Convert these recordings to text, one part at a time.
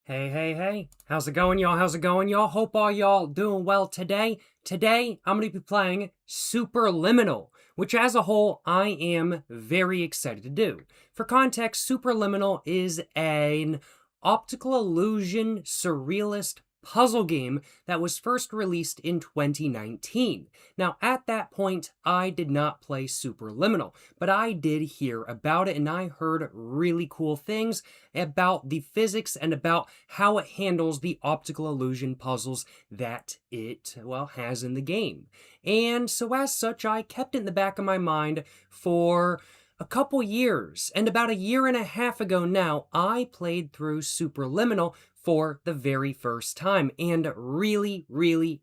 Hey, hey, hey. How's it going, y'all? How's it going, y'all? Hope all y'all doing well today. Today, I'm going to be playing Superliminal, which as a whole, I am very excited to do. For context, Superliminal is an optical illusion surrealist puzzle game that was first released in 2019. Now, at that point, I did not play Superliminal, but I did hear about it and I heard really cool things about the physics and about how it handles the optical illusion puzzles that it, well, has in the game. And so as such, I kept it in the back of my mind for a couple years, and about a year and a half ago now, I played through Superliminal for the very first time and really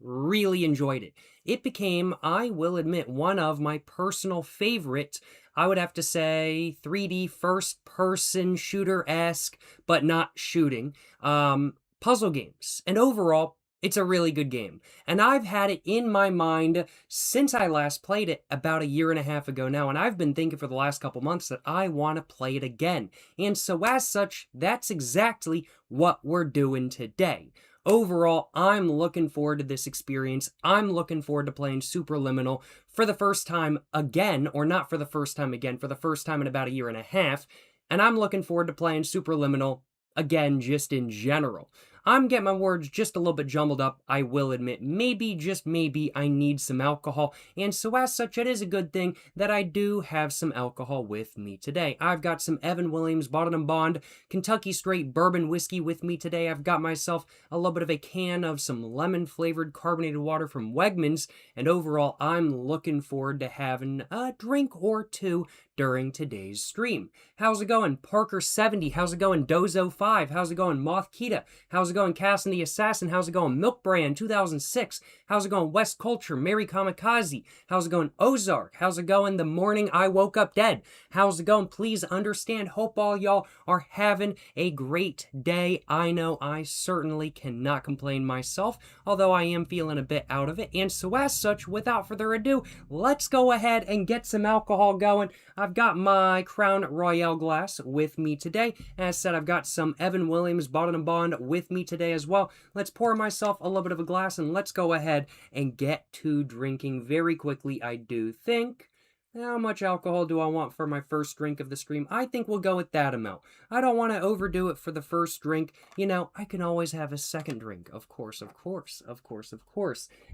enjoyed it. It became, I will admit, one of my personal favorite, I would have to say, 3D first-person shooter-esque, but not shooting, puzzle games. And overall, it's a really good game. And I've had it in my mind since I last played it about a year and a half ago now, and I've been thinking for the last couple months that I want to play it again. And so as such, that's exactly what we're doing today. Overall, I'm looking forward to this experience. I'm looking forward to playing Superliminal for the first time again, or not for the first time again, for the first time in about a year and a half. And I'm looking forward to playing Superliminal again, just in general. I'm getting my words just a little bit jumbled up, I will admit. Maybe, just maybe, I need some alcohol, and so as such, it is a good thing that I do have some alcohol with me today. I've got some Evan Williams Bottled & Bond Kentucky Straight Bourbon Whiskey with me today. I've got myself a little bit of a can of some lemon-flavored carbonated water from Wegmans, and overall, I'm looking forward to having a drink or two during today's stream. How's it going, Parker70? How's it going, Dozo5? How's it going, Mothkita? How's it going, Cass and the Assassin? How's it going, Milk Brand 2006? How's it going, West Culture? Mary Kamikaze? How's it going, Ozark? How's it going, The Morning I Woke Up Dead? How's it going? Please understand, hope all y'all are having a great day. I know I certainly cannot complain myself, although I am feeling a bit out of it. And so as such, without further ado, let's go ahead and get some alcohol going. I've got my Crown Royale glass with me today. As said, I've got some Evan Williams Bottled & Bond with me today as well. Let's pour myself a little bit of a glass and let's go ahead and get to drinking very quickly, I do think. How much alcohol do I want for my first drink of the stream? I think we'll go with that amount. I don't want to overdo it for the first drink. You know, I can always have a second drink. Of course.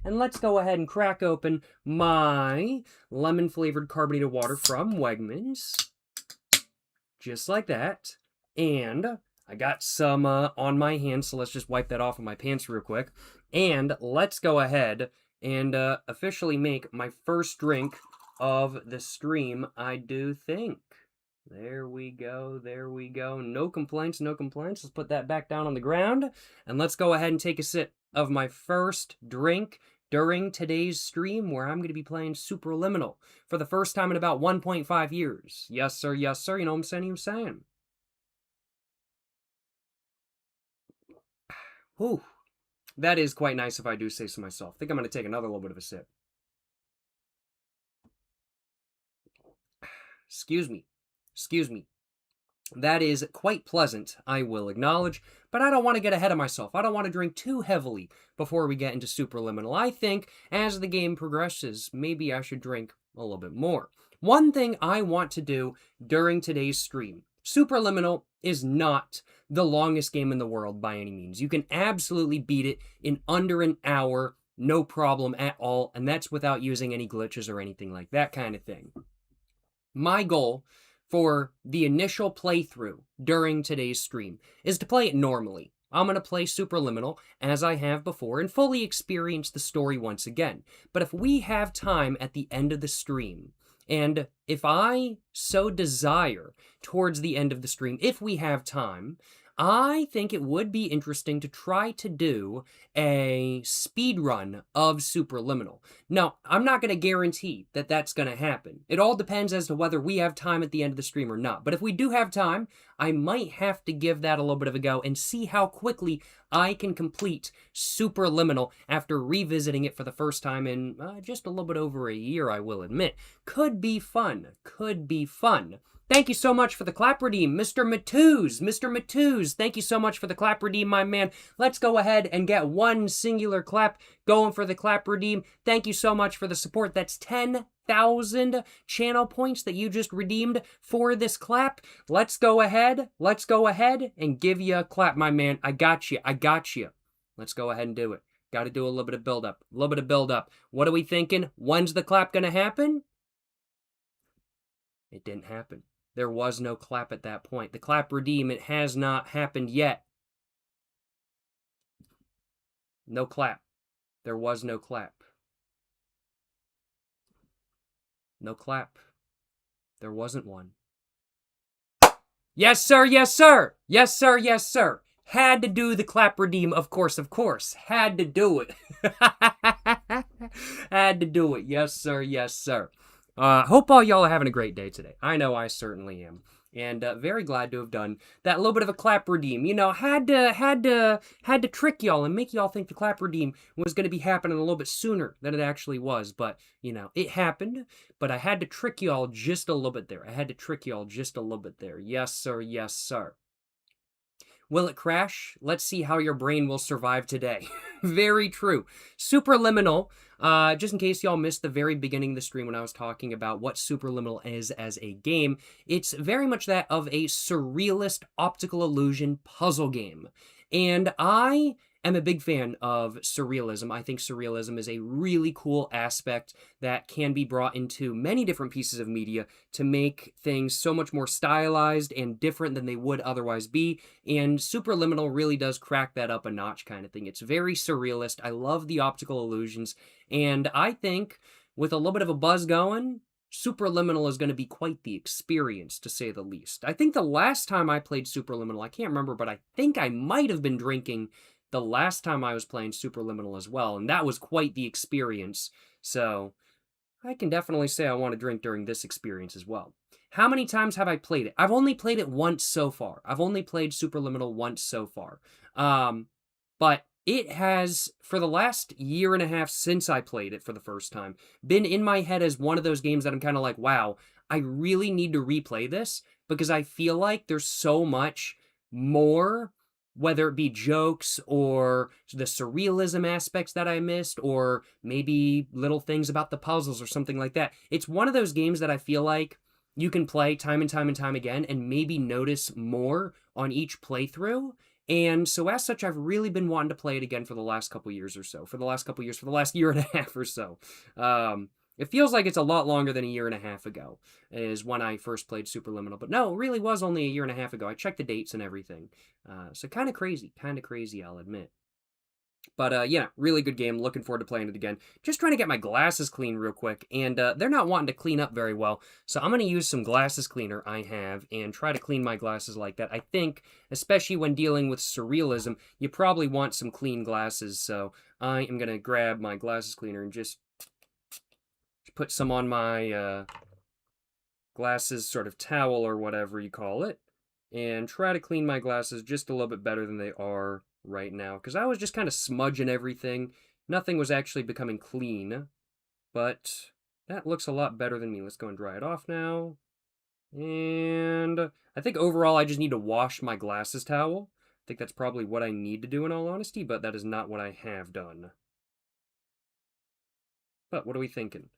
And let's go ahead and crack open my lemon-flavored carbonated water from Wegmans. Just like that. And I got some on my hands, so let's just wipe that off of my pants real quick. And let's go ahead and officially make my first drink of the stream, I do think. There we go. No complaints. Let's put that back down on the ground. And let's go ahead and take a sip of my first drink during today's stream, where I'm going to be playing Superliminal for the first time in about 1.5 years. Yes, sir. You know what I'm saying? Whew. That is quite nice if I do say so myself. I think I'm going to take another little bit of a sip. Excuse me. That is quite pleasant, I will acknowledge, but I don't want to get ahead of myself. I don't want to drink too heavily before we get into Superliminal. I think as the game progresses, maybe I should drink a little bit more. One thing I want to do during today's stream, Superliminal is not the longest game in the world by any means. You can absolutely beat it in under an hour, no problem at all, and that's without using any glitches or anything like that kind of thing. My goal for the initial playthrough during today's stream is to play it normally. I'm going to play Superliminal, as I have before, and fully experience the story once again. But if we have time at the end of the stream, and if I so desire towards the end of the stream, if we have time, I think it would be interesting to try to do a speed run of Superliminal. Now, I'm not going to guarantee that that's going to happen. It all depends as to whether we have time at the end of the stream or not. But if we do have time, I might have to give that a little bit of a go and see how quickly I can complete Superliminal after revisiting it for the first time in just a little bit over a year, I will admit. Could be fun. Thank you so much for the clap redeem, Mr. Matuz. Mr. Matuz, thank you so much for the clap redeem, my man. Let's go ahead and get one singular clap going for the clap redeem. Thank you so much for the support. That's 10,000 channel points that you just redeemed for this clap. Let's go ahead and give you a clap, my man. I got you. Let's go ahead and do it. Got to do a little bit of build-up. What are we thinking? When's the clap going to happen? It didn't happen. There was no clap at that point. The clap redeem, it has not happened yet. No clap. There was no clap. No clap. There wasn't one. Yes, sir, yes, sir. Yes, sir, yes, sir. Had to do the clap redeem, of course. Had to do it. Had to do it. Yes, sir, yes, sir. Hope all y'all are having a great day today. I know I certainly am. And very glad to have done that little bit of a clap redeem. You know, had to trick y'all and make y'all think the clap redeem was going to be happening a little bit sooner than it actually was. But, you know, it happened. But I had to trick y'all just a little bit there. Yes, sir, yes, sir. Will it crash? Let's see how your brain will survive today. Very true. Superliminal, just in case y'all missed the very beginning of the stream when I was talking about what Superliminal is as a game, it's very much that of a surrealist optical illusion puzzle game. And I am a big fan of surrealism. I think surrealism is a really cool aspect that can be brought into many different pieces of media to make things so much more stylized and different than they would otherwise be. And Superliminal really does crack that up a notch kind of thing. It's very surrealist. I love the optical illusions. And I think with a little bit of a buzz going, Superliminal is going to be quite the experience, to say the least. I think the last time I played Superliminal, I can't remember, but I think I might have been drinking the last time I was playing Superliminal as well, and that was quite the experience, so I can definitely say I want to drink during this experience as well. How many times have I played it? I've only played it once so far. I've only played Superliminal once so far. But it has, for the last year and a half since I played it for the first time, been in my head as one of those games that I'm kind of like, wow, I really need to replay this, because I feel like there's so much more, whether it be jokes or the surrealism aspects that I missed, or maybe little things about the puzzles or something like that. It's one of those games that I feel like you can play time and time again and maybe notice more on each playthrough. And so as such, I've really been wanting to play it again for the last couple years or so. For the last year and a half or so. It feels like it's a lot longer than a year and a half ago is when I first played Superliminal. But no, it really was only a year and a half ago. I checked the dates and everything. So kind of crazy, I'll admit. But yeah, really good game. Looking forward to playing it again. Just trying to get my glasses clean real quick. And they're not wanting to clean up very well. So I'm going to use some glasses cleaner I have and try to clean my glasses like that. I think, especially when dealing with surrealism, you probably want some clean glasses. So I am going to grab my glasses cleaner and just put some on my glasses sort of towel or whatever you call it, and try to clean my glasses just a little bit better than they are right now, because I was just kind of smudging everything. Nothing was actually becoming clean, but that looks a lot better than me. Let's go and dry it off now. And I think overall I just need to wash my glasses towel. I think that's probably what I need to do in all honesty, but that is not what I have done. But what are we thinking?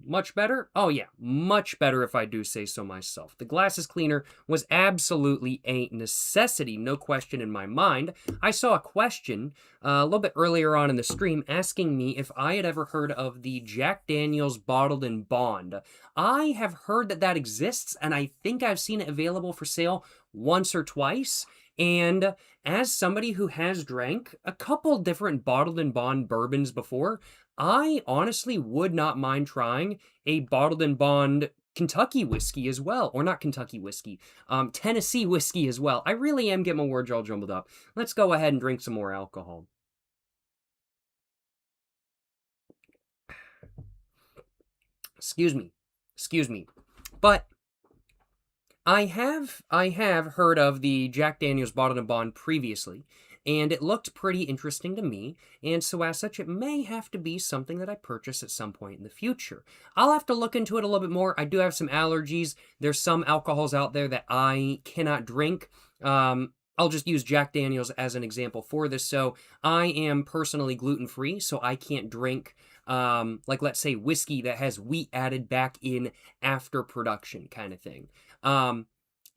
Much better? Oh yeah, much better if I do say so myself. The glasses cleaner was absolutely a necessity, no question in my mind. I saw a question a little bit earlier on in the stream asking me if I had ever heard of the Jack Daniel's Bottled in Bond. I have heard that that exists, and I think I've seen it available for sale once or twice. And as somebody who has drank a couple different Bottled in Bond bourbons before, I honestly would not mind trying a Bottled in Bond Kentucky whiskey as well. Or not Kentucky whiskey, Tennessee whiskey as well. I really am getting my words all jumbled up. Let's go ahead and drink some more alcohol. Excuse me. But I have heard of the Jack Daniel's Bottled in Bond previously, and it looked pretty interesting to me, and so as such, it may have to be something that I purchase at some point in the future. I'll have to look into it a little bit more. I do have some allergies. There's some alcohols out there that I cannot drink. I'll just use Jack Daniel's as an example for this. So I am personally gluten-free, so I can't drink, like, let's say, whiskey that has wheat added back in after production kind of thing.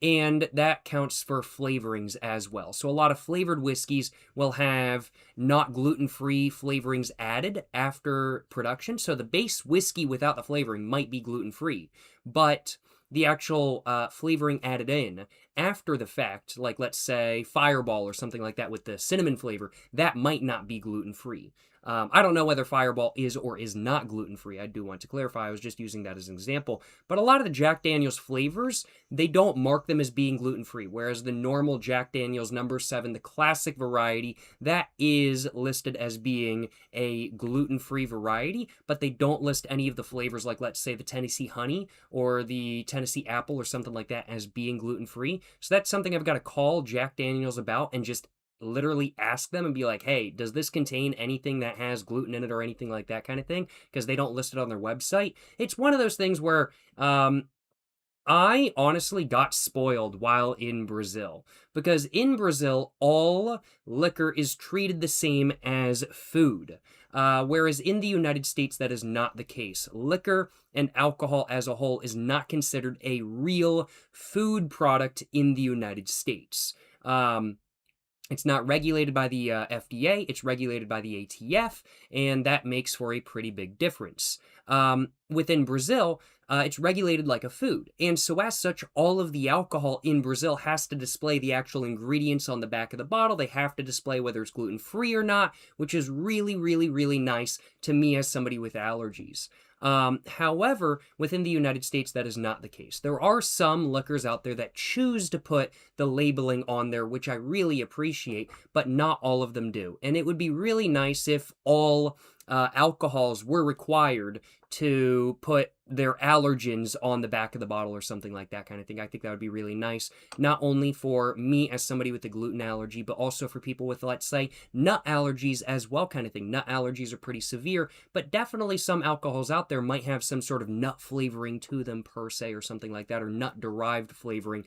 And that counts for flavorings as well. So a lot of flavored whiskeys will have not gluten-free flavorings added after production. So the base whiskey without the flavoring might be gluten-free, but the actual flavoring added in after the fact, like let's say Fireball or something like that with the cinnamon flavor, that might not be gluten-free. I don't know whether Fireball is or is not gluten-free. I do want to clarify. I was just using that as an example. But a lot of the Jack Daniel's flavors, they don't mark them as being gluten-free, whereas the normal Jack Daniel's number 7, the classic variety, that is listed as being a gluten-free variety, but they don't list any of the flavors like, let's say, the Tennessee Honey or the Tennessee Apple or something like that as being gluten-free. So that's something I've got to call Jack Daniel's about and just literally ask them and be like, hey, does this contain anything that has gluten in it or anything like that kind of thing? Because they don't list it on their website. It's one of those things where I honestly got spoiled while in Brazil, because in Brazil, all liquor is treated the same as food. Whereas in the United States, that is not the case. Liquor and alcohol as a whole is not considered a real food product in the United States. It's not regulated by the FDA, it's regulated by the ATF, and that makes for a pretty big difference. Within Brazil, it's regulated like a food, and so as such, all of the alcohol in Brazil has to display the actual ingredients on the back of the bottle. They have to display whether it's gluten-free or not, which is really, really, really nice to me as somebody with allergies. However, within the United States, that is not the case. There are some liquors out there that choose to put the labeling on there, which I really appreciate, but not all of them do. And it would be really nice if all alcohols were required to put their allergens on the back of the bottle or something like that kind of thing. I think that would be really nice, not only for me as somebody with a gluten allergy, but also for people with, let's say, nut allergies as well kind of thing. Nut allergies are pretty severe, but definitely some alcohols out there might have some sort of nut flavoring to them per se or something like that, or nut-derived flavoring.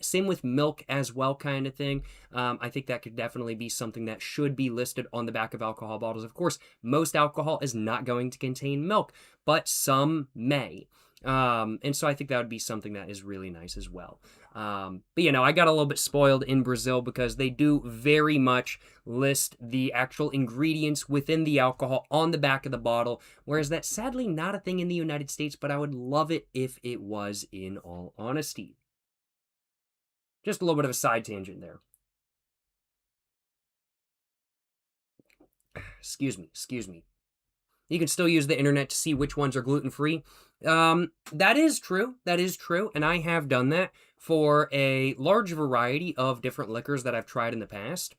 Same with milk as well kind of thing. I think that could definitely be something that should be listed on the back of alcohol bottles. Of course, most alcohol is not going to contain milk, but some may. And so I think that would be something that is really nice as well. But, you know, I got a little bit spoiled in Brazil because they do very much list the actual ingredients within the alcohol on the back of the bottle, whereas that's sadly not a thing in the United States, but I would love it if it was, in all honesty. Just a little bit of a side tangent there. Excuse me. You can still use the internet to see which ones are gluten-free. That is true, and I have done that for a large variety of different liquors that I've tried in the past.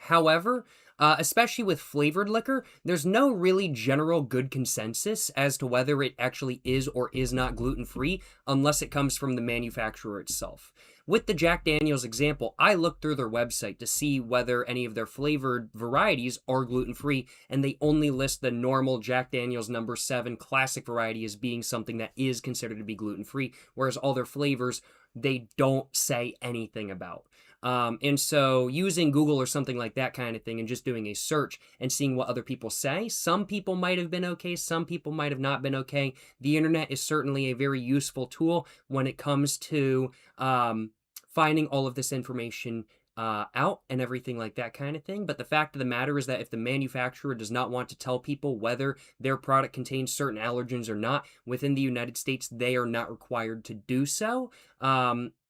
However, especially with flavored liquor, there's no really general good consensus as to whether it actually is or is not gluten-free unless it comes from the manufacturer itself. With the Jack Daniel's example, I looked through their website to see whether any of their flavored varieties are gluten-free, and they only list the normal Jack Daniel's number 7 classic variety as being something that is considered to be gluten-free, whereas all their flavors, they don't say anything about. And so using Google or something like that kind of thing and just doing a search and seeing what other people say, some people might have been okay, some people might have not been okay. The internet is certainly a very useful tool when it comes to finding all of this information out and everything like that kind of thing. But the fact of the matter is that if the manufacturer does not want to tell people whether their product contains certain allergens or not, within the United States, they are not required to do so,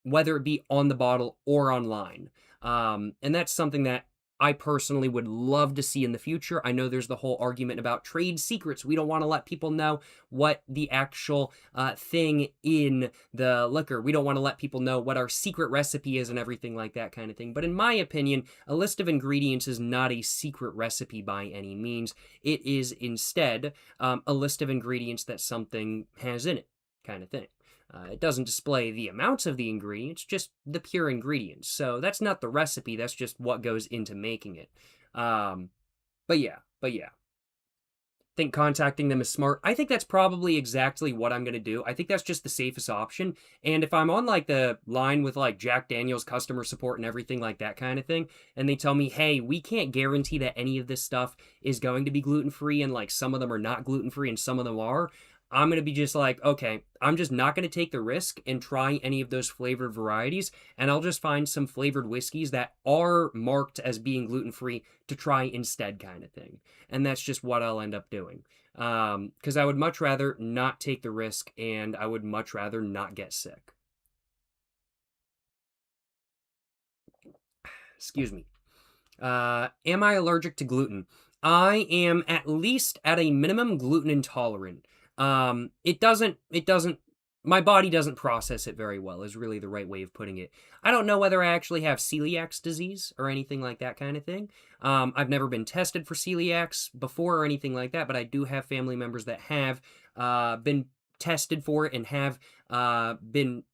whether it be on the bottle or online. And that's something that I personally would love to see in the future. I know there's the whole argument about trade secrets. We don't want to let people know what the actual thing in the liquor. We don't want to let people know what our secret recipe is and everything like that kind of thing. But in my opinion, a list of ingredients is not a secret recipe by any means. It is instead a list of ingredients that something has in it kind of thing. It doesn't display the amounts of the ingredients, just the pure ingredients. So that's not the recipe, that's just what goes into making it. But yeah. Think contacting them is smart. I think that's probably exactly what I'm going to do. I think that's just the safest option. And if I'm on like the line with like Jack Daniel's customer support and everything like that kind of thing, and they tell me, hey, we can't guarantee that any of this stuff is going to be gluten-free, and like some of them are not gluten-free and some of them are, I'm going to be just like, okay, I'm just not going to take the risk and try any of those flavored varieties, and I'll just find some flavored whiskeys that are marked as being gluten-free to try instead, kind of thing. And that's just what I'll end up doing. Because I would much rather not take the risk, and I would much rather not get sick. Excuse me. Am I allergic to gluten? I am at least at a minimum gluten intolerant. My body doesn't process it very well, is really the right way of putting it. I don't know whether I actually have celiac disease or anything like that kind of thing. I've never been tested for celiac before or anything like that, but I do have family members that have been tested for it and have been,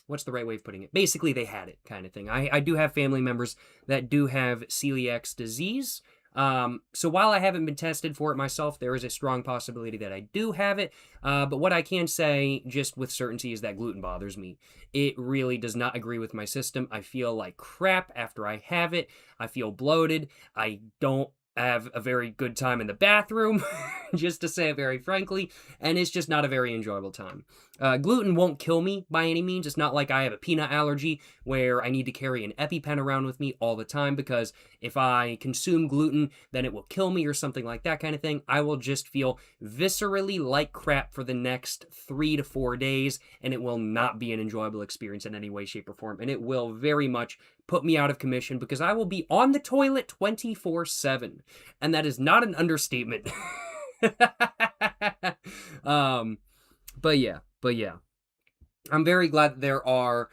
what's the right way of putting it? Basically, they had it kind of thing. I do have family members that do have celiac disease. So while I haven't been tested for it myself, there is a strong possibility that I do have it. But what I can say just with certainty is that gluten bothers me. It really does not agree with my system. I feel like crap after I have it. I feel bloated. I don't have a very good time in the bathroom, just to say it very frankly, and it's just not a very enjoyable time. Gluten won't kill me by any means. It's not like I have a peanut allergy where I need to carry an EpiPen around with me all the time, because if I consume gluten, then it will kill me or something like that kind of thing. I will just feel viscerally like crap for the next 3 to 4 days, and it will not be an enjoyable experience in any way, shape, or form, and it will very much put me out of commission because I will be on the toilet 24/7, and that is not an understatement. But yeah. I'm very glad that there are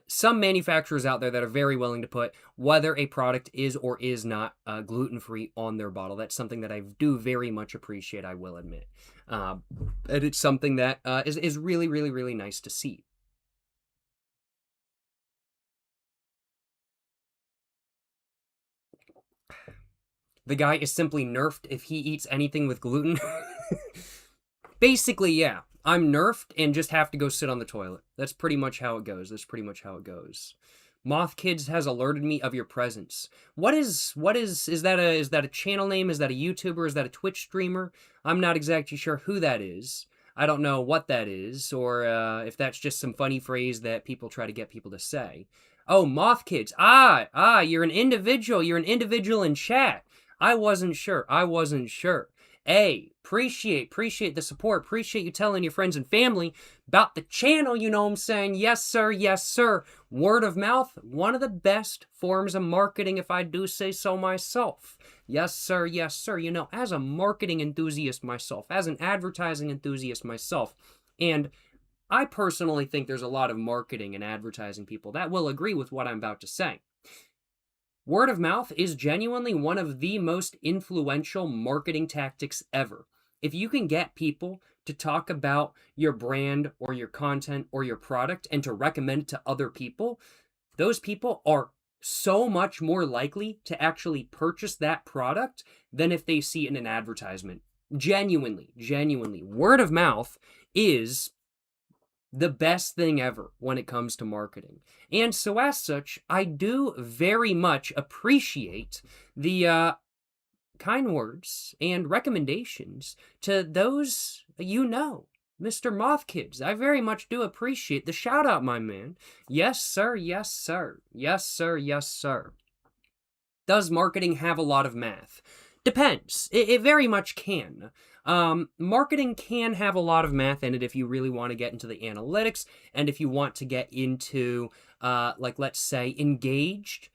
some manufacturers out there that are very willing to put whether a product is or is not gluten-free on their bottle. That's something that I do very much appreciate, I will admit. And it's something that is really, really, really nice to see. The guy is simply nerfed if he eats anything with gluten. Basically, yeah. I'm nerfed and just have to go sit on the toilet. That's pretty much how it goes. Moth Kids has alerted me of your presence. Is that a channel name? Is that a YouTuber? Is that a Twitch streamer? I'm not exactly sure who that is. I don't know what that is, or if that's just some funny phrase that people try to get people to say. Oh, Moth Kids. You're an individual. You're an individual in chat. I wasn't sure. Hey, appreciate the support. Appreciate you telling your friends and family about the channel, you know what I'm saying? Yes, sir. Word of mouth, one of the best forms of marketing, if I do say so myself. Yes, sir. You know, as a marketing enthusiast myself, as an advertising enthusiast myself, and I personally think there's a lot of marketing and advertising people that will agree with what I'm about to say. Word of mouth is genuinely one of the most influential marketing tactics ever. If you can get people to talk about your brand or your content or your product and to recommend it to other people, those people are so much more likely to actually purchase that product than if they see it in an advertisement. Genuinely. Word of mouth is the best thing ever when it comes to marketing. And so as such, I do very much appreciate the kind words and recommendations to those you know. Mr. Moth Kids, I very much do appreciate the shout out, my man. Yes, sir. Does marketing have a lot of math? Depends. It very much can. Marketing can have a lot of math in it if you really want to get into the analytics and if you want to get into, let's say, engaged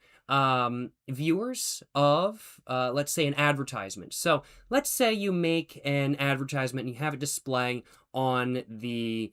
viewers of, let's say, an advertisement. So let's say you make an advertisement and you have it display on the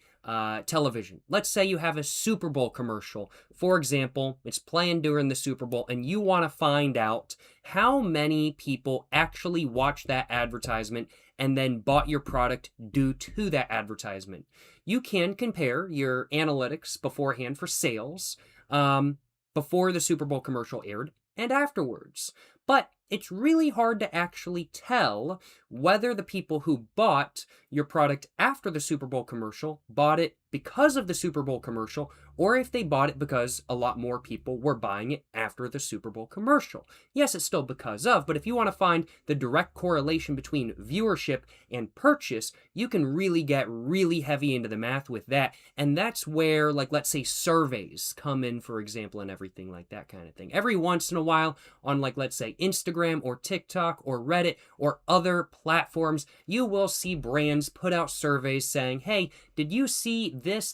television. Let's say you have a Super Bowl commercial. For example, it's playing during the Super Bowl and you want to find out how many people actually watch that advertisement and then bought your product due to that advertisement. You can compare your analytics beforehand for sales, before the Super Bowl commercial aired and afterwards. But it's really hard to actually tell whether the people who bought your product after the Super Bowl commercial bought it because of the Super Bowl commercial, or if they bought it because a lot more people were buying it after the Super Bowl commercial. Yes, it's still because of, but if you want to find the direct correlation between viewership and purchase, you can really get really heavy into the math with that. And that's where, like, let's say surveys come in, for example, and everything like that kind of thing. Every once in a while on, like, let's say Instagram or TikTok or Reddit or other platforms, you will see brands put out surveys saying, hey, did you see this,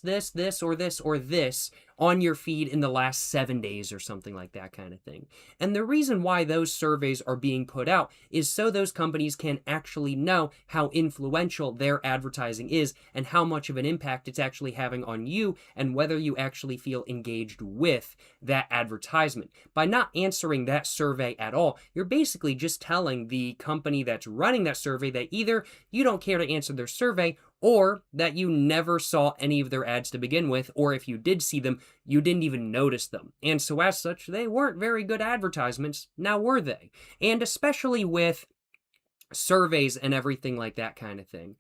or this on your feed in the last 7 days or something like that kind of thing? And the reason why those surveys are being put out is so those companies can actually know how influential their advertising is and how much of an impact it's actually having on you and whether you actually feel engaged with that advertisement. By not answering that survey at all, you're basically just telling the company that's running that survey that either you don't care to answer their survey, or that you never saw any of their ads to begin with, or if you did see them, you didn't even notice them. And so as such, they weren't very good advertisements, now were they? And especially with surveys and everything like that kind of thing,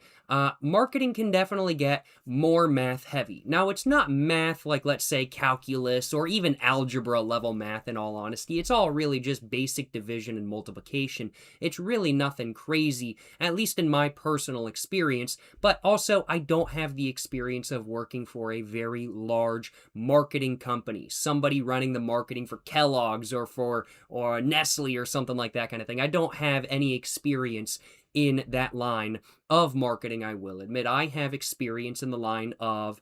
marketing can definitely get more math heavy. Now, it's not math like, let's say, calculus or even algebra level math, in all honesty. It's all really just basic division and multiplication. It's really nothing crazy, at least in my personal experience. But also, I don't have the experience of working for a very large marketing company, somebody running the marketing for Kellogg's or Nestle or something like that kind of thing. I don't have any experience in that line of marketing, I will admit. I have experience in the line of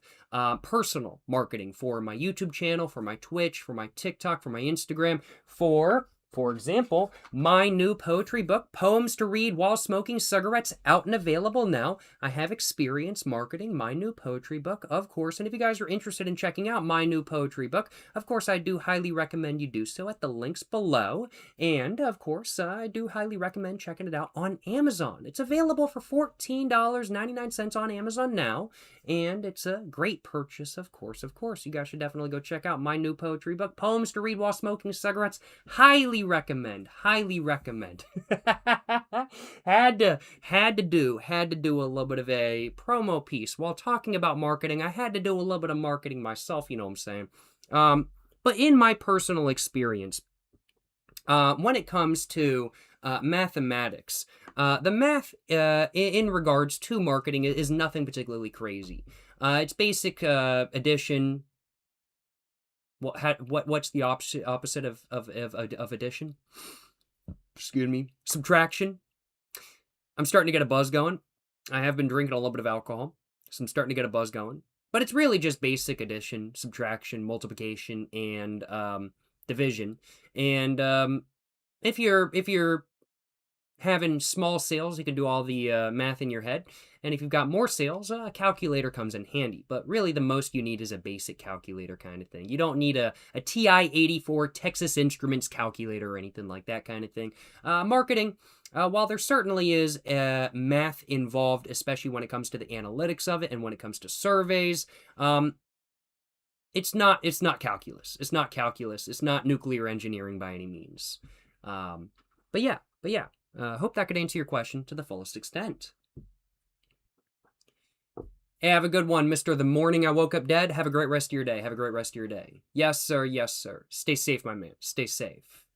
personal marketing for my YouTube channel, for my Twitch, for my TikTok, for my Instagram, for example, my new poetry book, Poems to Read While Smoking Cigarettes, out and available now. I have experience marketing my new poetry book, of course, and if you guys are interested in checking out my new poetry book, of course, I do highly recommend you do so at the links below, and of course, I do highly recommend checking it out on Amazon. It's available for $14.99 on Amazon now, and it's a great purchase, of course. You guys should definitely go check out my new poetry book, Poems to Read While Smoking Cigarettes. Highly recommend. had to do a little bit of a promo piece while talking about marketing. I had to do a little bit of marketing myself, you know what I'm saying? But in my personal experience, when it comes to mathematics, the math in regards to marketing is nothing particularly crazy. It's basic addition. What's the opposite of addition? Excuse me. Subtraction. I'm starting to get a buzz going. I have been drinking a little bit of alcohol, so I'm starting to get a buzz going. But it's really just basic addition, subtraction, multiplication, and division. And if you're having small sales, you can do all the math in your head. And if you've got more sales, a calculator comes in handy. But really, the most you need is a basic calculator kind of thing. You don't need a TI-84 Texas Instruments calculator or anything like that kind of thing. Marketing, while there certainly is math involved, especially when it comes to the analytics of it and when it comes to surveys, it's not calculus. It's not calculus. It's not nuclear engineering by any means. But yeah. Hope that could answer your question to the fullest extent. Hey, have a good one, Mr. The Morning I Woke Up Dead. Have a great rest of your day. Yes, sir. Stay safe, my man. Stay safe.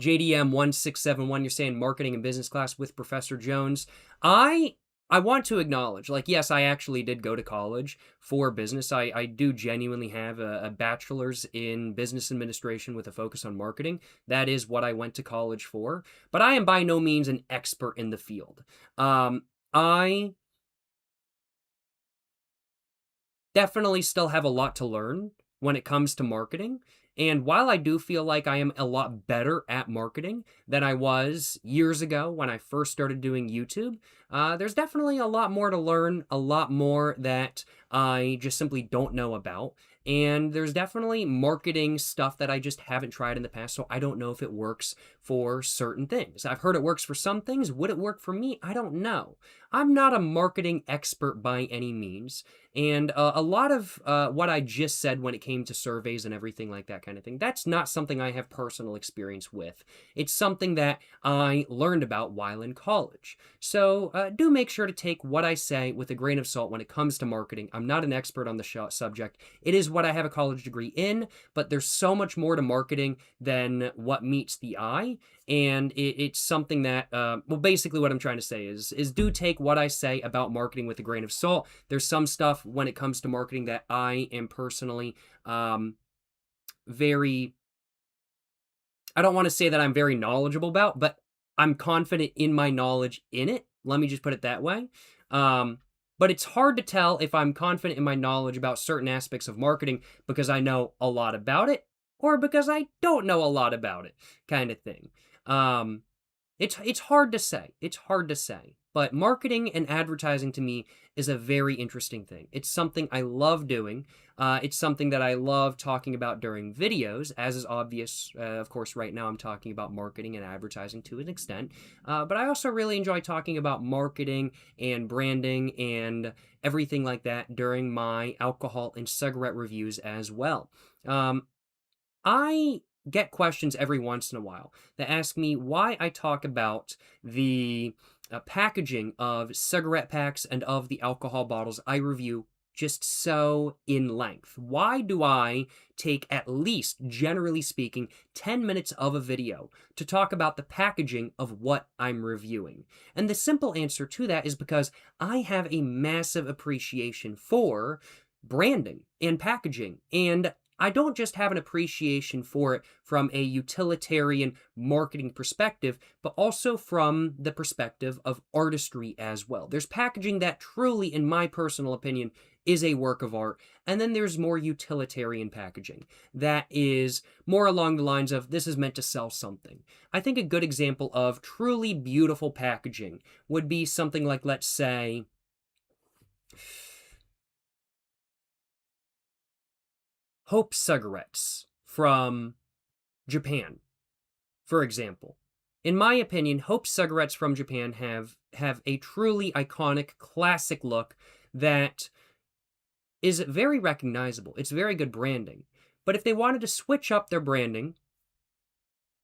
JDM1671, you're saying marketing and business class with Professor Jones. I want to acknowledge, like, yes, I actually did go to college for business. I do genuinely have a bachelor's in business administration with a focus on marketing. That is what I went to college for. But I am by no means an expert in the field. I definitely still have a lot to learn when it comes to marketing. And while I do feel like I am a lot better at marketing than I was years ago when I first started doing YouTube, there's definitely a lot more to learn, a lot more that I just simply don't know about. And there's definitely marketing stuff that I just haven't tried in the past, so I don't know if it works for certain things. I've heard it works for some things. Would it work for me? I don't know. I'm not a marketing expert by any means. And a lot of what I just said when it came to surveys and everything like that kind of thing, that's not something I have personal experience with. It's something that I learned about while in college. So do make sure to take what I say with a grain of salt when it comes to marketing. I'm not an expert on the subject. It is what I have a college degree in, but there's so much more to marketing than what meets the eye. And it's something that, well, basically what I'm trying to say is do take what I say about marketing with a grain of salt. There's some stuff when it comes to marketing that I am personally very, I don't want to say that I'm very knowledgeable about, but I'm confident in my knowledge in it. Let me just put it that way. But it's hard to tell if I'm confident in my knowledge about certain aspects of marketing because I know a lot about it or because I don't know a lot about it, kind of thing. It's hard to say. It's hard to say. But marketing and advertising to me is a very interesting thing. It's something I love doing. It's something that I love talking about during videos, as is obvious. Of course, right now I'm talking about marketing and advertising to an extent. But I also really enjoy talking about marketing and branding and everything like that during my alcohol and cigarette reviews as well. I get questions every once in a while that ask me why I talk about the packaging of cigarette packs and of the alcohol bottles I review just so in length. Why do I take at least, generally speaking, 10 minutes of a video to talk about the packaging of what I'm reviewing? And the simple answer to that is because I have a massive appreciation for branding and packaging, and I don't just have an appreciation for it from a utilitarian marketing perspective, but also from the perspective of artistry as well. There's packaging that truly, in my personal opinion, is a work of art, and then there's more utilitarian packaging that is more along the lines of this is meant to sell something. I think a good example of truly beautiful packaging would be something like, let's say, Hope cigarettes from Japan, for example. In my opinion, Hope cigarettes from Japan have a truly iconic, classic look that is very recognizable. It's very good branding. But if they wanted to switch up their branding,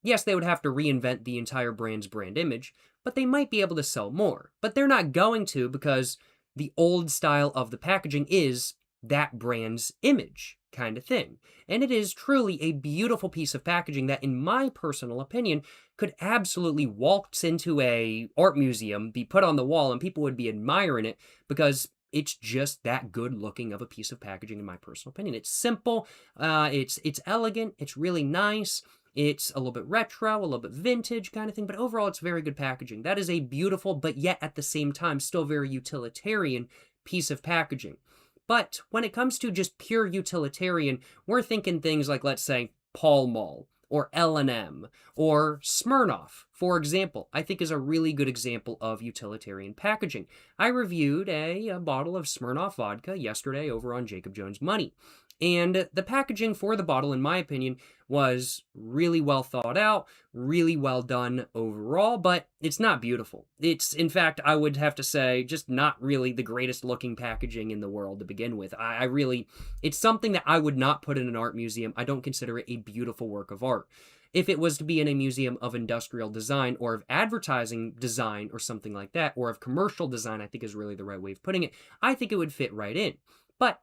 yes, they would have to reinvent the entire brand's brand image, but they might be able to sell more. But they're not going to because the old style of the packaging is that brand's image kind of thing. And it is truly a beautiful piece of packaging that, in my personal opinion, could absolutely waltz into a art museum, be put on the wall, and people would be admiring it because it's just that good looking of a piece of packaging, in my personal opinion. It's simple, it's elegant, it's really nice. It's a little bit retro, a little bit vintage kind of thing, but overall it's very good packaging. That is a beautiful, but yet at the same time still very utilitarian piece of packaging. But when it comes to just pure utilitarian, we're thinking things like, let's say, Pall Mall or L&M or Smirnoff, for example, I think is a really good example of utilitarian packaging. I reviewed a bottle of Smirnoff vodka yesterday over on Jacob Jones Money. And the packaging for the bottle, in my opinion, was really well thought out, really well done overall, but it's not beautiful. It's, in fact, I would have to say, just not really the greatest looking packaging in the world to begin with. I really, it's something that I would not put in an art museum. I don't consider it a beautiful work of art. If it was to be in a museum of industrial design or of advertising design or something like that, or of commercial design, I think is really the right way of putting it, I think it would fit right in. But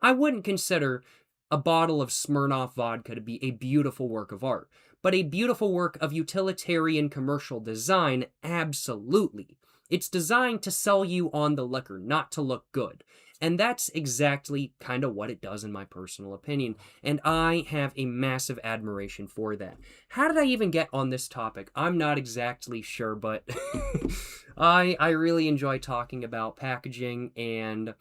I wouldn't consider a bottle of Smirnoff vodka to be a beautiful work of art, but a beautiful work of utilitarian commercial design, absolutely. It's designed to sell you on the liquor, not to look good. And that's exactly kind of what it does in my personal opinion, and I have a massive admiration for that. How did I even get on this topic? I'm not exactly sure, but I really enjoy talking about packaging and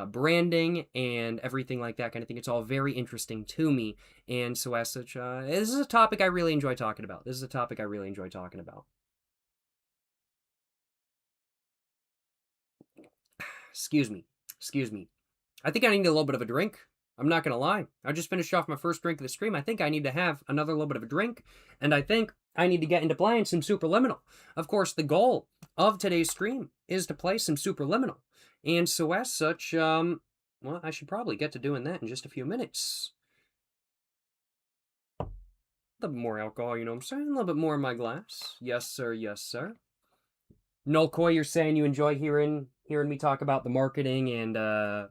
branding and everything like that kind of thing. It's all very interesting to me, and so as such, this is a topic I really enjoy talking about. This is a topic I really enjoy talking about. Excuse me. I think I need a little bit of a drink. I'm not gonna lie. I just finished off my first drink of the stream. I think I need to have another little bit of a drink, and I think I need to get into playing some Superliminal. Of course, the goal of today's stream is to play some Superliminal. And so as such, well, I should probably get to doing that in just a few minutes. A little bit more alcohol, you know what I'm saying? A little bit more in my glass. Yes, sir, yes, sir. Null Coy, you're saying you enjoy hearing me talk about the marketing and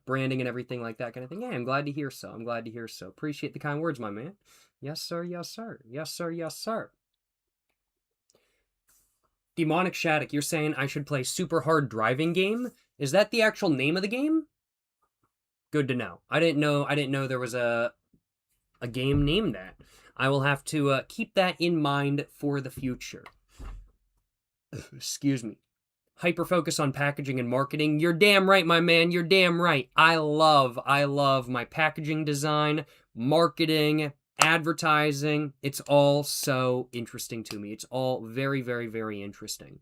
branding and everything like that kind of thing. Yeah, I'm glad to hear so. I'm glad to hear so. Appreciate the kind words, my man. Yes, sir, yes, sir. Yes, sir, yes, sir. Demonic Shattuck, you're saying I should play Super Hard Driving Game? Is that the actual name of the game? Good to know. I didn't know there was a game named that. I will have to keep that in mind for the future. Excuse me. Hyper-focus on packaging and marketing. You're damn right, my man. You're damn right. I love my packaging design, marketing, advertising. It's all so interesting to me. It's all very, very, very interesting.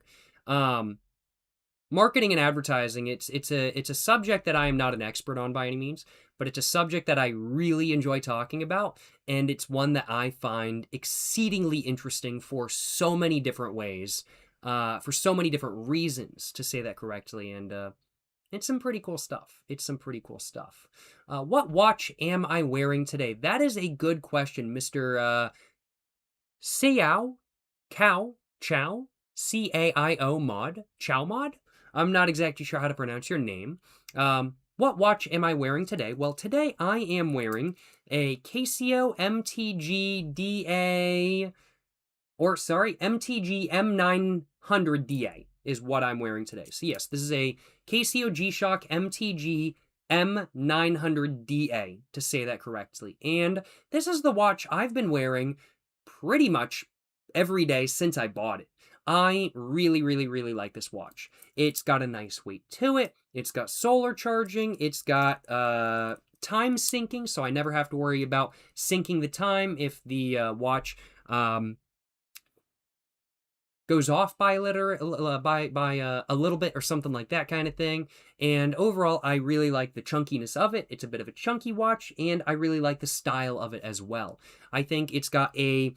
Marketing and advertising, it's a subject that I am not an expert on by any means, but it's a subject that I really enjoy talking about, and it's one that I find exceedingly interesting for so many different ways. For so many different reasons, to say that correctly, and it's some pretty cool stuff. It's some pretty cool stuff. What watch am I wearing today? That is a good question, Mr. Xiao Cao Chow CAIO Mod Chow Mod. I'm not exactly sure how to pronounce your name. What watch am I wearing today? Well, today I am wearing a Casio MTG M900DA is what I'm wearing today. So yes, this is a Casio G-Shock MTG M900DA, to say that correctly. And this is the watch I've been wearing pretty much every day since I bought it. I really, really, really like this watch. It's got a nice weight to it. It's got solar charging. It's got time syncing, so I never have to worry about syncing the time if the watch goes off by a little bit or something like that kind of thing. And overall, I really like the chunkiness of it. It's a bit of a chunky watch, and I really like the style of it as well. I think it's got a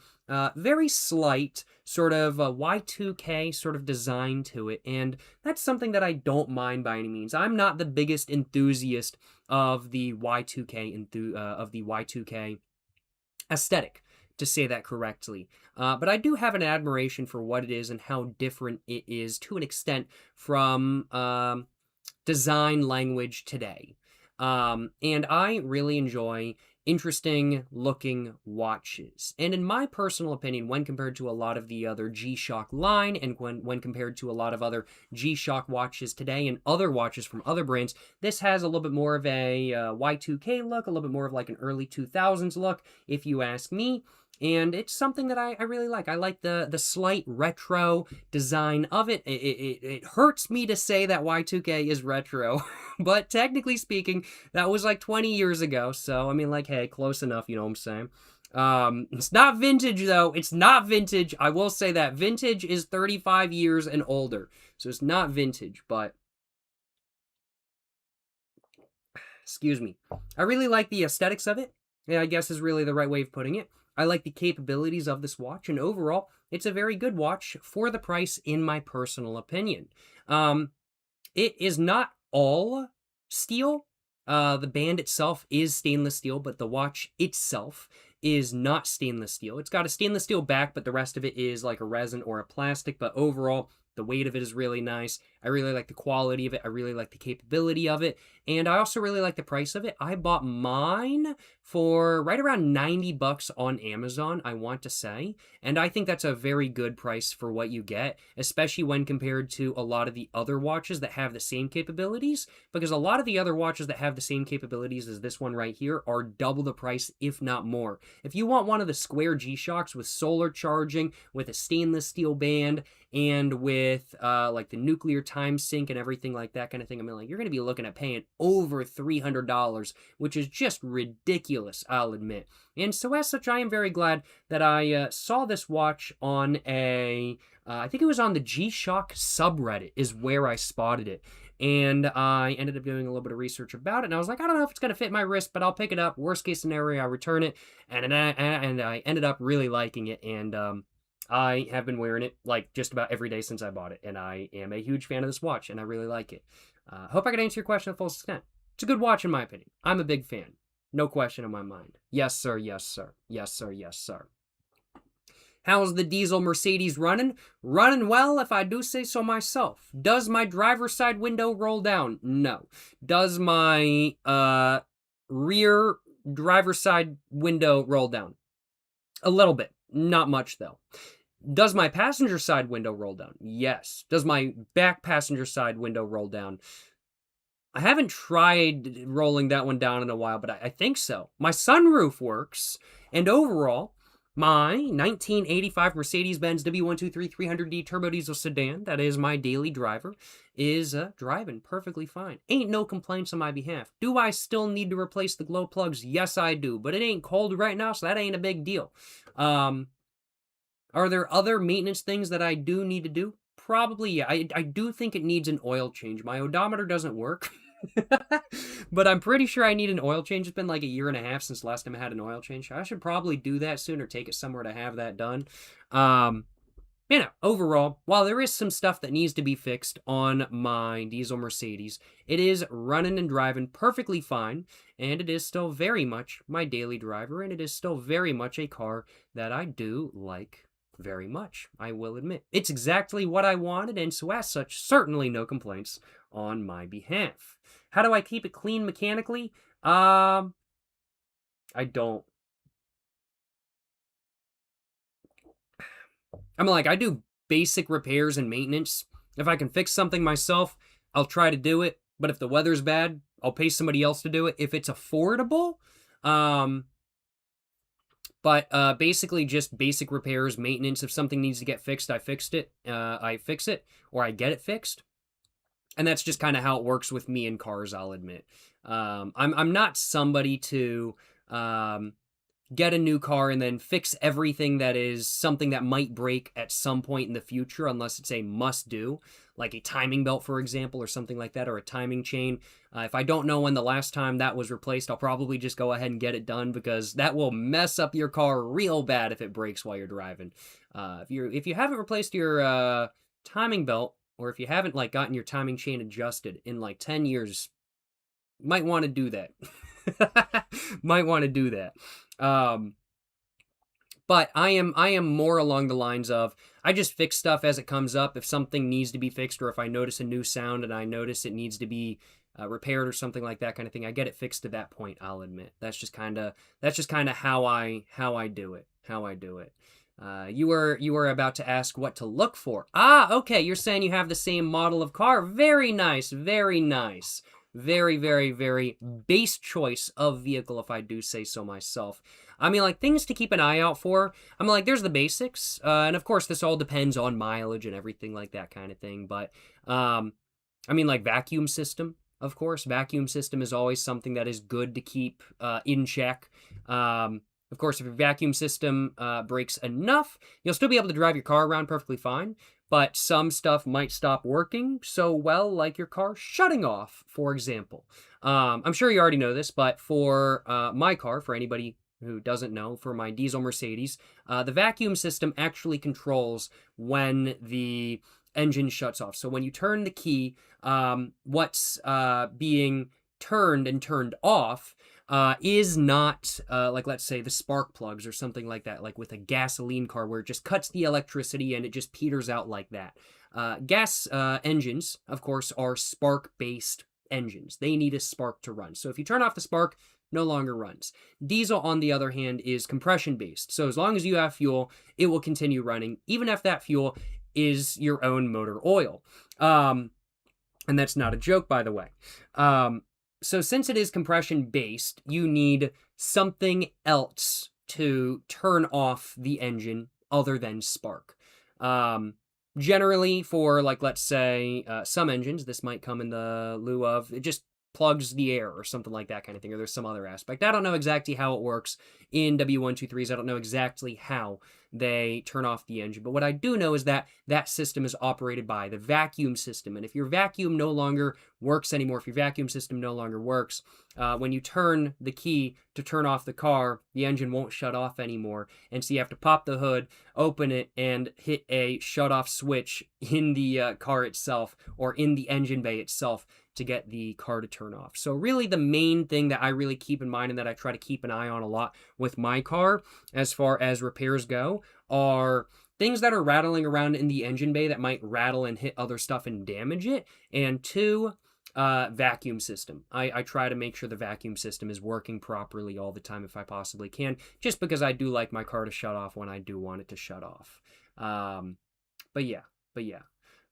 very slight sort of Y2K sort of design to it, and that's something that I don't mind by any means. I'm not the biggest enthusiast of the Y2K aesthetic, to say that correctly. But I do have an admiration for what it is and how different it is to an extent from design language today. And I really enjoy interesting looking watches. And in my personal opinion, when compared to a lot of the other G-Shock line, and when compared to a lot of other G-Shock watches today and other watches from other brands, this has a little bit more of a Y2K look, a little bit more of like an early 2000s look, if you ask me. And it's something that I really like. I like the slight retro design of it. It hurts me to say that Y2K is retro, but technically speaking, that was like 20 years ago. So, I mean, like, hey, close enough, you know what I'm saying? It's not vintage, though. It's not vintage. I will say that. Vintage is 35 years and older. So it's not vintage, but... Excuse me. I really like the aesthetics of it. Yeah, I guess is really the right way of putting it. I like the capabilities of this watch, and overall, it's a very good watch for the price, in my personal opinion. It is not all steel. The band itself is stainless steel, but the watch itself is not stainless steel. It's got a stainless steel back, but the rest of it is like a resin or a plastic, but overall, the weight of it is really nice. I really like the quality of it. I really like the capability of it. And I also really like the price of it. I bought mine for right around $90 on Amazon, I want to say. And I think that's a very good price for what you get, especially when compared to a lot of the other watches that have the same capabilities. Because a lot of the other watches that have the same capabilities as this one right here are double the price, if not more. If you want one of the square G-Shocks with solar charging, with a stainless steel band, and with like the nuclear time sync and everything like that kind of thing, I mean, like, you're going to be looking at paying over $300, which is just ridiculous, I'll admit. And so as such, I am very glad that I saw this watch on I think it was on the G-Shock subreddit is where I spotted it. and I ended up doing a little bit of research about it, and I was like, I don't know if it's going to fit my wrist, but I'll pick it up. Worst case scenario, I return it, and I ended up really liking it, and I have been wearing it like just about every day since I bought it, and I am a huge fan of this watch, and I really like it. Hope I could answer your question to the full extent. It's a good watch in my opinion. I'm a big fan. No question in my mind. Yes, sir. Yes, sir. Yes, sir. Yes, sir. How's the diesel Mercedes running? Running well, if I do say so myself. Does my driver's side window roll down? No. Does my rear driver's side window roll down? A little bit. Not much, though. Does my passenger side window roll down? Yes. Does my back passenger side window roll down? I haven't tried rolling that one down in a while, but I think so. My sunroof works, and overall, my 1985 Mercedes-Benz W123 300D turbo diesel sedan, that is my daily driver, is driving perfectly fine. Ain't no complaints on my behalf. Do I still need to replace the glow plugs? Yes, I do, but it ain't cold right now, so that ain't a big deal. Are there other maintenance things that I do need to do? Probably, yeah. I do think it needs an oil change. My odometer doesn't work. But I'm pretty sure I need an oil change. It's been like a year and a half since last time I had an oil change. I should probably do that soon or take it somewhere to have that done. Overall, while there is some stuff that needs to be fixed on my diesel Mercedes, it is running and driving perfectly fine, and it is still very much my daily driver, and it is still very much a car that I do like very much, I will admit. It's exactly what I wanted, and so as such, certainly no complaints on my behalf. How do I keep it clean mechanically? I don't. I do basic repairs and maintenance. If I can fix something myself, I'll try to do it. But if the weather's bad, I'll pay somebody else to do it. If it's affordable, basically just basic repairs, maintenance. If something needs to get fixed, I fix it, or I get it fixed. And that's just kind of how it works with me in cars, I'll admit. I'm not somebody to get a new car and then fix everything that is something that might break at some point in the future, unless it's a must-do, like a timing belt, for example, or something like that, or a timing chain. If I don't know when the last time that was replaced, I'll probably just go ahead and get it done, because that will mess up your car real bad if it breaks while you're driving. If you haven't replaced your timing belt, or if you haven't gotten your timing chain adjusted in 10 years, might want to do that. Might want to do that. But I am more along the lines of, I just fix stuff as it comes up. If something needs to be fixed, or if I notice a new sound and I notice it needs to be repaired or something like that kind of thing, I get it fixed to that point, I'll admit. That's just kind of how I do it. You were about to ask what to look for. Okay, you're saying you have the same model of car. Very nice, very nice. Very, very, very base choice of vehicle, if I do say so myself. Things to keep an eye out for. There's the basics. And of course, this all depends on mileage and everything like that kind of thing. But, vacuum system, of course. Vacuum system is always something that is good to keep in check. Of course, if your vacuum system breaks enough, you'll still be able to drive your car around perfectly fine, but some stuff might stop working so well, like your car shutting off, for example. I'm sure you already know this, but for my car, for anybody who doesn't know, for my diesel Mercedes, the vacuum system actually controls when the engine shuts off. So when you turn the key, what's being turned and turned off is not let's say the spark plugs or something like that, like with a gasoline car where it just cuts the electricity and it just peters out like that. Gas engines, of course, are spark-based engines. They need a spark to run. So if you turn off the spark, no longer runs. Diesel, on the other hand, is compression-based. So as long as you have fuel, it will continue running, even if that fuel is your own motor oil. And that's not a joke, by the way. So since it is compression-based, you need something else to turn off the engine other than spark. Generally, for, let's say, some engines, this might come in the lieu of, it just plugs the air or something like that kind of thing, or there's some other aspect. I don't know exactly how it works in W123s. I don't know exactly how they turn off the engine. But what I do know is that that system is operated by the vacuum system. And if your vacuum no longer works anymore, if your vacuum system no longer works, when you turn the key to turn off the car, the engine won't shut off anymore. And so you have to pop the hood, open it, and hit a shut off switch in the car itself or in the engine bay itself to get the car to turn off. So really the main thing that I really keep in mind and that I try to keep an eye on a lot with my car as far as repairs go are things that are rattling around in the engine bay that might rattle and hit other stuff and damage it. And two, vacuum system. I try to make sure the vacuum system is working properly all the time if I possibly can, just because I do like my car to shut off when I do want it to shut off. But yeah.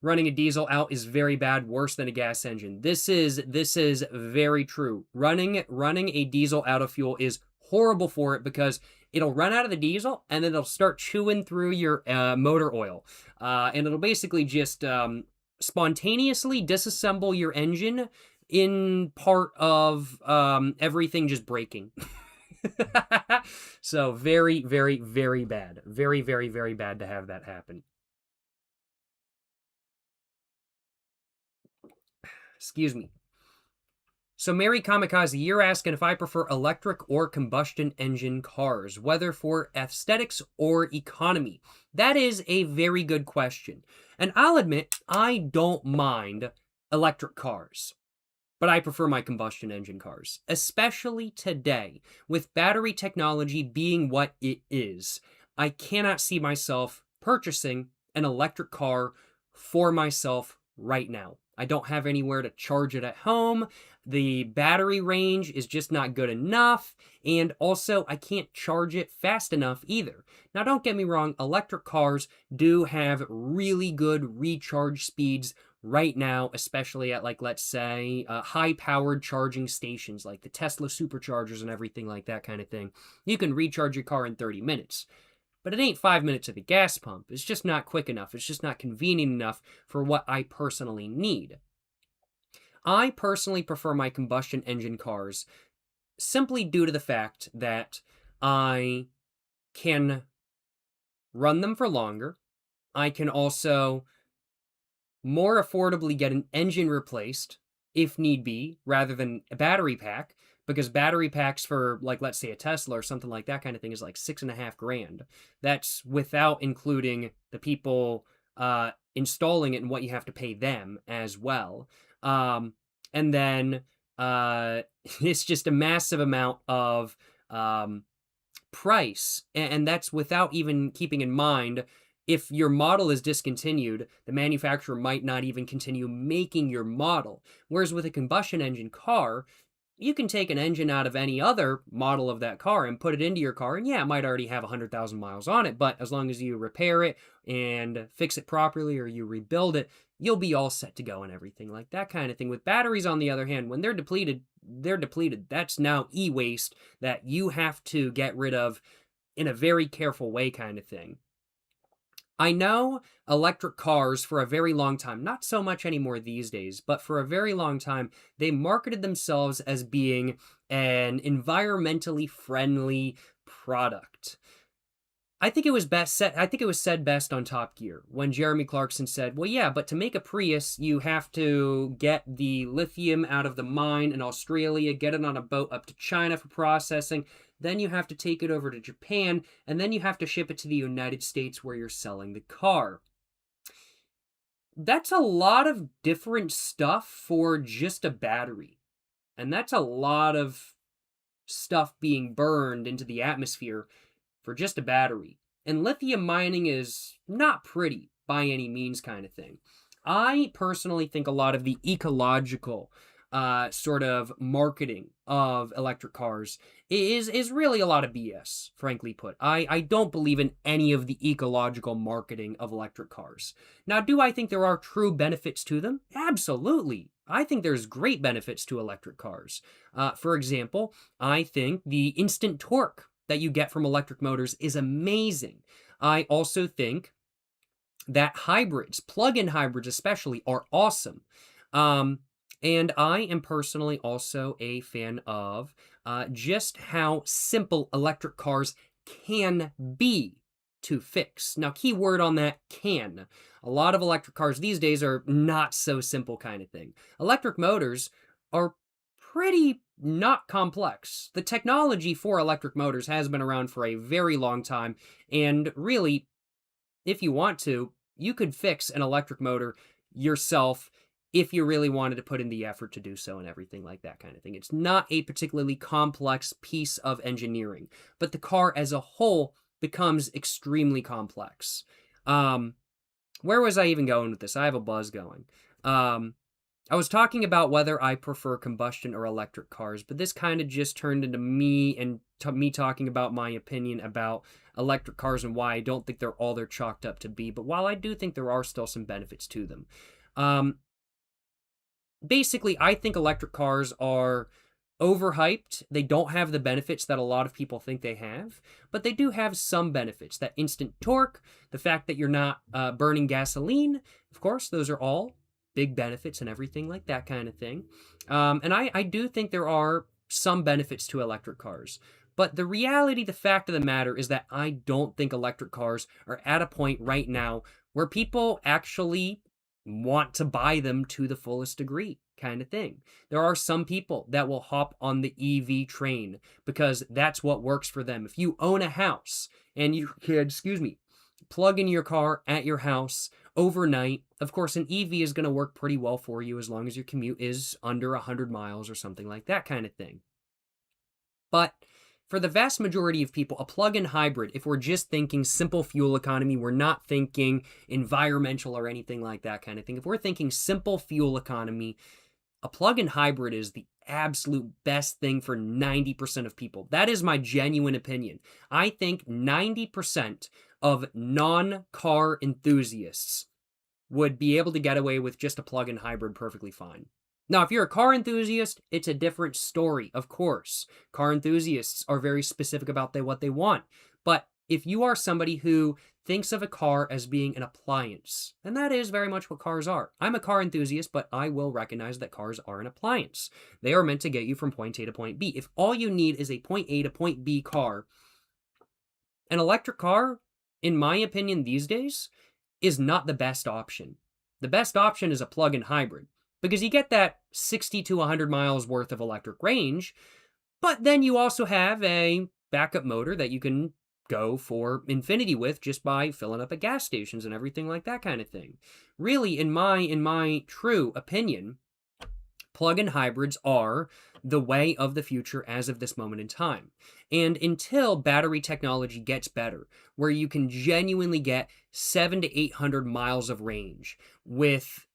Running a diesel out is very bad, worse than a gas engine. This is very true. Running a diesel out of fuel is horrible for it because it'll run out of the diesel and then it'll start chewing through your motor oil. And it'll basically just spontaneously disassemble your engine in part of everything just breaking. So very, very, very bad. Very, very, very bad to have that happen. Excuse me. So Mary Kamikaze, you're asking if I prefer electric or combustion engine cars, whether for aesthetics or economy. That is a very good question. And I'll admit, I don't mind electric cars, but I prefer my combustion engine cars, especially today, with battery technology being what it is. I cannot see myself purchasing an electric car for myself right now. I don't have anywhere to charge it at home. The battery range is just not good enough. And also, I can't charge it fast enough either. Now, don't get me wrong. Electric cars do have really good recharge speeds right now, especially at, like, let's say, high-powered charging stations like the Tesla superchargers and everything like that kind of thing. You can recharge your car in 30 minutes. But it ain't 5 minutes at the gas pump. It's just not quick enough. It's just not convenient enough for what I personally need. I personally prefer my combustion engine cars simply due to the fact that I can run them for longer. I can also more affordably get an engine replaced if need be, rather than a battery pack. Because battery packs for, like, let's say a Tesla or something like that kind of thing is like $6,500. That's without including the people installing it and what you have to pay them as well. And then it's just a massive amount of price. And that's without even keeping in mind if your model is discontinued, the manufacturer might not even continue making your model. Whereas with a combustion engine car, you can take an engine out of any other model of that car and put it into your car, and yeah, it might already have 100,000 miles on it, but as long as you repair it and fix it properly or you rebuild it, you'll be all set to go and everything like that kind of thing. With batteries, on the other hand, when they're depleted. That's now e-waste that you have to get rid of in a very careful way kind of thing. I know electric cars for a very long time, not so much anymore these days, but for a very long time, they marketed themselves as being an environmentally friendly product. I think it was said best on Top Gear when Jeremy Clarkson said, well, yeah, but to make a Prius, you have to get the lithium out of the mine in Australia, get it on a boat up to China for processing, then you have to take it over to Japan, and then you have to ship it to the United States where you're selling the car. That's a lot of different stuff for just a battery. And that's a lot of stuff being burned into the atmosphere for just a battery. And lithium mining is not pretty by any means kind of thing. I personally think a lot of the ecological sort of marketing of electric cars is really a lot of BS, frankly put. I don't believe in any of the ecological marketing of electric cars. Now, do I think there are true benefits to them? Absolutely. I think there's great benefits to electric cars. For example, I think the instant torque that you get from electric motors is amazing. I also think that hybrids, plug-in hybrids especially, are awesome. And I am personally also a fan of just how simple electric cars can be. to fix. Now, key word on that, can. A lot of electric cars these days are not so simple kind of thing. Electric motors are pretty not complex. The technology for electric motors has been around for a very long time, and really, if you want to, you could fix an electric motor yourself if you really wanted to put in the effort to do so and everything like that kind of thing. It's not a particularly complex piece of engineering, but the car as a whole becomes extremely complex. Where was I even going with this? I have a buzz going. I was talking about whether I prefer combustion or electric cars, but this kind of just turned into me and me talking about my opinion about electric cars and why I don't think they're all they're chalked up to be. But while I do think there are still some benefits to them, basically, I think electric cars are overhyped. They don't have the benefits that a lot of people think they have, but they do have some benefits. That instant torque, the fact that you're not burning gasoline, of course, those are all big benefits and everything like that kind of thing. And I do think there are some benefits to electric cars. But the reality, the fact of the matter is that I don't think electric cars are at a point right now where people actually want to buy them to the fullest degree kind of thing. There are some people that will hop on the EV train because that's what works for them. If you own a house and you can, plug in your car at your house overnight, of course, an EV is going to work pretty well for you as long as your commute is under 100 miles or something like that kind of thing. But for the vast majority of people, a plug-in hybrid, if we're just thinking simple fuel economy, we're not thinking environmental or anything like that kind of thing. If we're thinking simple fuel economy, a plug-in hybrid is the absolute best thing for 90% of people. That is my genuine opinion. I think 90% of non-car enthusiasts would be able to get away with just a plug-in hybrid perfectly fine. Now, if you're a car enthusiast, it's a different story, of course. Car enthusiasts are very specific about what they want. But if you are somebody who thinks of a car as being an appliance, and that is very much what cars are. I'm a car enthusiast, but I will recognize that cars are an appliance. They are meant to get you from point A to point B. If all you need is a point A to point B car, an electric car, in my opinion these days, is not the best option. The best option is a plug-in hybrid, because you get that 60 to 100 miles worth of electric range, but then you also have a backup motor that you can go for infinity with just by filling up at gas stations and everything like that kind of thing. Really, in my true opinion, plug-in hybrids are the way of the future as of this moment in time. And until battery technology gets better, where you can genuinely get 700 to 800 miles of range with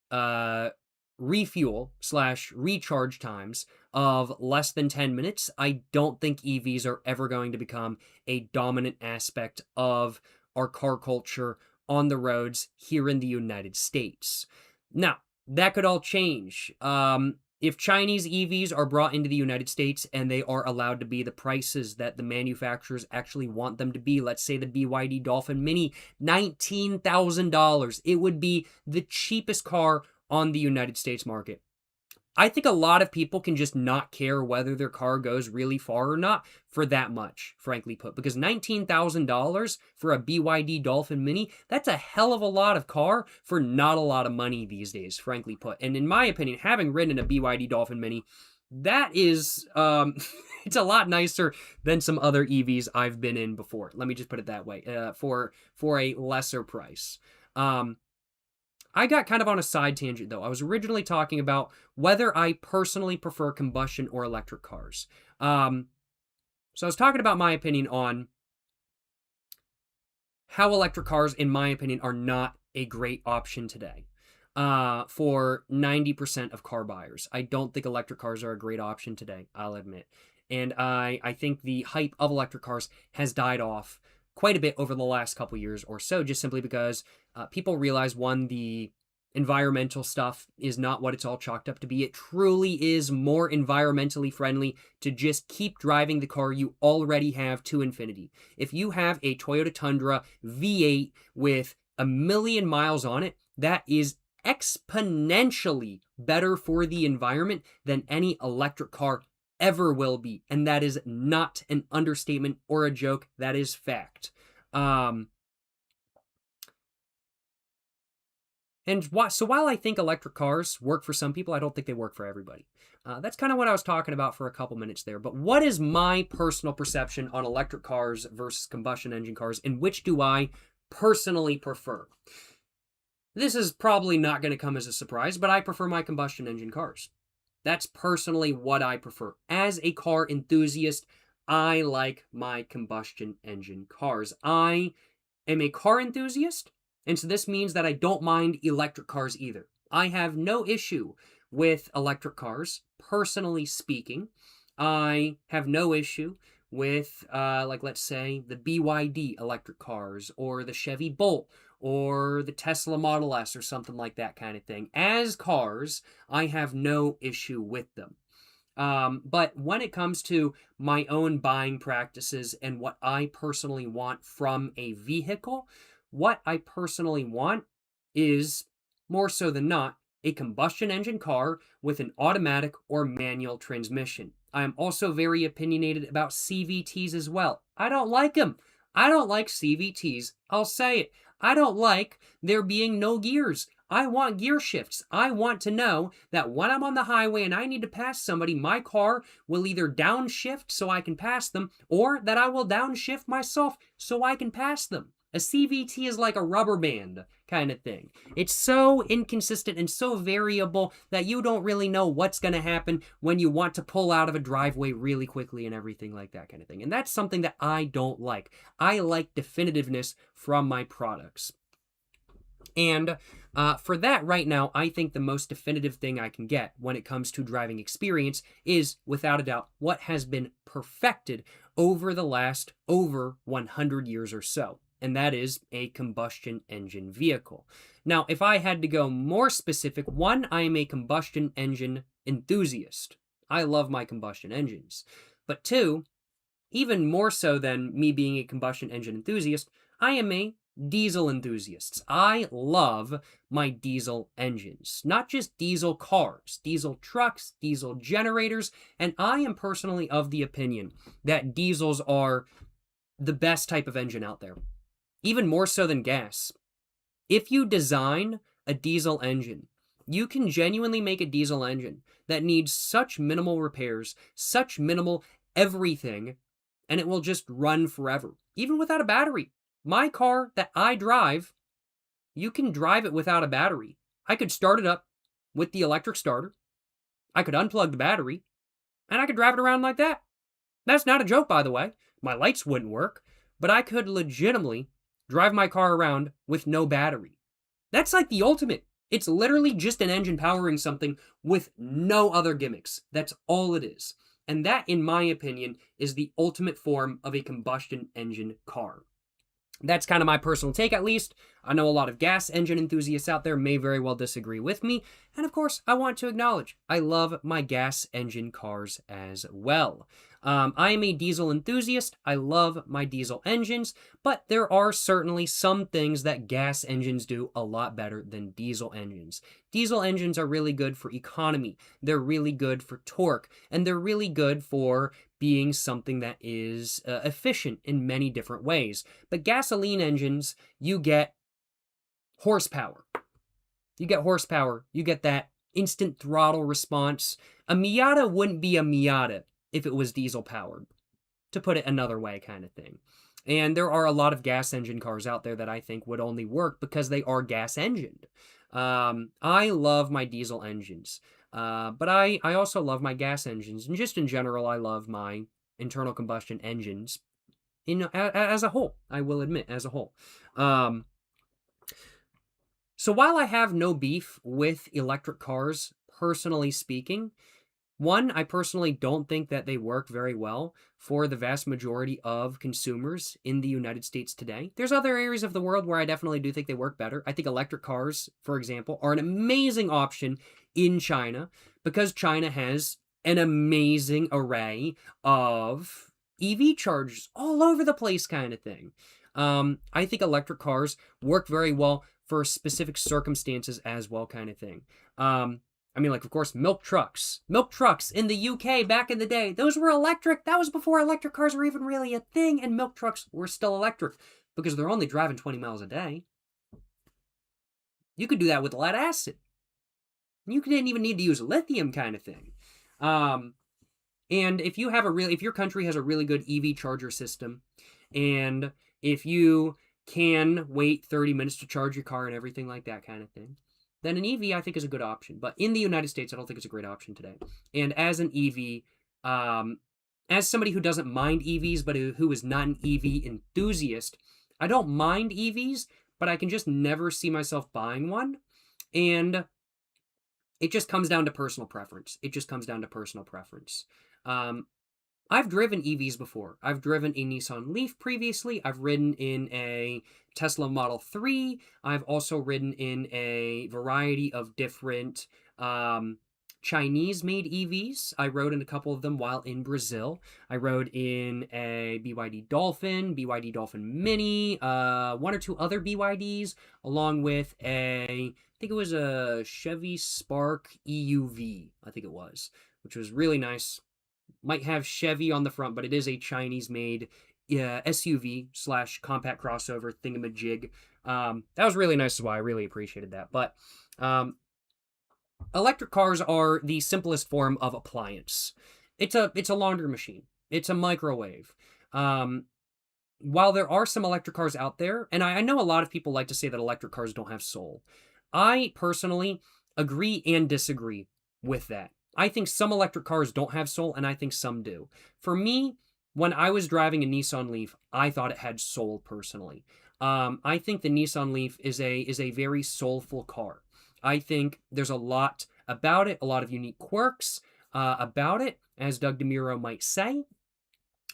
refuel/recharge times of less than 10 minutes, I don't think EVs are ever going to become a dominant aspect of our car culture on the roads here in the United States. Now, that could all change. If Chinese EVs are brought into the United States and they are allowed to be the prices that the manufacturers actually want them to be, let's say the BYD Dolphin Mini, $19,000. It would be the cheapest car on the United States market. I think a lot of people can just not care whether their car goes really far or not for that much, frankly put, because $19,000 for a BYD Dolphin Mini, that's a hell of a lot of car for not a lot of money these days, frankly put. And in my opinion, having ridden a BYD Dolphin Mini, that is, it's a lot nicer than some other EVs I've been in before. Let me just put it that way, for a lesser price. I got kind of on a side tangent, though. I was originally talking about whether I personally prefer combustion or electric cars. So I was talking about my opinion on how electric cars, in my opinion, are not a great option today for 90% of car buyers. I don't think electric cars are a great option today, I'll admit. And I think the hype of electric cars has died off quite a bit over the last couple years or so, just simply because people realize, one, the environmental stuff is not what it's all chalked up to be. It truly is more environmentally friendly to just keep driving the car you already have to infinity. If you have a Toyota Tundra V8 with 1,000,000 miles on it, that is exponentially better for the environment than any electric car ever will be. And that is not an understatement or a joke. That is fact. So while I think electric cars work for some people, I don't think they work for everybody. That's kind of what I was talking about for a couple minutes there. But what is my personal perception on electric cars versus combustion engine cars, and which do I personally prefer? This is probably not going to come as a surprise, but I prefer my combustion engine cars. That's personally what I prefer. As a car enthusiast, I like my combustion engine cars. I am a car enthusiast, and so this means that I don't mind electric cars either. I have no issue with electric cars, personally speaking. I have no issue with, let's say, the BYD electric cars, or the Chevy Bolt, or the Tesla Model S, or something like that kind of thing. As cars, I have no issue with them. But when it comes to my own buying practices and what I personally want from a vehicle, what I personally want is, more so than not, a combustion engine car with an automatic or manual transmission. I am also very opinionated about CVTs as well. I don't like them. I don't like CVTs. I'll say it. I don't like there being no gears. I want gear shifts. I want to know that when I'm on the highway and I need to pass somebody, my car will either downshift so I can pass them, or that I will downshift myself so I can pass them. A CVT is like a rubber band kind of thing. It's so inconsistent and so variable that you don't really know what's going to happen when you want to pull out of a driveway really quickly and everything like that kind of thing. And that's something that I don't like. I like definitiveness from my products. And for that right now, I think the most definitive thing I can get when it comes to driving experience is, without a doubt, what has been perfected over the last over 100 years or so. And that is a combustion engine vehicle. Now, if I had to go more specific, one, I am a combustion engine enthusiast. I love my combustion engines. But two, even more so than me being a combustion engine enthusiast, I am a diesel enthusiast. I love my diesel engines. Not just diesel cars, diesel trucks, diesel generators, and I am personally of the opinion that diesels are the best type of engine out there. Even more so than gas. If you design a diesel engine, you can genuinely make a diesel engine that needs such minimal repairs, such minimal everything, and it will just run forever, even without a battery. My car that I drive, you can drive it without a battery. I could start it up with the electric starter. I could unplug the battery, and I could drive it around like that. That's not a joke, by the way. My lights wouldn't work, but I could legitimately drive my car around with no battery. That's like the ultimate. It's literally just an engine powering something with no other gimmicks. That's all it is. And that, in my opinion, is the ultimate form of a combustion engine car. That's kind of my personal take, at least. I know a lot of gas engine enthusiasts out there may very well disagree with me. And of course, I want to acknowledge I love my gas engine cars as well. I am a diesel enthusiast. I love my diesel engines, but there are certainly some things that gas engines do a lot better than diesel engines. Diesel engines are really good for economy. They're really good for torque, and they're really good for being something that is efficient in many different ways. But gasoline engines, you get horsepower. You get that instant throttle response. A Miata wouldn't be a Miata if it was diesel powered, to put it another way kind of thing. And there are a lot of gas engine cars out there that I think would only work because they are gas engined. I love my diesel engines, but I also love my gas engines. And just in general, I love my internal combustion engines as a whole, I will admit, as a whole. So while I have no beef with electric cars, personally speaking, one, I personally don't think that they work very well for the vast majority of consumers in the United States today. There's other areas of the world where I definitely do think they work better. I think electric cars, for example, are an amazing option in China because China has an amazing array of EV chargers all over the place kind of thing. I think electric cars work very well for specific circumstances as well kind of thing. Of course, milk trucks. Milk trucks in the UK back in the day, those were electric. That was before electric cars were even really a thing, and milk trucks were still electric because they're only driving 20 miles a day. You could do that with lead acid. You didn't even need to use lithium kind of thing. And if your country has a really good EV charger system, and if you can wait 30 minutes to charge your car and everything like that kind of thing, then an EV I think is a good option. But in the United States, I don't think it's a great option today. And as an EV, as somebody who doesn't mind EVs, but who is not an EV enthusiast, I don't mind EVs, but I can just never see myself buying one. And it just comes down to personal preference. I've driven EVs before. I've driven a Nissan Leaf previously. I've ridden in a Tesla Model 3. I've also ridden in a variety of different Chinese-made EVs. I rode in a couple of them while in Brazil. I rode in a BYD Dolphin Mini, one or two other BYDs, along with I think it was a Chevy Spark EUV, I think it was, which was really nice. Might have Chevy on the front, but it is a Chinese-made SUV / compact crossover thingamajig. That was really nice as well. I really appreciated that. But electric cars are the simplest form of appliance. It's a laundry machine. It's a microwave. While there are some electric cars out there, and I know a lot of people like to say that electric cars don't have soul, I personally agree and disagree with that. I think some electric cars don't have soul, and I think some do. For me, when I was driving a Nissan Leaf, I thought it had soul personally. I think the Nissan Leaf is a very soulful car. I think there's a lot about it, a lot of unique quirks about it, as Doug DeMuro might say.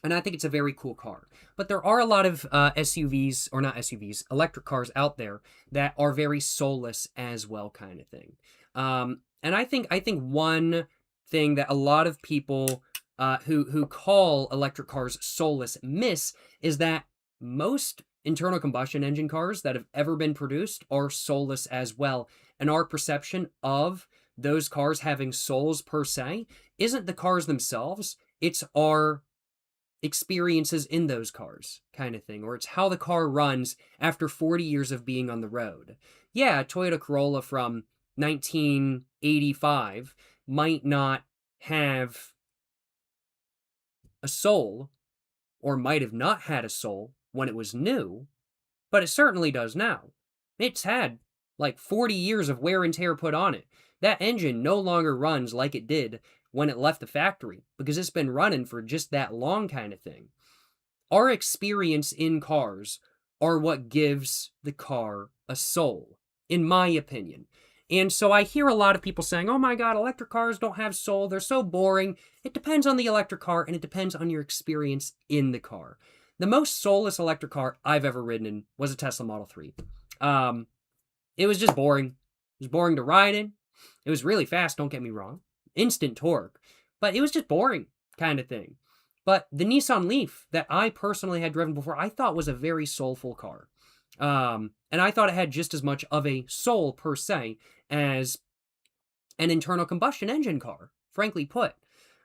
And I think it's a very cool car. But there are a lot of electric cars out there that are very soulless as well, kind of thing. And I think one thing that a lot of people who call electric cars soulless miss is that most internal combustion engine cars that have ever been produced are soulless as well. And our perception of those cars having souls per se isn't the cars themselves, it's our experiences in those cars kind of thing, or it's how the car runs after 40 years of being on the road. Yeah, a Toyota Corolla from 1985 might not have a soul, or might have not had a soul when it was new, but it certainly does now. It's had like 40 years of wear and tear put on it. That engine no longer runs like it did when it left the factory, because it's been running for just that long kind of thing. Our experience in cars are what gives the car a soul, in my opinion. And so I hear a lot of people saying, oh my God, electric cars don't have soul, they're so boring. It depends on the electric car, and it depends on your experience in the car. The most soulless electric car I've ever ridden in was a Tesla Model 3. It was just boring. It was boring to ride in. It was really fast, don't get me wrong. Instant torque. But it was just boring kind of thing. But the Nissan Leaf that I personally had driven before, I thought was a very soulful car. And I thought it had just as much of a soul per se as an internal combustion engine car, frankly put.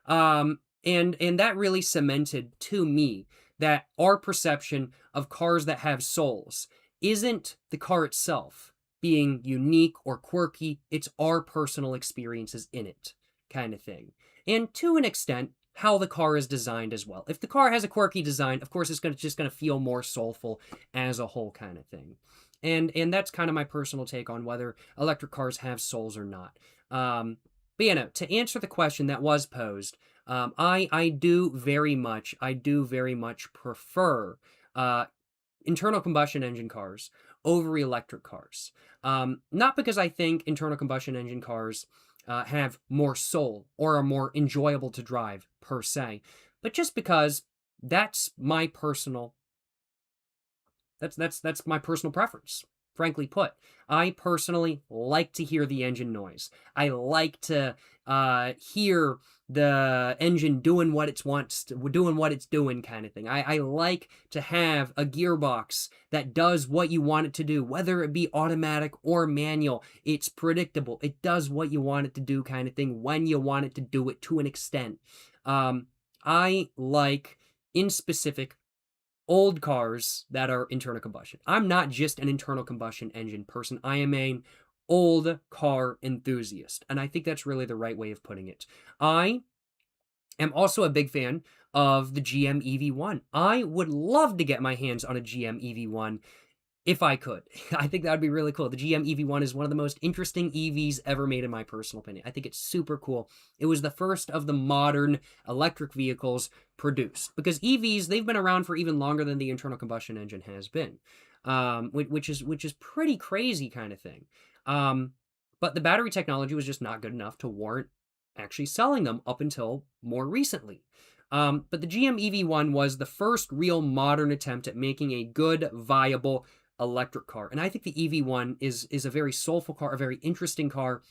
And that really cemented to me that our perception of cars that have souls isn't the car itself being unique or quirky, it's our personal experiences in it, kind of thing. And to an extent, how the car is designed as well. If the car has a quirky design, of course, it's just going to feel more soulful as a whole kind of thing. And that's kind of my personal take on whether electric cars have souls or not. But you know, to answer the question that was posed, I do very much prefer internal combustion engine cars over electric cars. Not because I think internal combustion engine cars have more soul or are more enjoyable to drive per se, but just because that's my personal preference. Frankly put, I personally like to hear the engine noise. I like to hear the engine doing what it's doing kind of thing. I like to have a gearbox that does what you want it to do, whether it be automatic or manual. It's predictable. It does what you want it to do kind of thing when you want it to do it to an extent. I like, in specific, old cars that are internal combustion. I'm not just an internal combustion engine person. I am an old car enthusiast. And I think that's really the right way of putting it. I am also a big fan of the GM EV1. I would love to get my hands on a GM EV1 if I could. I think that would be really cool. The GM EV1 is one of the most interesting EVs ever made, in my personal opinion. I think it's super cool. It was the first of the modern electric vehicles produced, because EVs, they've been around for even longer than the internal combustion engine has been, which is pretty crazy kind of thing. But the battery technology was just not good enough to warrant actually selling them up until more recently. But the GM EV1 was the first real modern attempt at making a good, viable electric car. And I think the EV1 is a very soulful car, a very interesting car,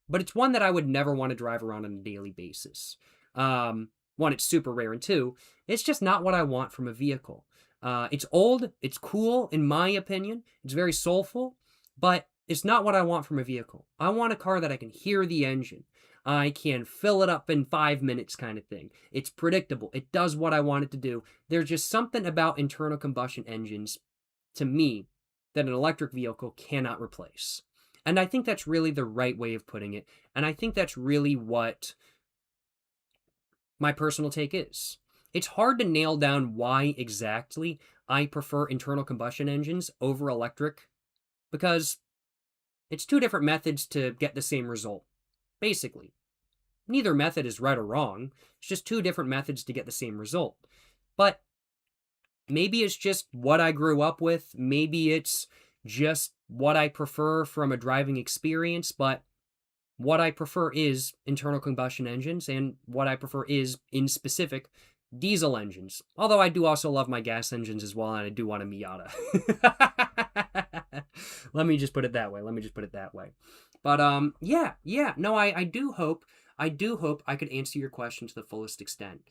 but it's one that I would never want to drive around on a daily basis. One, it's super rare, and two, it's just not what I want from a vehicle. It's old, it's cool, in my opinion, it's very soulful, but it's not what I want from a vehicle. I want a car that I can hear the engine. I can fill it up in 5 minutes kind of thing. It's predictable. It does what I want it to do. There's just something about internal combustion engines, to me, that an electric vehicle cannot replace. And I think that's really the right way of putting it. And I think that's really what my personal take is. It's hard to nail down why exactly I prefer internal combustion engines over electric, because it's two different methods to get the same result. Basically, neither method is right or wrong. It's just two different methods to get the same result. But maybe it's just what I grew up with. Maybe it's just what I prefer from a driving experience. But what I prefer is internal combustion engines, and what I prefer is, in specific, diesel engines. Although I do also love my gas engines as well, and I do want a Miata. Let me just put it that way. But no, I do hope I could answer your question to the fullest extent.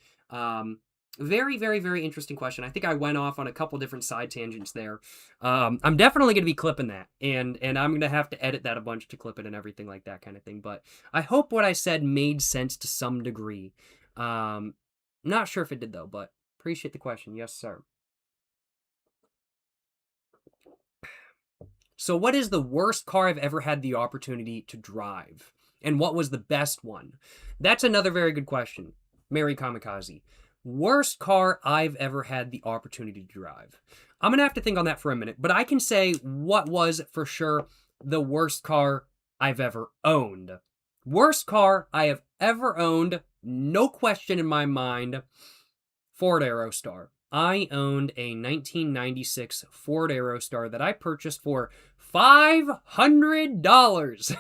Very, very, very interesting question. I think I went off on a couple different side tangents there. I'm definitely going to be clipping that, and I'm going to have to edit that a bunch to clip it and everything like that kind of thing. But I hope what I said made sense to some degree. Not sure if it did though, but appreciate the question. Yes, sir. So what is the worst car I've ever had the opportunity to drive? And what was the best one? That's another very good question. Mary Kamikaze. Worst car I've ever had the opportunity to drive. I'm going to have to think on that for a minute, but I can say what was for sure the worst car I've ever owned. Worst car I have ever owned, no question in my mind, Ford Aerostar. I owned a 1996 Ford Aerostar that I purchased for $500.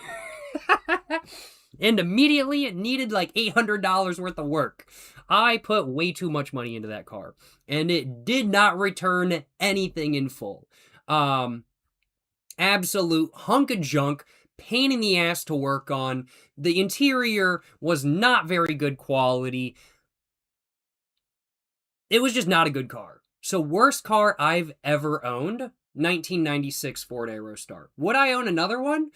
And immediately it needed like $800 worth of work. I put way too much money into that car, and it did not return anything in full. Absolute hunk of junk, pain in the ass to work on. The interior was not very good quality. It was just not a good car. So worst car I've ever owned, 1996 Ford Aerostar. Would I own another one?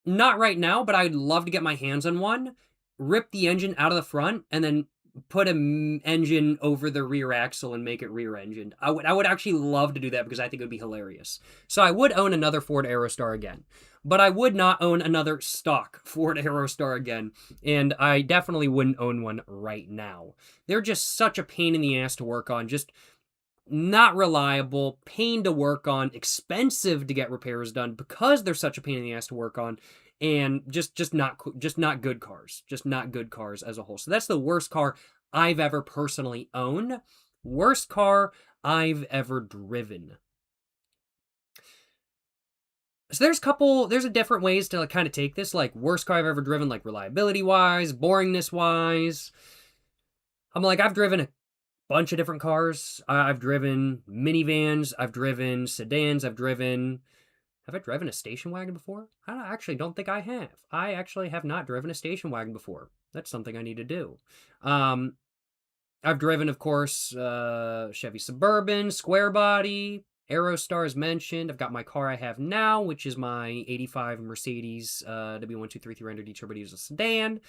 Not right now, but I'd love to get my hands on one, rip the engine out of the front, and then put an engine over the rear axle and make it rear-engined. I would actually love to do that because I think it would be hilarious. So I would own another Ford Aerostar again, but I would not own another stock Ford Aerostar again, and I definitely wouldn't own one right now. They're just such a pain in the ass to work on, just not reliable, pain to work on, expensive to get repairs done because they're such a pain in the ass to work on, and just not good cars. Just not good cars as a whole. So that's the worst car I've ever personally owned. Worst car I've ever driven. So there's a different ways to kind of take this, like worst car I've ever driven, like reliability-wise, boringness-wise. I'm like, I've driven a bunch of different cars. I've driven minivans, I've driven sedans, have I driven a station wagon before? I actually don't think I have. I actually have not driven a station wagon before. That's something I need to do. I've driven, of course, Chevy Suburban, Square Body, Aerostar as mentioned. I've got my car I have now, which is my 85 Mercedes W123 Turbo Diesel sedan.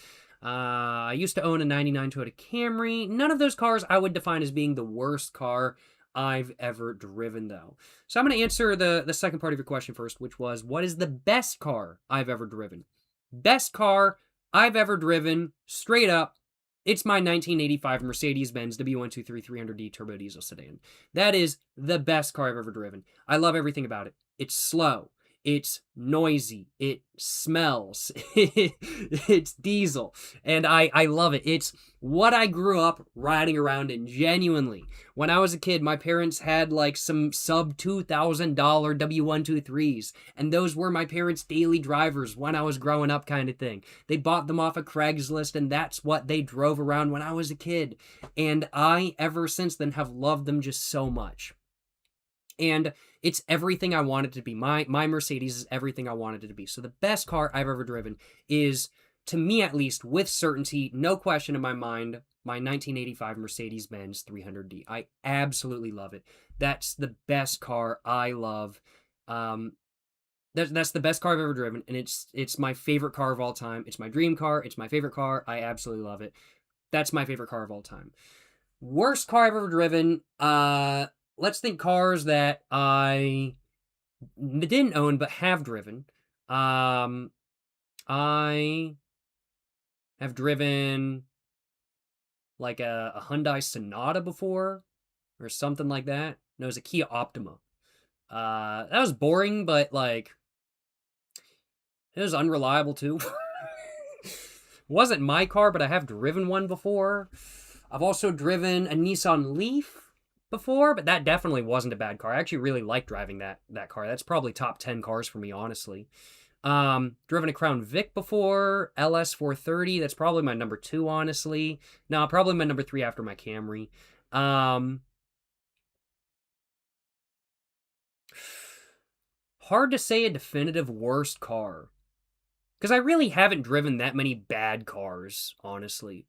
I used to own a 99 Toyota Camry. None of those cars I would define as being the worst car I've ever driven, though. So I'm going to answer the second part of your question first, which was, what is the best car I've ever driven? Best car I've ever driven, straight up, it's my 1985 Mercedes-Benz W123 300D turbo diesel sedan. That is the best car I've ever driven. I love everything about it. It's slow. It's noisy. It smells. It's diesel. And I love it. It's what I grew up riding around in, genuinely. When I was a kid, my parents had like some sub $2,000 W123s, and those were my parents' daily drivers when I was growing up, kind of thing. They bought them off of Craigslist, and that's what they drove around when I was a kid. And I, ever since then, have loved them just so much. And it's everything I wanted it to be. My Mercedes is everything I wanted it to be. So the best car I've ever driven is, to me at least, with certainty, no question in my mind, my 1985 Mercedes-Benz 300D. I absolutely love it. That's the best car I love. That's the best car I've ever driven, and it's my favorite car of all time. It's my dream car. It's my favorite car. I absolutely love it. That's my favorite car of all time. Worst car I've ever driven, let's think cars that I didn't own but have driven. I have driven like a Hyundai Sonata before, or something like that. No, it was a Kia Optima. That was boring, but like, it was unreliable too. Wasn't my car, but I have driven one before. I've also driven a Nissan Leaf before, but that definitely wasn't a bad car. I actually really like driving that car. That's probably top 10 cars for me, honestly. Driven a Crown Vic before, LS 430. That's probably my number 2, honestly. No, probably my number 3 after my Camry. Hard to say a definitive worst car, because I really haven't driven that many bad cars, honestly.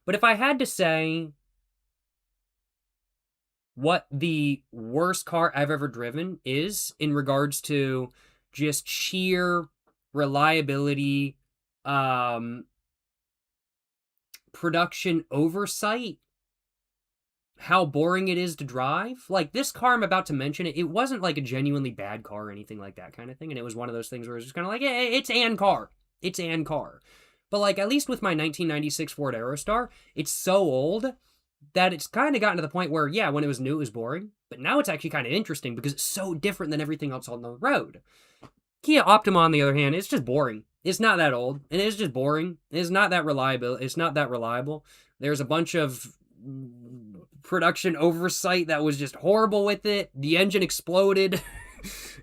But if I had to say what the worst car I've ever driven is in regards to just sheer reliability, production oversight, how boring it is to drive. Like, this car I'm about to mention, it wasn't like a genuinely bad car or anything like that kind of thing, and it was one of those things where it was just kind of like, hey, it's an car. It's an car. But like, at least with my 1996 Ford Aerostar, it's so old that it's kind of gotten to the point where, yeah, when it was new, it was boring. But now it's actually kind of interesting because it's so different than everything else on the road. Kia Optima, on the other hand, it's just boring. It's not that old, and it's just boring. It's not that reliable. It's not that reliable. There's a bunch of production oversight that was just horrible with it. The engine exploded.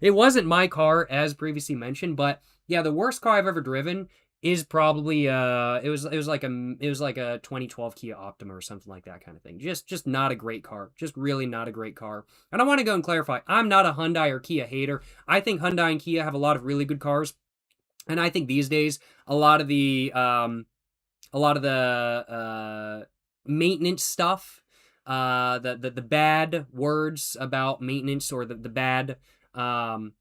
It wasn't my car, as previously mentioned, but yeah, the worst car I've ever driven is probably it was like a 2012 Kia Optima or something like that kind of thing. Just not a great car. Just really not a great car. And I want to go and clarify, I'm not a Hyundai or Kia hater. I think Hyundai and Kia have a lot of really good cars. And I think these days a lot of the maintenance stuff, the bad words about maintenance, or the bad when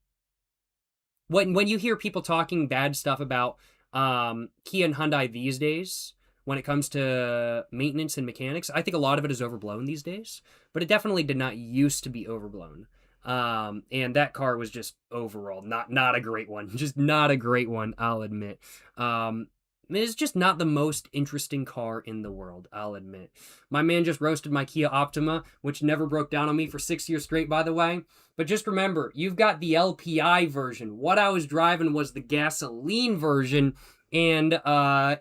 you hear people talking bad stuff about Kia and Hyundai these days, when it comes to maintenance and mechanics, I think a lot of it is overblown these days, but it definitely did not used to be overblown. And that car was just overall not a great one. Just not a great one, I'll admit. It's just not the most interesting car in the world, I'll admit. My man just roasted my Kia Optima, which never broke down on me for 6 years straight, by the way. But just remember, you've got the LPI version. What I was driving was the gasoline version. And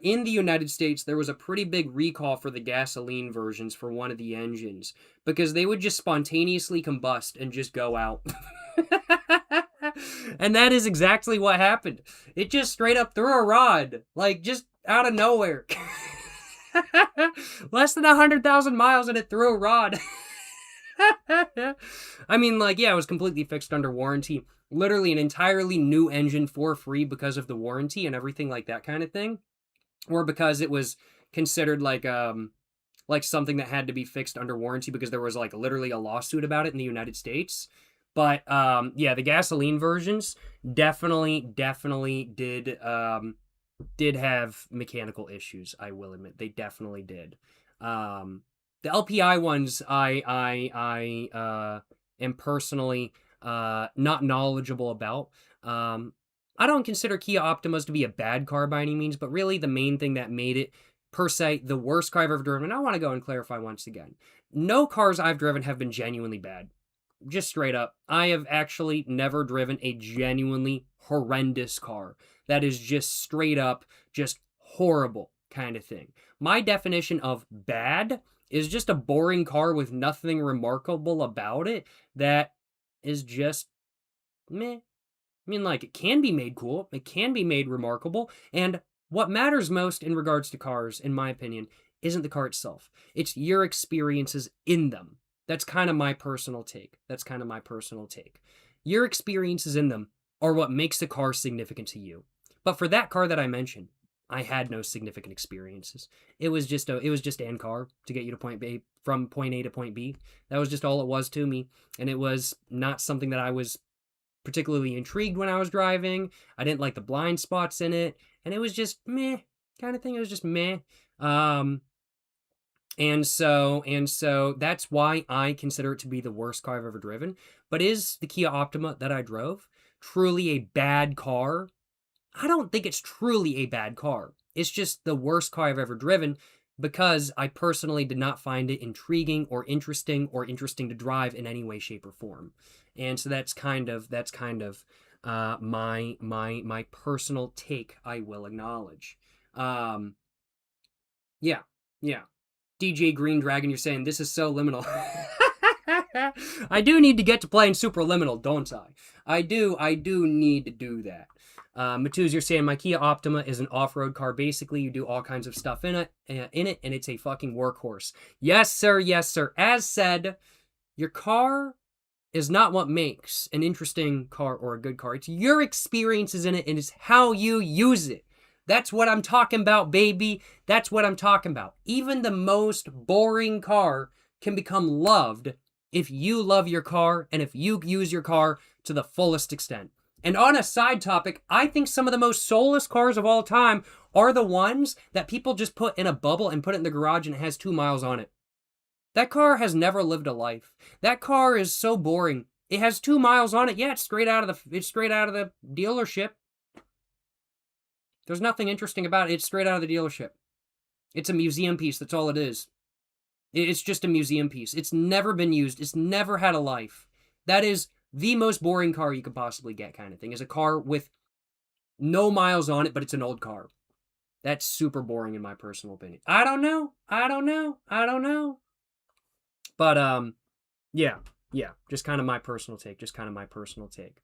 in the United States, there was a pretty big recall for the gasoline versions for one of the engines, because they would just spontaneously combust and just go out. And that is exactly what happened. It just straight up threw a rod, like, just out of nowhere. Less than 100,000 miles and it threw a rod. I mean, like, yeah, it was completely fixed under warranty. Literally an entirely new engine for free because of the warranty and everything like that kind of thing. Or because it was considered like something that had to be fixed under warranty because there was like literally a lawsuit about it in the United States. But yeah, the gasoline versions definitely did have mechanical issues, I will admit. They definitely did. The LPI ones, I am personally not knowledgeable about. I don't consider Kia Optimas to be a bad car by any means, but really the main thing that made it, per se, the worst car I've ever driven, and I want to go and clarify once again, no cars I've driven have been genuinely bad. Just straight up. I have actually never driven a genuinely horrendous car. That is just straight up, just horrible kind of thing. My definition of bad is just a boring car with nothing remarkable about it that is just meh. I mean, like, it can be made cool, it can be made remarkable, and what matters most in regards to cars, in my opinion, isn't the car itself. It's your experiences in them. That's kind of my personal take. Your experiences in them are what makes the car significant to you. But for that car that I mentioned, I had no significant experiences. It was just an car to get you to point B, from point A to point B. That was just all it was to me, and it was not something that I was particularly intrigued when I was driving. I didn't like the blind spots in it, and it was just meh kind of thing. It was just meh. And so that's why I consider it to be the worst car I've ever driven. But is the Kia Optima that I drove truly a bad car? I don't think it's truly a bad car. It's just the worst car I've ever driven because I personally did not find it intriguing or interesting to drive in any way, shape, or form. And so that's kind of my personal take, I will acknowledge. Yeah. DJ Green Dragon, you're saying this is so liminal. I do need to get to playing Superliminal, don't I? I do need to do that. Matuz, you're saying my Kia Optima is an off-road car. Basically, you do all kinds of stuff in it, and it's a fucking workhorse. Yes, sir. As said, your car is not what makes an interesting car or a good car. It's your experiences in it, and it's how you use it. That's what I'm talking about, baby. That's what I'm talking about. Even the most boring car can become loved if you love your car and if you use your car to the fullest extent. And on a side topic, I think some of the most soulless cars of all time are the ones that people just put in a bubble and put it in the garage and it has 2 miles on it. That car has never lived a life. That car is so boring. It has 2 miles on it. Yeah, it's straight out of the dealership. There's nothing interesting about it. It's straight out of the dealership. It's a museum piece. That's all it is. It's just a museum piece. It's never been used. It's never had a life. That is the most boring car you could possibly get, kind of thing. Is a car with no miles on it, but it's an old car. That's super boring in my personal opinion. I don't know. But, yeah. Just kind of my personal take.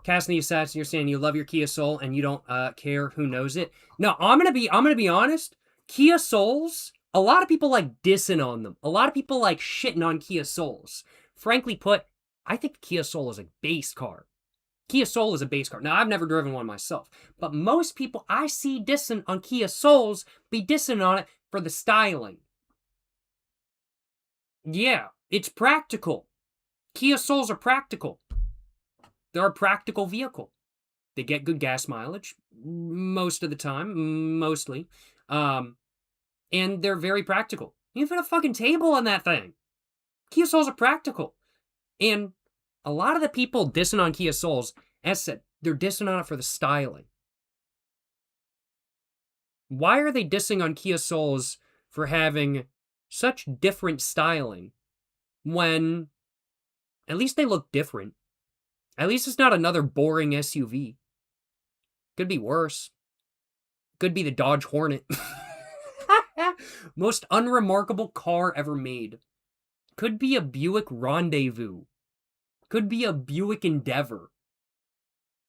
Cassidy Assassin, you're saying you love your Kia Soul and you don't care who knows it. No, I'm gonna be honest. Kia Souls, a lot of people like dissing on them. A lot of people like shitting on Kia Souls. Frankly put, I think Kia Soul is a base car. Kia Soul is a base car. Now, I've never driven one myself, but most people I see dissing on Kia Souls be dissing on it for the styling. Yeah, it's practical. Kia Souls are practical. They're a practical vehicle. They get good gas mileage most of the time, mostly. And they're very practical. You can fit a fucking table on that thing. Kia Souls are practical. And a lot of the people dissing on Kia Souls, as said, they're dissing on it for the styling. Why are they dissing on Kia Souls for having such different styling when at least they look different? At least it's not another boring SUV. Could be worse. Could be the Dodge Hornet. Most unremarkable car ever made. Could be a Buick Rendezvous. Could be a Buick Endeavor.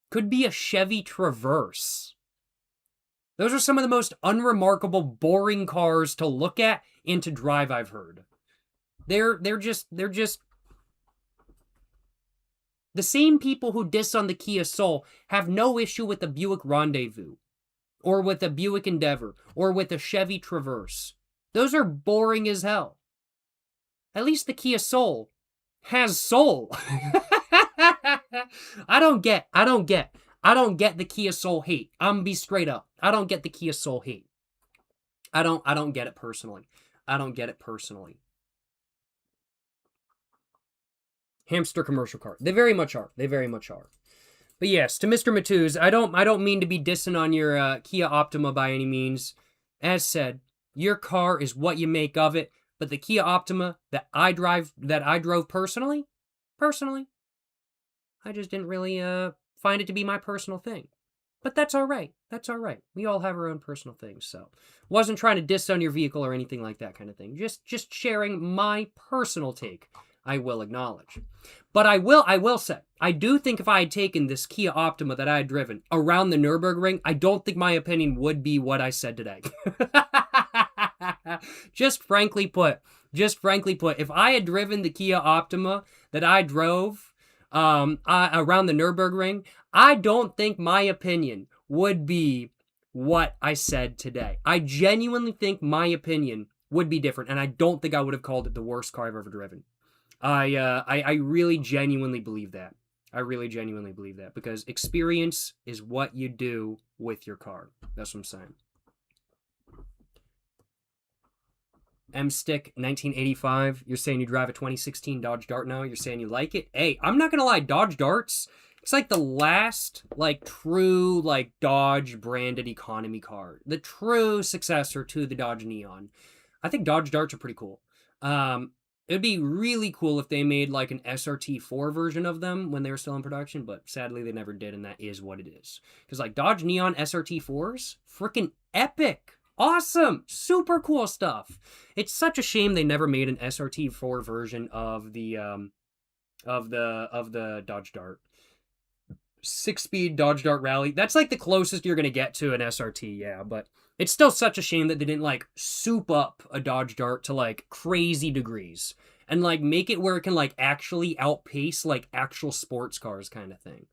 Could be a Chevy Traverse. Those are some of the most unremarkable, boring cars to look at and to drive, I've heard. They're just the same people who diss on the Kia Soul have no issue with the Buick Rendezvous, or with the Buick Endeavor, or with the Chevy Traverse. Those are boring as hell. At least the Kia Soul has soul. I don't get the Kia Soul hate. I'm gonna be straight up. I don't get the Kia Soul hate. I don't get it personally. hamster commercial car. They very much are. They very much are. But yes, to Mr. Matuz, I don't mean to be dissing on your Kia Optima by any means. As said, your car is what you make of it. But the Kia Optima that I drove personally, I just didn't really find it to be my personal thing. But that's all right. That's all right. We all have our own personal things, so wasn't trying to diss on your vehicle or anything like that kind of thing. Just sharing my personal take. I will acknowledge. But I will say, I do think if I had taken this Kia Optima that I had driven around the Nürburgring, I don't think my opinion would be what I said today. Just frankly put, if I had driven the Kia Optima that I drove around the Nürburgring, I don't think my opinion would be what I said today. I genuinely think my opinion would be different, and I don't think I would have called it the worst car I've ever driven. I really genuinely believe that. I really genuinely believe that, because experience is what you do with your car. That's what I'm saying. M-Stick 1985, you're saying you drive a 2016 Dodge Dart now, you're saying you like it? Hey, I'm not gonna lie, Dodge Darts, it's like the last, like, true, like, Dodge branded economy car. The true successor to the Dodge Neon. I think Dodge Darts are pretty cool. It'd be really cool if they made, like, an SRT4 version of them when they were still in production, but sadly they never did, and that is what it is. Because, like, Dodge Neon SRT4s, freaking epic! Awesome! Super cool stuff! It's such a shame they never made an SRT4 version of the Dodge Dart. 6-speed Dodge Dart Rally. That's like the closest you're going to get to an SRT, yeah, but it's still such a shame that they didn't, like, soup up a Dodge Dart to, like, crazy degrees and, like, make it where it can, like, actually outpace, like, actual sports cars kind of thing.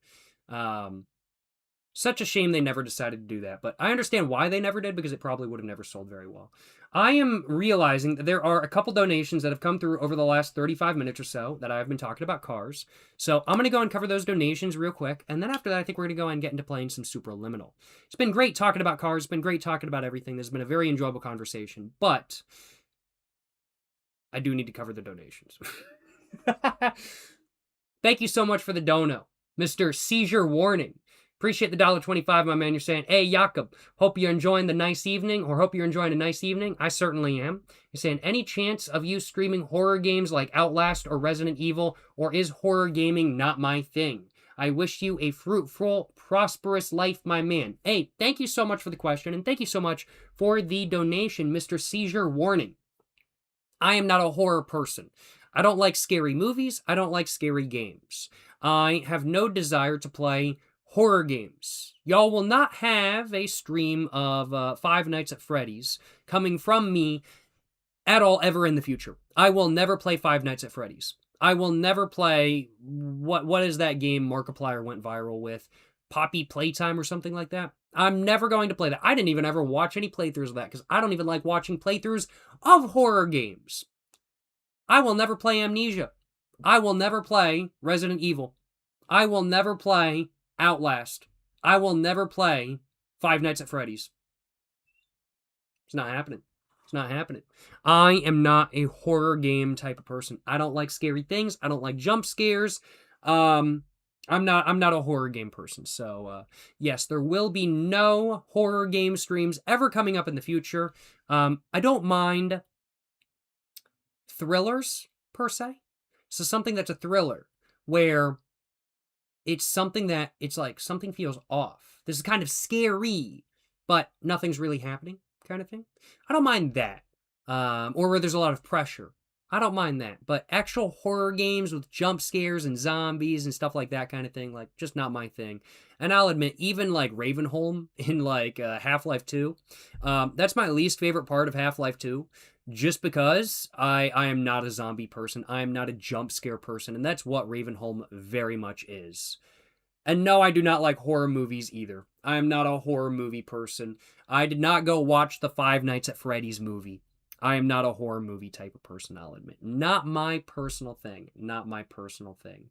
Such a shame they never decided to do that, but I understand why they never did, because it probably would have never sold very well. I am realizing that there are a couple donations that have come through over the last 35 minutes or so that I've been talking about cars. So I'm going to go and cover those donations real quick, and then after that I think we're going to go and get into playing some Superliminal. It's been great talking about cars, it's been great talking about everything, this has been a very enjoyable conversation, but I do need to cover the donations. Thank you so much for the dono, Mr. Seizure Warning. Appreciate the $1.25, my man. You're saying, hey, Jakob, hope you're enjoying the nice evening, or hope you're enjoying a nice evening. I certainly am. You're saying, any chance of you streaming horror games like Outlast or Resident Evil, or is horror gaming not my thing? I wish you a fruitful, prosperous life, my man. Hey, thank you so much for the question, and thank you so much for the donation, Mr. Seizure Warning. I am not a horror person. I don't like scary movies. I don't like scary games. I have no desire to play horror games. Y'all will not have a stream of Five Nights at Freddy's coming from me at all ever in the future. I will never play Five Nights at Freddy's. I will never play, what is that game Markiplier went viral with? Poppy Playtime or something like that? I'm never going to play that. I didn't even ever watch any playthroughs of that, because I don't even like watching playthroughs of horror games. I will never play Amnesia. I will never play Resident Evil. I will never play Outlast. I will never play Five Nights at Freddy's. It's not happening. It's not happening. I am not a horror game type of person. I don't like scary things. I don't like jump scares. I'm not a horror game person. So, yes, there will be no horror game streams ever coming up in the future. I don't mind thrillers, per se. So something that's a thriller, where it's something that, it's like, something feels off. This is kind of scary, but nothing's really happening, kind of thing. I don't mind that. Or where there's a lot of pressure. I don't mind that. But actual horror games with jump scares and zombies and stuff like that kind of thing, like, just not my thing. And I'll admit, even, like, Ravenholm in, like, Half-Life 2, that's my least favorite part of Half-Life 2. Just because I am not a zombie person. I am not a jump scare person. And that's what Ravenholm very much is. And no, I do not like horror movies either. I am not a horror movie person. I did not go watch the Five Nights at Freddy's movie. I am not a horror movie type of person, I'll admit. Not my personal thing. Not my personal thing.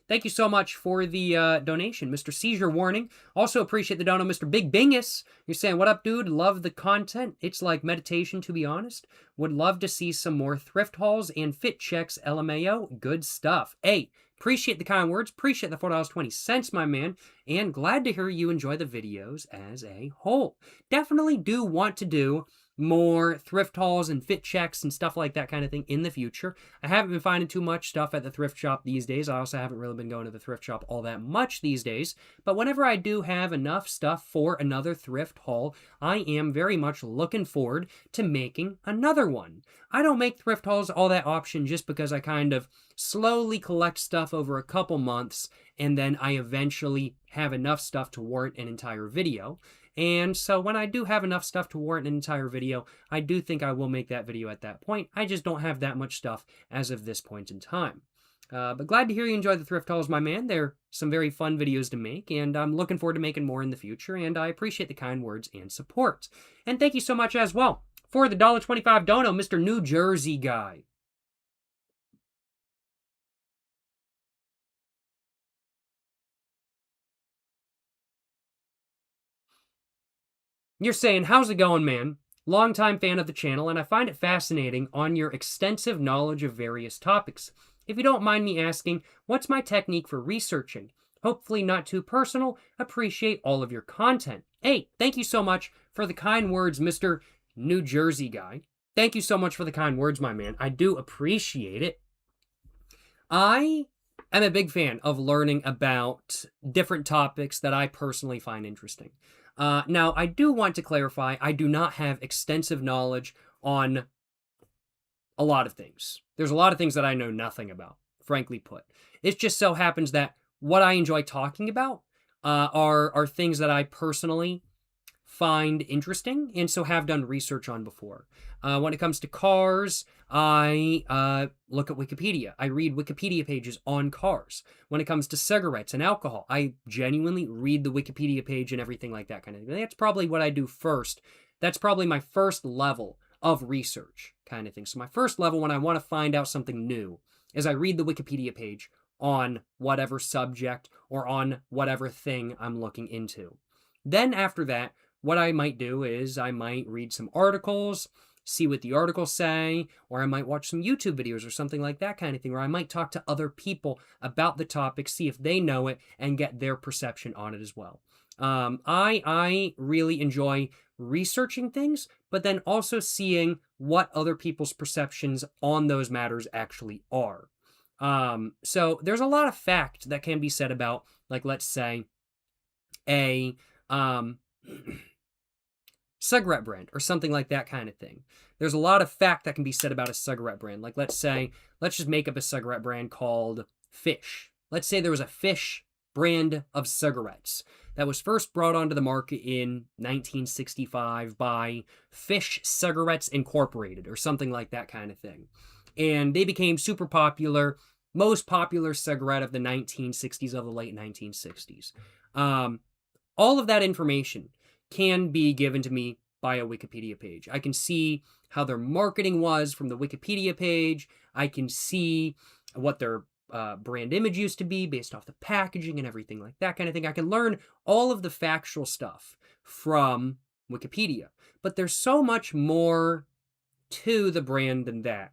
Thank you so much for the donation, Mr. Seizure Warning. Also appreciate the dono, Mr. Big Bingus. You're saying, what up, dude? Love the content. It's like meditation, to be honest. Would love to see some more thrift hauls and fit checks, LMAO. Good stuff. Hey, Appreciate the kind words. Appreciate the $4.20, my man. And glad to hear you enjoy the videos as a whole. Definitely do want to do more thrift hauls and fit checks and stuff like that kind of thing in the future. I haven't been finding too much stuff at the thrift shop these days. I also haven't really been going to the thrift shop all that much these days. But whenever I do have enough stuff for another thrift haul, I am very much looking forward to making another one. I don't make thrift hauls all that often just because I kind of slowly collect stuff over a couple months, and then I eventually have enough stuff to warrant an entire video. And so when I do have enough stuff to warrant an entire video, I do think I will make that video at that point. I just don't have that much stuff as of this point in time. But glad to hear you enjoy the thrift hauls, my man. They're some very fun videos to make, and I'm looking forward to making more in the future, and I appreciate the kind words and support. And thank you so much as well for the $1.25 dono, Mr. New Jersey Guy. You're saying, how's it going, man? Longtime fan of the channel, and I find it fascinating on your extensive knowledge of various topics. If you don't mind me asking, what's my technique for researching? Hopefully not too personal. Appreciate all of your content. Hey, thank you so much for the kind words, Mr. New Jersey Guy. Thank you so much for the kind words, my man. I do appreciate it. I am a big fan of learning about different topics that I personally find interesting. Now, I do want to clarify, I do not have extensive knowledge on a lot of things. There's a lot of things that I know nothing about, frankly put. It just so happens that what I enjoy talking about are things that I personally find interesting and so have done research on before. When it comes to cars, I look at Wikipedia. I read Wikipedia pages on cars. When it comes to cigarettes and alcohol, I genuinely read the Wikipedia page and everything like that kind of thing. That's probably what I do first. That's probably my first level of research kind of thing. So my first level when I want to find out something new is I read the Wikipedia page on whatever subject or on whatever thing I'm looking into. Then after that, what I might do is I might read some articles, see what the articles say, or I might watch some YouTube videos or something like that kind of thing, or I might talk to other people about the topic, see if they know it, and get their perception on it as well. I really enjoy researching things, but then also seeing what other people's perceptions on those matters actually are. So there's a lot of fact that can be said about, like, let's say, a cigarette brand or something like that kind of thing. There's a lot of fact that can be said about a cigarette brand. Like, let's just make up a cigarette brand called Fish. Let's say there was a Fish brand of cigarettes that was first brought onto the market in 1965 by Fish Cigarettes Incorporated or something like that kind of thing. And they became super popular, most popular cigarette of the 1960s, of the late 1960s. All of that information can be given to me by a Wikipedia page. I can see how their marketing was from the Wikipedia page. I can see what their brand image used to be based off the packaging and everything like that kind of thing. I can learn all of the factual stuff from Wikipedia. But there's so much more to the brand than that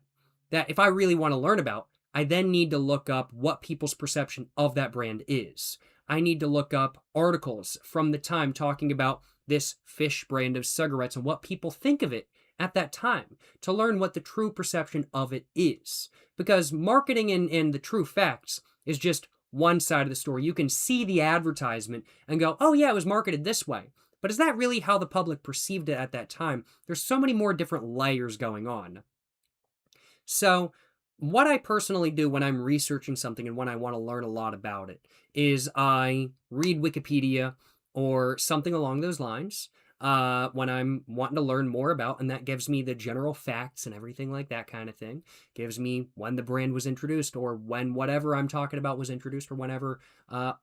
if I really want to learn about, I then need to look up what people's perception of that brand is. I need to look up articles from the time talking about this Fish brand of cigarettes and what people think of it at that time to learn what the true perception of it is. Because marketing and the true facts is just one side of the story. You can see the advertisement and go, oh yeah, it was marketed this way. But is that really how the public perceived it at that time? There's so many more different layers going on. So what I personally do when I'm researching something and when I want to learn a lot about it is I read Wikipedia or something along those lines when I'm wanting to learn more about, and that gives me the general facts and everything like that kind of thing. Gives me when the brand was introduced or when whatever I'm talking about was introduced or whenever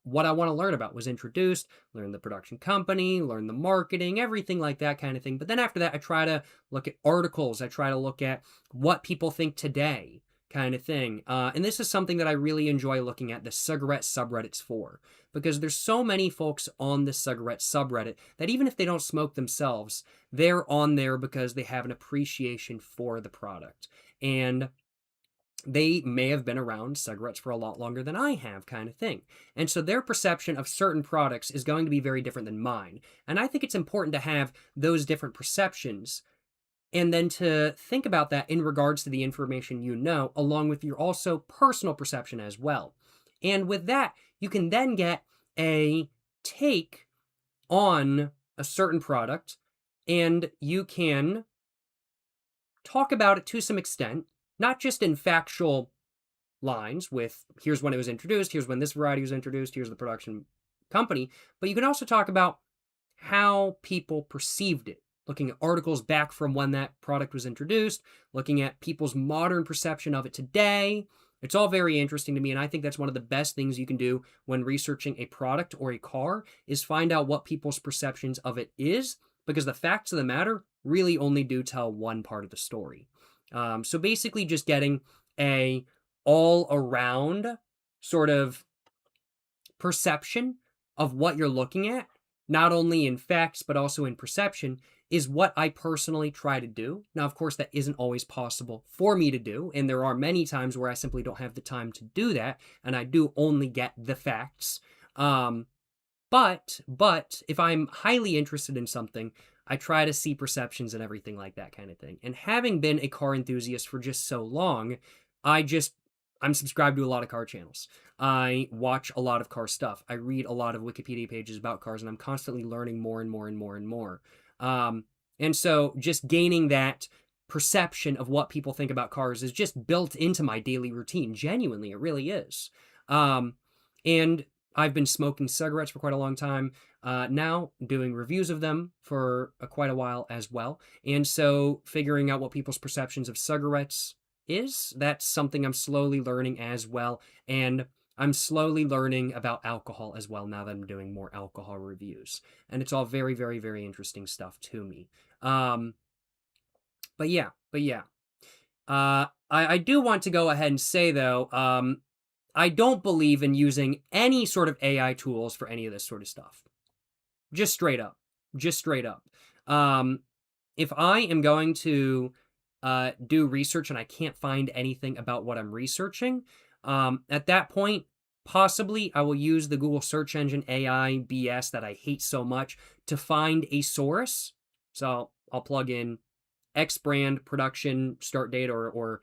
what I want to learn about was introduced, learn the production company, learn the marketing, everything like that kind of thing. But then after that, I try to look at articles. I try to look at what people think today kind of thing. And this is something that I really enjoy looking at the cigarette subreddits for, because there's so many folks on the cigarette subreddit that even if they don't smoke themselves, they're on there because they have an appreciation for the product. And they may have been around cigarettes for a lot longer than I have, kind of thing. And so their perception of certain products is going to be very different than mine. And I think it's important to have those different perceptions and then to think about that in regards to the information you know, along with your also personal perception as well. And with that, you can then get a take on a certain product, and you can talk about it to some extent, not just in factual lines with here's when it was introduced, here's when this variety was introduced, here's the production company, but you can also talk about how people perceived it, looking at articles back from when that product was introduced, looking at people's modern perception of it today. It's all very interesting to me, and I think that's one of the best things you can do when researching a product or a car is find out what people's perceptions of it is, because the facts of the matter really only do tell one part of the story. So basically just getting a all-around sort of perception of what you're looking at, not only in facts but also in perception, is what I personally try to do. Now, of course, that isn't always possible for me to do, and there are many times where I simply don't have the time to do that, and I do only get the facts. But if I'm highly interested in something, I try to see perceptions and everything like that kind of thing. And having been a car enthusiast for just so long, I'm subscribed to a lot of car channels. I watch a lot of car stuff. I read a lot of Wikipedia pages about cars, and I'm constantly learning more and more and more and more. And so just gaining that perception of what people think about cars is just built into my daily routine. Genuinely, it really is. And I've been smoking cigarettes for quite a long time. Now doing reviews of them for quite a while as well. And so figuring out what people's perceptions of cigarettes that's something I'm slowly learning as well. And I'm slowly learning about alcohol as well now that I'm doing more alcohol reviews. And it's all very, very, very interesting stuff to me. But yeah. I do want to go ahead and say, though, I don't believe in using any sort of AI tools for any of this sort of stuff. Just straight up. If I am going to do research and I can't find anything about what I'm researching, at that point, possibly I will use the Google search engine AI BS that I hate so much to find a source. So I'll plug in X brand production start date or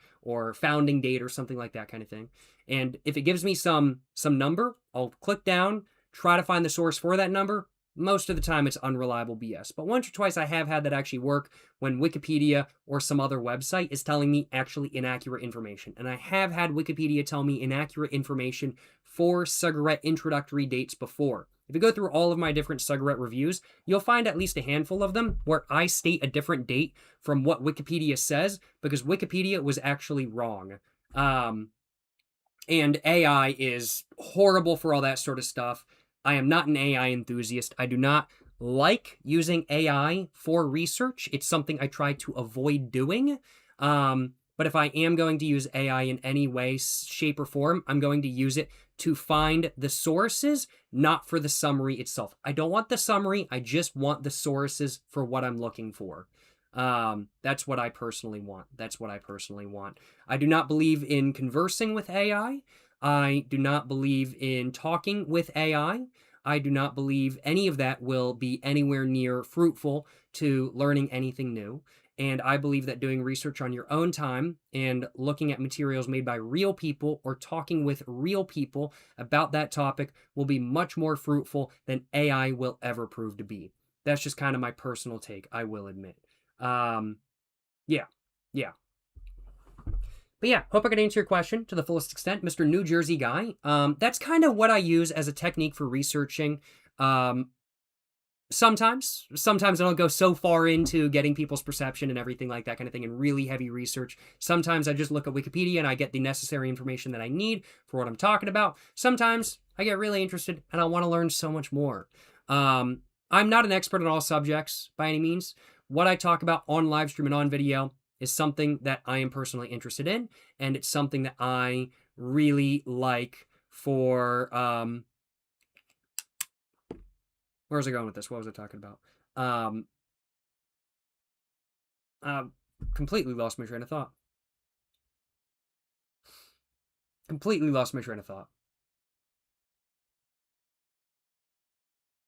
founding date or something like that kind of thing. And if it gives me some number, I'll click down, try to find the source for that number. Most of the time it's unreliable BS. But once or twice I have had that actually work when Wikipedia or some other website is telling me actually inaccurate information. And I have had Wikipedia tell me inaccurate information for cigarette introductory dates before. If you go through all of my different cigarette reviews, you'll find at least a handful of them where I state a different date from what Wikipedia says because Wikipedia was actually wrong. And AI is horrible for all that sort of stuff. I am not an AI enthusiast. I do not like using AI for research. It's something I try to avoid doing. But if I am going to use AI in any way, shape, or form, I'm going to use it to find the sources, not for the summary itself. I don't want the summary. I just want the sources for what I'm looking for. That's what I personally want. I do not believe in conversing with AI. I do not believe in talking with AI. I do not believe any of that will be anywhere near fruitful to learning anything new. And I believe that doing research on your own time and looking at materials made by real people or talking with real people about that topic will be much more fruitful than AI will ever prove to be. That's just kind of my personal take, I will admit. Yeah. But yeah, hope I could answer your question to the fullest extent, Mr. New Jersey guy. That's kind of what I use as a technique for researching. Sometimes I don't go so far into getting people's perception and everything like that kind of thing and really heavy research. Sometimes I just look at Wikipedia and I get the necessary information that I need for what I'm talking about. Sometimes I get really interested and I want to learn so much more. I'm not an expert in all subjects by any means. What I talk about on live stream and on video is something that I am personally interested in, and it's something that I really like for, where was I going with this? What was I talking about? Completely lost my train of thought. Completely lost my train of thought.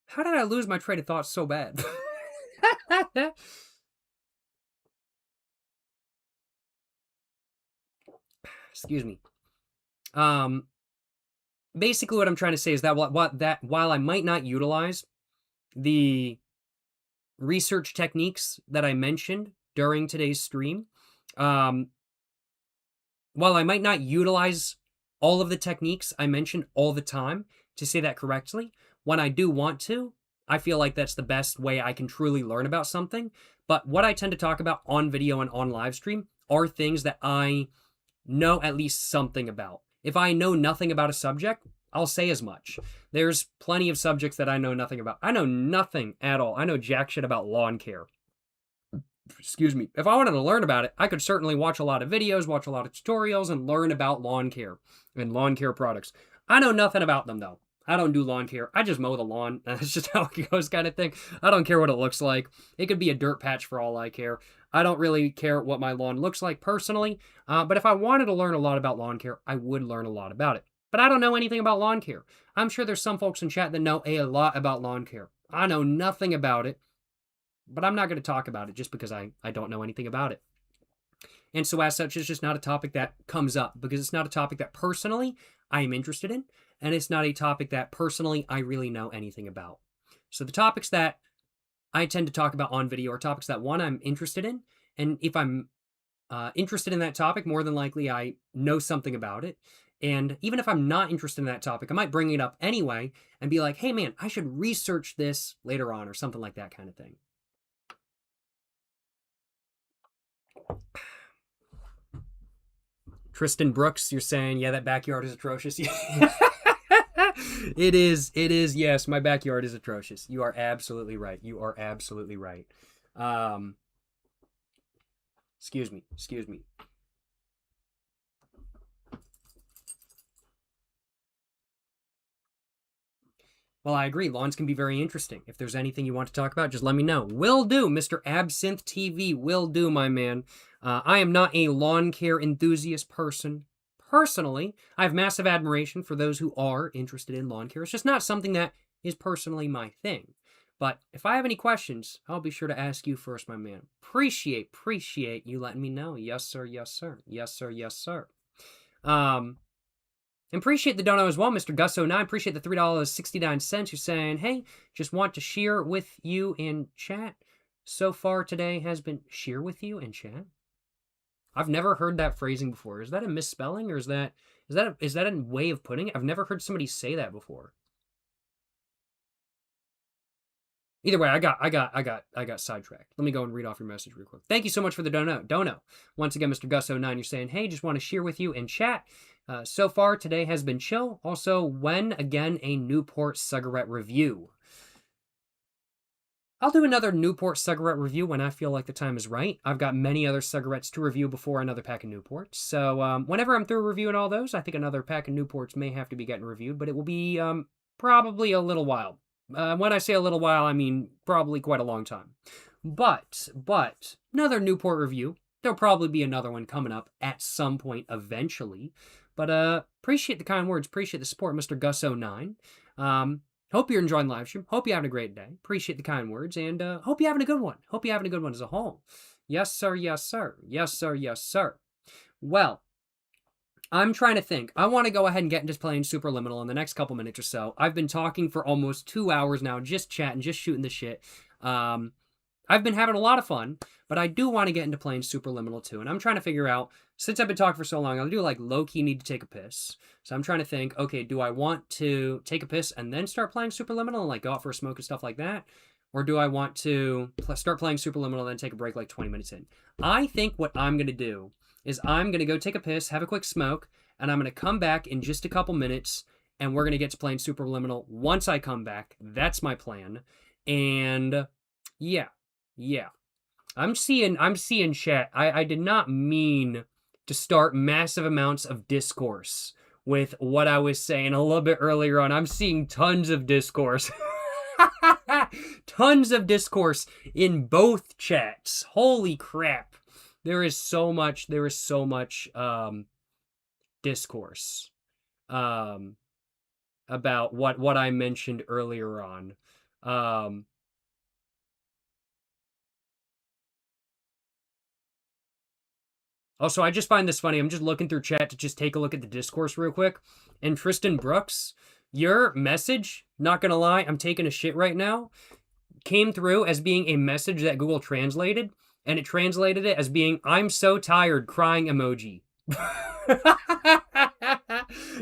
How did I lose my train of thought so bad? Excuse me. Basically what I'm trying to say is that while I might not utilize the research techniques that I mentioned during today's stream, while I might not utilize all of the techniques I mentioned all the time to say that correctly, when I do want to, I feel like that's the best way I can truly learn about something. But what I tend to talk about on video and on live stream are things that I know at least something about. If I know nothing about a subject, I'll say as much. There's plenty of subjects that I know nothing about. I know nothing at all. I know jack shit about lawn care. Excuse me. If I wanted to learn about it, I could certainly watch a lot of videos, watch a lot of tutorials, and learn about lawn care and lawn care products. I know nothing about them, though. I don't do lawn care. I just mow the lawn. That's just how it goes, kind of thing. I don't care what it looks like. It could be a dirt patch for all I care. I don't really care what my lawn looks like personally. But if I wanted to learn a lot about lawn care, I would learn a lot about it. But I don't know anything about lawn care. I'm sure there's some folks in chat that know a lot about lawn care. I know nothing about it. But I'm not going to talk about it just because I don't know anything about it. And so as such, it's just not a topic that comes up because it's not a topic that personally I am interested in. And it's not a topic that personally I really know anything about. So the topics that I tend to talk about on video are topics that, one, I'm interested in. And if I'm interested in that topic, more than likely I know something about it. And even if I'm not interested in that topic, I might bring it up anyway and be like, hey, man, I should research this later on or something like that kind of thing. Tristan Brooks, you're saying, yeah, that backyard is atrocious. It is. Yes, my backyard is atrocious. You are absolutely right. Excuse me. Well, I agree. Lawns can be very interesting. If there's anything you want to talk about, just let me know. Will do, Mr. Absinthe TV. Will do, my man. I am not a lawn care enthusiast person. Personally, I have massive admiration for those who are interested in lawn care. It's just not something that is personally my thing. But if I have any questions, I'll be sure to ask you first, my man. Appreciate you letting me know. Yes, sir. Appreciate the dono as well, Mr. Gus09. Appreciate the $3.69. You're saying, hey, just want to share with you in chat. So far today has been share with you in chat. I've never heard that phrasing before. Is that a misspelling or is that a way of putting it? I've never heard somebody say that before. Either way, I got sidetracked. Let me go and read off your message real quick. Thank you so much for the dono. Once again, Mr. Gus09, you're saying, hey, just want to share with you in chat. So far today has been chill. Also, when again a Newport cigarette review? I'll do another Newport cigarette review when I feel like the time is right. I've got many other cigarettes to review before another pack of Newports. So whenever I'm through reviewing all those, I think another pack of Newports may have to be getting reviewed, but it will be probably a little while. When I say a little while, I mean probably quite a long time. But another Newport review. There'll probably be another one coming up at some point eventually. But appreciate the kind words. Appreciate the support, Mr. Gus09. Hope you're enjoying the live stream. Hope you're having a great day. Appreciate the kind words. And hope you're having a good one. Hope you're having a good one as a whole. Yes, sir. Well, I'm trying to think. I want to go ahead and get into playing Superliminal in the next couple minutes or so. I've been talking for almost 2 hours now, just chatting, just shooting the shit. I've been having a lot of fun, but I do want to get into playing Superliminal too. And I'm trying to figure out, since I've been talking for so long, I'll do like low-key need to take a piss. So I'm trying to think, okay, do I want to take a piss and then start playing Superliminal and like go out for a smoke and stuff like that? Or do I want to start playing Superliminal and then take a break like 20 minutes in? I think what I'm going to do is I'm going to go take a piss, have a quick smoke, and I'm going to come back in just a couple minutes, and we're going to get to playing Superliminal once I come back. That's my plan. And yeah. I'm seeing chat. I did not mean to start massive amounts of discourse with what I was saying a little bit earlier on. I'm seeing tons of discourse. Tons of discourse in both chats. Holy crap. There is so much discourse about what I mentioned earlier on. Also, I just find this funny. I'm just looking through chat to just take a look at the discourse real quick. And Tristan Brooks, your message, not gonna lie, I'm taking a shit right now, came through as being a message that Google translated, and it translated it as being, I'm so tired, crying emoji.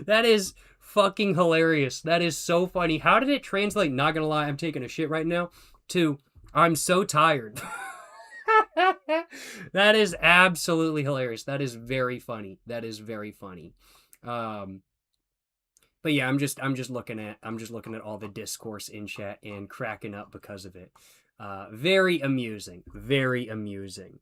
That is fucking hilarious. That is so funny. How did it translate, not gonna lie, I'm taking a shit right now, to, I'm so tired? That is absolutely hilarious. That is very funny. That is very funny. But yeah, I'm just looking at all the discourse in chat and cracking up because of it. Very amusing. Very amusing.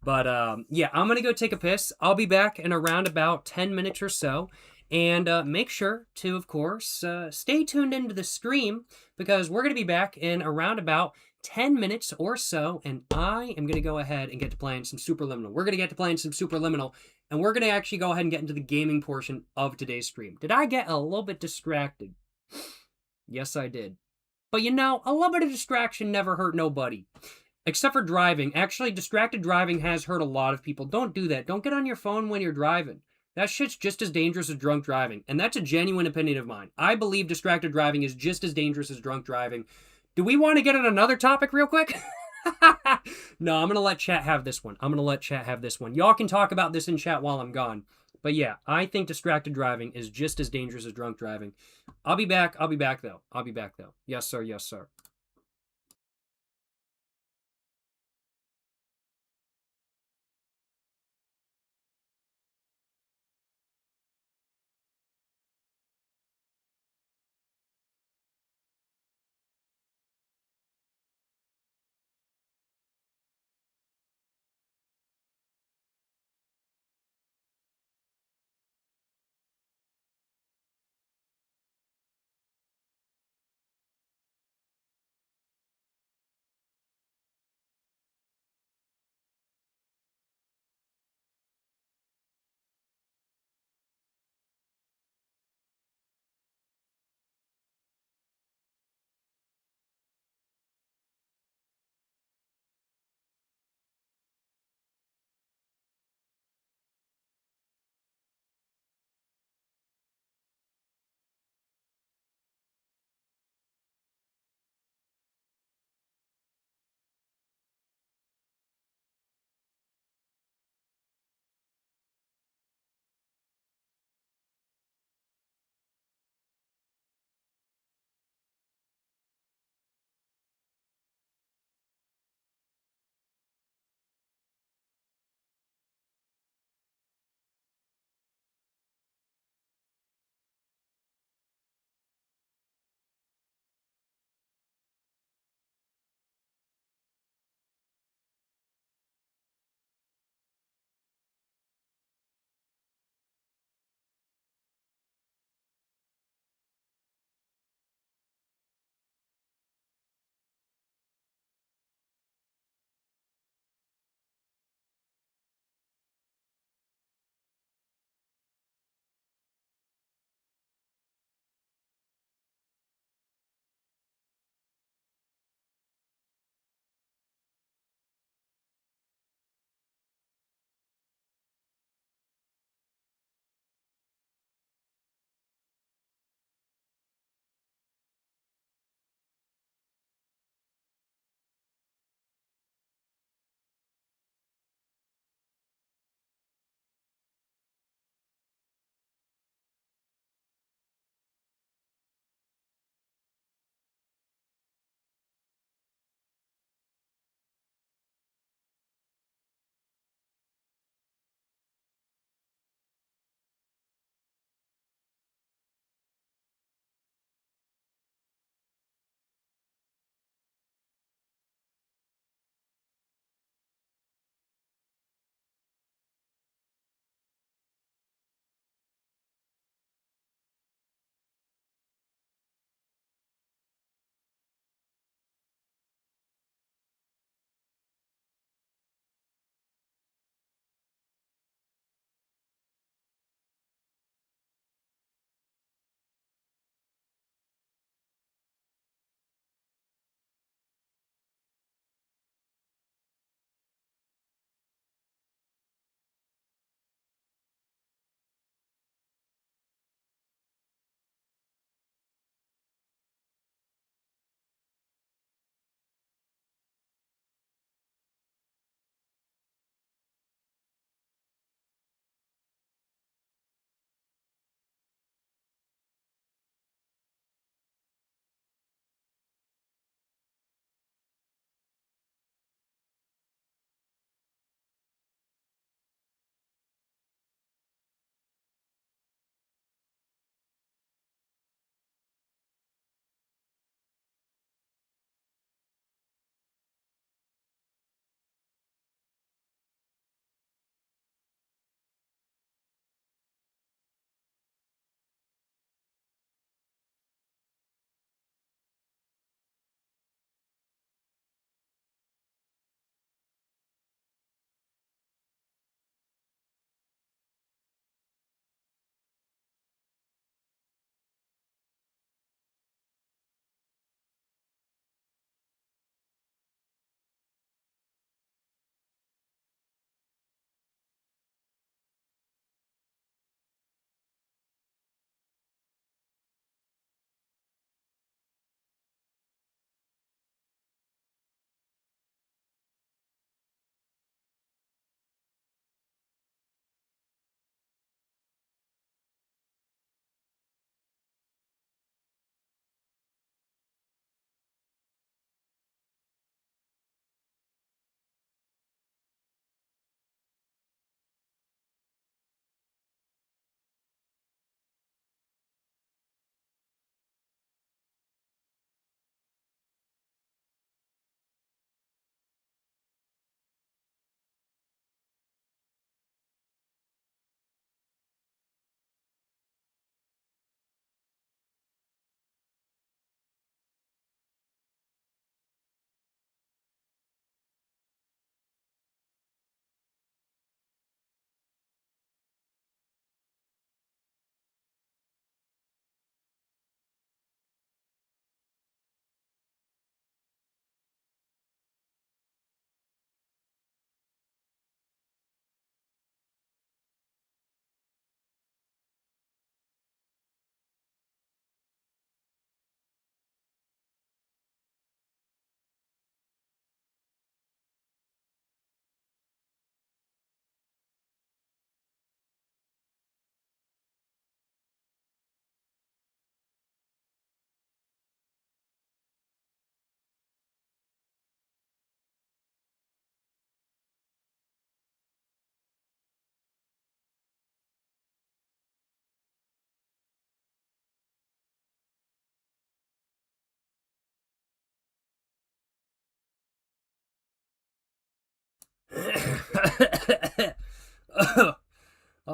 But yeah, I'm gonna go take a piss. I'll be back in around about 10 minutes or so. And make sure to, of course, stay tuned into the stream because we're going to be back in around about 10 minutes or so, and I am going to go ahead and get to playing some Superliminal. We're going to get to playing some Superliminal, and we're going to actually go ahead and get into the gaming portion of today's stream. Did I get a little bit distracted? Yes, I did. But you know, a little bit of distraction never hurt nobody. Except for driving. Actually, distracted driving has hurt a lot of people. Don't do that. Don't get on your phone when you're driving. That shit's just as dangerous as drunk driving. And that's a genuine opinion of mine. I believe distracted driving is just as dangerous as drunk driving. Do we want to get on another topic real quick? No, I'm going to let chat have this one. Y'all can talk about this in chat while I'm gone. But yeah, I think distracted driving is just as dangerous as drunk driving. I'll be back though. Yes, sir. Yes, sir.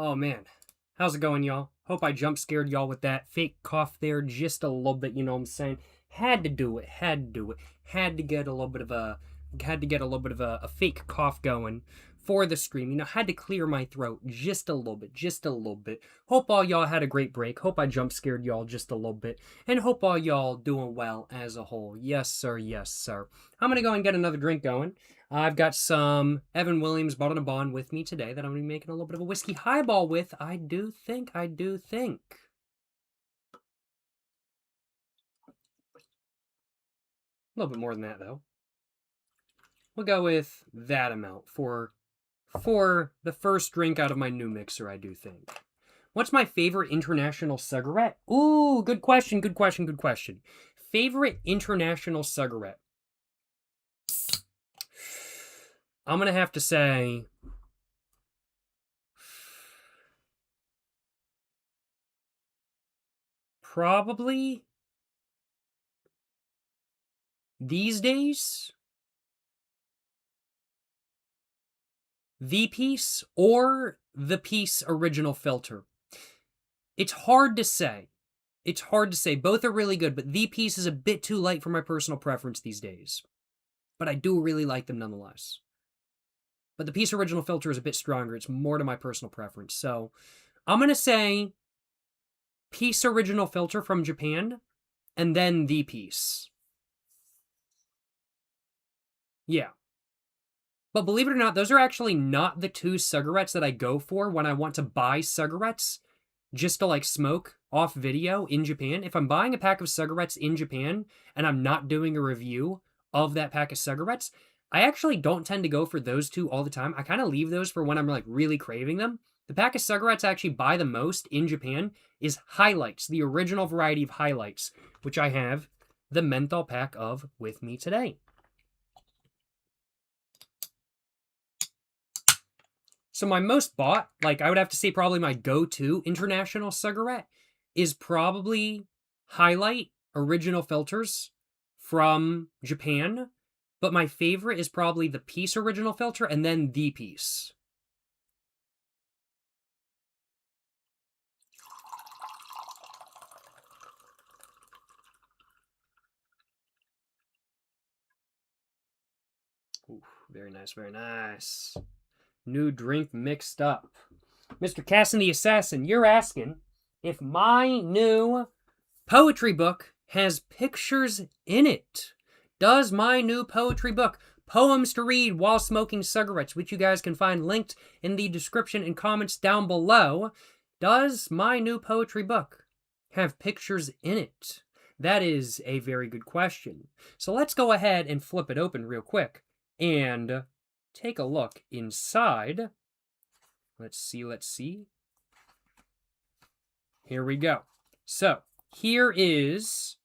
Oh, man. How's it going, y'all? Hope I jump scared y'all with that fake cough there just a little bit, you know what I'm saying? Had to do it. Had to do it. Had to get a little bit of a fake cough going for the stream. You know, had to clear my throat just a little bit. Just a little bit. Hope all y'all had a great break. Hope I jump scared y'all just a little bit. And hope all y'all doing well as a whole. Yes, sir. Yes, sir. I'm gonna go and get another drink going. I've got some Evan Williams Bottled and Bond with me today that I'm going to be making a little bit of a whiskey highball with. I do think. A little bit more than that, though. We'll go with that amount for the first drink out of my new mixer, I do think. What's my favorite international cigarette? Ooh, good question. Favorite international cigarette? I'm going to have to say probably these days the piece or the piece original filter. It's hard to say. Both are really good, but the piece is a bit too light for my personal preference these days. But I do really like them nonetheless. But the piece original filter is a bit stronger. It's more to my personal preference. So I'm going to say piece original filter from Japan and then the piece. Yeah. But believe it or not, those are actually not the two cigarettes that I go for when I want to buy cigarettes just to like smoke off video in Japan. If I'm buying a pack of cigarettes in Japan and I'm not doing a review of that pack of cigarettes, I actually don't tend to go for those two all the time. I kind of leave those for when I'm like really craving them. The pack of cigarettes I actually buy the most in Japan is Highlights, the original variety of Highlights, which I have the menthol pack of with me today. So my most bought, like I would have to say probably my go-to international cigarette is probably Highlight original filters from Japan. But my favorite is probably the piece original filter and then the piece. Ooh, very nice, very nice. New drink mixed up. Mr. Casson the Assassin, you're asking if my new poetry book has pictures in it. Does my new poetry book, Poems to Read While Smoking Cigarettes, which you guys can find linked in the description and comments down below, does my new poetry book have pictures in it? That is a very good question. So let's go ahead and flip it open real quick and take a look inside. Let's see. Here we go. So here is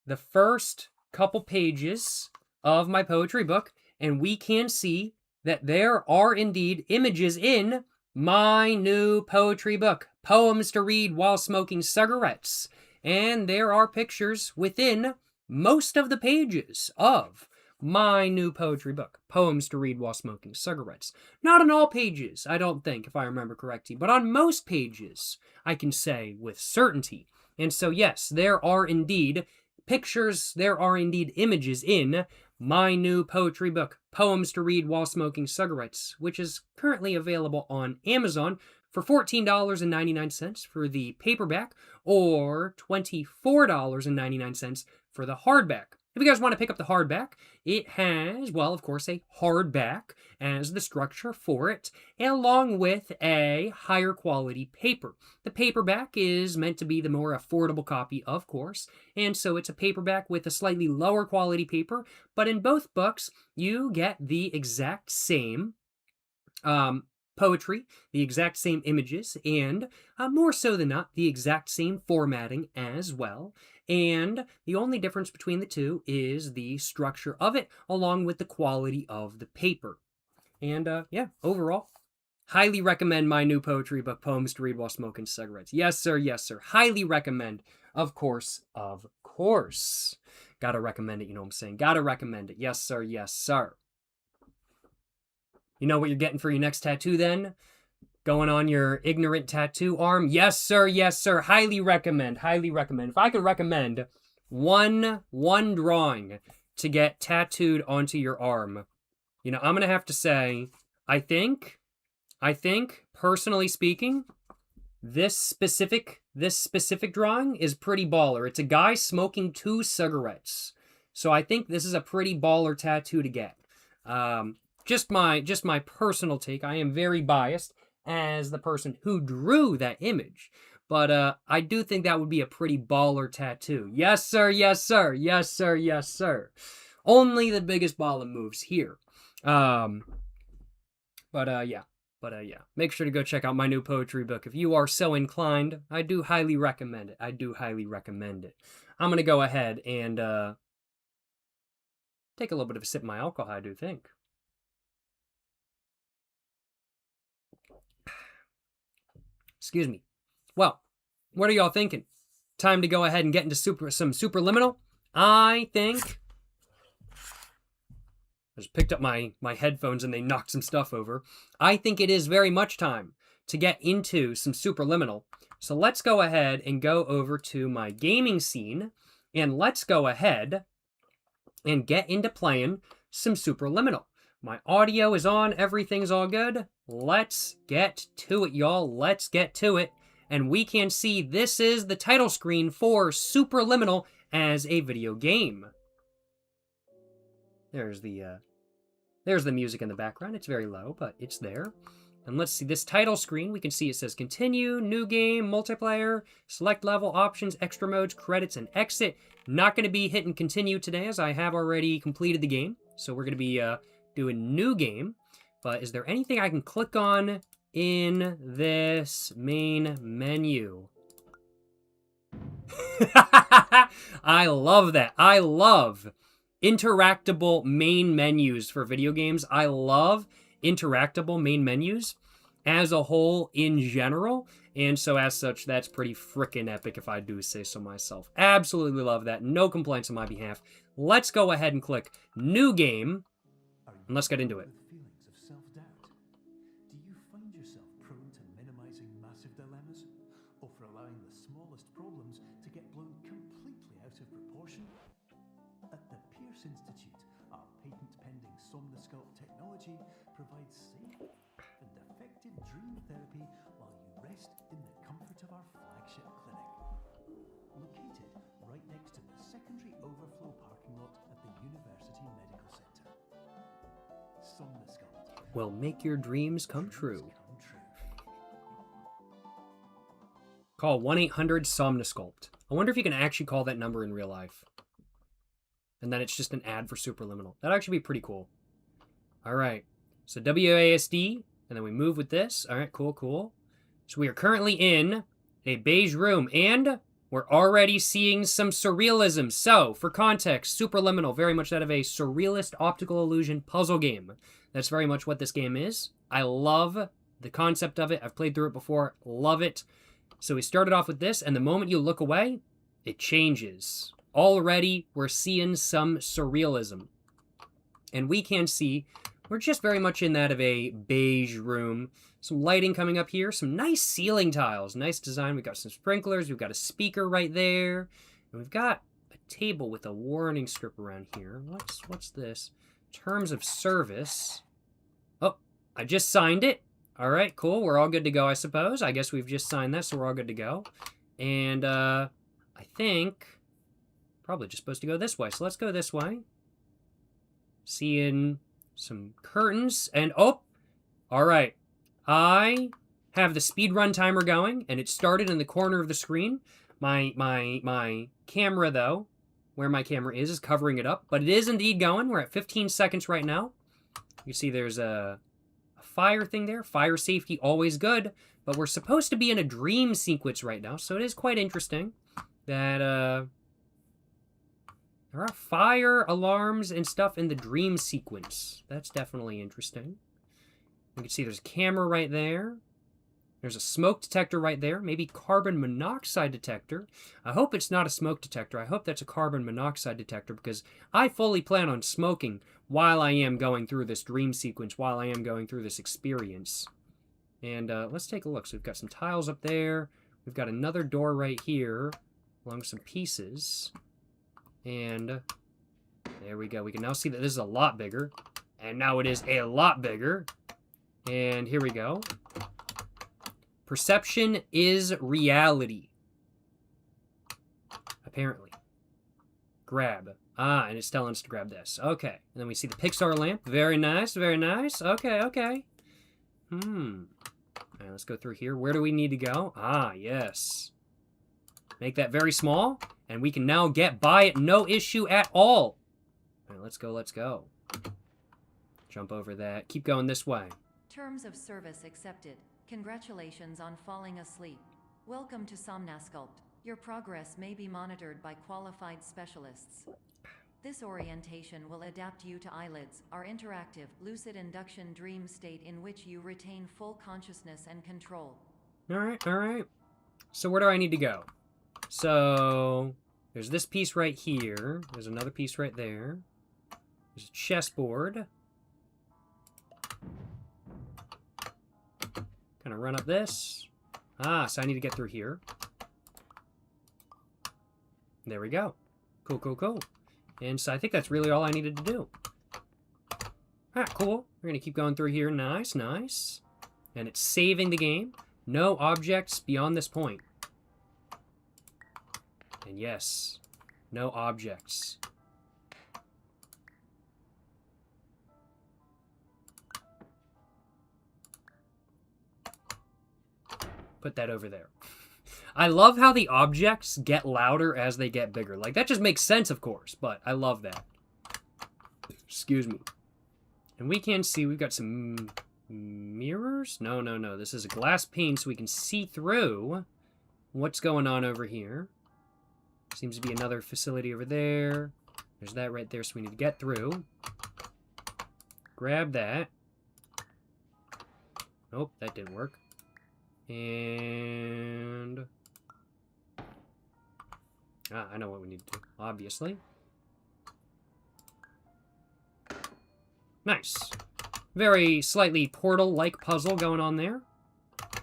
the first couple pages of my poetry book, and we can see that there are indeed images in my new poetry book, Poems to Read While Smoking Cigarettes. And there are pictures within most of the pages of my new poetry book, Poems to Read While Smoking Cigarettes. Not on all pages, I don't think, if I remember correctly, but on most pages, I can say with certainty. And so, yes, there are indeed pictures, there are indeed images in my new poetry book, Poems to Read While Smoking Cigarettes, which is currently available on Amazon for $14.99 for the paperback or $24.99 for the hardback. If you guys want to pick up the hardback, it has, well, of course, a hardback as the structure for it, along with a higher quality paper. The paperback is meant to be the more affordable copy, of course, and so it's a paperback with a slightly lower quality paper, but in both books, you get the exact same poetry, the exact same images, and more so than not, the exact same formatting as well. And the only difference between the two is the structure of it, along with the quality of the paper. And yeah, overall, highly recommend my new poetry book, Poems to Read While Smoking Cigarettes. Yes, sir. Yes, sir. Highly recommend. Of course. Of course. Gotta recommend it, you know what I'm saying? Gotta recommend it. Yes, sir. Yes, sir. You know what you're getting for your next tattoo then? Going on your ignorant tattoo arm? Yes, sir. Yes, sir. Highly recommend. Highly recommend. If I could recommend one drawing to get tattooed onto your arm, you know, I'm going to have to say, I think, personally speaking, this specific drawing is pretty baller. It's a guy smoking 2 cigarettes. So I think this is a pretty baller tattoo to get. Just my personal take. I am very biased as the person who drew that image. But I do think that would be a pretty baller tattoo. Yes, sir. Yes, sir. Yes, sir. Yes, sir. Only the biggest baller moves here. Yeah. Make sure to go check out my new poetry book. If you are so inclined, I do highly recommend it. I do highly recommend it. I'm going to go ahead and take a little bit of a sip of my alcohol, I do think. Excuse me. Well, what are y'all thinking? Time to go ahead and get into some Superliminal? I think... I just picked up my headphones and they knocked some stuff over. I think it is very much time to get into some Superliminal. So let's go ahead and go over to my gaming scene. And let's go ahead and get into playing some Superliminal. My audio is on. Everything's all good. Let's get to it, y'all. Let's get to it. And we can see this is the title screen for Superliminal as a video game. There's the music in the background. It's very low, but it's there. And let's see this title screen. We can see it says continue, new game, multiplayer, select level, options, extra modes, credits, and exit. Not going to be hitting continue today as I have already completed the game. So we're going to be doing new game. But is there anything I can click on in this main menu? I love that. I love interactable main menus for video games. I love interactable main menus as a whole in general. And so as such, that's pretty freaking epic if I do say so myself. Absolutely love that. No complaints on my behalf. Let's go ahead and click new game. And let's get into it. Feelings of self-doubt. Do you find yourself prone to minimizing massive dilemmas? Or for allowing the smallest problems to get blown completely out of proportion? At the Pierce Institute, our patent-pending Somnosculpt technology provides safe and effective dream therapy while you rest in the comfort of our flagship clinic. Located right next to the secondary overflow parking lot at the University Medical Center. Somnosculpt Will make your dreams come true. Call 1-800-SOMNOSCULPT. I wonder if you can actually call that number in real life. And then it's just an ad for Superliminal. That'd actually be pretty cool. All right. So WASD, and then we move with this. All right, cool, cool. So we are currently in a beige room, and we're already seeing some surrealism. So, for context, Superliminal, very much that of a surrealist optical illusion puzzle game. That's very much what this game is. I love the concept of it. I've played through it before. Love it. So we started off with this, and the moment you look away, it changes. Already, we're seeing some surrealism. And we can see we're just very much in that of a beige room. Some lighting coming up here. Some nice ceiling tiles. Nice design. We've got some sprinklers. We've got a speaker right there. And we've got a table with a warning strip around here. What's this? Terms of service. Oh, I just signed it. All right, cool. We're all good to go, I suppose. I guess we've just signed that, so we're all good to go. And I think probably just supposed to go this way. So let's go this way. Seeing some curtains. And, oh, all right. I have the speedrun timer going, and it started in the corner of the screen. My camera, though, where my camera is covering it up. But it is indeed going. We're at 15 seconds right now. You see there's a fire thing there. Fire safety, always good. But we're supposed to be in a dream sequence right now, so it is quite interesting that there are fire alarms and stuff in the dream sequence. That's definitely interesting. You can see there's a camera right there. There's a smoke detector right there. Maybe carbon monoxide detector. I hope it's not a smoke detector. I hope that's a carbon monoxide detector because I fully plan on smoking while I am going through this dream sequence, while I am going through this experience. And let's take a look. So we've got some tiles up there. We've got another door right here, along with some pieces. And there we go. We can now see that this is a lot bigger. And now it is a lot bigger. And here we go. Perception is reality. Apparently. Grab. Ah, and it's telling us to grab this. Okay. And then we see the Pixar lamp. Very nice, very nice. Okay, okay. All right, let's go through here. Where do we need to go? Ah, yes. Make that very small, and we can now get by it. No issue at all. All right, let's go, let's go. Jump over that. Keep going this way. Terms of service accepted. Congratulations on falling asleep. Welcome to Somnasculpt. Your progress may be monitored by qualified specialists. This orientation will adapt you to eyelids, our interactive, lucid induction dream state in which you retain full consciousness and control. All right, all right. So where do I need to go? So there's this piece right here. There's another piece right there. There's a chessboard. Kind of run up this. Ah, so I need to get through here. There we go. Cool, cool, cool. And so I think that's really all I needed to do. Ah, cool. We're going to keep going through here. Nice, nice. And it's saving the game. No objects beyond this point. And yes, no objects. Put that over there. I love how the objects get louder as they get bigger. Like, that just makes sense, of course, but I love that. Excuse me. And we can see, we've got some mirrors? No, no, no. This is a glass pane, so we can see through what's going on over here. Seems to be another facility over there. There's that right there, so we need to get through. Grab that. Nope, that didn't work. And... ah, I know what we need to do, obviously. Nice. Very slightly Portal-like puzzle going on there.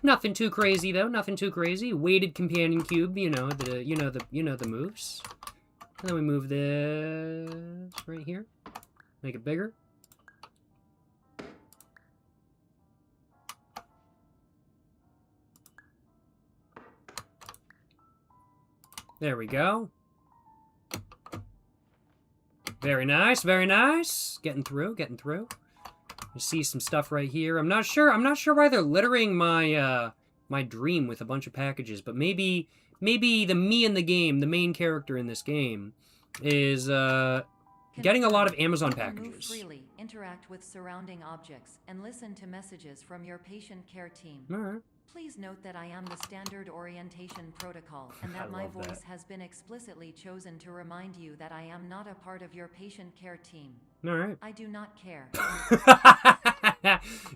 Nothing too crazy though, nothing too crazy. Weighted companion cube, you know the moves. And then we move this right here. Make it bigger. There we go. Very nice, very nice. Getting through, getting through. You see some stuff right here. I'm not sure why they're littering my my dream with a bunch of packages, but maybe the me in the game, the main character in this game, is getting a lot of Amazon packages. Move freely, interact with surrounding objects, and listen to messages from your patient care team. All right. Please note that I am the standard orientation protocol, and that my voice has been explicitly chosen to remind you that I am not a part of your patient care team. All right. I do not care.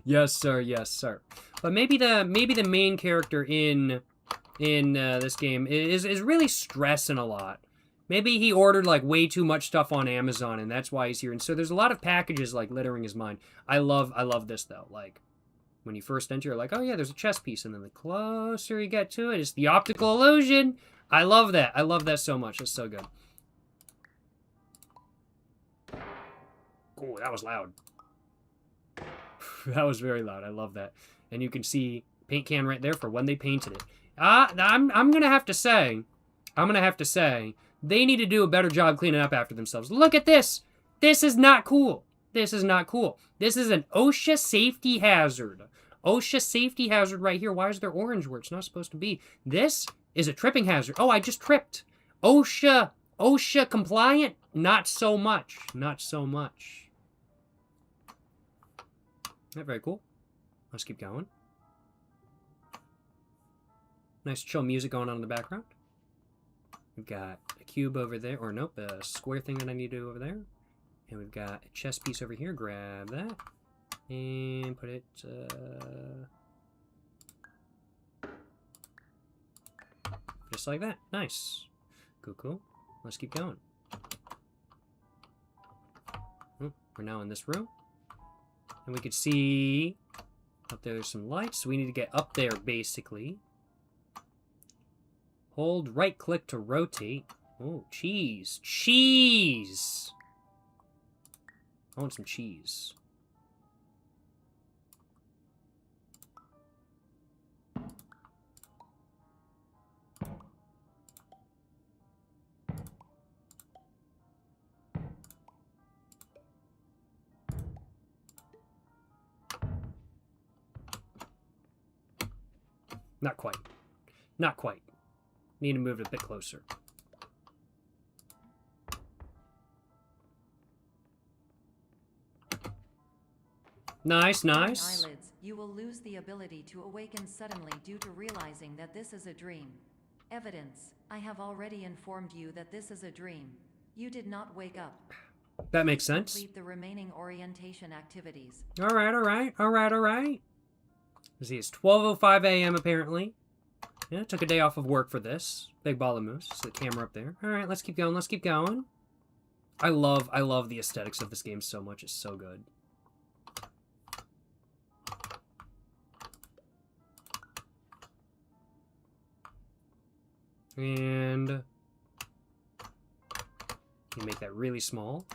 Yes, sir. Yes, sir. But maybe the main character in this game is really stressing a lot. Maybe he ordered like way too much stuff on Amazon, and that's why he's here. And so there's a lot of packages like littering his mind. I love this though. Like, when you first enter, you're like, oh yeah, there's a chess piece. And then the closer you get to it, it's the optical illusion. I love that. I love that so much. It's so good. Oh, that was loud. That was very loud. I love that. And you can see paint can right there for when they painted it. I'm going to have to say, they need to do a better job cleaning up after themselves. Look at this. This is not cool. This is not cool. This is an OSHA safety hazard. OSHA safety hazard right here. Why is there orange where it's not supposed to be? This is a tripping hazard. Oh, I just tripped. OSHA compliant? Not so much. Not so much. Not very cool. Let's keep going. Nice chill music going on in the background. We've got a cube over there. Or nope, a square thing that I need to do over there. And we've got a chess piece over here. Grab that. And put it... just like that. Nice. Cool, cool. Let's keep going. Oh, we're now in this room. And we could see Up there's some lights, so we need to get up there, basically. Hold right-click to rotate. Oh, cheese. Cheese! I want some cheese. Not quite. Not quite. Need to move it a bit closer. Nice, nice. Eyelids, you will lose the ability to awaken suddenly due to realizing that this is a dream. Evidence, I have already informed you that this is a dream. You did not wake up. That makes sense. Complete the remaining orientation activities. Alright, alright, alright, alright. See, it's 12:05 a.m. apparently. Yeah, took a day off of work for this. Big ball of moose. Just the camera up there. Alright, let's keep going, let's keep going. I love the aesthetics of this game so much. It's so good. And you make that really small.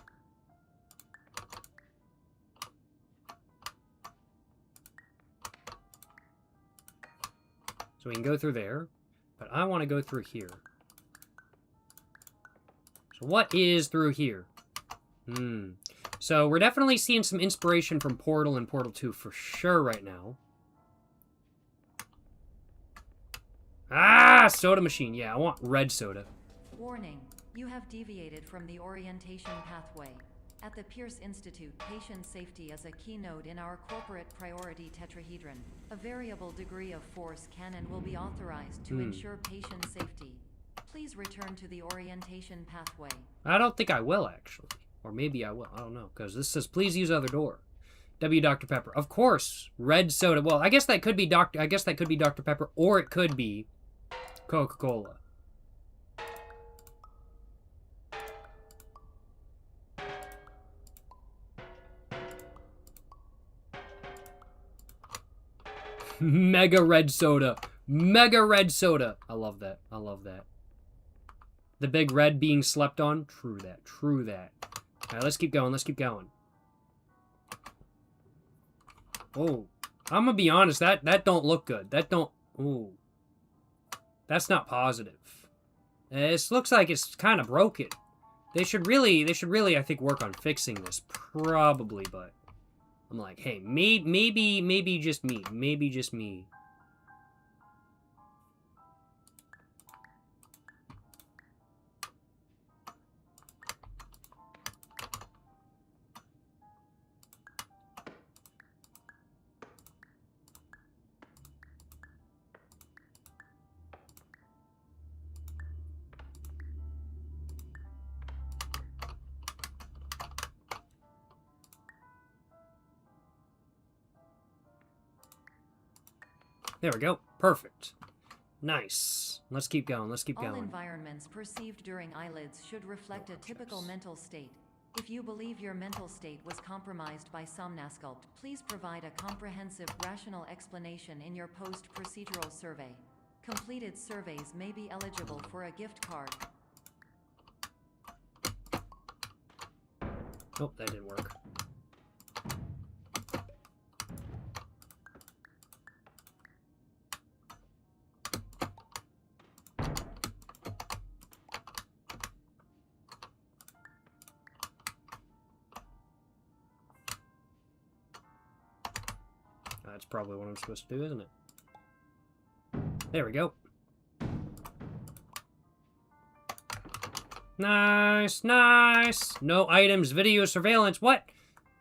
So we can go through there, but I want to go through here. So what is through here? So we're definitely seeing some inspiration from Portal and Portal 2 for sure right now. Ah, soda machine. Yeah, I want red soda. Warning, you have deviated from the orientation pathway. At the Pierce Institute, patient safety is a keynote in our corporate priority tetrahedron. A variable degree of force can and will be authorized to ensure patient safety. Please return to the orientation pathway. I don't think I will, actually. Or maybe I will. I don't know. Because this says, please use other door. W. Dr. Pepper. Of course. Red soda. Well, I guess that could be Dr. Pepper, or it could be Coca-Cola. Mega red soda. Mega red soda. I love that. I love that. The big red being slept on. True that. True that. All right, let's keep going. Let's keep going. Oh, I'm gonna be honest. That don't look good. That don't. Ooh, that's not positive. This looks like it's kind of broken. They should really, I think, work on fixing this. Probably, but I'm like, hey, maybe just me. Maybe just me. There we go. Perfect. Nice. Let's keep going. Let's keep All going. environments perceived during eyelids should reflect a typical mental state. If you believe your mental state was compromised by Somnasculpt, please provide a comprehensive, rational explanation in your post-procedural survey. Completed surveys may be eligible for a gift card. Oh, that didn't work. That's probably what I'm supposed to do, isn't it? There we go. Nice, nice. No items, video surveillance. What?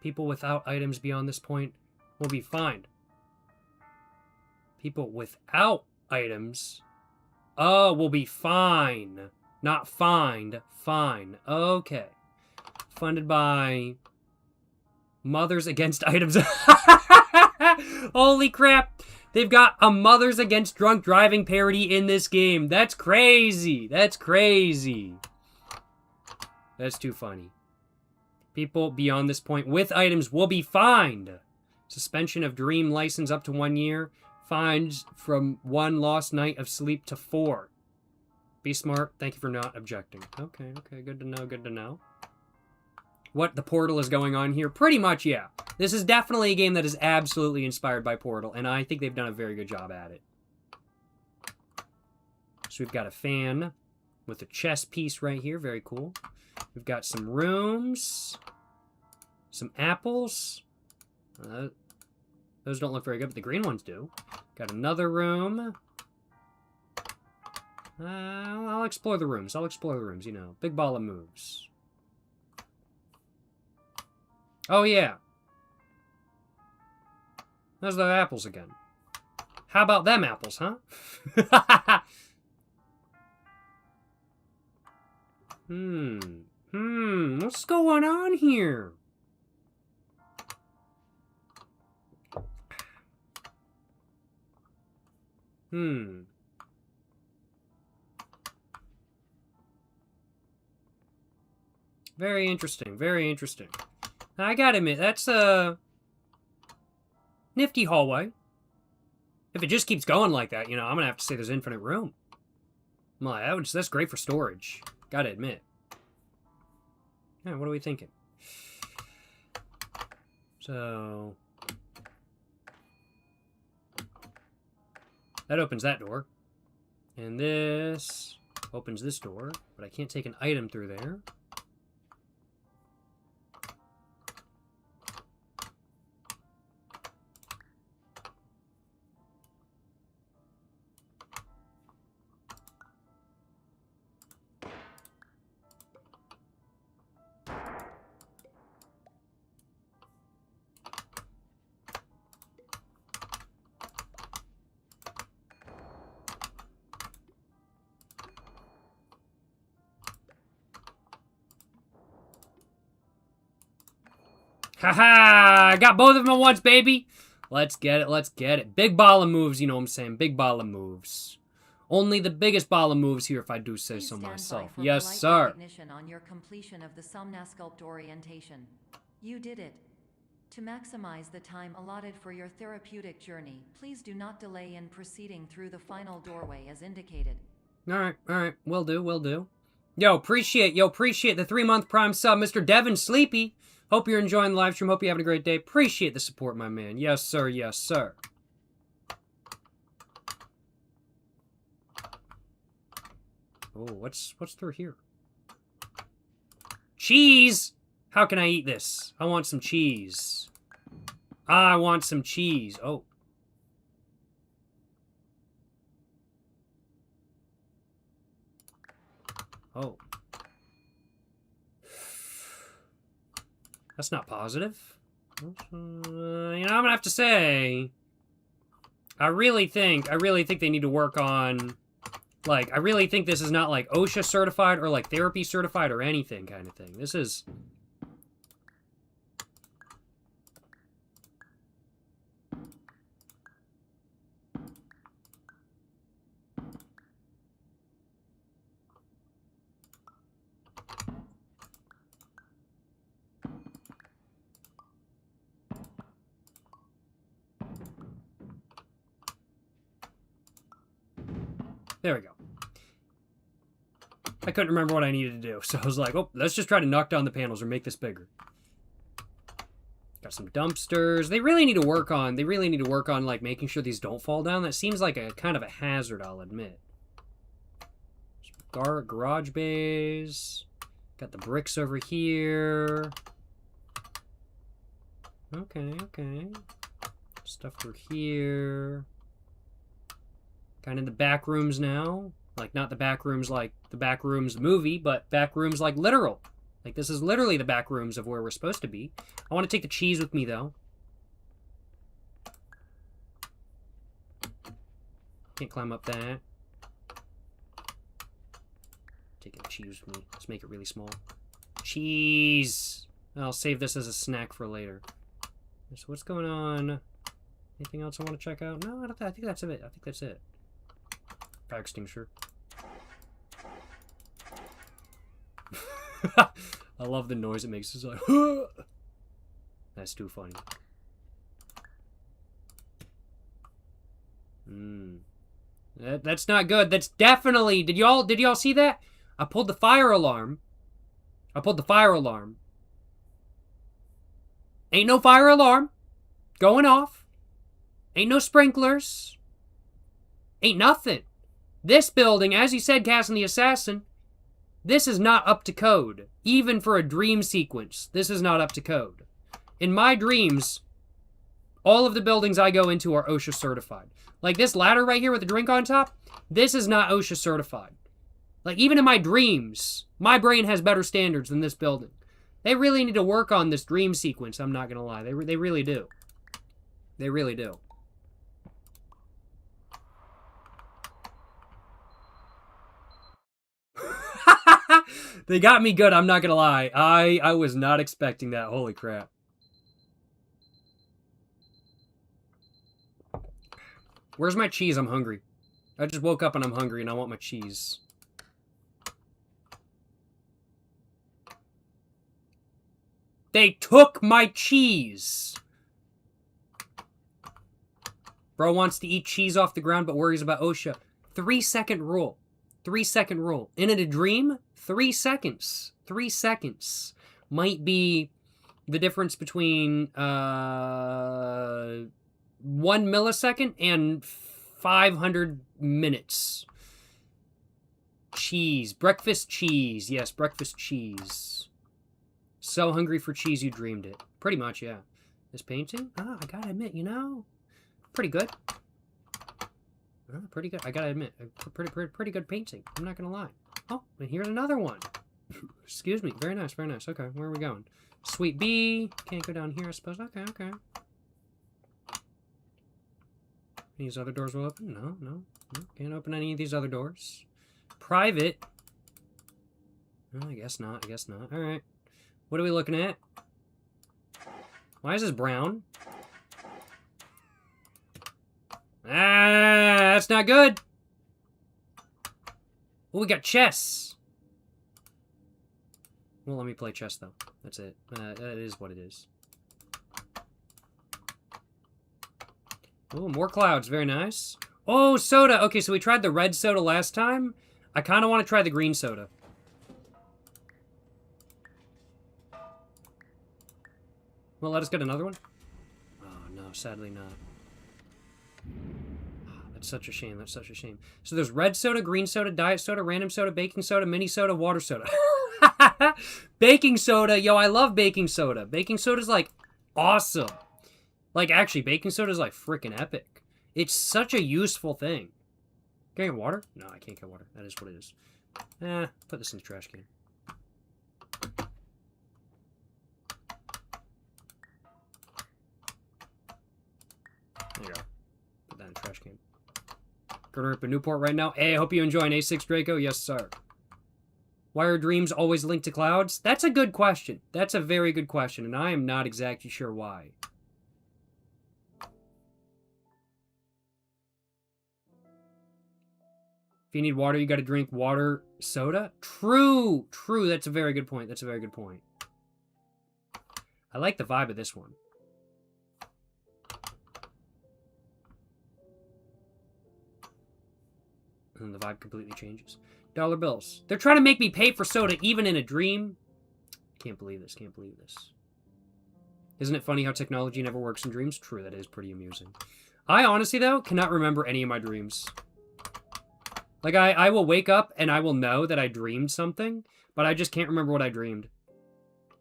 People without items beyond this point will be fined. People without items, will be fine. Not fined, fine. Okay. Funded by Mothers Against Items. Holy crap. They've got a Mothers Against Drunk Driving parody in this game. That's crazy. That's crazy. That's too funny. People beyond this point with items will be fined. Suspension of dream license up to 1 year. Fines from 1 lost night of sleep to 4. Be smart. Thank you for not objecting. Okay, okay. Good to know, good to know. What the Portal is going on here? Pretty much, yeah. This is definitely a game that is absolutely inspired by Portal, and I think they've done a very good job at it. So we've got a fan with a chess piece right here. Very cool. We've got some rooms. Some apples. Those don't look very good, but the green ones do. Got another room. I'll explore the rooms. I'll explore the rooms, you know. Big ball of moves. Oh, yeah. Those are the apples again. How about them apples, huh? What's going on here? Very interesting, very interesting. Now, I gotta admit, that's a nifty hallway. If it just keeps going like that, you know, I'm gonna have to say there's infinite room. I'm like, that's great for storage. Gotta admit. Yeah, what are we thinking? So... that opens that door. And this opens this door, but I can't take an item through there. Haha! Got both of them at once, baby! Let's get it, let's get it. Big ball of moves, you know what I'm saying? Big ball of moves. Only the biggest ball of moves here, if I do say so myself. Yes, sir. Recognition on your completion of the Somnasculpt orientation. You did it. To maximize the time allotted for your therapeutic journey, please do not delay in proceeding through the final doorway as indicated. Alright. Will do, will do. Yo, appreciate the 3-month Prime sub, Mr. Devin Sleepy. Hope you're enjoying the live stream. Hope you're having a great day. Appreciate the support, my man. Yes, sir. Yes, sir. Oh, what's through here? Cheese! How can I eat this? I want some cheese. I want some cheese. Oh. Oh. That's not positive. You know, I'm gonna have to say, I really think they need to work on, like, I really think this is not like OSHA certified or like therapy certified or anything kind of thing. This is... There we go. I couldn't remember what I needed to do, so I was like, oh, let's just try to knock down the panels or make this bigger. Got some dumpsters. They really need to work on, like, making sure these don't fall down. That seems like a kind of a hazard, I'll admit. Garage bays. Got the bricks over here. Okay. Stuff through here. Kind of the back rooms now. Like, not the back rooms like the back rooms movie, but back rooms like literal. Like, this is literally the back rooms of where we're supposed to be. I want to take the cheese with me, though. Can't climb up that. Taking the cheese with me. Let's make it really small. Cheese! I'll save this as a snack for later. So what's going on? Anything else I want to check out? No, I think that's it. I think that's it. Fire extinguisher. I love the noise it makes. It's like, that's too funny. That's not good. That's definitely... Did y'all see that? I pulled the fire alarm. Ain't no fire alarm going off. Ain't no sprinklers. Ain't nothing. This building, as you said, Cass and the Assassin, this is not up to code. Even for a dream sequence, this is not up to code. In my dreams, all of the buildings I go into are OSHA certified. Like this ladder right here with the drink on top, this is not OSHA certified. Like even in my dreams, my brain has better standards than this building. They really need to work on this dream sequence, I'm not gonna lie. They really do. They really do. They got me good, I'm not gonna lie. I was not expecting that, holy crap. Where's my cheese? I'm hungry. I just woke up and I'm hungry and I want my cheese. They took my cheese! Bro wants to eat cheese off the ground but worries about OSHA. 3-second rule. 3-second rule. In a dream, 3 seconds. 3 seconds might be the difference between 1 millisecond and 500 minutes. Cheese. Breakfast cheese. Yes, breakfast cheese. So hungry for cheese you dreamed it. Pretty much, yeah. This painting? Oh, I gotta admit, you know, pretty good. Pretty good. I gotta admit, pretty good painting. I'm not gonna lie. Oh, and here's another one. Excuse me. Very nice, very nice. Okay, where are we going? Sweet bee. Can't go down here, I suppose. Okay, okay. These other doors will open? No, no. Can't open any of these other doors. Private. Oh, I guess not. I guess not. All right. What are we looking at? Why is this brown? Ah, that's not good. Oh, we got chess. Well, let me play chess, though. That's it. That is what it is. Oh, more clouds. Very nice. Oh, soda. Okay, so we tried the red soda last time. I kind of want to try the green soda. Well, let us get another one. Oh, no, sadly not. Oh, that's such a shame. That's such a shame. So there's red soda, green soda, diet soda, random soda, baking soda, mini soda, water soda. Baking soda. Yo, I love baking soda. Baking soda's, like, awesome. Like, actually, baking soda's, like, freaking epic. It's such a useful thing. Can I get water? No, I can't get water. That is what it is. Put this in the trash can. There you go. Put that in the trash can. Gonna rip a Newport right now. Hey, I hope you enjoy an A6 Draco. Yes, sir. Why are dreams always linked to clouds? That's a good question. That's a very good question, and I am not exactly sure why. If you need water, you gotta drink water soda? True! True, that's a very good point. That's a very good point. I like the vibe of this one. And the vibe completely changes. Dollar bills. They're trying to make me pay for soda even in a dream. Can't believe this. Can't believe this. Isn't it funny how technology never works in dreams? True, that is pretty amusing. I honestly, though, cannot remember any of my dreams. Like, I will wake up and I will know that I dreamed something, but I just can't remember what I dreamed.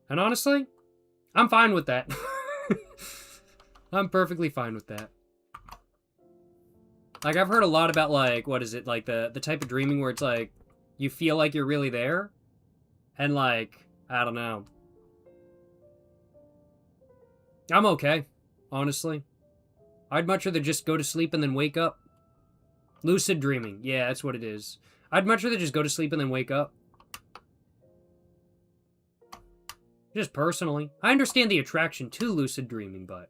And honestly, I'm fine with that. I'm perfectly fine with that. Like, I've heard a lot about, like, what is it? Like, the type of dreaming where it's, like, you feel like you're really there. And, like, I don't know. I'm okay, honestly. I'd much rather just go to sleep and then wake up. Lucid dreaming. Yeah, that's what it is. I'd much rather just go to sleep and then wake up. Just personally. I understand the attraction to lucid dreaming, but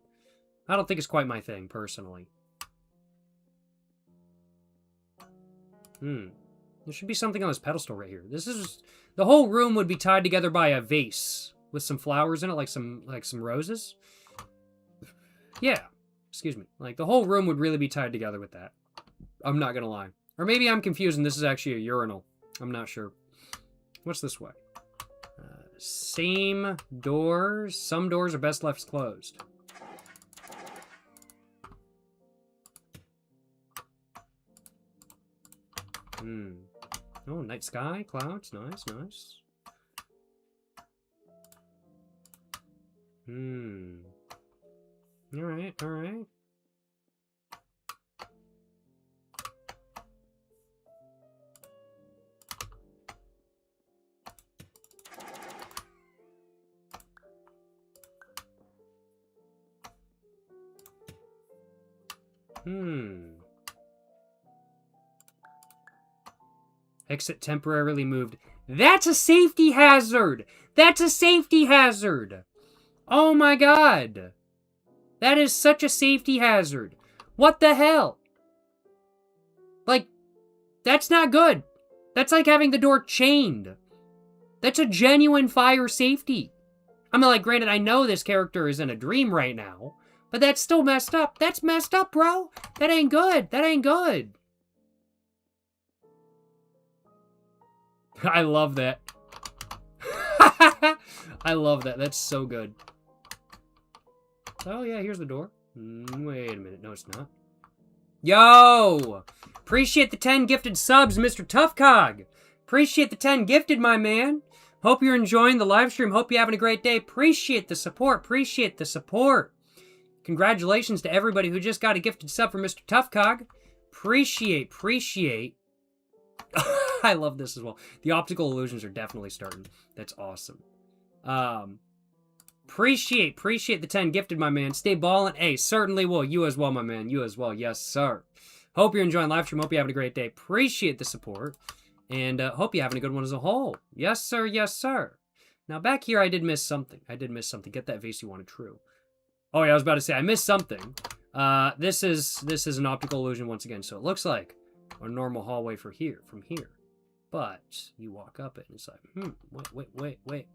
I don't think it's quite my thing, personally. There should be something on this pedestal right here. This is... The whole room would be tied together by a vase with some flowers in it, like some roses. Yeah. Excuse me. Like, the whole room would really be tied together with that. I'm not gonna lie. Or maybe I'm confused and this is actually a urinal. I'm not sure. What's this way? Same doors. Some doors are best left closed. Oh, night sky, clouds. Nice, nice. Alright, alright. Exit temporarily moved. That's a safety hazard! That's a safety hazard! Oh my god! That is such a safety hazard. What the hell? Like, that's not good. That's like having the door chained. That's a genuine fire safety. I mean, like, granted, I know this character is in a dream right now, but that's still messed up. That's messed up, bro. That ain't good. That ain't good. I love that. I love that. That's so good. Oh, yeah, here's the door. Wait a minute. No, it's not. Yo! Appreciate the 10 gifted subs, Mr. Toughcog. Appreciate the 10 gifted, my man. Hope you're enjoying the live stream. Hope you're having a great day. Appreciate the support. Appreciate the support. Congratulations to everybody who just got a gifted sub from Mr. Toughcog. Appreciate. I love this as well. The optical illusions are definitely starting. That's awesome. Appreciate the 10 gifted, my man. Stay ballin'. Hey, certainly will. You as well, my man. You as well. Yes, sir. Hope you're enjoying live stream. Hope you're having a great day. Appreciate the support. And hope you're having a good one as a whole. Yes, sir. Yes, sir. Now, back here, I did miss something. Get that vase you wanted true. Oh, yeah, I was about to say, I missed something. This is an optical illusion once again. So it looks like a normal hallway from here. But you walk up it and it's like, wait.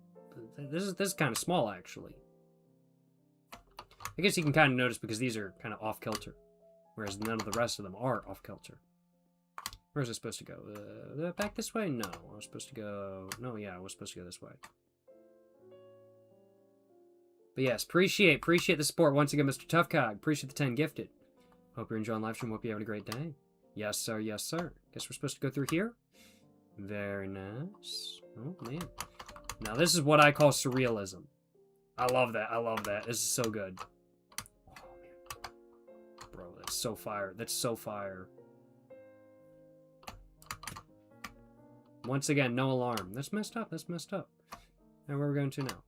This is kind of small, actually. I guess you can kind of notice because these are kind of off-kilter. Whereas none of the rest of them are off-kilter. Where's it supposed to go? Back this way? No. I was supposed to go... No, yeah, I was supposed to go this way. But yes, appreciate the support. Once again, Mr. Toughcog. Appreciate the 10 gifted. Hope you're enjoying live stream. Hope you're having a great day. Yes, sir. Yes, sir. Guess we're supposed to go through here. Very nice. Oh, man. Now, this is what I call surrealism. I love that. I love that. This is so good. Oh, man. Bro, that's so fire. That's so fire. Once again, no alarm. That's messed up. That's messed up. Now, where are we going to now?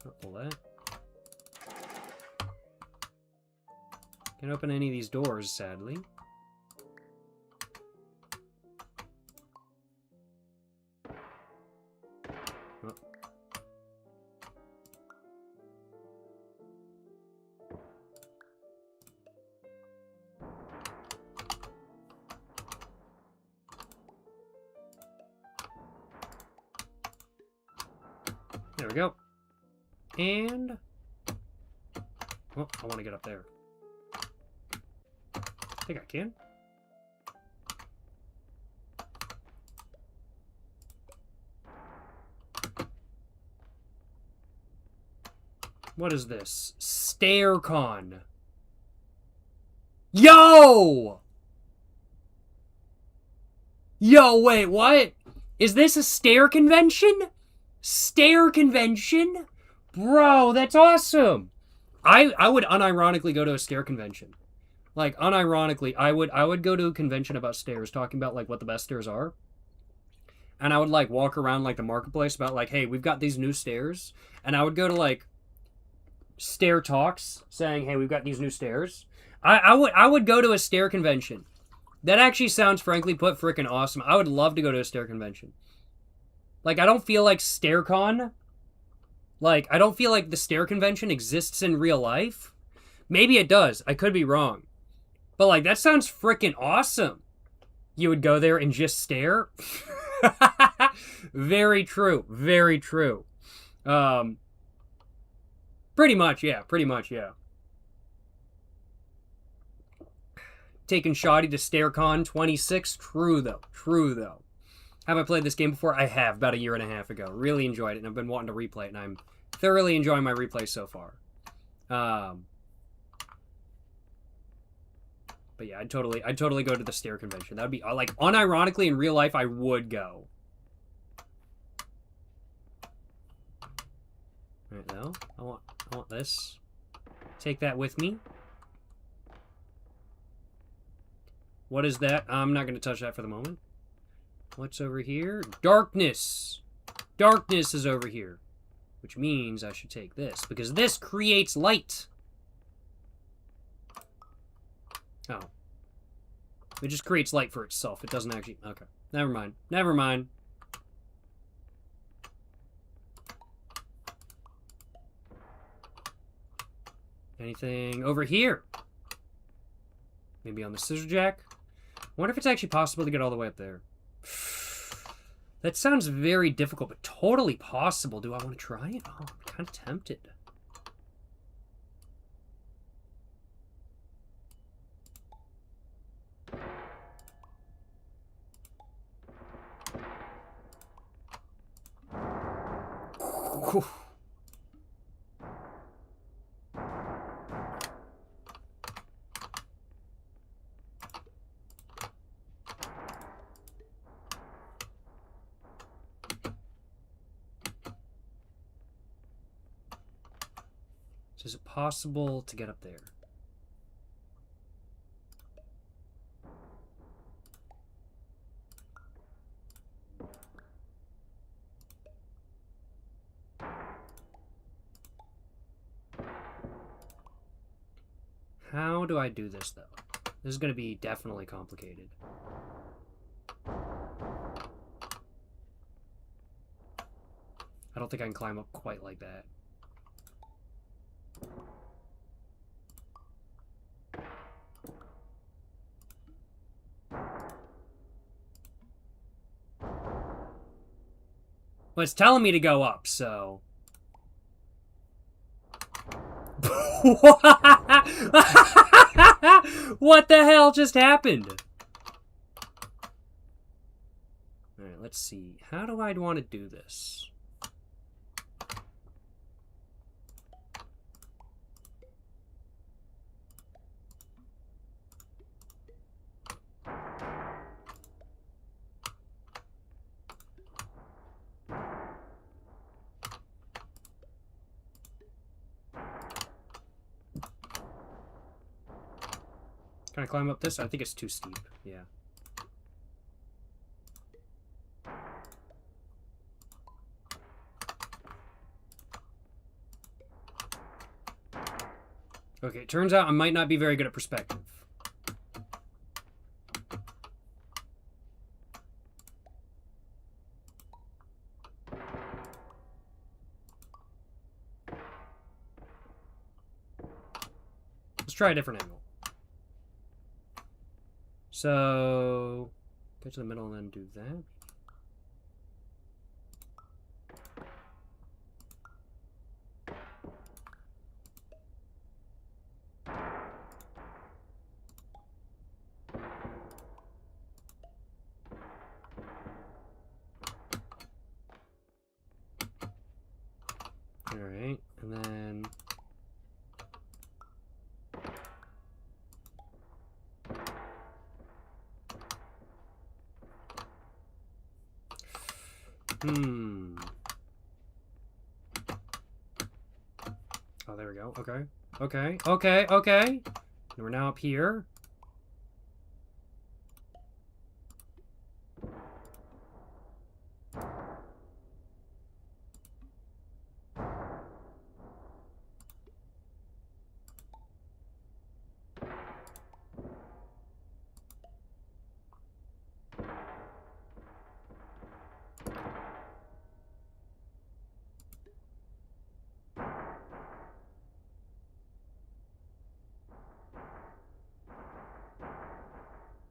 I'll pull that. Can't open any of these doors, sadly. Oh. There we go. And... oh, I want to get up there. I think I can. What is this? StairCon. Yo! Yo, wait, what? Is this a stair convention? Stair convention? Bro, that's awesome. I would unironically go to a stair convention. Like, unironically, I would go to a convention about stairs, talking about, like, what the best stairs are. And I would, like, walk around, like, the marketplace about, like, hey, we've got these new stairs. And I would go to, like, stair talks, saying, hey, we've got these new stairs. I would go to a stair convention. That actually sounds, frankly put, freaking awesome. I would love to go to a stair convention. Like, I don't feel like StairCon... like, I don't feel like the stair convention exists in real life. Maybe it does. I could be wrong. But, like, that sounds freaking awesome. You would go there and just stare? Very true. Very true. Pretty much, yeah. Pretty much, yeah. taken Shoddy to StairCon 26. True, though. True, though. Have I played this game before? I have, about a year and a half ago. Really enjoyed it, and I've been wanting to replay it, and I'm thoroughly enjoying my replay so far. But yeah, I'd totally go to the Stair Convention. That would be, like, unironically, in real life, I would go. Alright, though. I want this. Take that with me. What is that? I'm not going to touch that for the moment. What's over here? Darkness! Darkness is over here. Which means I should take this, because this creates light. Oh. It just creates light for itself. It doesn't actually... Okay. Never mind. Never mind. Anything over here? Maybe on the scissor jack? I wonder if it's actually possible to get all the way up there. That sounds very difficult, but totally possible. Do I want to try it? Oh, I'm kind of tempted. Whew. So is it possible to get up there? How do I do this, though? This is going to be definitely complicated. I don't think I can climb up quite like that. Well, it's telling me to go up, so... What the hell just happened? Alright, let's see. How do I want to do this? Can I climb up this? I think it's too steep. Yeah. Okay, turns out I might not be very good at perspective. Let's try a different angle. So, get to the middle and then do that. Alright, and then... Oh, there we go. Okay. Okay. Okay. Okay. And we're now up here.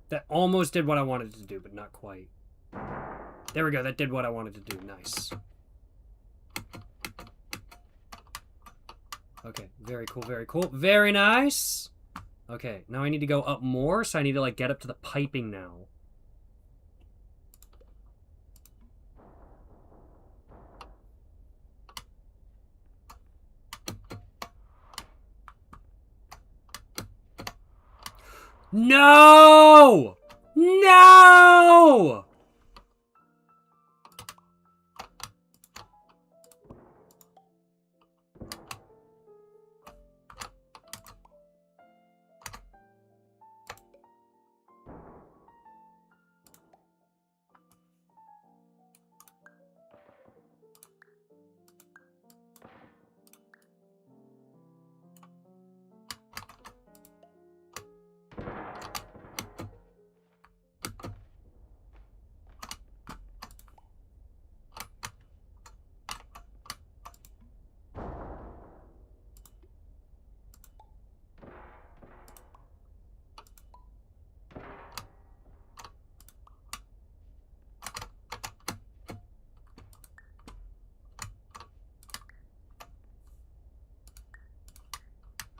That almost did what I wanted to do, but not quite. There we go. That did what I wanted to do. Nice. Okay. Very cool. Very cool. Very nice. Okay, now I need to go up more, so I need to, like, get up to the piping now. No! No!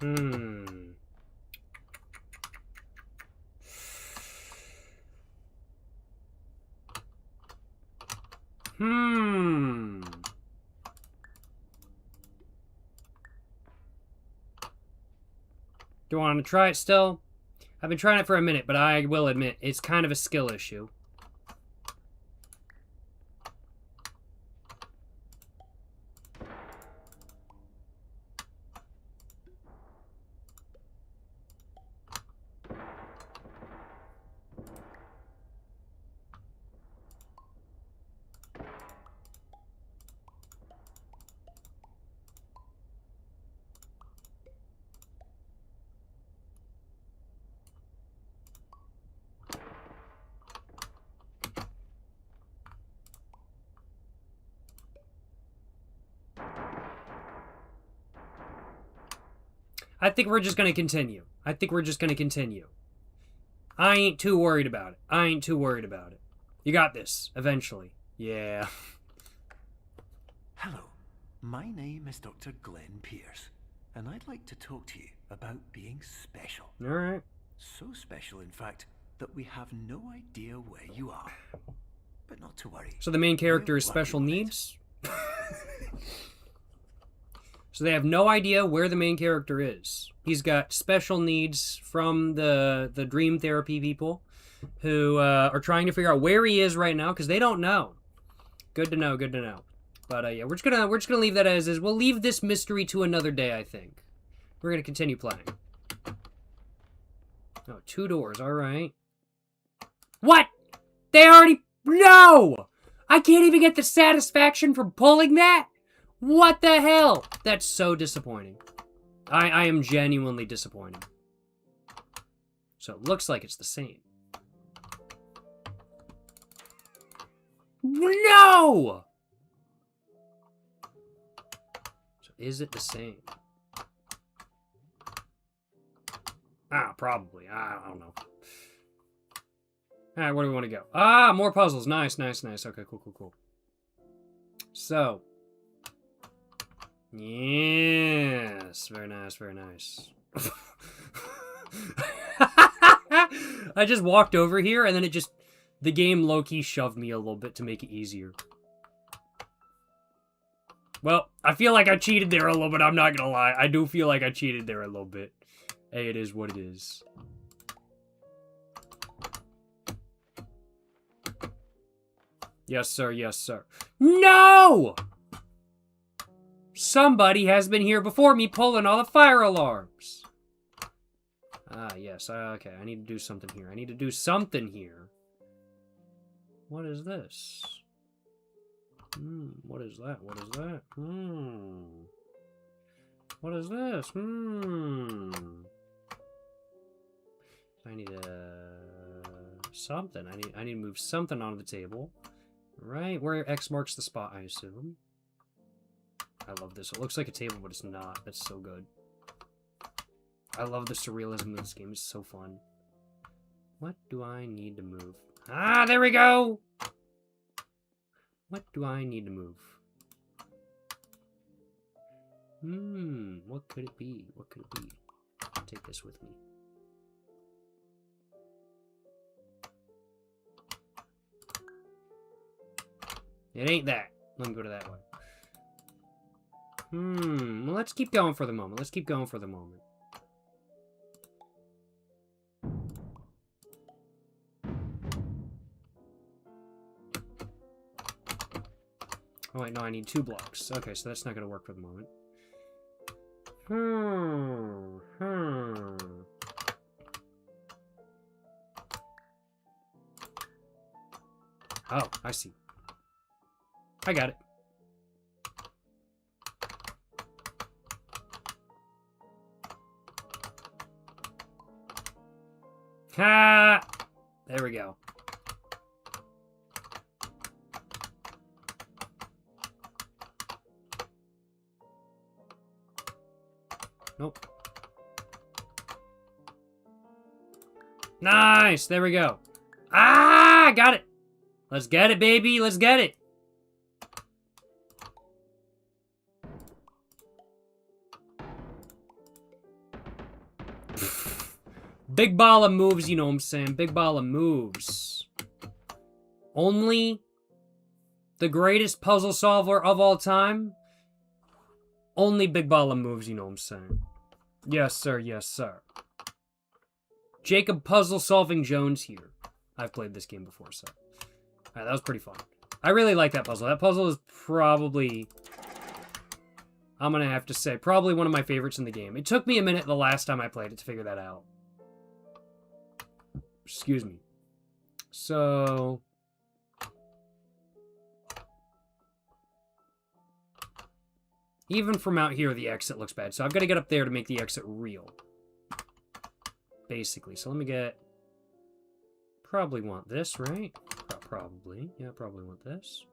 Hmm. Do you want to try it still? I've been trying it for a minute, but I will admit, it's kind of a skill issue. I think we're just going to continue. I ain't too worried about it. You got this, eventually. Yeah. Hello, my name is Dr. Glenn Pierce, and I'd like to talk to you about being special. Alright. So special, in fact, that we have no idea where you are. But not to worry. So the main character is We're special working on it. needs? So they have no idea where the main character is. He's got special needs from the dream therapy people who are trying to figure out where he is right now because they don't know. Good to know. But yeah, we're just gonna leave that as is. We'll leave this mystery to another day, I think. We're gonna continue playing. Oh, 2 doors, alright. What? They already... No! I can't even get the satisfaction from pulling that? What the hell? That's so disappointing. I am genuinely disappointed. So it looks like it's the same. No! So is it the same? Ah, probably. I don't know. Alright, where do we want to go? Ah, more puzzles. Nice. Okay, cool. So. Yes. Very nice. I just walked over here and then the game low-key shoved me a little bit to make it easier. Well, I feel like I cheated there a little bit, I'm not gonna lie. I do feel like I cheated there a little bit. Hey, it is what it is. Yes, sir. No! Somebody has been here before me pulling all the fire alarms. Ah, yes. Okay, I need to do something here. What is this? What is that? What is this? I need something. I need to move something onto the table. Right where X marks the spot, I assume. I love this. It looks like a table, but it's not. That's so good. I love the surrealism of this game. It's so fun. What do I need to move? Ah, there we go! What do I need to move? What could it be? Take this with me. It ain't that. Let me go to that way. Well, let's keep going for the moment. Let's keep going for the moment. Oh, wait, no, I need 2 blocks. Okay, so that's not going to work for the moment. Oh, I see. I got it. Ha! There we go. Nope. Nice! There we go. Ah! Got it! Let's get it, baby! Let's get it! Big ball of moves, you know what I'm saying? Big ball of moves. Only the greatest puzzle solver of all time. Only big ball of moves, you know what I'm saying? Yes, sir. Yes, sir. Jacob Puzzle Solving Jones here. I've played this game before, so. Alright, that was pretty fun. I really like that puzzle. That puzzle is probably, I'm gonna have to say, probably one of my favorites in the game. It took me a minute the last time I played it to figure that out. Excuse me. So... even from out here, the exit looks bad. So I've got to get up there to make the exit real. Basically. So let me get... probably want this, right? Probably. Yeah, probably want this.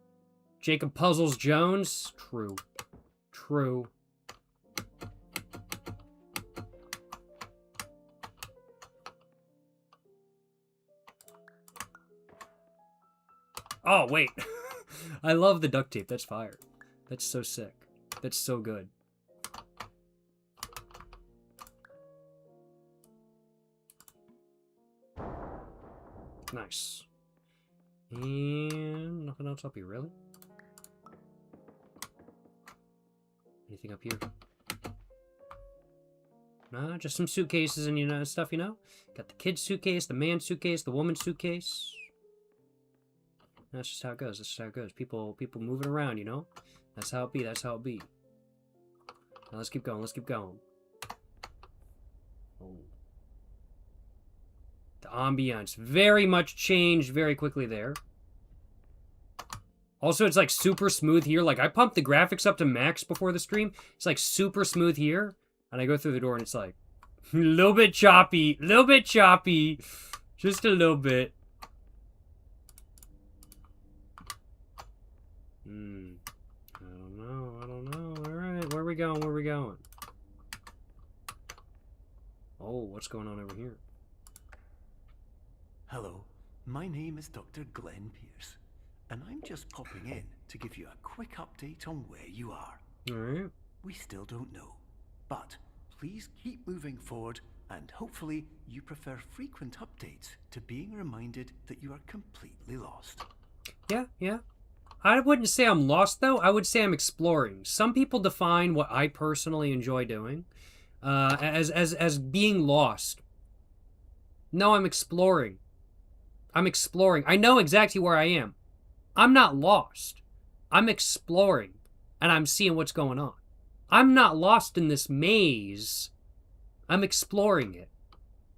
Jacob Puzzles Jones. True. True. Oh, wait. I love the duct tape. That's fire. That's so sick. That's so good. Nice. And nothing else up here, really? Anything up here? Nah, just some suitcases and, you know, stuff, you know? Got the kid's suitcase, the man's suitcase, the woman's suitcase. That's just how it goes. That's just how it goes. People moving around, you know? That's how it be. That's how it be. Now let's keep going. Let's keep going. Oh. The ambiance very much changed very quickly there. Also, it's like super smooth here. Like, I pumped the graphics up to max before the stream. It's like super smooth here. And I go through the door and it's like a little bit choppy. A little bit choppy. Just a little bit. I don't know. Alright, where are we going? Where are we going? Oh, what's going on over here? Hello, my name is Dr. Glenn Pierce, and I'm just popping in to give you a quick update on where you are. Alright. We still don't know, but please keep moving forward, and hopefully you prefer frequent updates to being reminded that you are completely lost. Yeah. I wouldn't say I'm lost, though. I would say I'm exploring. Some people define what I personally enjoy doing as being lost. No, I'm exploring. I'm exploring. I know exactly where I am. I'm not lost. I'm exploring, and I'm seeing what's going on. I'm not lost in this maze. I'm exploring it.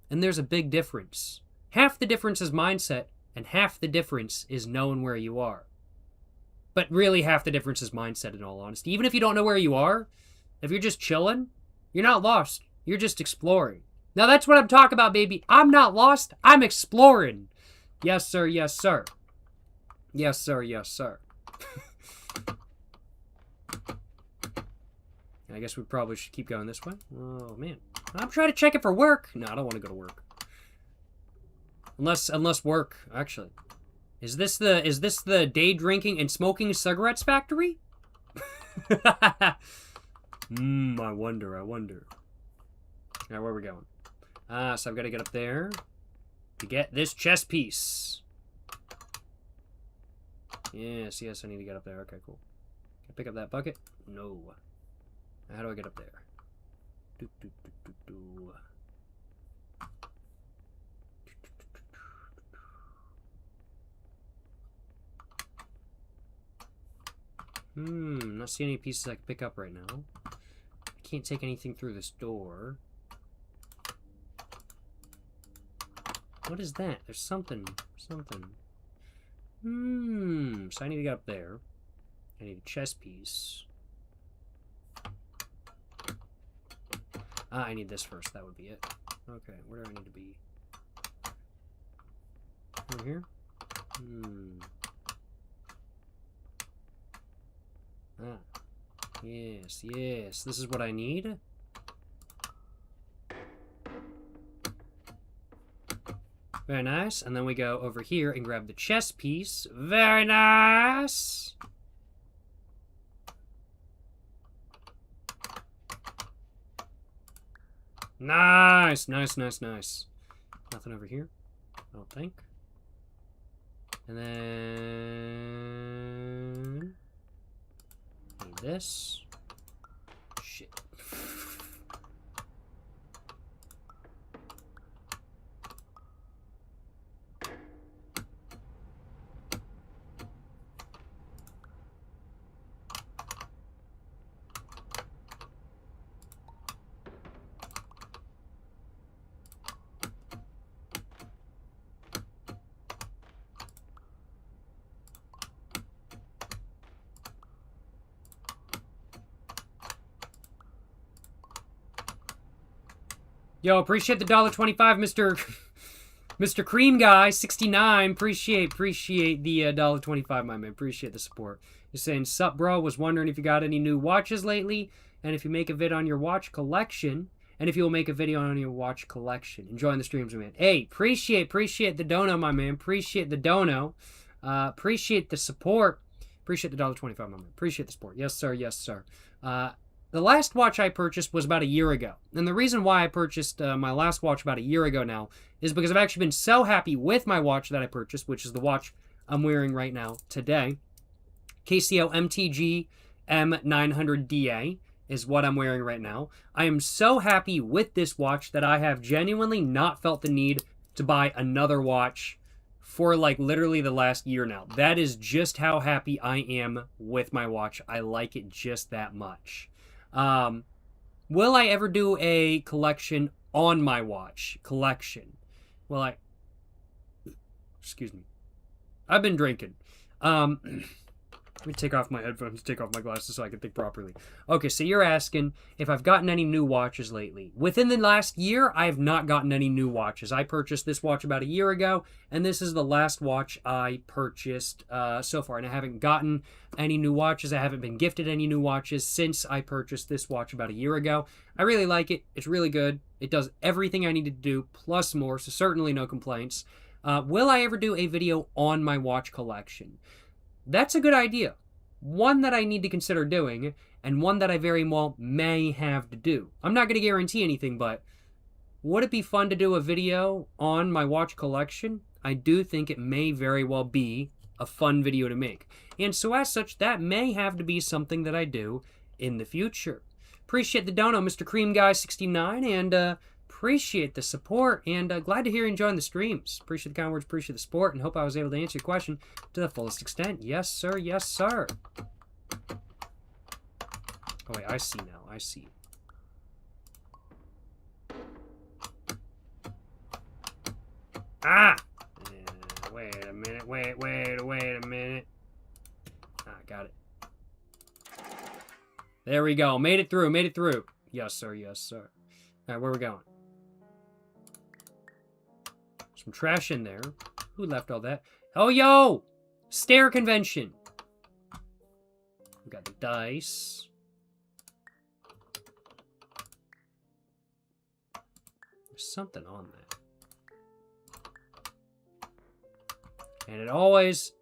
And there's a big difference. Half the difference is mindset, and half the difference is knowing where you are. But really, half the difference is mindset, in all honesty. Even if you don't know where you are, if you're just chilling, you're not lost. You're just exploring. Now, that's what I'm talking about, baby. I'm not lost. I'm exploring. Yes, sir. Yes, sir. Yes, sir. Yes, sir. I guess we probably should keep going this way. Oh, man. I'm trying to check it for work. No, I don't want to go to work. Unless work, actually. Is this the day drinking and smoking cigarettes factory? I wonder. Now, where are we going? So I've got to get up there to get this chess piece. Yes, yes, I need to get up there. Okay, cool. Can I pick up that bucket? No. How do I get up there? Do, do, do, do, do. Not seeing any pieces I can pick up right now. I can't take anything through this door. What is that? There's something. So I need to get up there. I need a chest piece. I need this first. That would be it. Okay, where do I need to be? Over here? Yes, yes. This is what I need. Very nice. And then we go over here and grab the chest piece. Very nice. Nice, nice, nice, nice. Nothing over here, I don't think. And then... need this. Shit. Yo, appreciate the $1.25, Mr. Cream Guy 69. Appreciate the $1.25, my man. Appreciate the support. You're saying, sup, bro? Was wondering if you got any new watches lately, and if you make a vid on your watch collection, and if you will make a video on your watch collection. Enjoying the streams, man. Hey, appreciate the dono, my man. Appreciate the dono. Appreciate the support. Appreciate the $1.25, my man. Appreciate the support. Yes, sir. Yes, sir. The last watch I purchased was about a year ago. And the reason why I purchased my last watch about a year ago now is because I've actually been so happy with my watch that I purchased, which is the watch I'm wearing right now today. Casio MTG M900DA is what I'm wearing right now. I am so happy with this watch that I have genuinely not felt the need to buy another watch for like literally the last year now. That is just how happy I am with my watch. I like it just that much. Will I ever do a collection on my watch? Collection. Well, excuse me. I've been drinking. Let me take off my headphones, take off my glasses so I can think properly. Okay, so you're asking if I've gotten any new watches lately. Within the last year, I have not gotten any new watches. I purchased this watch about a year ago, and this is the last watch I purchased so far. And I haven't gotten any new watches. I haven't been gifted any new watches since I purchased this watch about a year ago. I really like it. It's really good. It does everything I needed to do, plus more, so certainly no complaints. Will I ever do a video on my watch collection? That's a good idea. One that I need to consider doing, and one that I very well may have to do. I'm not going to guarantee anything, but would it be fun to do a video on my watch collection? I do think it may very well be a fun video to make. And so as such, that may have to be something that I do in the future. Appreciate the dono, Mr. Cream Guy 69, and appreciate the support, and glad to hear you enjoying the streams. Appreciate the kind words, appreciate the support, and hope I was able to answer your question to the fullest extent. Yes, sir. Yes, sir. Oh, wait, I see now. I see. Ah! Wait a minute. Wait a minute. Ah, got it. There we go. Made it through. Made it through. Yes, sir. Yes, sir. All right, where are we going? Some trash in there. Who left all that? Oh, yo! Stair convention. We got the dice. There's something on that. And it always...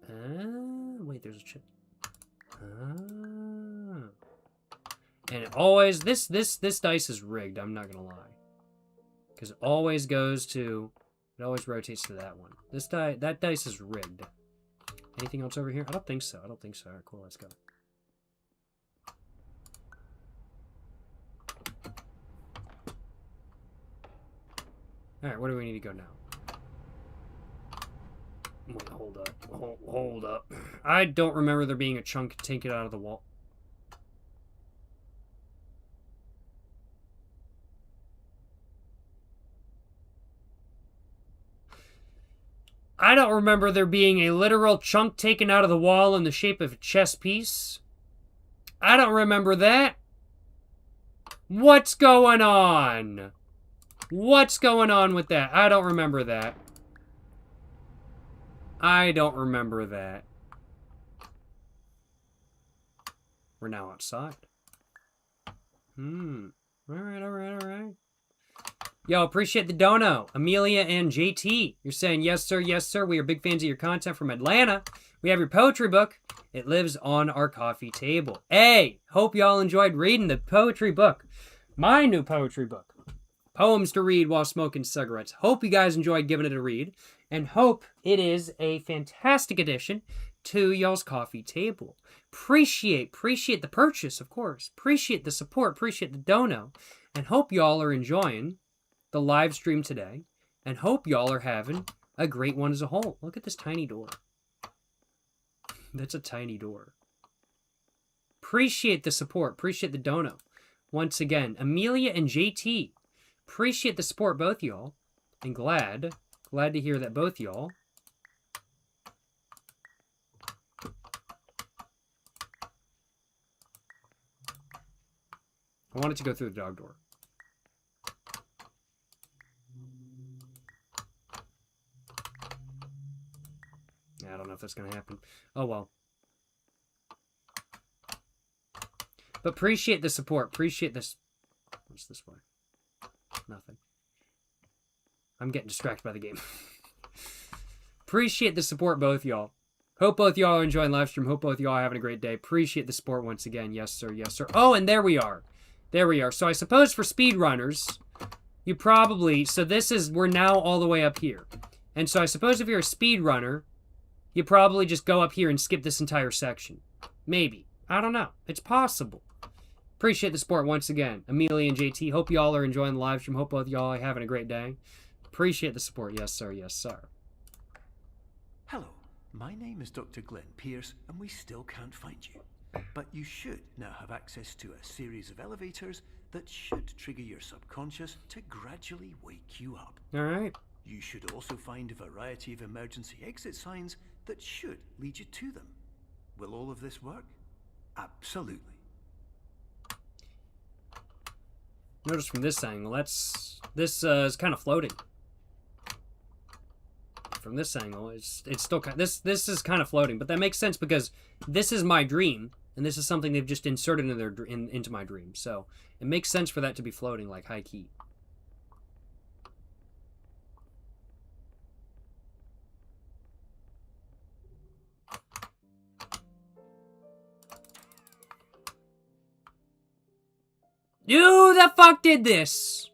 wait, there's a chip. And it always... This dice is rigged, I'm not gonna lie. Because it always goes to It always rotates to that one. This die, that dice is rigged. Anything else over here? I don't think so. I don't think so. All right, cool. Let's go. All right, where do we need to go now? Wait, hold up. Hold up. I don't remember there being a chunk taken out of the wall. I don't remember there being a literal chunk taken out of the wall in the shape of a chess piece. I don't remember that. What's going on? What's going on with that? I don't remember that. I don't remember that. We're now outside. Alright, alright, alright. Yo, appreciate the dono. Amelia and JT. You're saying, yes, sir, yes, sir. We are big fans of your content from Atlanta. We have your poetry book. It lives on our coffee table. Hey, hope y'all enjoyed reading the poetry book. My new poetry book. Poems to read while smoking cigarettes. Hope you guys enjoyed giving it a read. And hope it is a fantastic addition to y'all's coffee table. Appreciate the purchase, of course. Appreciate the support. Appreciate the dono. And hope y'all are enjoying the live stream today, and hope y'all are having a great one as a whole. Look at this tiny door. That's a tiny door. Appreciate the support. Appreciate the dono. Once again, Amelia and JT. Appreciate the support, both y'all. And glad to hear that both y'all I wanted to go through the dog door. I don't know if that's going to happen. Oh, well. But appreciate the support. Appreciate this. What's this way? Nothing. I'm getting distracted by the game. Appreciate the support, both y'all. Hope both y'all are enjoying live stream. Hope both y'all are having a great day. Appreciate the support once again. Yes, sir. Yes, sir. Oh, and there we are. There we are. So I suppose for speedrunners, you probably... So this is... We're now all the way up here. And so I suppose if you're a speedrunner, you probably just go up here and skip this entire section. Maybe. I don't know. It's possible. Appreciate the support once again. Amelia and JT, hope y'all are enjoying the live stream. Hope both y'all are having a great day. Appreciate the support. Yes, sir. Yes, sir. Hello, my name is Dr. Glenn Pierce, and we still can't find you. But you should now have access to a series of elevators that should trigger your subconscious to gradually wake you up. All right. You should also find a variety of emergency exit signs that should lead you to them. Will all of this work? Absolutely. Notice from this angle, this is kind of floating. From this angle, it's still kind. This is kind of floating, but that makes sense because this is my dream, and this is something they've just inserted into my dream. So it makes sense for that to be floating like high key. Who the fuck did this?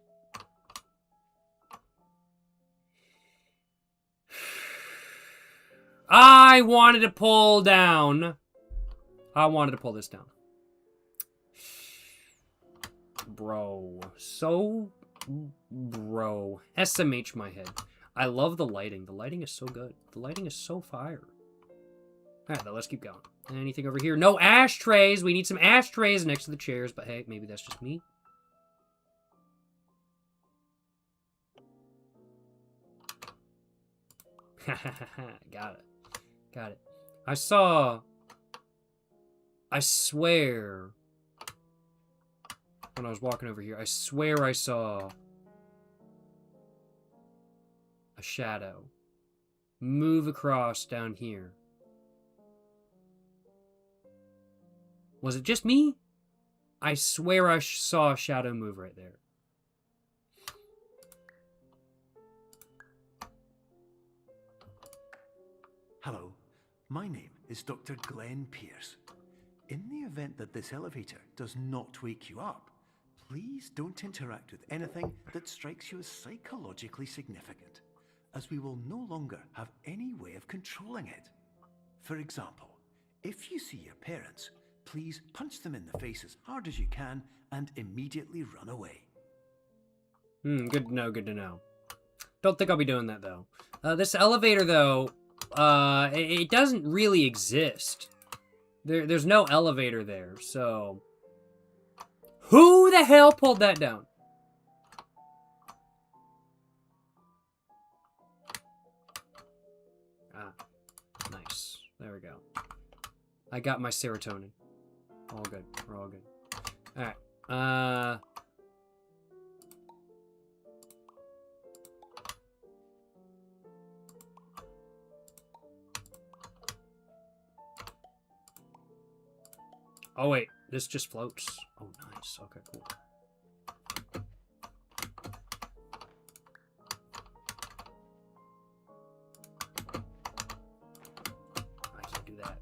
I wanted to pull down. I wanted to pull this down. Bro. Bro. SMH my head. I love the lighting. The lighting is so good. The lighting is so fire. Alright, let's keep going. Anything over here? No ashtrays. We need some ashtrays next to the chairs, but hey, maybe that's just me. Got it. Got it. I swear, when I was walking over here, I swear I saw a shadow move across down here. Was it just me? I swear I saw a shadow move right there. Hello, my name is Dr. Glenn Pierce. In the event that this elevator does not wake you up, please don't interact with anything that strikes you as psychologically significant. as we will no longer have any way of controlling it. For example, if you see your parents, please punch them in the face as hard as you can and immediately run away. Good to know, good to know. Don't think I'll be doing that, though. This elevator, though, it doesn't really exist. There's no elevator there, so... Who the hell pulled that down? Ah, nice. There we go. I got my serotonin. All good. We're all good. Alright. Oh, wait. This just floats. Oh, nice. Okay, cool. I can't do that.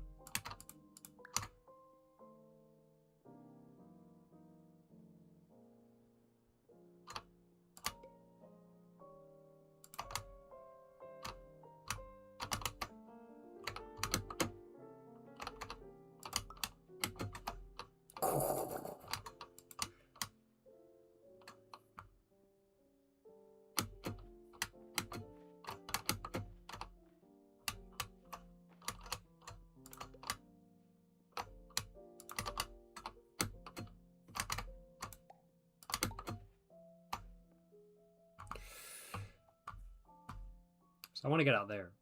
So I want to get out there.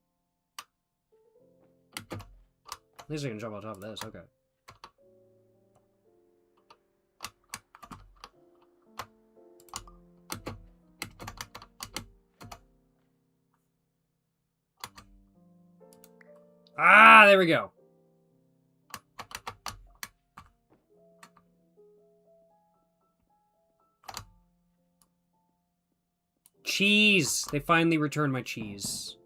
At least I can jump on top of this. Okay. Ah, there we go. Cheese! They finally returned my cheese.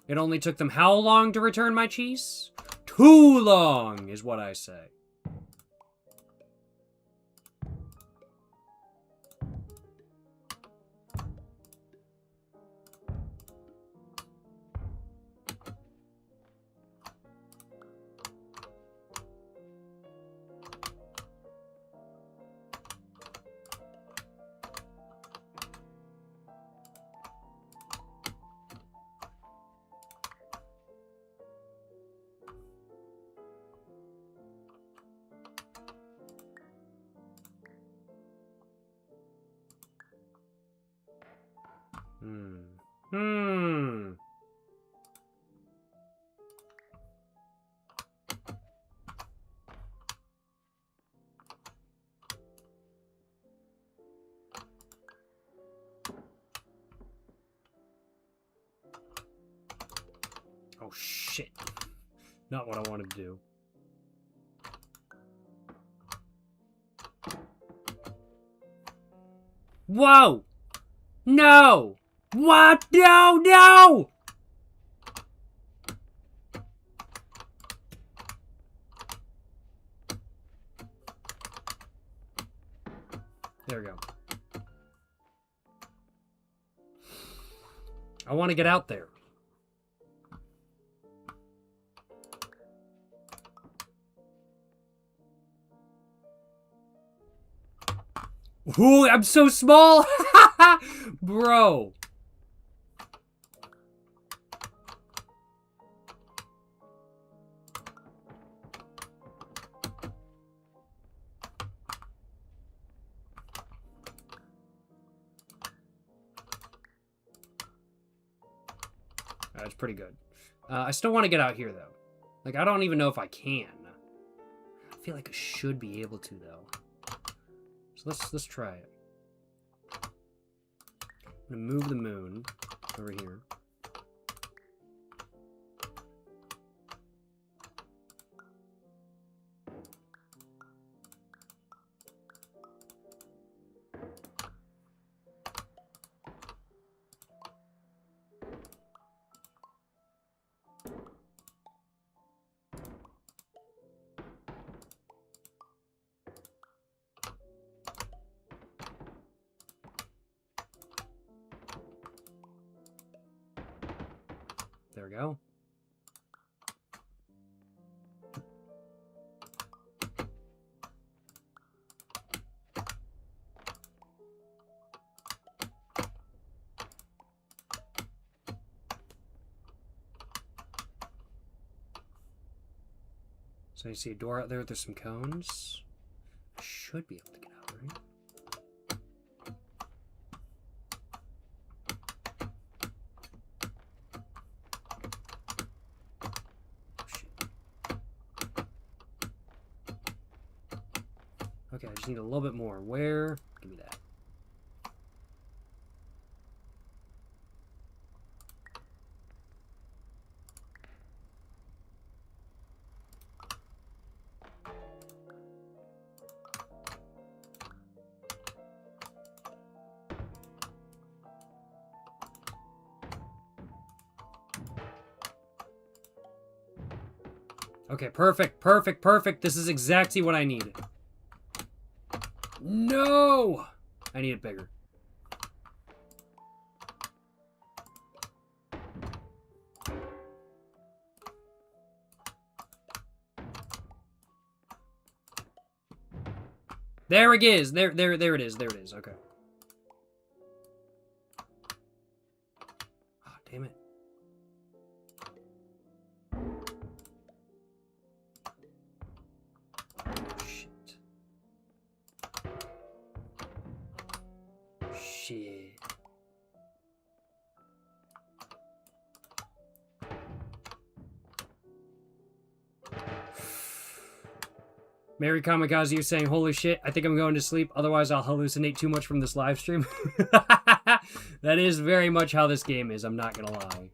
It only took them how long to return my cheese? Too long, is what I say. Oh, shit. Not what I wanted to do. Whoa! No! What? No, no! There we go. I want to get out there. Ooh, I'm so small! Bro. That's pretty good. I still want to get out here, though. Like, I don't even know if I can. I feel like I should be able to, though. So let's try it. I'm gonna move the moon over here. There we go. So you see a door out there. There's some cones. Should be able to get out, right? Okay, I just need a little bit more. Where? Give me that. Okay, perfect, perfect, perfect. This is exactly what I need. No! I need it bigger. There it is. There it is. There it is. Okay. Oh, damn it. Shit. Shit. Mary Kamikaze, you saying, holy shit, I think I'm going to sleep, otherwise I'll hallucinate too much from this live stream. That is very much how this game is, I'm not gonna lie.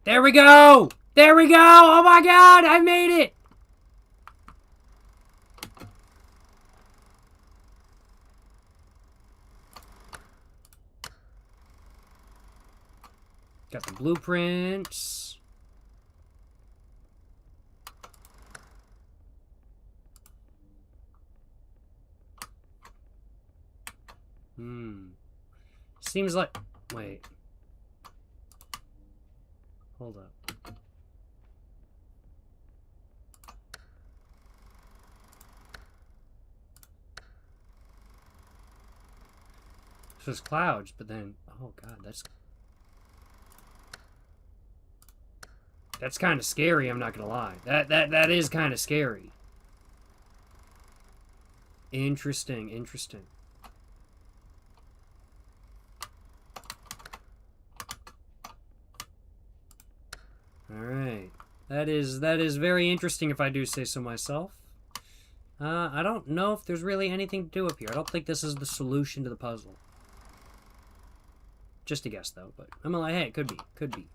There we go! There we go! Oh my god, I made it! Got the blueprints. Seems like... Wait. Hold up. This was clouds, but then... Oh god, that's kind of scary, I'm not gonna lie. That is kind of scary. Interesting, interesting. Alright. That is very interesting if I do say so myself. I don't know if there's really anything to do up here. I don't think this is the solution to the puzzle. Just a guess, though, but I'm like, hey, it could be. Could be.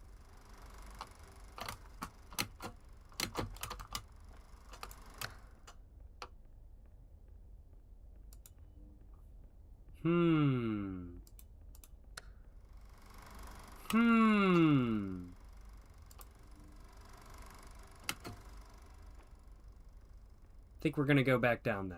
I think we're gonna go back down then.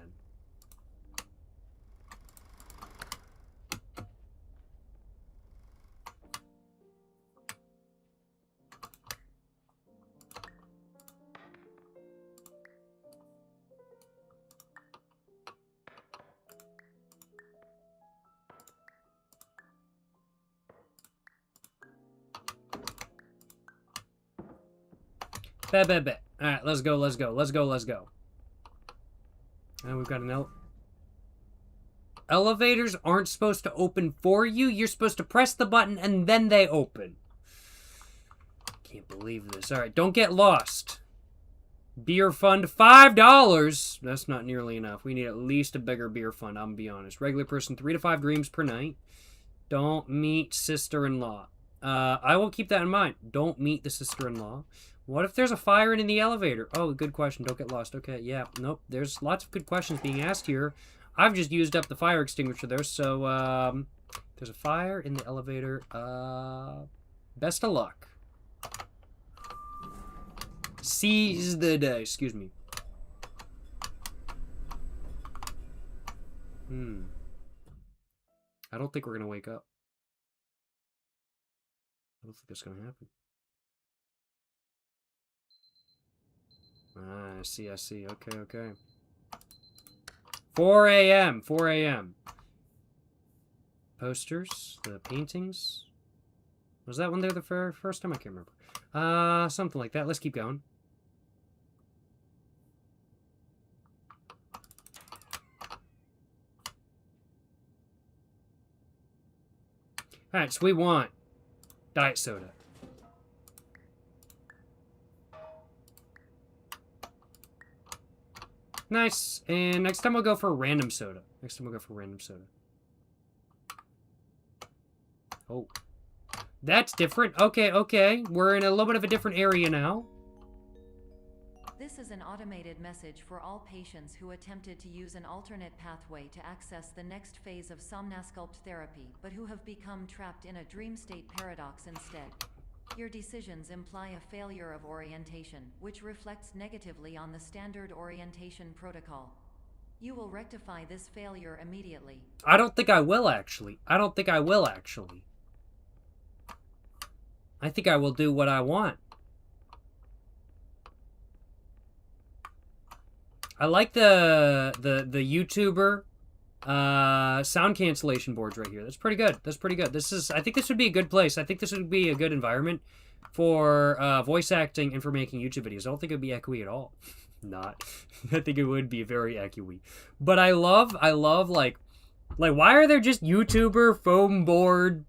Bet. Alright, let's go, let's go, let's go, let's go. And we've got an elevators aren't supposed to open for you. You're supposed to press the button and then they open. Can't believe this. Alright, don't get lost. Beer fund, $5. That's not nearly enough. We need at least a bigger beer fund, I'm gonna be honest. Regular person, 3 to 5 dreams per night. Don't meet sister-in-law. I will keep that in mind. Don't meet the sister-in-law. What if there's a fire in the elevator? Oh, good question. Don't get lost. Okay, yeah. Nope. There's lots of good questions being asked here. I've just used up the fire extinguisher there, so, there's a fire in the elevator. Best of luck. Seize the day. Excuse me. I don't think we're gonna wake up. I don't think that's gonna happen. I see, I see. Okay, okay. 4 a.m. 4 a.m. Posters, the paintings. Was that one there the first time? I can't remember. Something like that. Let's keep going. Alright, so we want diet soda. Nice. And next time we'll go for random soda. Next time we'll go for random soda. Oh. That's different. Okay, okay. We're in a little bit of a different area now. This is an automated message for all patients who attempted to use an alternate pathway to access the next phase of Somnasculpt therapy, but who have become trapped in a dream state paradox instead. Your decisions imply a failure of orientation, which reflects negatively on the standard orientation protocol. You will rectify this failure immediately. I don't think I will, actually. I don't think I will, actually. I think I will do what I want. I like the YouTuber sound cancellation boards right here. That's pretty good. That's pretty good. I think this would be a good place. I think this would be a good environment for voice acting and for making YouTube videos. I don't think it would be echoey at all. Not. I think it would be very echoey. But I love like why are there just YouTuber foam board?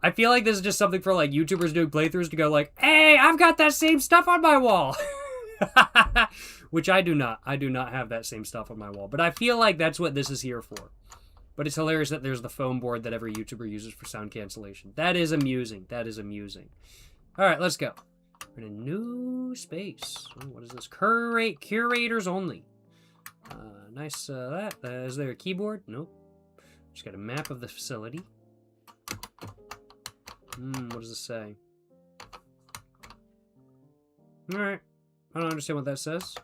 I feel like this is just something for like YouTubers doing playthroughs to go like, hey, I've got that same stuff on my wall. Which I do not. I do not have that same stuff on my wall. But I feel like that's what this is here for. But it's hilarious that there's the foam board that every YouTuber uses for sound cancellation. That is amusing. That is amusing. Alright, let's go. We're in a new space. Oh, what is this? Curators only. Nice, is there a keyboard? Nope. Just got a map of the facility. What does this say? Alright. I don't understand what that says.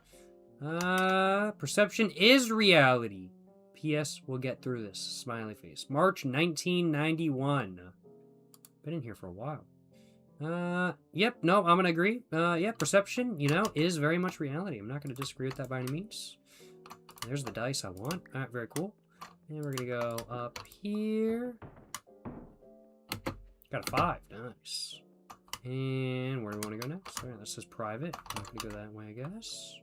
Perception is reality. P.S. We'll get through this. Smiley face. March 1991. Been in here for a while. Yep, no, I'm gonna agree. Yeah, perception, you know, is very much reality. I'm not gonna disagree with that by any means. There's the dice I want. Alright, very cool. And we're gonna go up here. Got a 5. Nice. And where do we want to go next? Alright, this is private. I'm not gonna go that way, I guess.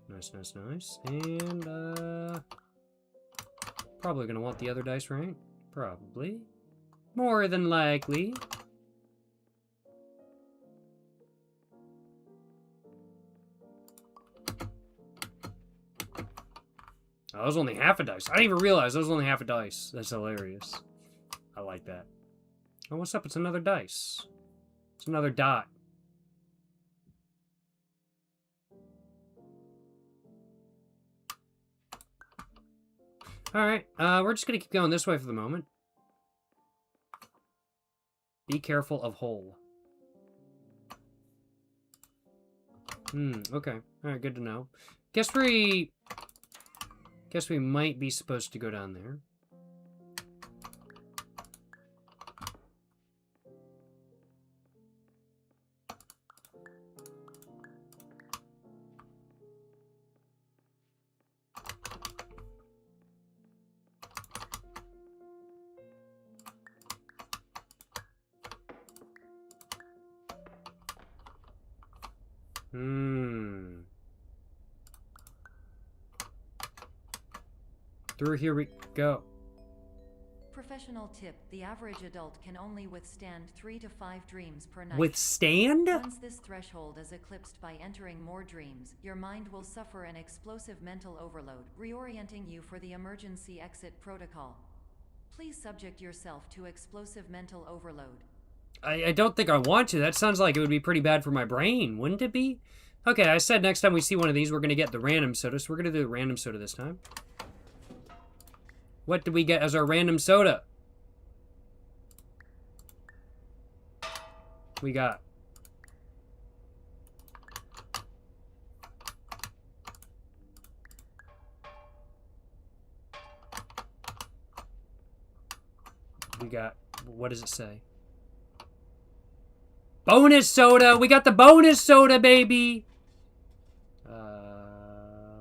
Nice, nice, nice. And, probably gonna want the other dice, right? Probably. More than likely. Oh, that was only half a dice. I didn't even realize that was only half a dice. That's hilarious. I like that. Oh, what's up? It's another dice. It's another dot. Alright, we're just gonna keep going this way for the moment. Be careful of hole. Okay. Alright, good to know. Guess we might be supposed to go down there. Hmm. Through here we go. Professional tip: the average adult can only withstand 3 to 5 dreams per night. Withstand? Once this threshold is eclipsed by entering more dreams, your mind will suffer an explosive mental overload, reorienting you for the emergency exit protocol. Please subject yourself to explosive mental overload. I don't think I want to. That sounds like it would be pretty bad for my brain, wouldn't it be? Okay, I said next time we see one of these, we're going to get the random soda, so we're going to do the random soda this time. What did we get as our random soda? We got... what does it say? Bonus soda! We got the bonus soda, baby!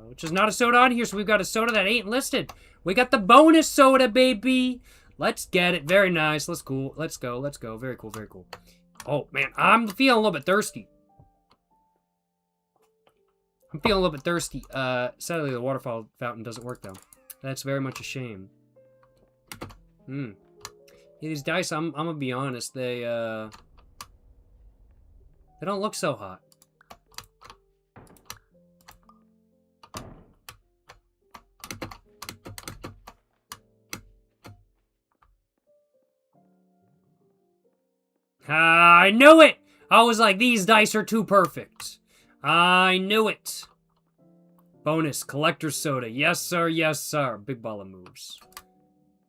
Which is not a soda on here, so we've got a soda that ain't listed. We got the bonus soda, baby! Let's get it. Very nice. Let's go. Let's go. Let's go. Very cool. Very cool. Oh, man. I'm feeling a little bit thirsty. Sadly, the waterfall fountain doesn't work, though. That's very much a shame. Yeah, these dice, I'm gonna be honest, they don't look so hot. I knew it! I was like, these dice are too perfect. I knew it. Bonus, collector's soda. Yes, sir, yes, sir. Big ball of moves.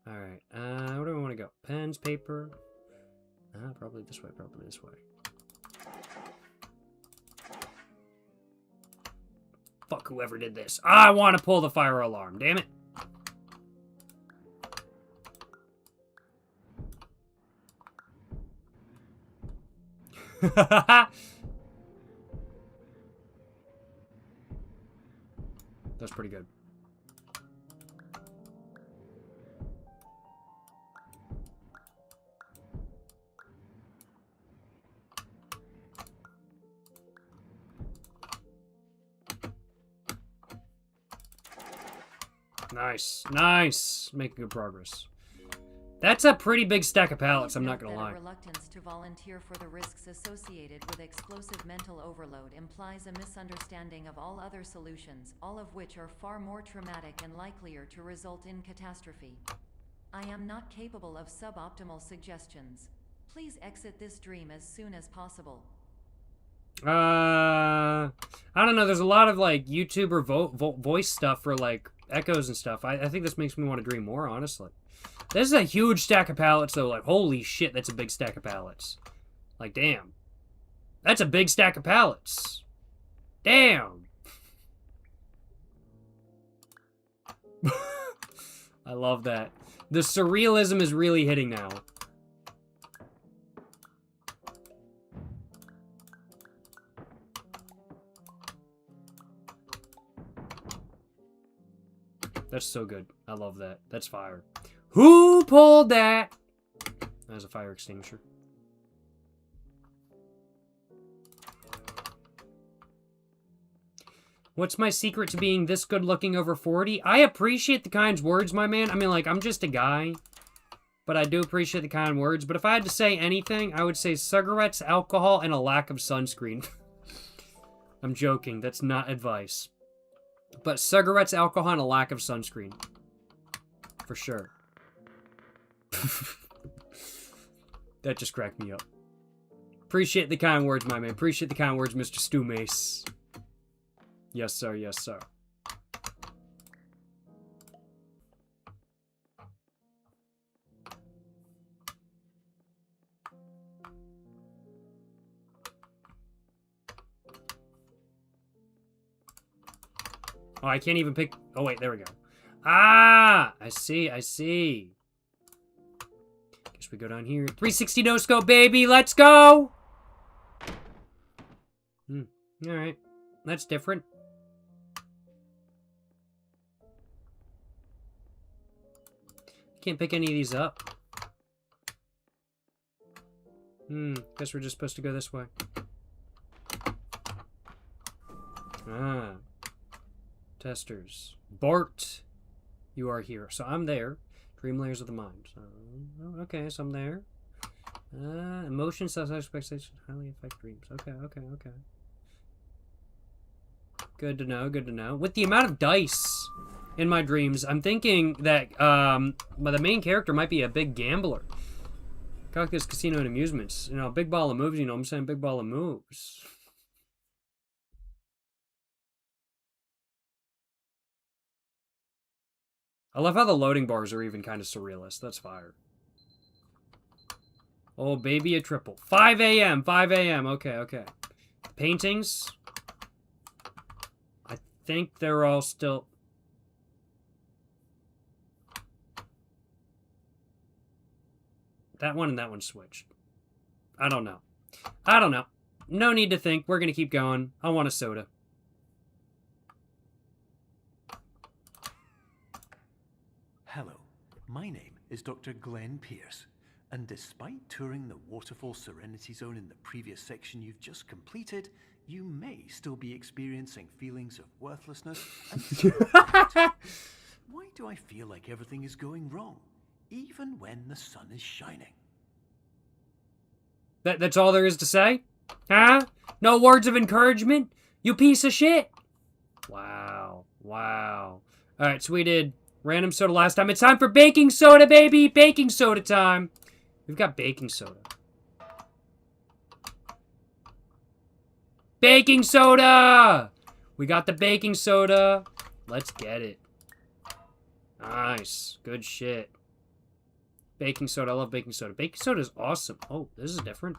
Alright, where do we want to go? Pens, paper. Probably this way, probably this way. Fuck whoever did this. I want to pull the fire alarm, damn it. That's pretty good. Nice, nice. Making good progress. That's a pretty big stack of pallets, I'm not gonna lie. Reluctance to volunteer for the risks associated with explosive mental overload implies a misunderstanding of all other solutions, all of which are far more traumatic and likelier to result in catastrophe. I am not capable of suboptimal suggestions. Please exit this dream as soon as possible. I don't know, there's a lot of, like, YouTuber voice stuff for, like, echoes and stuff. I think this makes me want to dream more, honestly. This is a huge stack of pallets, though. Like, holy shit, that's a big stack of pallets. Like, damn. That's a big stack of pallets. Damn. I love that. The surrealism is really hitting now. That's so good. I love that. That's fire. Who pulled that? That was a fire extinguisher. What's my secret to being this good looking over 40? I appreciate the kind words, my man. I mean, like, I'm just a guy. But I do appreciate the kind words. But if I had to say anything, I would say cigarettes, alcohol, and a lack of sunscreen. I'm joking. That's not advice. But cigarettes, alcohol, and a lack of sunscreen. For sure. That just cracked me up. Appreciate the kind words, my man. Appreciate the kind words, Mr. Stu Mace. Yes, sir. Yes, sir. Oh, I can't even pick... Oh, wait, there we go. Ah! I see, I see. Guess we go down here. 360 no-scope, baby! Let's go! Alright. That's different. Can't pick any of these up. Guess we're just supposed to go this way. Ah. Testers. Bart. You are here. So I'm there. Dream layers of the mind. So, okay, so I'm there. Emotions, expectations, highly affect dreams. Okay. Good to know, good to know. With the amount of dice in my dreams, I'm thinking that the main character might be a big gambler. Calculus, casino, and amusements. You know, big ball of moves, you know what I'm saying? Big ball of moves. I love how the loading bars are even kind of surrealist. That's fire. Oh, baby, a triple. 5 a.m. 5 a.m. Okay. Paintings. I think they're all still... That one and that one switched. I don't know. No need to think. We're going to keep going. I want a soda. Hello, my name is Dr. Glenn Pierce, and despite touring the Waterfall Serenity Zone in the previous section you've just completed, you may still be experiencing feelings of worthlessness and why do I feel like everything is going wrong, even when the sun is shining? That's all there is to say? Huh? No words of encouragement? You piece of shit? Wow. Alright, so we did random soda last time. It's time for baking soda, baby! Baking soda time! We've got baking soda. Baking soda! We got the baking soda. Let's get it. Nice. Good shit. Baking soda. I love baking soda. Baking soda is awesome. Oh, this is different.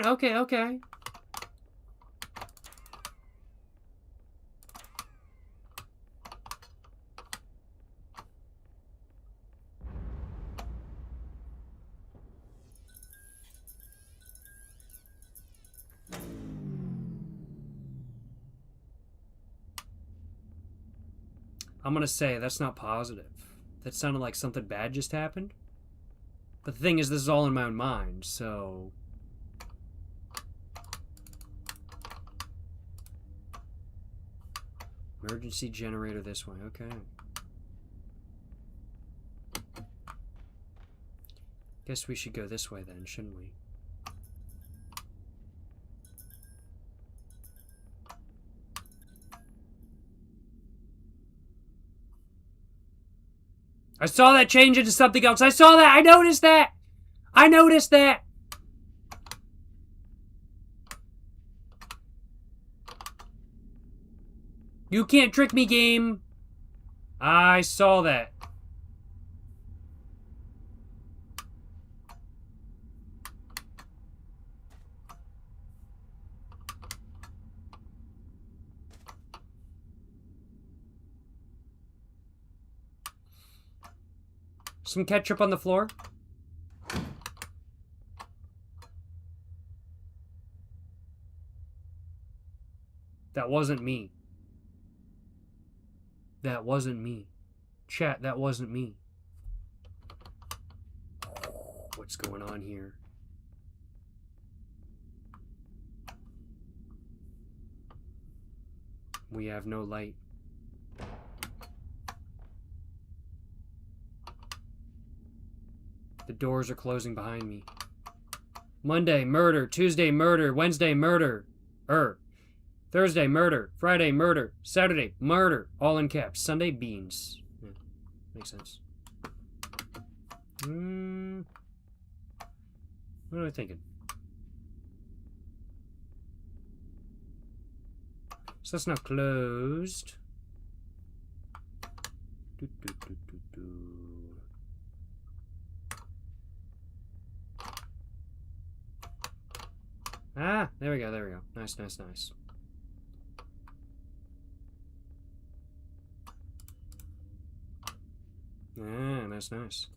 Okay. I'm gonna say that's not positive. That sounded like something bad just happened. But the thing is, this is all in my own mind, so... Emergency generator this way, okay. Guess we should go this way then, shouldn't we? I saw that change into something else. I saw that. I noticed that. You can't trick me, game. I saw that. Some ketchup on the floor. That wasn't me. That wasn't me. Chat, that wasn't me. What's going on here? We have no light. The doors are closing behind me. Monday, murder. Tuesday, murder. Wednesday, murder. Thursday, murder. Friday, murder. Saturday, murder. All in caps. Sunday, beans. Yeah, makes sense. What am I thinking? So that's not closed. Ah, there we go. Nice. Ah, that's nice.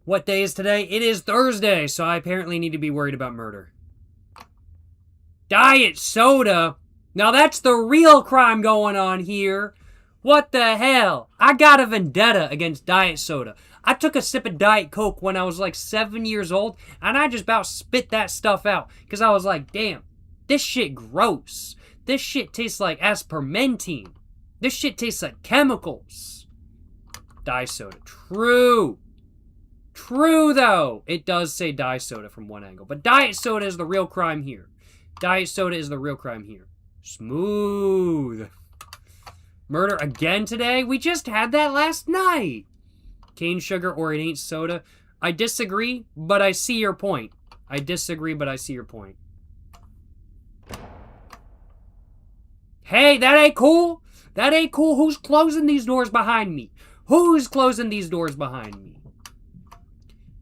What day is today? It is Thursday, so I apparently need to be worried about murder. Diet soda? Now that's the real crime going on here. What the hell? I got a vendetta against diet soda. I took a sip of Diet Coke when I was like 7 years old, and I just about spit that stuff out because I was like, damn, this shit gross. This shit tastes like asparmentine. This shit tastes like chemicals. Diet soda. True. True, though. It does say diet soda from one angle. But diet soda is the real crime here. Diet soda is the real crime here. Smooth. Murder again today? We just had that last night. Cane sugar or it ain't soda. I disagree, but I see your point. I disagree, but I see your point. Hey, that ain't cool. That ain't cool. Who's closing these doors behind me? Who's closing these doors behind me?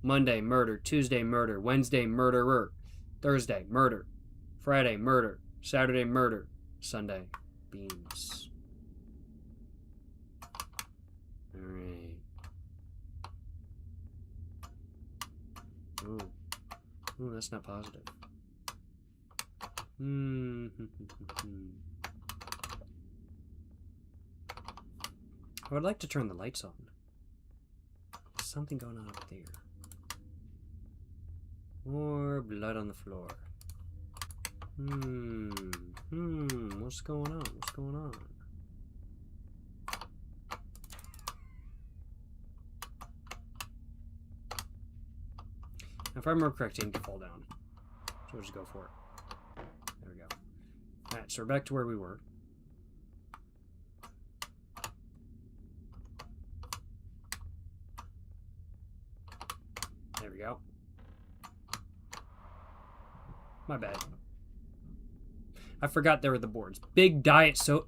Monday, murder. Tuesday, murder. Wednesday, murderer. Thursday, murder. Friday, murder. Saturday, murder. Sunday, beans. Alright. Ooh, that's not positive. I would like to turn the lights on. There's something going on up there. More blood on the floor. What's going on? What's going on? If I remember correctly, it can fall down. So we'll just go for it. There we go. Alright, so we're back to where we were. There we go. My bad. I forgot there were the boards. Big diet soda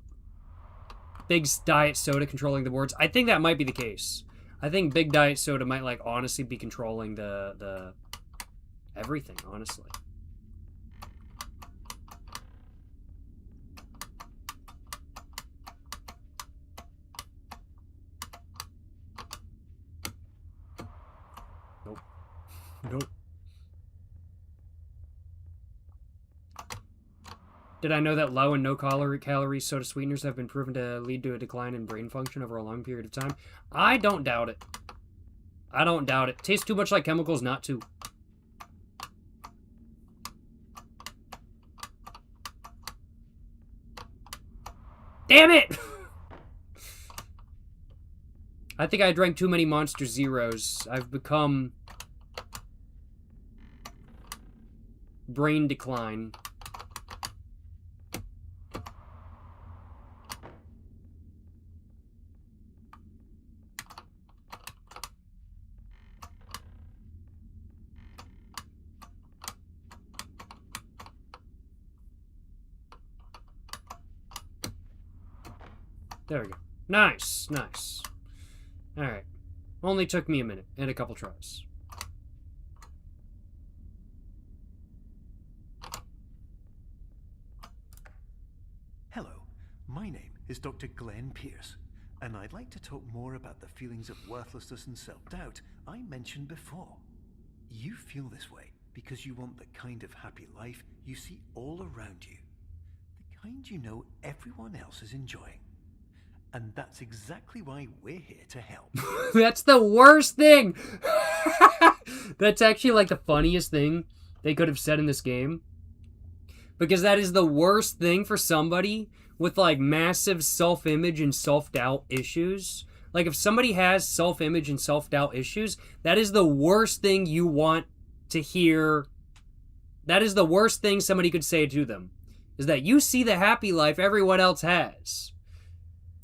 controlling the boards. I think that might be the case. I think Big Diet Soda might, like, honestly be controlling the everything, honestly. Nope. Nope. Did I know that low and no calorie soda sweeteners have been proven to lead to a decline in brain function over a long period of time? I don't doubt it. I don't doubt it. Tastes too much like chemicals not to. Damn it! I think I drank too many Monster Zeros. I've become brain decline. There we go. Nice, nice. Alright. Only took me a minute and a couple tries. Hello, my name is Dr. Glenn Pierce, and I'd like to talk more about the feelings of worthlessness and self-doubt I mentioned before. You feel this way because you want the kind of happy life you see all around you. The kind you know everyone else is enjoying. And that's exactly why we're here to help. That's the worst thing! That's actually like the funniest thing they could have said in this game. Because that is the worst thing for somebody with like massive self-image and self-doubt issues. Like if somebody has self-image and self-doubt issues, that is the worst thing you want to hear. That is the worst thing somebody could say to them. Is that you see the happy life everyone else has.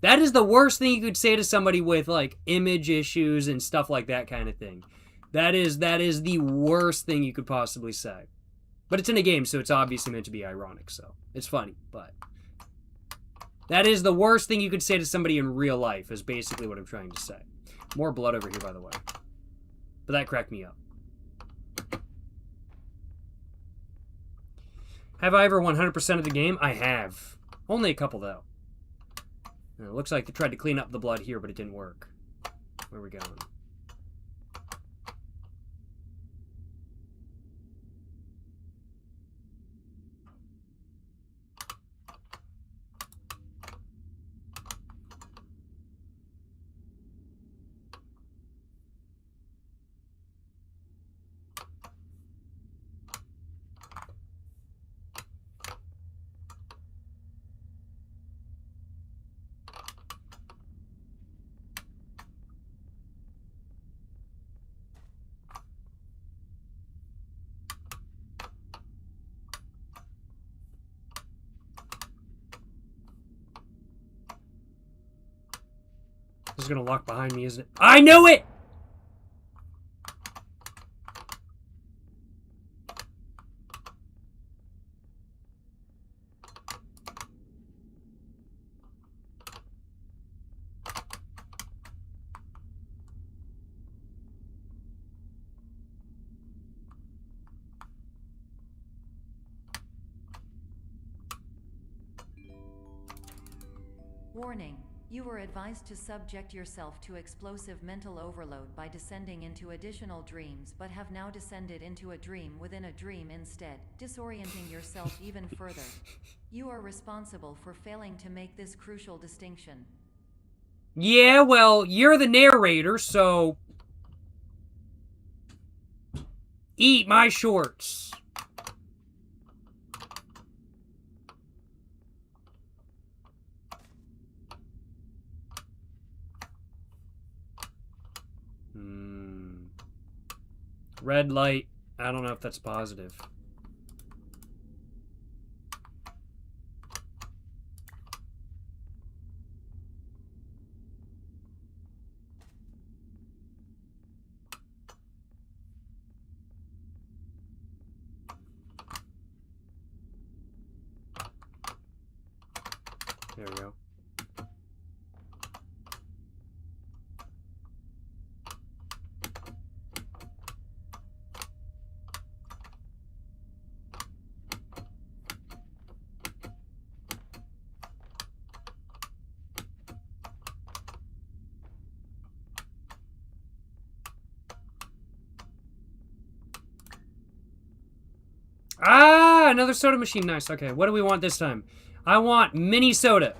That is the worst thing you could say to somebody with, like, image issues and stuff like that kind of thing. That is the worst thing you could possibly say. But it's in a game, so it's obviously meant to be ironic, so it's funny, but that is the worst thing you could say to somebody in real life, is basically what I'm trying to say. More blood over here, by the way. But that cracked me up. Have I ever 100% of the game? I have. Only a couple, though. It looks like they tried to clean up the blood here, but it didn't work. Where are we going? is gonna lock behind me, isn't it? I knew it! Warning. You were advised to subject yourself to explosive mental overload by descending into additional dreams, but have now descended into a dream within a dream instead, disorienting yourself even further. You are responsible for failing to make this crucial distinction. Yeah, well, you're the narrator, so... Eat my shorts. Red light. I don't know if that's positive. There we go. Ah, another soda machine. Nice. Okay, what do we want this time? I want mini soda.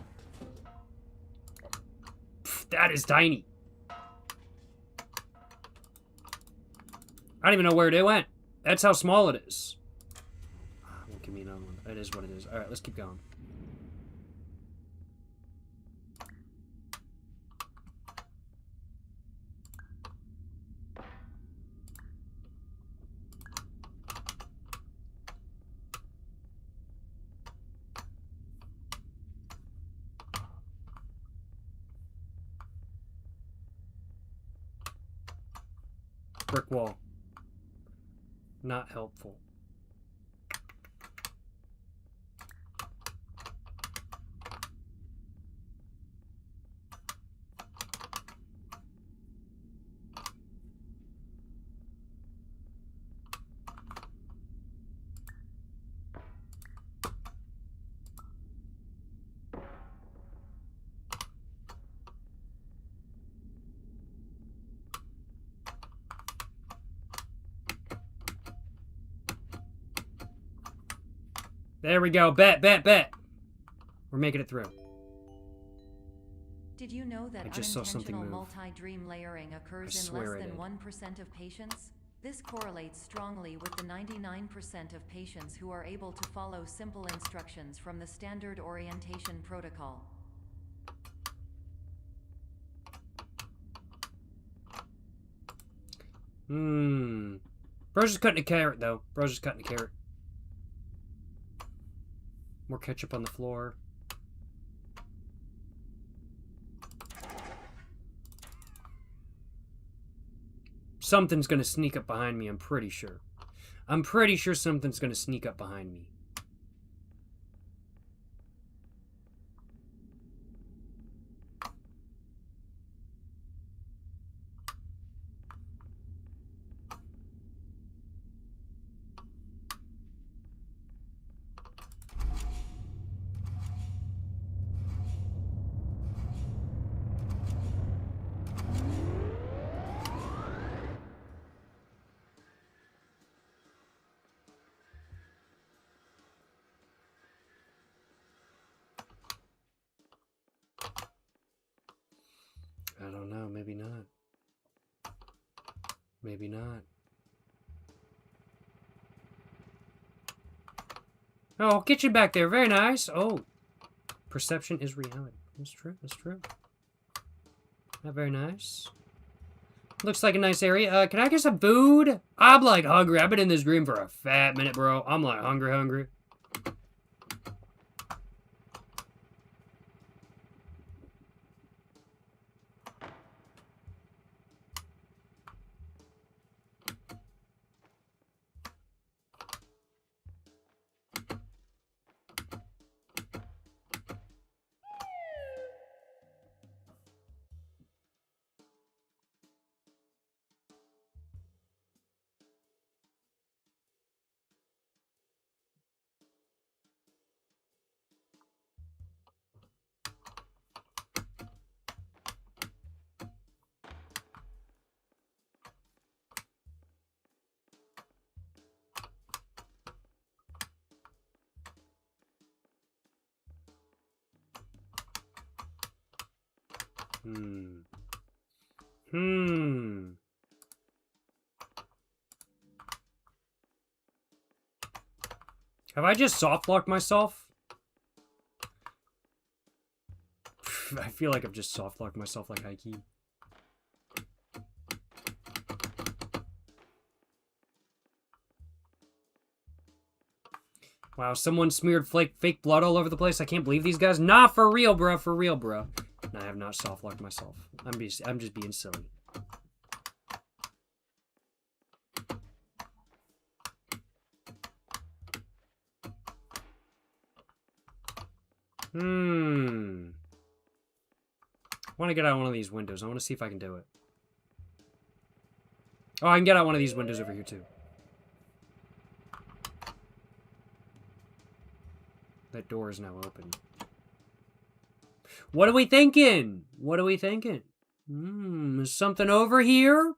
Pff, that is tiny. I don't even know where they went. That's how small it is. Won't give me another one. It is what it is. All right, let's keep going. Brick wall. Not helpful. There we go. Bet. We're making it through. Did you know that I just saw something unintentional move. multi-dream layering occurs I in swear less I than did. 1% of patients? This correlates strongly with the 99% of patients who are able to follow simple instructions from the standard orientation protocol. Bro's just cutting a carrot, though. Bro's just cutting a carrot. More ketchup on the floor. Something's gonna sneak up behind me, I'm pretty sure. I'm pretty sure something's gonna sneak up behind me. I don't know, maybe not. Maybe not. Oh, get you back there. Very nice. Oh, perception is reality. That's true. That's true. Not very nice. Looks like a nice area. Can I get some food? I'm like hungry. I've been in this dream for a fat minute, bro. I'm like hungry. Have I just soft-locked myself? I feel like I've just soft-locked myself like high key. Wow, someone smeared fake blood all over the place. I can't believe these guys. Nah, for real, bro. For real, bro. No, I have not soft-locked myself. I'm just being silly. I want to get out one of these windows. I want to see if I can do it. Oh, I can get out one of these windows over here, too. That door is now open. What are we thinking? What are we thinking? Is something over here?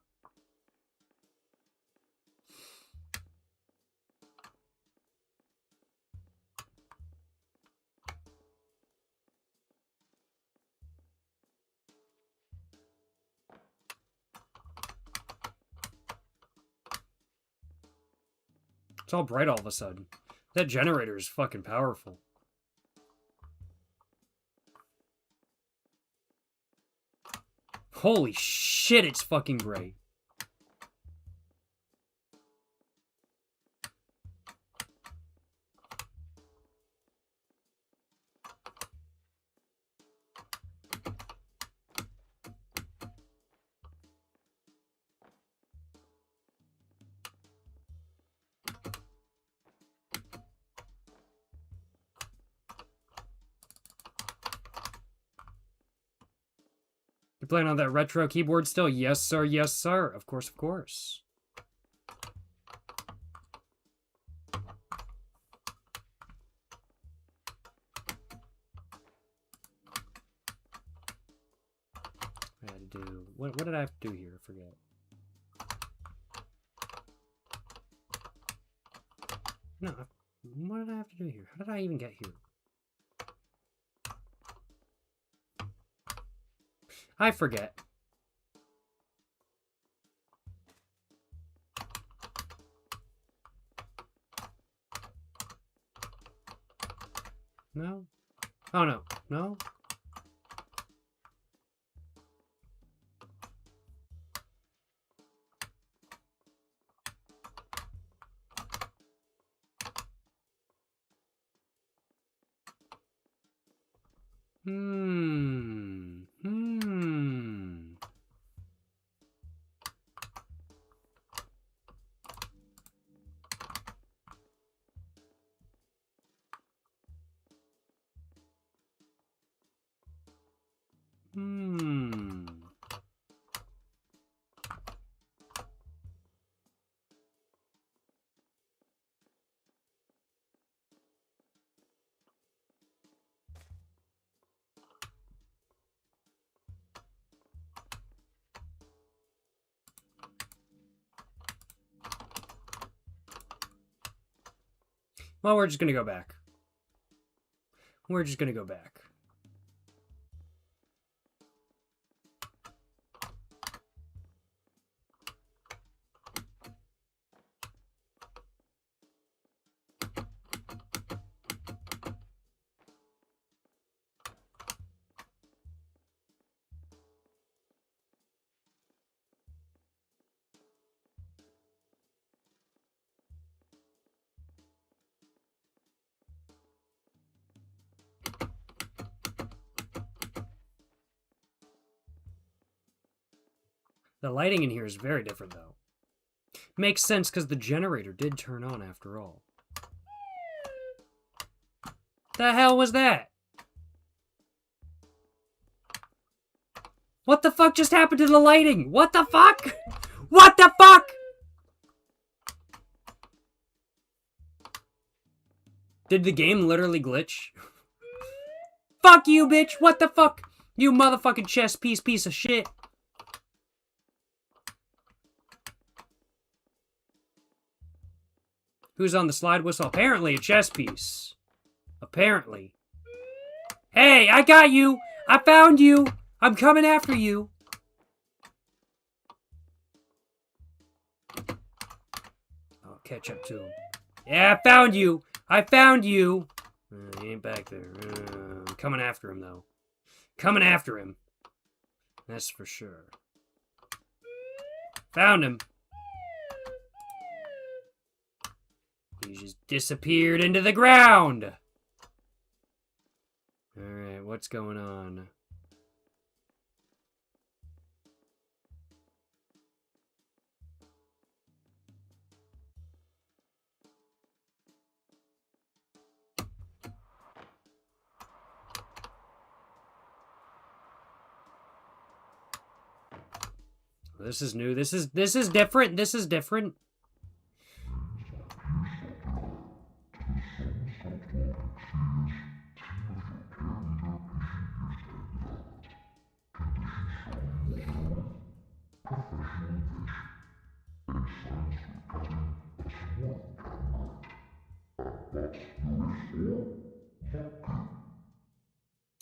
It's all bright all of a sudden. That generator is fucking powerful. Holy shit, it's fucking bright. You're playing on that retro keyboard still? Yes, sir. Yes, sir. Of course, of course. I had to do... What did I have to do here? I forget. No, what did I have to do here? How did I even get here? I forget. No? Oh, no. No? Well, we're just gonna go back. We're just gonna go back. The lighting in here is very different, though. Makes sense, because the generator did turn on after all. The hell was that? What the fuck just happened to the lighting? What the fuck? What the fuck? Did the game literally glitch? Fuck you, bitch! What the fuck? You motherfucking chess piece of shit. Who's on the slide whistle? Apparently a chess piece. Apparently. Hey, I got you! I found you! I'm coming after you. I'll catch up to him. Yeah, I found you. I found you. He ain't back there. I'm coming after him, though. Coming after him. That's for sure. Found him. He just disappeared into the ground. Alright, what's going on? This is new. This is different. This is different.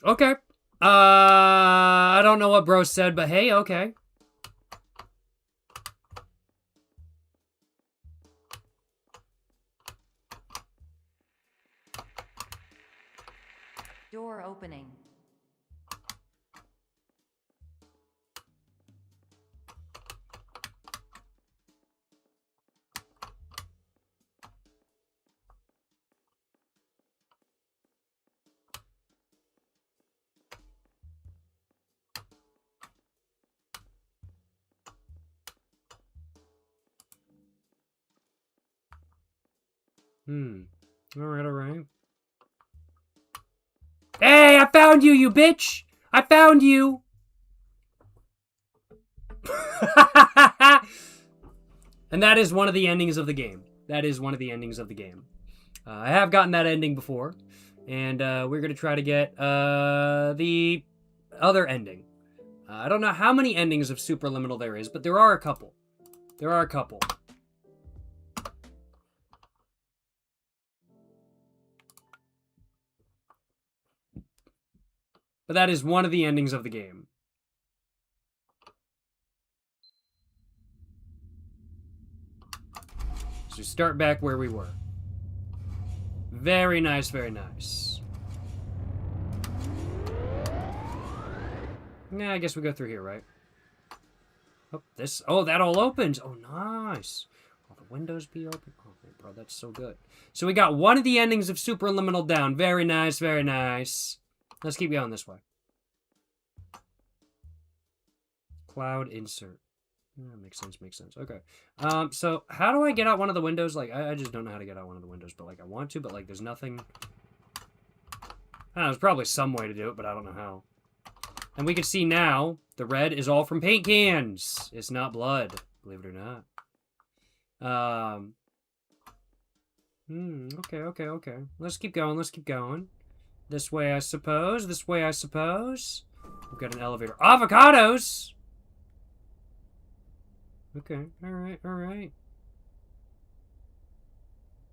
Okay. I don't know what bro said, but hey, okay. Door opening. Alright, alright. Hey, I found you, you bitch! I found you! And that is one of the endings of the game. That is one of the endings of the game. I have gotten that ending before. And we're going to try to get the other ending. I don't know how many endings of Superliminal there is, but there are a couple. There are a couple. But that is one of the endings of the game. So start back where we were. Very nice, very nice. Yeah, I guess we go through here, right? Oh, this. Oh, that all opens. Oh, nice. All the windows be open. Oh, man, bro, that's so good. So we got one of the endings of Superliminal down. Very nice, very nice. Let's keep going this way. Cloud insert. Yeah, makes sense, makes sense. Okay. So how do I get out one of the windows? Like, I just don't know how to get out one of the windows, but like I want to, but like there's nothing. I don't know, there's probably some way to do it, but I don't know how. And we can see now, the red is all from paint cans. It's not blood, believe it or not. Okay. Let's keep going, let's keep going. This way, I suppose. This way, I suppose. We've got an elevator. Avocados! Okay, alright.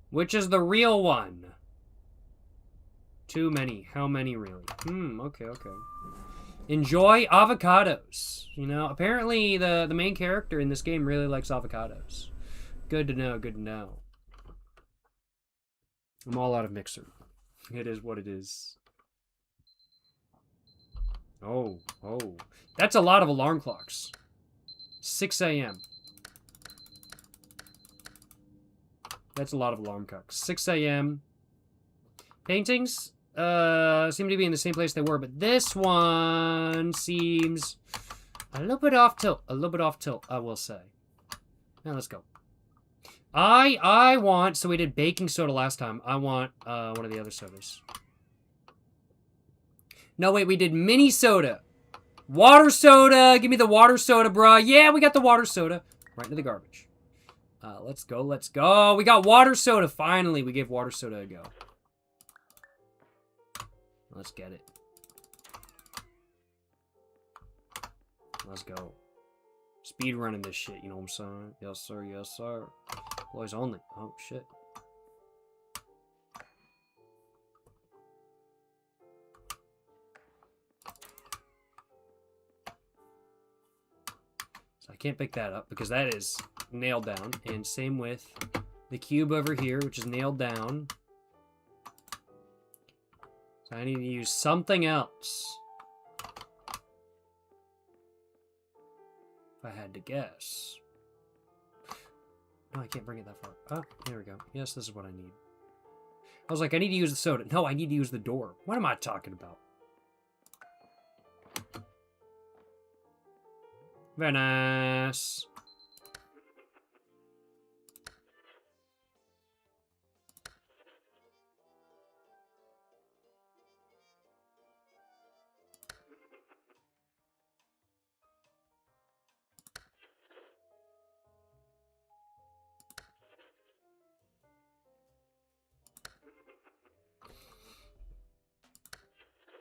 Which is the real one? Too many. How many, really? Okay. Enjoy avocados. You know, apparently the main character in this game really likes avocados. Good to know, good to know. I'm all out of mixer. It is what it is. Oh. That's a lot of alarm clocks. 6 a.m. That's a lot of alarm clocks. 6 a.m. Paintings seem to be in the same place they were, but this one seems a little bit off tilt. A little bit off tilt, I will say. Now let's go. I want, so we did baking soda last time. I want one of the other sodas. No, wait, we did mini soda. Water soda! Give me the water soda, bruh. Yeah, we got the water soda. Right into the garbage. Let's go. We got water soda. Finally, we gave water soda a go. Let's get it. Let's go. Speed running this shit, you know what I'm saying? Yes, sir, yes, sir. Boys only. Oh, shit. So I can't pick that up because that is nailed down. And same with the cube over here, which is nailed down. So I need to use something else. If I had to guess. No, I can't bring it that far. Oh, there we go. Yes, this is what I need. I was like, I need to use the soda. No, I need to use the door. What am I talking about? Very nice.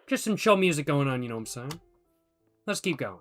Just some chill music going on, you know what I'm saying? Let's keep going.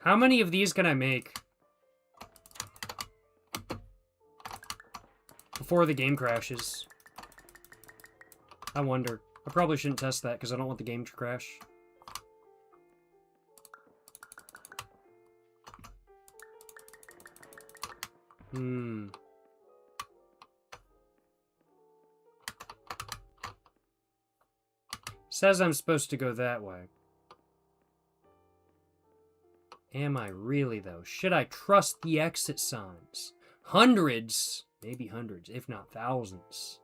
How many of these can I make before the game crashes? I wonder. I probably shouldn't test that because I don't want the game to crash. Says I'm supposed to go that way. Am I really, though? Should I trust the exit signs? Hundreds, maybe hundreds, if not thousands.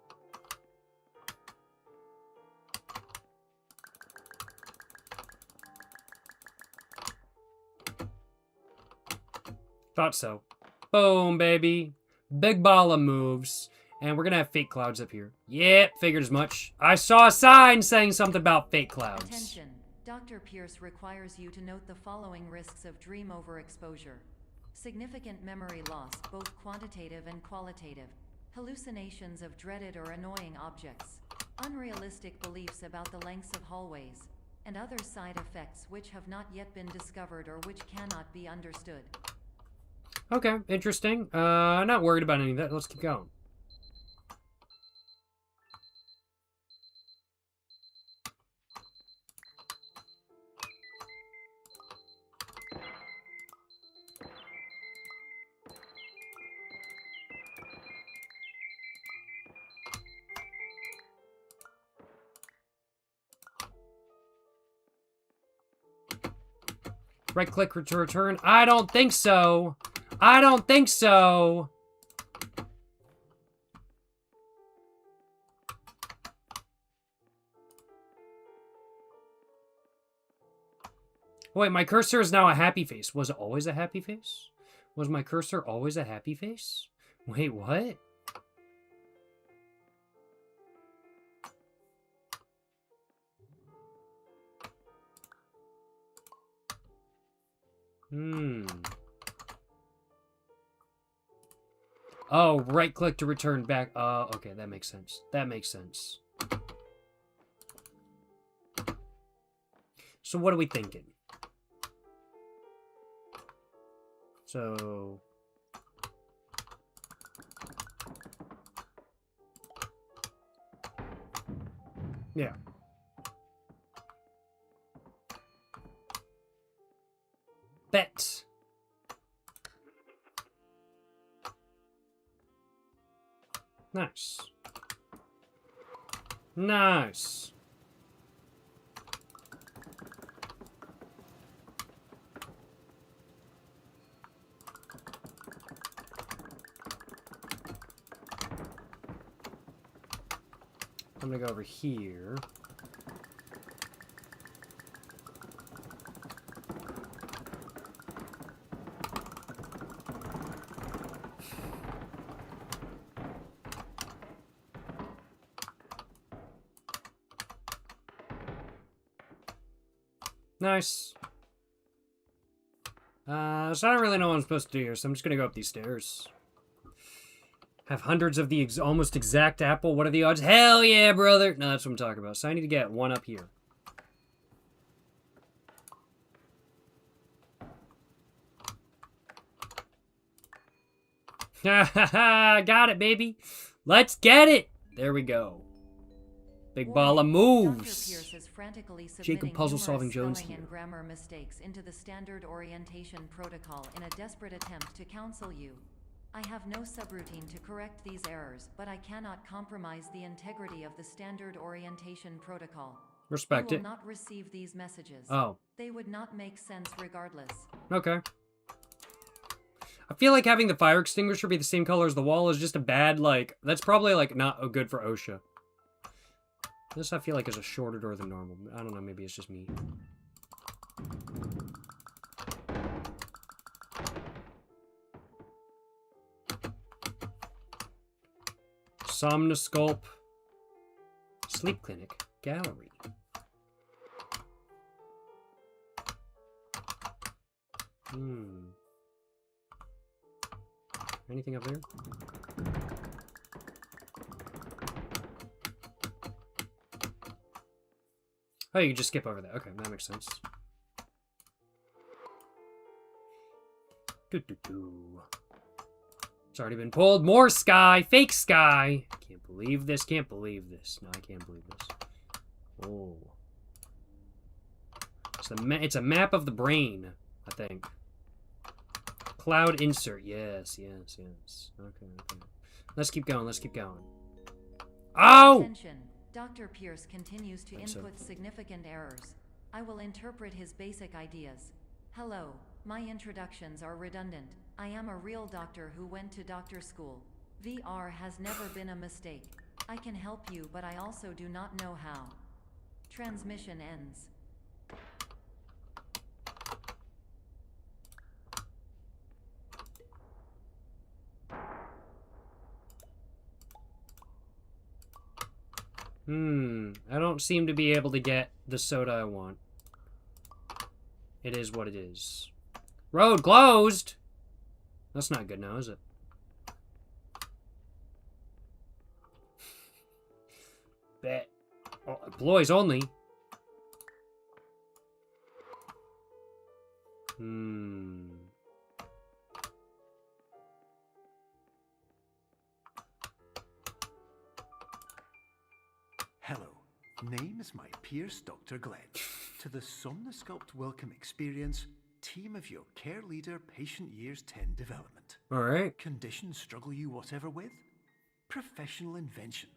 Thought so. Boom, baby. Big ball of moves. And we're going to have fake clouds up here. Yep, figured as much. I saw a sign saying something about fake clouds. Attention. Dr. Pierce requires you to note the following risks of dream overexposure. Significant memory loss, both quantitative and qualitative. Hallucinations of dreaded or annoying objects. Unrealistic beliefs about the lengths of hallways. And other side effects which have not yet been discovered or which cannot be understood. Okay, interesting. Not worried about any of that. Let's keep going. Right click to return. I don't think so. I don't think so. Wait, my cursor is now a happy face. Was it always a happy face? Was my cursor always a happy face? Wait, what? Oh, right click to return back. Okay, that makes sense. That makes sense. So what are we thinking? So... yeah. Bet. Nice. Nice. I'm gonna go over here. Nice. So I don't really know what I'm supposed to do here, so I'm just gonna go up these stairs. Have hundreds of the almost exact apple. What are the odds? Hell yeah, brother! No, that's what I'm talking about. So I need to get one up here. Ha ha ha! Got it, baby! Let's get it! There we go. Big ball of moves. Dr. Pierce is frantically Jacob puzzle numerous solving Jones spelling here. and grammar mistakes into the standard orientation protocol in a desperate attempt to counsel you. I have no subroutine to correct these errors, but I cannot compromise the integrity of the standard orientation protocol. Respect you it. will not receive these messages. Oh. They would not make sense regardless. Okay. I feel like having the fire extinguisher be the same color as the wall is just a bad, like, that's probably, like, not good for OSHA. This I feel like is a shorter door than normal. I don't know, maybe it's just me. Somnosculp. Sleep clinic. Gallery. Anything up there? Oh, you can just skip over that. Okay, that makes sense. It's already been pulled. More sky. Fake sky. Can't believe this. Can't believe this. No, I can't believe this. Oh. It's a map of the brain, I think. Cloud insert. Yes, yes, yes. Okay, okay. Let's keep going. Let's keep going. Oh! Attention. Dr. Pierce continues to input significant errors. I will interpret his basic ideas. Hello, my introductions are redundant. I am a real doctor who went to doctor school. VR has never been a mistake. I can help you, but I also do not know how. Transmission ends. I don't seem to be able to get the soda I want. It is what it is. Road closed! That's not good now, is it? Bet. Oh, employees only. Hello, name is my Pierce Dr. Glenn. To the Somnosculpt Welcome Experience, team of your care leader, patient years 10 development. Alright. Conditions struggle you whatever with? Professional invention.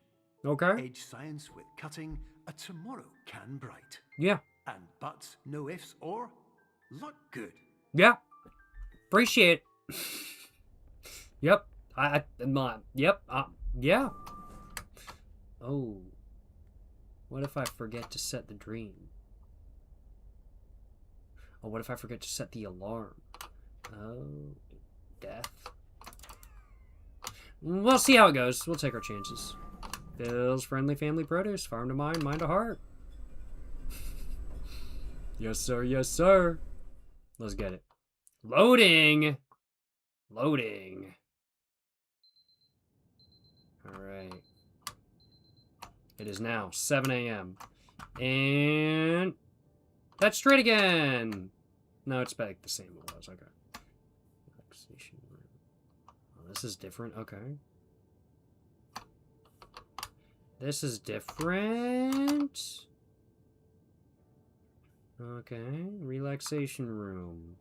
Okay. Edge science with cutting, a tomorrow can bright. Yeah. And buts, no ifs, or look good. Yeah. Appreciate it. Yep. Yep. Yeah. Oh. What if I forget to set the dream? Oh, what if I forget to set the alarm? Oh, death. We'll see how it goes. We'll take our chances. Bill's Friendly Family Produce. Farm to mind, mind to heart. Yes, sir. Yes, sir. Let's get it. Loading. Loading. All right. It is now 7 a.m. And that's straight again. No, it's back the same it was. Okay. Relaxation room. Oh, this is different. Okay. This is different. Okay. Relaxation room.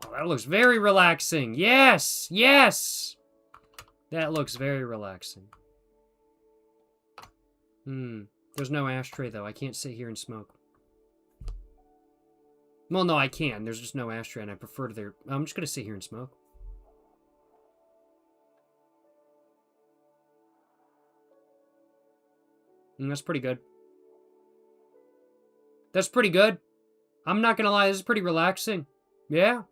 Oh, that looks very relaxing. Yes! Yes! That looks very relaxing. There's no ashtray, though. I can't sit here and smoke. Well, no, I can. There's just no ashtray, and I prefer to there. I'm just gonna sit here and smoke. That's pretty good. That's pretty good. I'm not gonna lie, this is pretty relaxing. Yeah.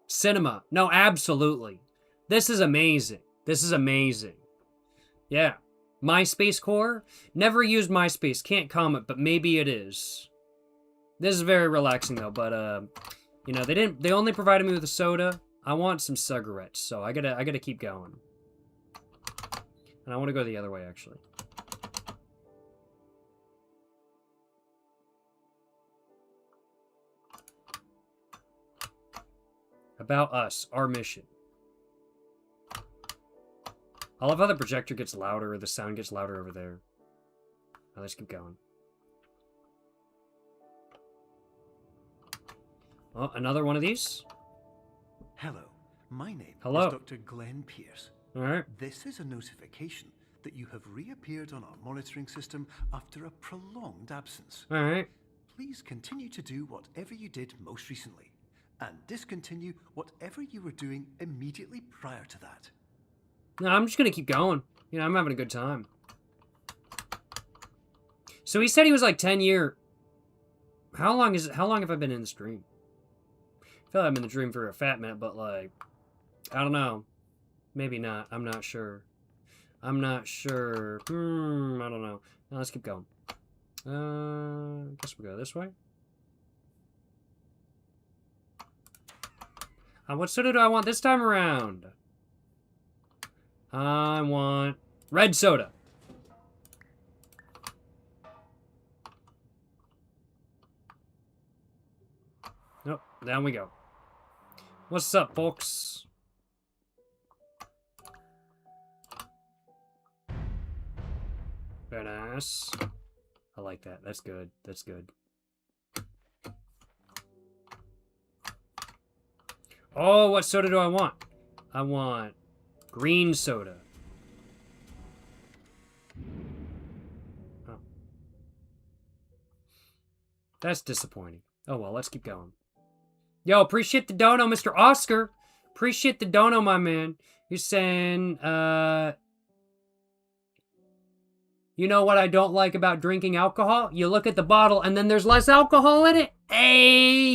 Cinema. No, absolutely. This is amazing. This is amazing. Yeah. MySpace core? Never used MySpace. Can't comment, but maybe it is. This is very relaxing though, but you know, they only provided me with a soda. I want some cigarettes, so I gotta keep going. And I want to go the other way actually. About us, our mission. I love how the projector gets louder, or the sound gets louder over there. Now let's keep going. Oh, another one of these? Hello, my name Hello. is Dr. Glenn Pierce. Alright. This is a notification that you have reappeared on our monitoring system after a prolonged absence. Alright. Please continue to do whatever you did most recently, and discontinue whatever you were doing immediately prior to that. No, I'm just gonna keep going. You know, I'm having a good time. So he said he was like 10-year. How long have I been in this dream? I feel like I'm in the dream for a fat minute, but like, I don't know. Maybe not. I'm not sure. I'm not sure. I don't know. Now let's keep going. Guess we'll go this way. What soda do I want this time around? I want red soda. Nope, down we go. What's up, folks? Very nice. I like that. That's good. That's good. Oh, what soda do I want? I want green soda. Oh. That's disappointing. Oh well, let's keep going. Yo, appreciate the dono, Mr. Oscar. Appreciate the dono, my man. You're saying, you know what I don't like about drinking alcohol? You look at the bottle and then there's less alcohol in it. Hey!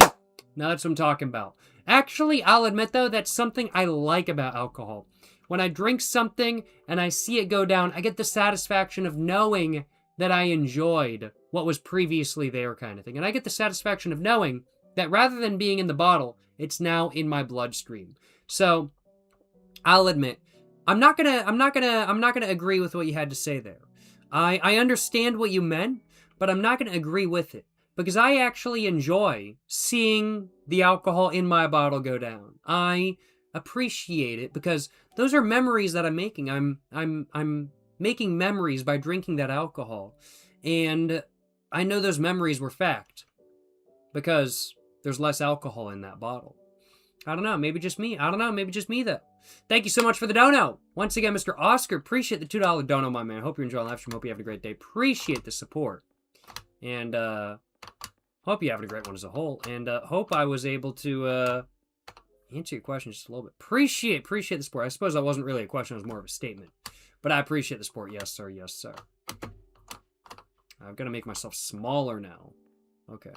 Now that's what I'm talking about. Actually, I'll admit though, that's something I like about alcohol. When I drink something and I see it go down, I get the satisfaction of knowing that I enjoyed what was previously there kind of thing. And I get the satisfaction of knowing that rather than being in the bottle, it's now in my bloodstream. So, I'll admit, I'm not gonna agree with what you had to say there. I understand what you meant, but I'm not gonna agree with it. Because I actually enjoy seeing the alcohol in my bottle go down. I appreciate it because those are memories that I'm making. I'm making memories by drinking that alcohol. And I know those memories were fact. Because there's less alcohol in that bottle. I don't know, maybe just me. I don't know, maybe just me though. Thank you so much for the dono. Once again, Mr. Oscar, appreciate the $2 dono, my man. Hope you're enjoying the live stream. Hope you're having a great day. Appreciate the support. And, hope you're having a great one as a whole. And, hope I was able to, answer your question just a little bit. Appreciate the support. I suppose that wasn't really a question, it was more of a statement. But I appreciate the support. Yes, sir. Yes, sir. I've got to make myself smaller now. Okay.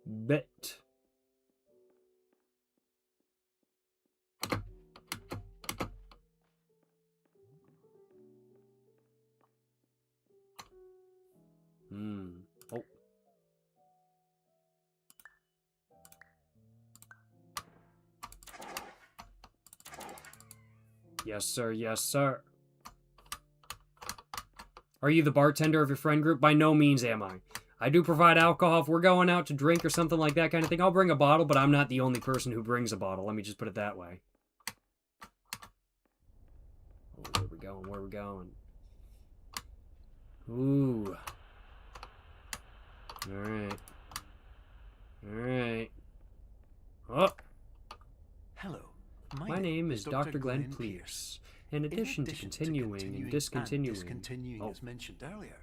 Bet. Oh. Yes, sir. Yes, sir. Are you the bartender of your friend group? By no means am I. I do provide alcohol if we're going out to drink or something like that kind of thing. I'll bring a bottle, but I'm not the only person who brings a bottle. Let me just put it that way. Oh, where we going? Where we going? Ooh. Alright. Alright. Oh. Hello. My name is Dr. Glenn Pierce. In addition to continuing and discontinuing, as mentioned earlier,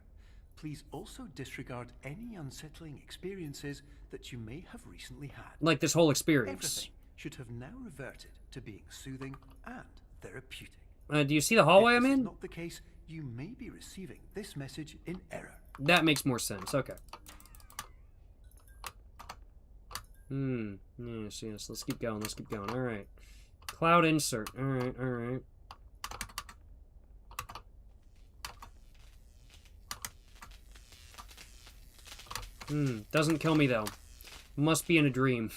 please also disregard any unsettling experiences that you may have recently had. Like this whole experience. Everything should have now reverted to being soothing and therapeutic. Do you see the hallway I'm If this in? is not the case, you may be receiving this message in error. That makes more sense. Okay. Yes, yes. Let's keep going. Let's keep going. All right. Cloud insert. All right, all right. Doesn't kill me, though. Must be in a dream.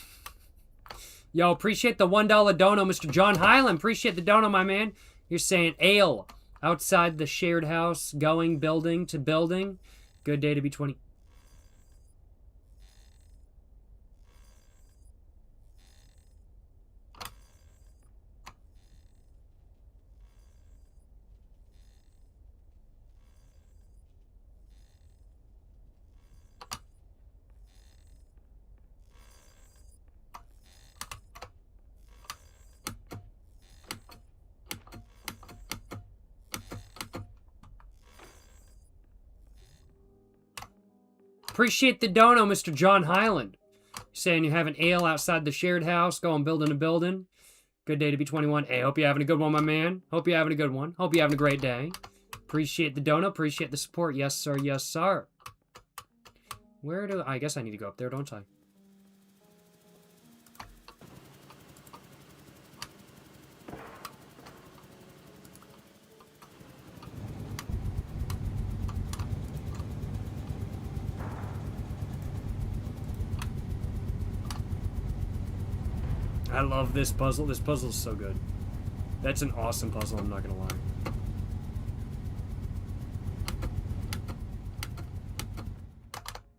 Yo, appreciate the $1 dono, Mr. John Highland. Appreciate the dono, my man. You're saying ale outside the shared house, going building to building. Good day to be 20. Appreciate the dono, Mr. John Highland. Saying you have an ale outside the shared house, going building to building. Good day to be 21. Hey, hope you're having a good one, my man. Hope you're having a good one. Hope you're having a great day. Appreciate the dono. Appreciate the support. Yes, sir. Yes, sir. Where do... I guess I need to go up there, don't I? I love this puzzle. This puzzle is so good. That's an awesome puzzle, I'm not gonna lie.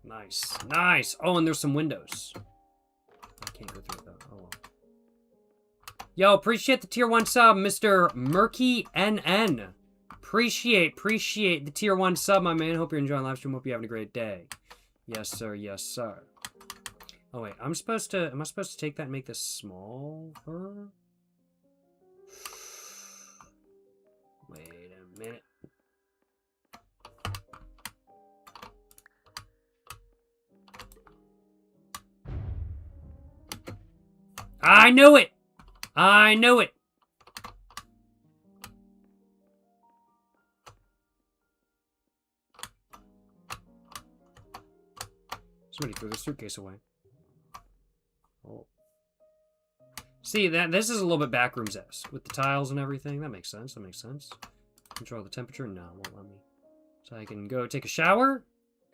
Nice. Nice! Oh, and there's some windows. I can't go through that. Oh, well. Yo, appreciate the tier 1 sub, Mr. Murky NN. Appreciate the tier 1 sub, my man. Hope you're enjoying live stream. Hope you're having a great day. Yes, sir. Yes, sir. Oh, wait. Am I supposed to take that and make this smaller? Wait a minute. I knew it! I knew it! Somebody threw the suitcase away. Oh. See, this is a little bit backrooms-esque with the tiles and everything. That makes sense. That makes sense. Control the temperature? No, it won't let me. So I can go take a shower?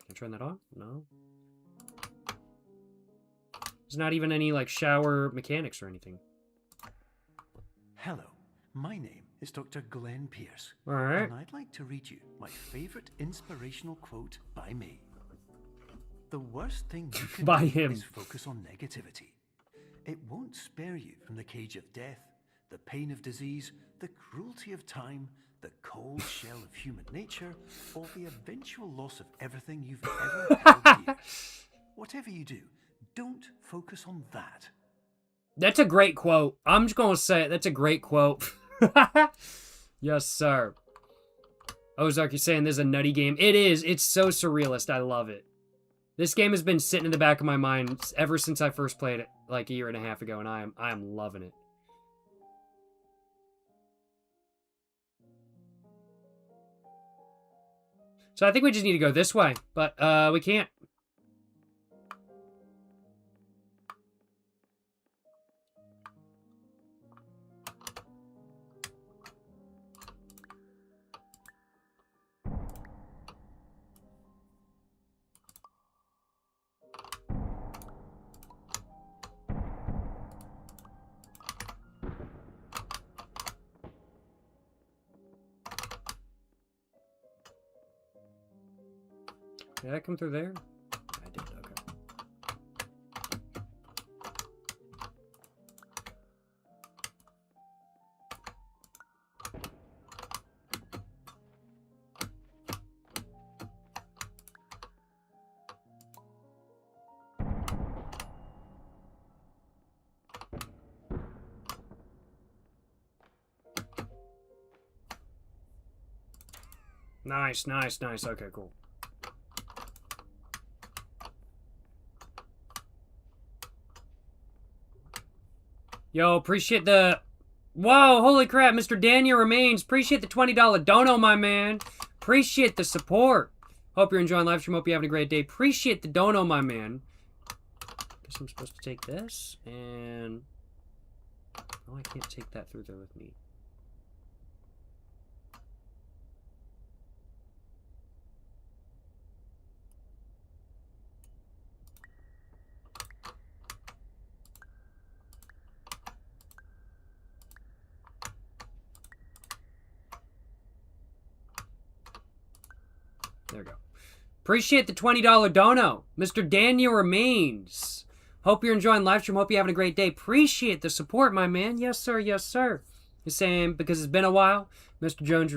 Can I turn that on? No. There's not even any, like, shower mechanics or anything. Hello, my name is Dr. Glenn Pierce. All right. And I'd like to read you my favorite inspirational quote by me. The worst thing you can By do him. is focus on negativity. It won't spare you from the cage of death, the pain of disease, the cruelty of time, the cold shell of human nature, or the eventual loss of everything you've ever held dear. Whatever you do, don't focus on that. That's a great quote. I'm just going to say it. That's a great quote. Yes, sir. Ozark, you're saying this is a nutty game. It is. It's so surrealist. I love it. This game has been sitting in the back of my mind ever since I first played it, like a year and a half ago, and I am loving it. So I think we just need to go this way, but we can't. Did I come through there? I did, okay. Nice, nice, nice. Okay, cool. Yo, appreciate the... Whoa, holy crap, Mr. Daniel Remains. Appreciate the $20 dono, my man. Appreciate the support. Hope you're enjoying live stream. Hope you're having a great day. Appreciate the dono, my man. guess I'm supposed to take this, and... Oh, I can't take that through there with me. There we go. Appreciate the $20 dono. Mr. Daniel Remains. Hope you're enjoying live stream. Hope you're having a great day. Appreciate the support, my man. Yes, sir. Yes, sir. You're saying because it's been a while, Mr. Jones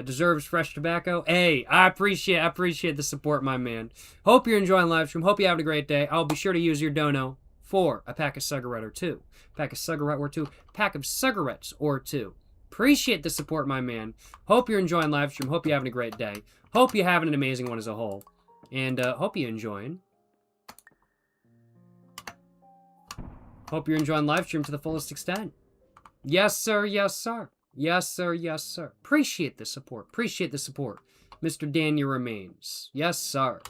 deserves fresh tobacco. Hey, I appreciate the support, my man. Hope you're enjoying live stream. Hope you're having a great day. I'll be sure to use your dono for a pack of cigarette or two. Pack of cigarette or two. Pack of cigarettes or two. Appreciate the support, my man. Hope you're enjoying live stream. Hope you're having a great day. Hope you're having an amazing one as a whole. And hope you're enjoying. Hope you're enjoying live stream to the fullest extent. Yes, sir. Yes, sir. Yes, sir. Yes, sir. Appreciate the support. Appreciate the support. Mr. Daniel Remains. Yes, sir.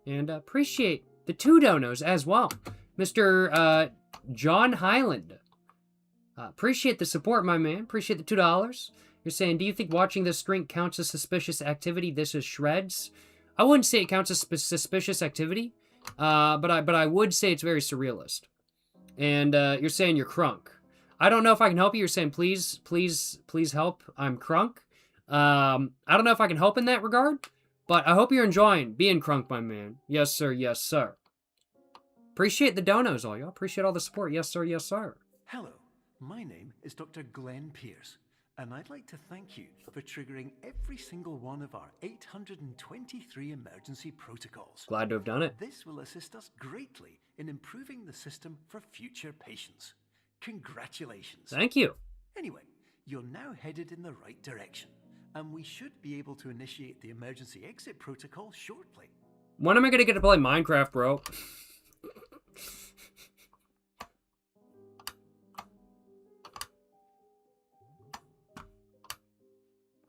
And appreciate the 2 donos as well. Mr. John Highland. Appreciate the support, my man. Appreciate the $2. You're saying, do you think watching this stream counts as suspicious activity? This is Shreds. I wouldn't say it counts as suspicious activity, but I would say it's very surrealist. And you're saying you're crunk. I don't know if I can help you. You're saying, please help. I'm crunk. I don't know if I can help in that regard, but I hope you're enjoying being crunk, my man. Yes, sir. Yes, sir. Appreciate the donos, all y'all. Appreciate all the support. Yes, sir. Yes, sir. Hello, my name is Dr. Glenn Pierce, and I'd like to thank you for triggering every single one of our 823 emergency protocols. Glad to have done it. This will assist us greatly in improving the system for future patients. Congratulations. Thank you. Anyway, you're now headed in the right direction, and we should be able to initiate the emergency exit protocol shortly. When am I going to get to play Minecraft, bro?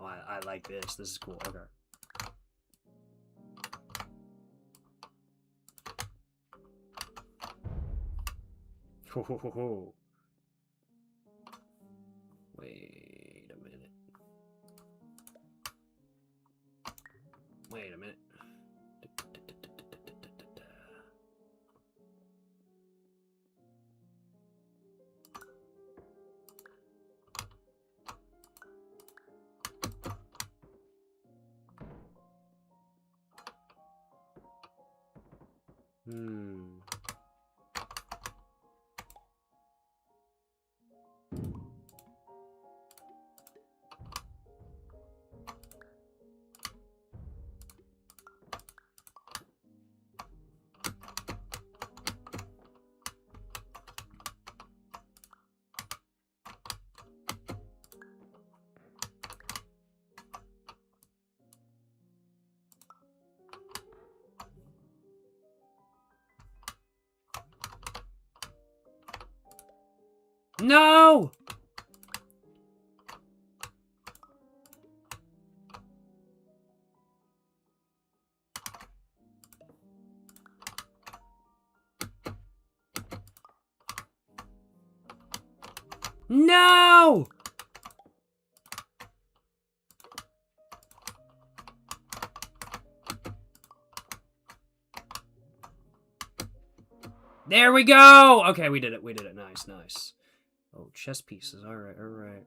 Oh, I like this. This is cool. Okay. Ho, ho, ho, ho. Wait a minute. Wait a minute. No! No! There we go! Okay, we did it. We did it. Nice, nice. Oh, chess pieces. All right, all right.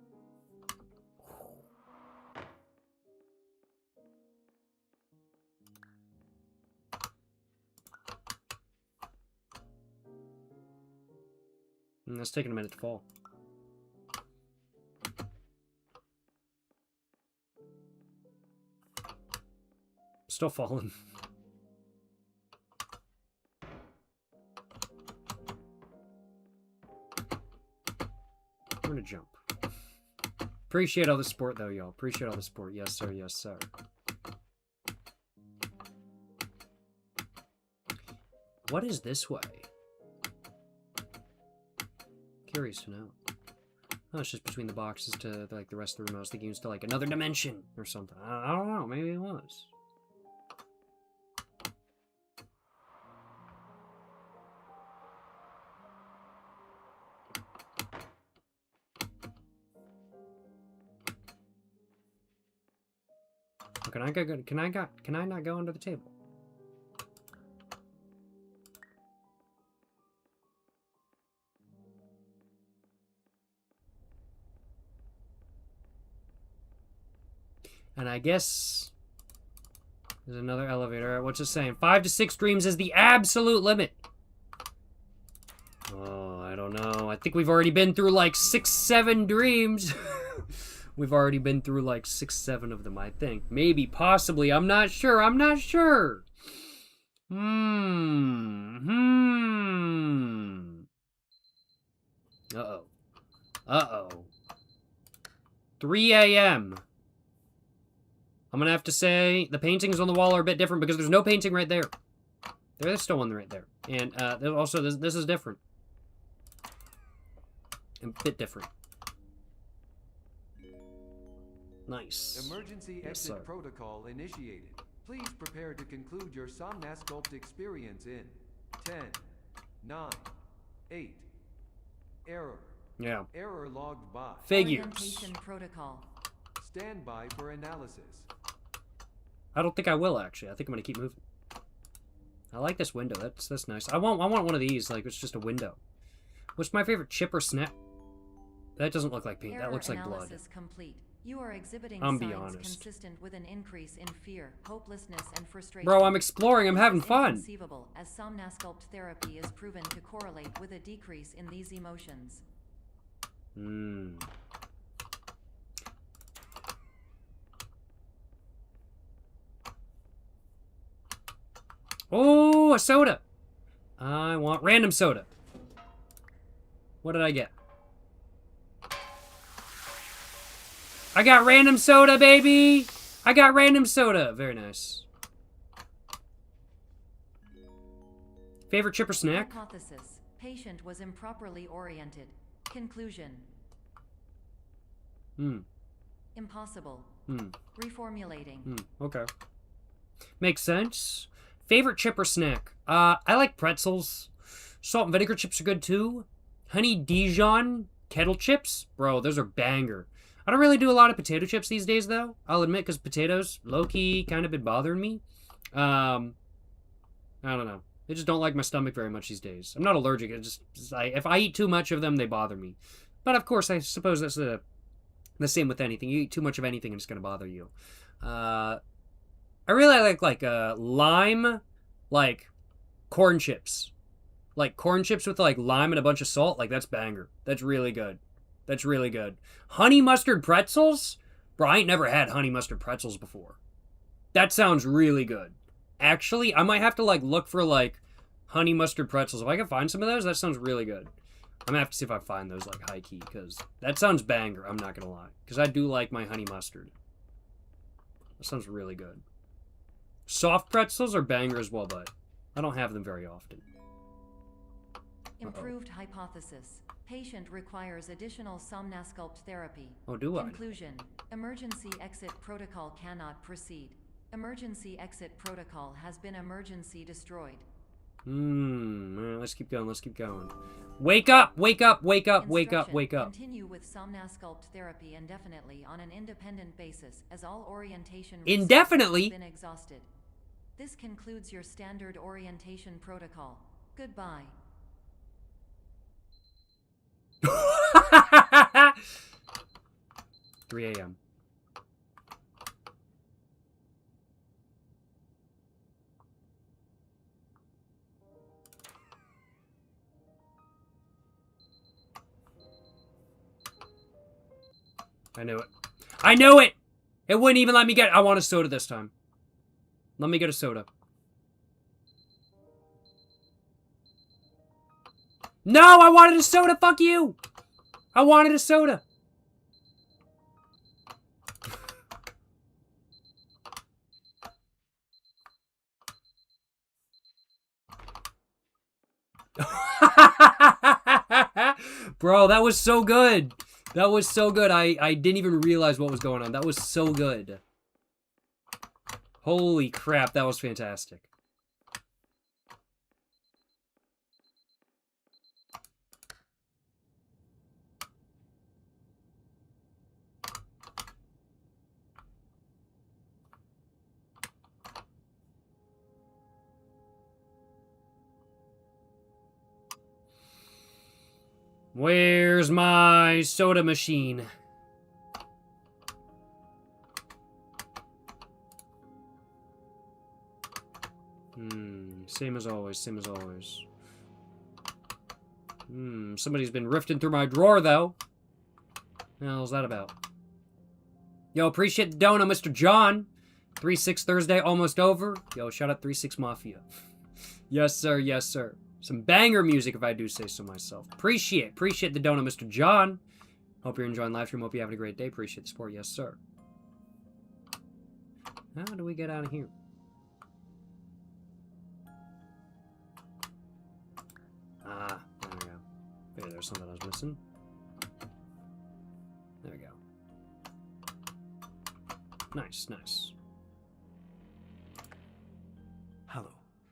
It's taking a minute to fall. Still falling. I'm gonna jump. Appreciate all the support, though, y'all. Appreciate all the support. Yes, sir. Yes, sir. What is this way? Curious to know. Oh, it's just between the boxes to, like, the rest of the room. I was thinking it was to, like, another dimension or something. I don't know. Maybe it was. can I go? Can I not go under the table? And I guess there's another elevator. All right, what's it saying? 5 to 6 dreams is the absolute limit. Oh, I don't know. I think we've already been through like 6, 7 dreams. We've already been through like 6, 7 of them, I think. Maybe, possibly. I'm not sure. I'm not sure. Uh-oh. Uh-oh. 3 a.m. I'm gonna have to say the paintings on the wall are a bit different because there's no painting right there. There's still one right there. And also, this is different. A bit different. Nice. Emergency exit protocol initiated. Please prepare to conclude your Somnasculpt experience in 10, 9, 8. Error. Yeah. Error logged by. Figures. Orientation protocol. Stand by for analysis. I don't think I will, actually. I think I'm gonna keep moving. I like this window. That's nice. I want one of these. Like, it's just a window. What's my favorite chip or snap? That doesn't look like paint. That looks like blood. Analysis complete. You are exhibiting I'm signs be honest. consistent with an increase in fear, hopelessness, and frustration. Bro, I'm exploring. I'm having fun. Inconceivable, as Somnasculpt therapy is proven to correlate with a decrease in these emotions. Oh, a soda. I want random soda. What did I get? I got random soda, baby! I got random soda. Very nice. Favorite chip or snack? Hypothesis. Patient was improperly oriented. Conclusion. Impossible. Reformulating. Okay. Makes sense. Favorite chip or snack? I like pretzels. Salt and vinegar chips are good too. Honey Dijon kettle chips? Bro, those are banger. I don't really do a lot of potato chips these days, though. I'll admit, because potatoes, low-key, kind of been bothering me. I don't know. They just don't like my stomach very much these days. I'm not allergic. If I eat too much of them, they bother me. But, of course, I suppose that's the same with anything. You eat too much of anything, and it's going to bother you. I really like lime, like, corn chips. Like, corn chips with, like, lime and a bunch of salt. Like, that's banger. That's really good. That's really good. Honey mustard pretzels? Bro, I ain't never had honey mustard pretzels before. That sounds really good. Actually, I might have to, like, look for, like, honey mustard pretzels. If I can find some of those, that sounds really good. I'm gonna have to see if I find those, like, high-key, because that sounds banger, I'm not gonna lie. Because I do like my honey mustard. That sounds really good. Soft pretzels are banger as well, but I don't have them very often. Improved hypothesis. Patient requires additional Somnasculpt therapy. Oh, do I? Conclusion. Emergency exit protocol cannot proceed. Emergency exit protocol has been emergency destroyed. Let's keep going, let's keep going. Wake up, wake up, wake up, wake up, wake up. Continue with Somnasculpt therapy indefinitely on an independent basis, as all orientation Indefinitely? resources have been exhausted. This concludes your standard orientation protocol. Goodbye. 3 a.m. I knew it. I knew it! It wouldn't even let me get it. I want a soda this time. Let me get a soda. No, I wanted a soda. Fuck you. I wanted a soda. Bro, that was so good. That was so good. I didn't even realize what was going on. That was so good. Holy crap, that was fantastic. Where's my soda machine? Same as always, same as always. Somebody's been rifting through my drawer, though. What the hell's that about? Yo, appreciate the dono, Mr. John. 3-6 Thursday, almost over. Yo, shout out 3-6 Mafia. Yes, sir, yes, sir. Some banger music, if I do say so myself. Appreciate the dono, Mr. John. Hope you're enjoying live stream. Hope you're having a great day. Appreciate the support, yes, sir. How do we get out of here? Ah, there we go. Maybe there's something I was missing. There we go. Nice, nice. Hello,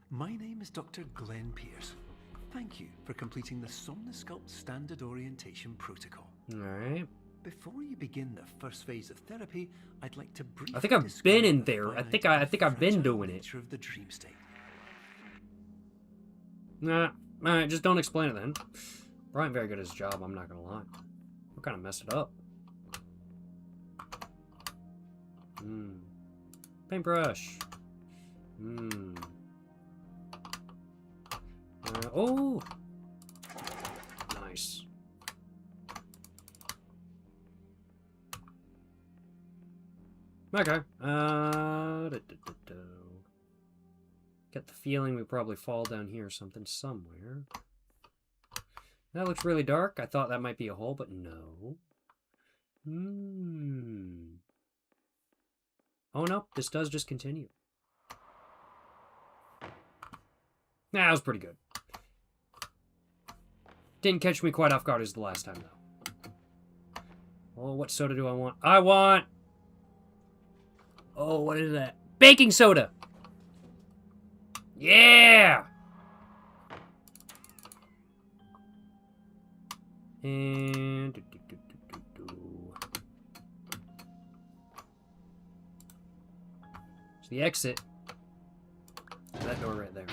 my name is Dr. Glenn Pierce. Thank you for completing the Somnosculpt Standard Orientation Protocol. Alright. Before you begin the first phase of therapy, I'd like to briefly I think I've been in there. I think I've been doing it. Of the dream state. Nah, alright, just don't explain it then. Brian very good at his job, I'm not gonna lie. We kind of messed it up. Paintbrush. Oh! Nice. Okay. Get the feeling we probably fall down here or something somewhere. That looks really dark. I thought that might be a hole, but no. Oh no, this does just continue. Nah, that was pretty good. Didn't catch me quite off guard as the last time, though. Oh, what soda do I want? I want... Oh, what is that? Baking soda! Yeah! And... It's the exit. That door right there.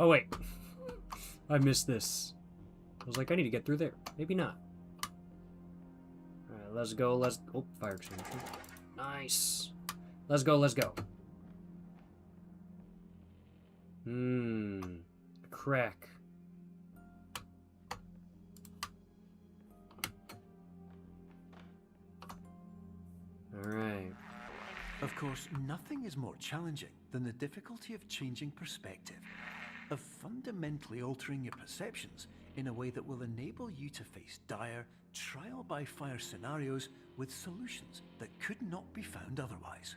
Oh, wait. I missed this. I was like, I need to get through there. Maybe not. Alright, let's go. Oh, fire extinguisher. Nice. Let's go, let's go. Crack. Alright. Of course, nothing is more challenging than the difficulty of changing perspective, of fundamentally altering your perceptions in a way that will enable you to face dire, trial-by-fire scenarios with solutions that could not be found otherwise.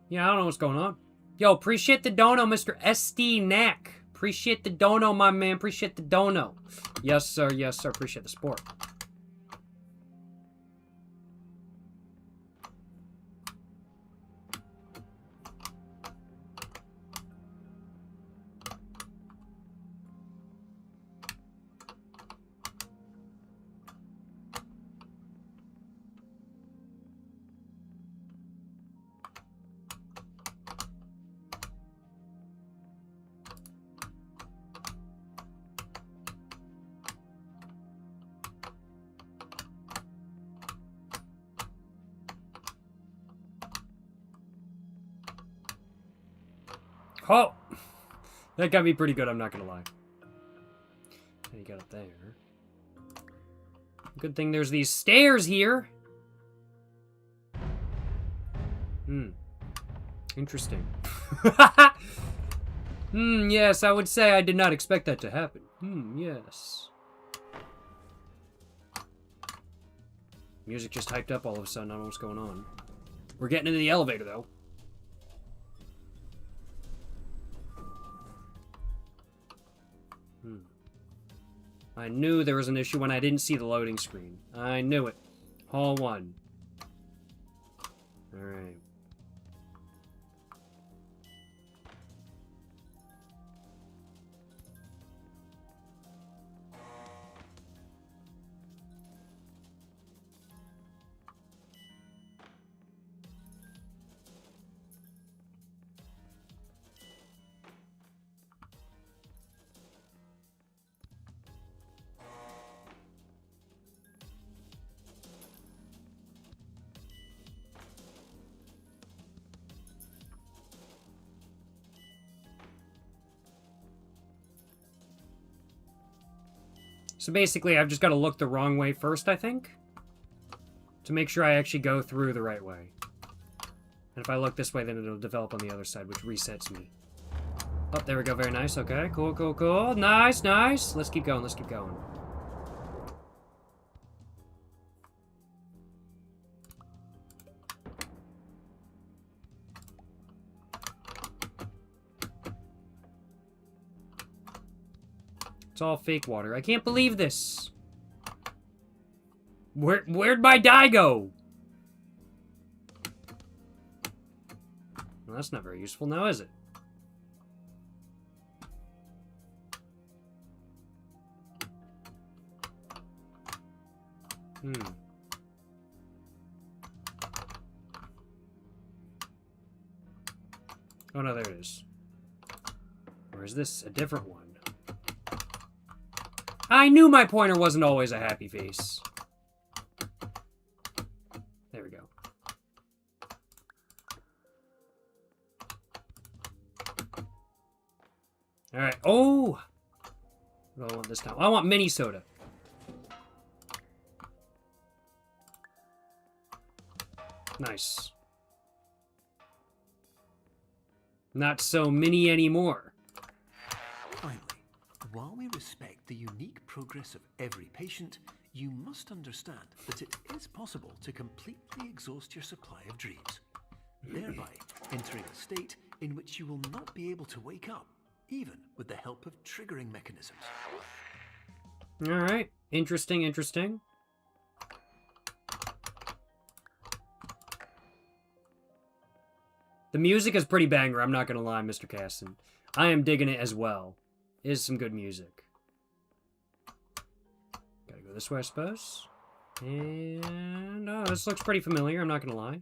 Yeah, I don't know what's going on. Yo, appreciate the dono, Mr. SD Knack. Appreciate the dono, my man. Appreciate the dono. Yes, sir. Yes, sir. Appreciate the support. Oh! That got me pretty good, I'm not gonna lie. And you got it there. Good thing there's these stairs here. Interesting. Yes, I would say I did not expect that to happen. Yes. Music just hyped up all of a sudden, I don't know what's going on. We're getting into the elevator, though. I knew there was an issue when I didn't see the loading screen. I knew it. Hall 1. Alright. So basically, I've just got to look the wrong way first, I think, to make sure I actually go through the right way. And if I look this way, then it'll develop on the other side, which resets me. Oh, there we go. Very nice. Okay, cool, cool, cool. Nice, nice. Let's keep going. Let's keep going. It's all fake water. I can't believe this. Where'd my dye go? Well, that's not very useful now, is it? Oh, no, there it is. Or is this a different one? I knew my pointer wasn't always a happy face. There we go. Alright. Oh! What do I want this time? I want mini soda. Nice. Not so mini anymore. Finally, while we respect the unique progress of every patient, you must understand that it is possible to completely exhaust your supply of dreams, thereby entering a state in which you will not be able to wake up, even with the help of triggering mechanisms. Alright. Interesting, interesting. The music is pretty banger, I'm not gonna lie, Mr. Caston. I am digging it as well. It is some good music. Gotta go this way, I suppose. And, oh, this looks pretty familiar, I'm not gonna lie.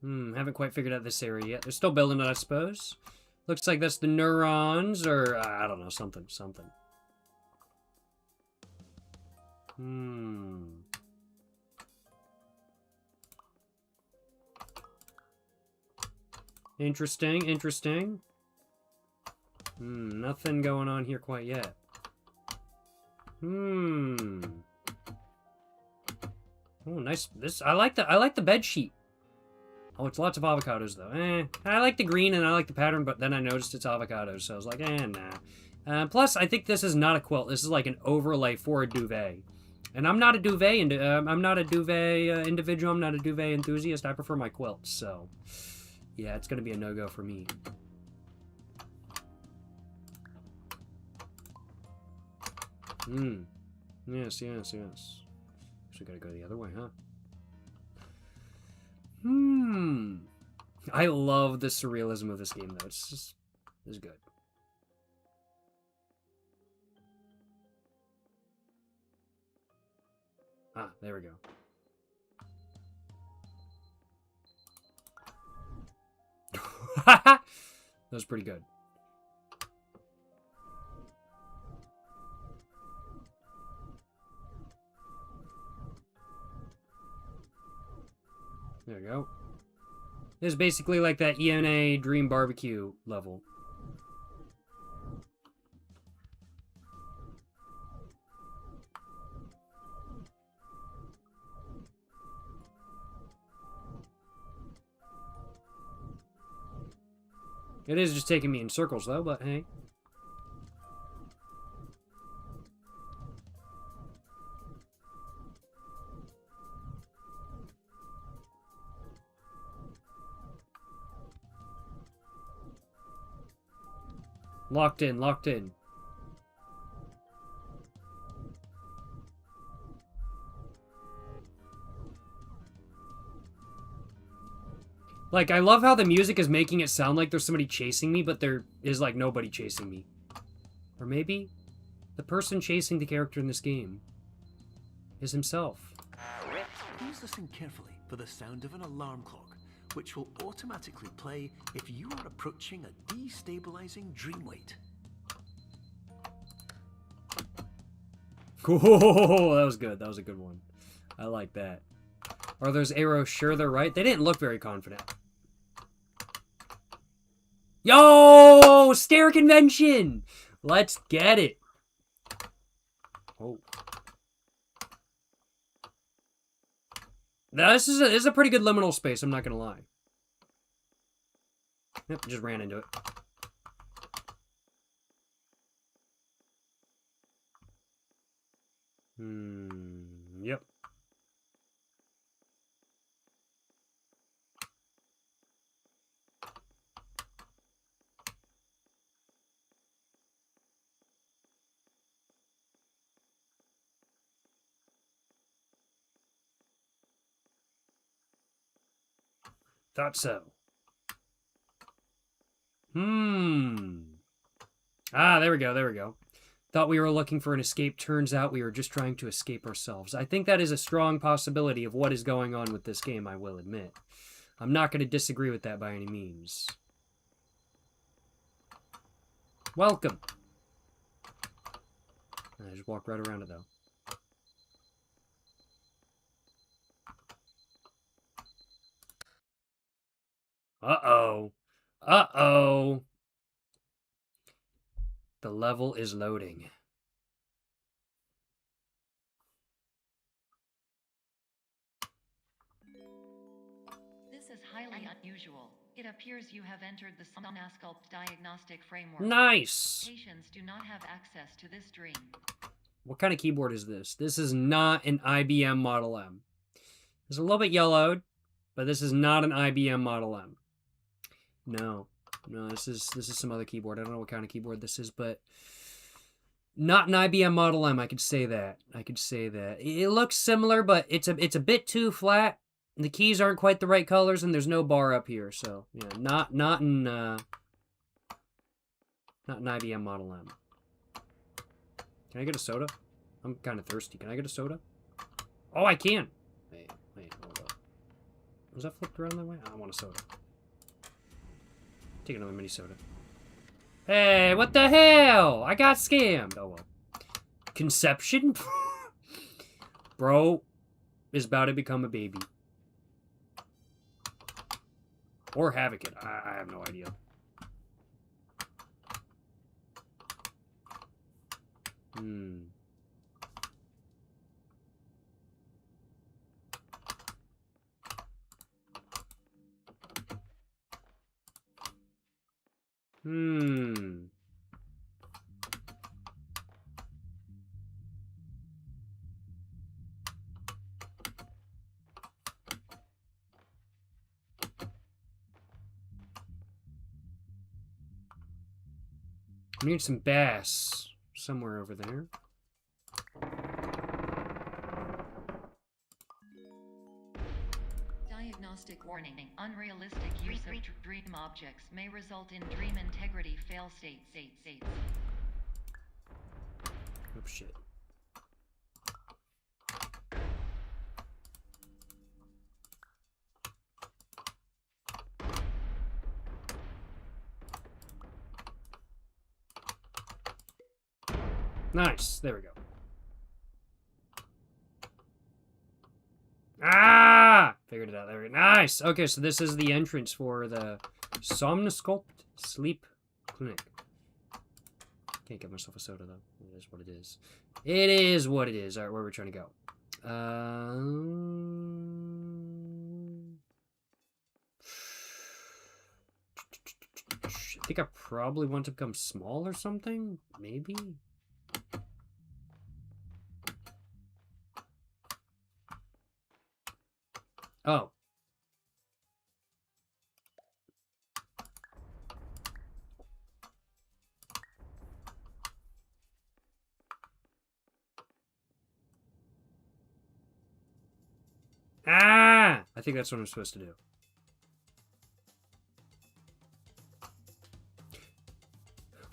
Haven't quite figured out this area yet. They're still building it, I suppose. Looks like that's the neurons, or, I don't know, something. Interesting, interesting. Nothing going on here quite yet. Oh, nice. I like the bed sheet. Oh, it's lots of avocados, though. I like the green and I like the pattern, but then I noticed it's avocados, so I was like, nah. Plus, I think this is not a quilt. This is like an overlay for a duvet. And I'm not a duvet, individual. I'm not a duvet enthusiast. I prefer my quilts, so yeah, it's gonna be a no-go for me. Yes. So we gotta go the other way, huh? I love the surrealism of this game, though. It's good. Ah, there we go. That was pretty good. There we go. This is basically like that ENA Dream Barbecue level. It is just taking me in circles, though, but hey. Locked in, locked in. Like, I love how the music is making it sound like there's somebody chasing me, but there is, like, nobody chasing me. Or maybe the person chasing the character in this game is himself. Please listen carefully for the sound of an alarm clock, which will automatically play if you are approaching a destabilizing dream weight. Cool, that was good. That was a good one. I like that. Are those arrows sure they're right? They didn't look very confident. Yo! Stair convention! Let's get it. Oh. Now, this is a pretty good liminal space, I'm not gonna lie. Yep, just ran into it. Yep. Thought so. Ah, there we go, there we go. Thought we were looking for an escape. Turns out we were just trying to escape ourselves. I think that is a strong possibility of what is going on with this game, I will admit. I'm not going to disagree with that by any means. Welcome. I just walked right around it, though. Uh-oh. Uh-oh. The level is loading. This is highly unusual. It appears you have entered the Somnasculpt diagnostic framework. Nice. Patients do not have access to this dream. What kind of keyboard is this? This is not an IBM Model M. It's a little bit yellowed, but this is not an IBM Model M. No, this is some other keyboard. I don't know what kind of keyboard this is, but not an IBM Model M. I could say that. It looks similar, but it's a bit too flat. The keys aren't quite the right colors, and there's no bar up here. So yeah, not an IBM Model M. Can I get a soda? I'm kind of thirsty. Can I get a soda? Oh, I can. Wait, hold up. Was that flipped around that way? I want a soda. Take another mini soda. Hey, what the hell? I got scammed. Oh well. Conception? Bro is about to become a baby. Or havoc it. I have no idea. I need some bass somewhere over there. Diagnostic warning. Unrealistic use of dream objects may result in dream integrity fail states. Oh shit. Nice. There we go. Ah! Figured it out. There we go. Nice. Okay, so this is the entrance for the Somnasculpt Sleep Clinic. Can't get myself a soda, though. It is what it is. It is what it is. All right, where are we trying to go? I think I probably want to become small or something. Maybe? Oh. Ah! I think that's what I'm supposed to do.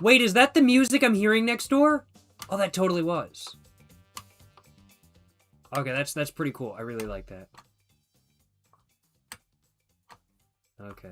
Wait, is that the music I'm hearing next door? Oh, that totally was. Okay, that's pretty cool. I really like that. Okay.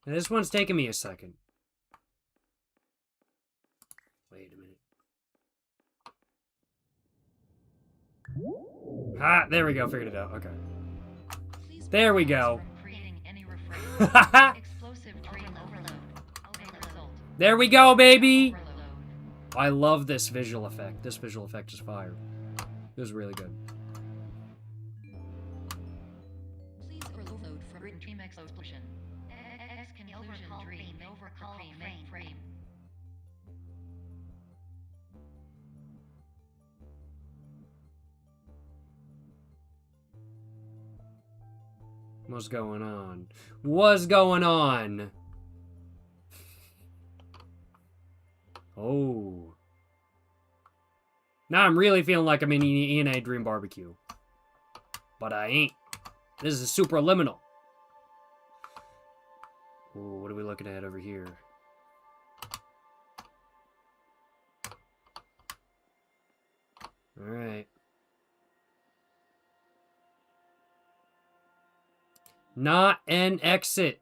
And this one's taking me a second. Wait a minute. Ah, there we go. Figured it out. Okay. There we go. There we go, baby! I love this visual effect. This visual effect is fire. It was really good. Please overload for dream explosion. Conclusion dream overcall frame. What's going on? What's going on? Oh. Now I'm really feeling like I'm in E&A Dream Barbecue. But I ain't. This is Superliminal. Ooh, what are we looking at over here? Alright. Not an exit.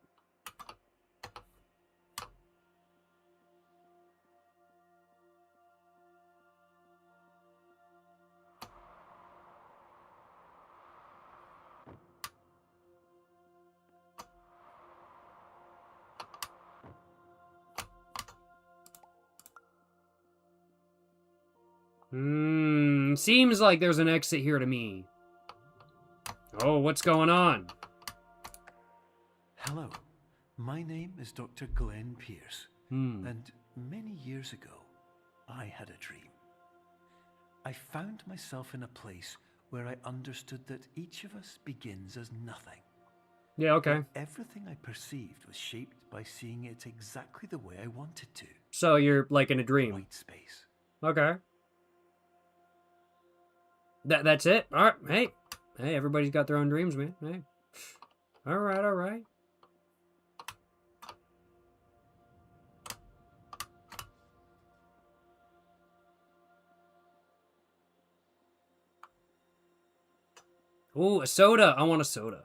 Seems like there's an exit here to me. Oh, what's going on? Hello, my name is Dr. Glenn Pierce, and many years ago, I had a dream. I found myself in a place where I understood that each of us begins as nothing. Yeah, okay. Everything I perceived was shaped by seeing it exactly the way I wanted to. So you're like in a dream. White space. Okay. That's it? Alright, hey, everybody's got their own dreams, man. Hey. Alright. Ooh, a soda. I want a soda.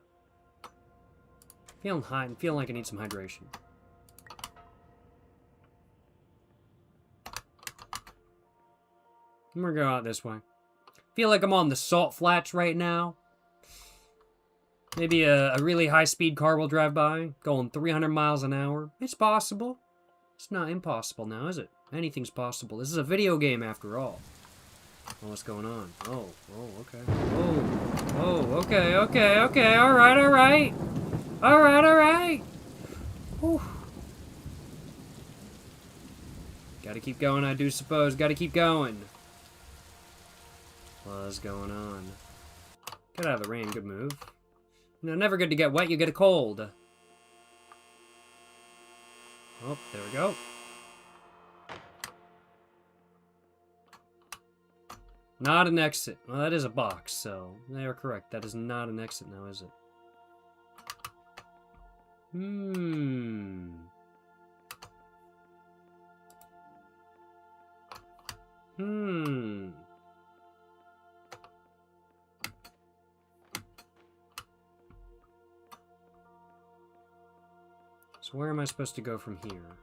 Feeling high. I'm feeling like I need some hydration. I'm gonna go out this way. Feel like I'm on the salt flats right now. Maybe a really high-speed car will drive by, going 300 miles an hour. It's possible. It's not impossible now, is it? Anything's possible. This is a video game, after all. Oh, what's going on? Oh, okay. Okay. Alright. Whew. Gotta keep going, I do suppose. Gotta keep going. What's going on? Get out of the rain, good move. You know, never good to get wet, you get a cold. Oh, there we go. Not an exit. Well, that is a box, so they are correct. That is not an exit now, is it? So where am I supposed to go from here?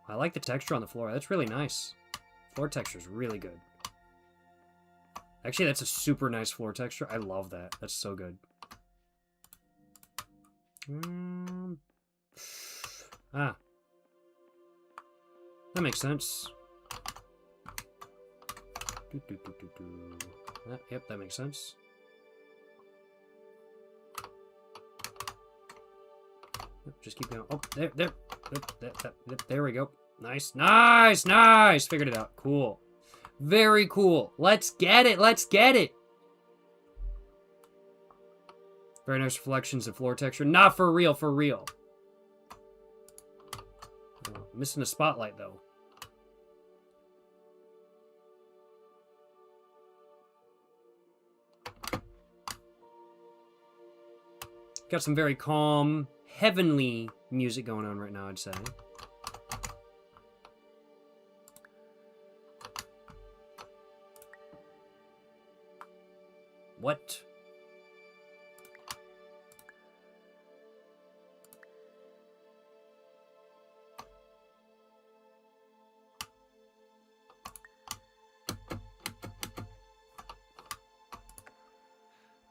I like the texture on the floor. That's really nice. Floor texture is really good. Actually, that's a super nice floor texture. I love that. That's so good. Ah. That makes sense. Yep, that makes sense. Just keep going. Oh, there we go. Nice, nice, nice. Figured it out. Cool. Very cool. Let's get it. Let's get it. Very nice reflections of floor texture. Not for real, for real. Oh, missing a spotlight, though. Got some very calm, heavenly music going on right now, I'd say. What?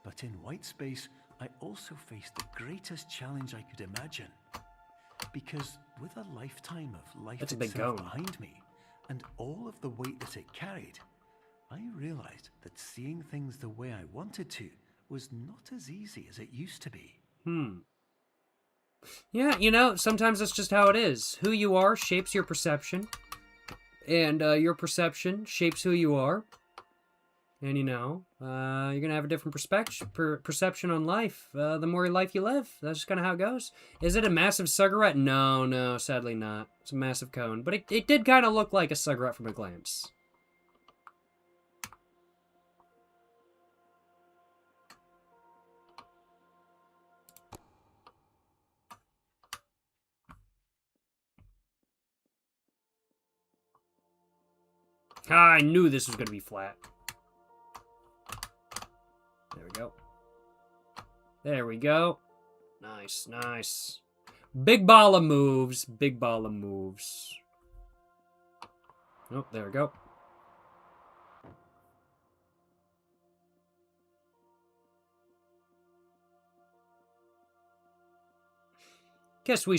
But in white space, I also faced the greatest challenge I could imagine. Because with a lifetime of life That's a big itself cone. behind me, and all of the weight that it carried, I realized that seeing things the way I wanted to was not as easy as it used to be. Yeah, you know, sometimes that's just how it is. Who you are shapes your perception. And your perception shapes who you are. And, you know, you're going to have a different perception on life the more life you live. That's just kind of how it goes. Is it a massive cigarette? No, no, sadly not. It's a massive cone. But it did kind of look like a cigarette from a glance. I knew this was going to be flat. There we go. There we go. Nice, nice. Big ball of moves. Big ball of moves. Oh, there we go. Guess I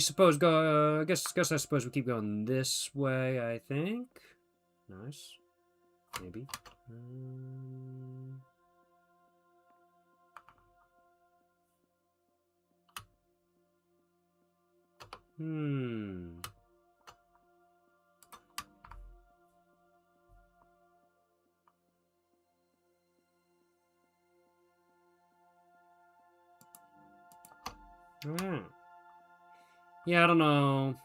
suppose we keep going this way, I think. Nice. Maybe. Yeah, I don't know.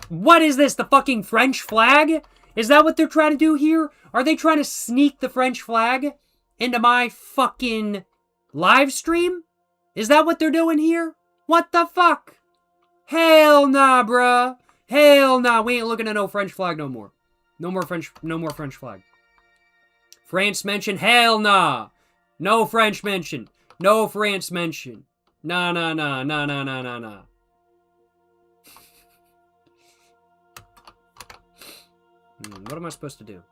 What is this? The fucking French flag? Is that what they're trying to do here? Are they trying to sneak the French flag into my fucking live stream? Is that what they're doing here? What the fuck? Hell nah, bruh. Hell nah. We ain't looking at no French flag no more. No more French flag. France mention? Hell nah. No French mention. No France mention. Nah, nah, nah, nah, nah, nah, nah, nah. What am I supposed to do?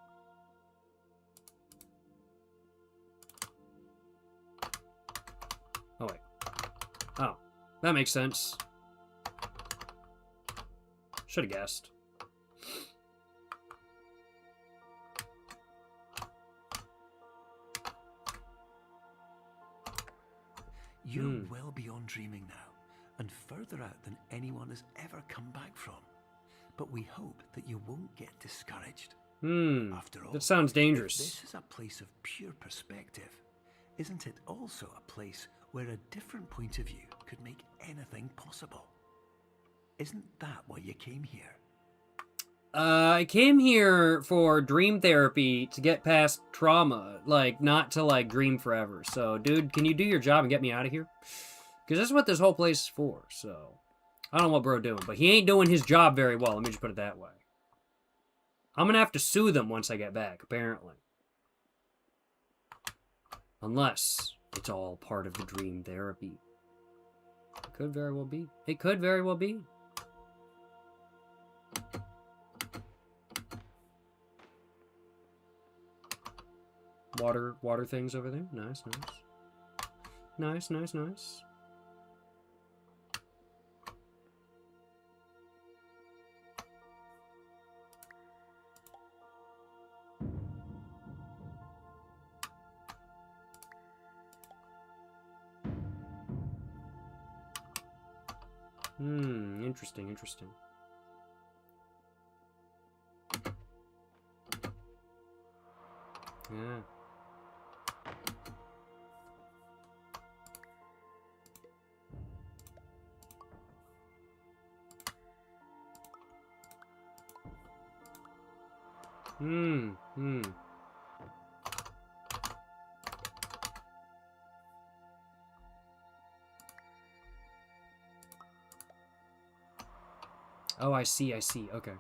Oh, wait. Oh, that makes sense. Should have guessed. You're well beyond dreaming now, and further out than anyone has ever come back from. But we hope that you won't get discouraged. After all, that sounds dangerous. If this is a place of pure perspective, isn't it also a place where a different point of view could make anything possible? Isn't that why you came here? I came here for dream therapy to get past trauma, like, not to, like, dream forever. So, dude, can you do your job and get me out of here? Because that's what this whole place is for, so... I don't know what bro doing, but he ain't doing his job very well, let me just put it that way. I'm gonna have to sue them once I get back, apparently. Unless it's all part of the dream therapy. Could very well be. It could very well be. Water things over there. Nice, nice. Nice. Interesting. Yeah. Oh, I see. Okay.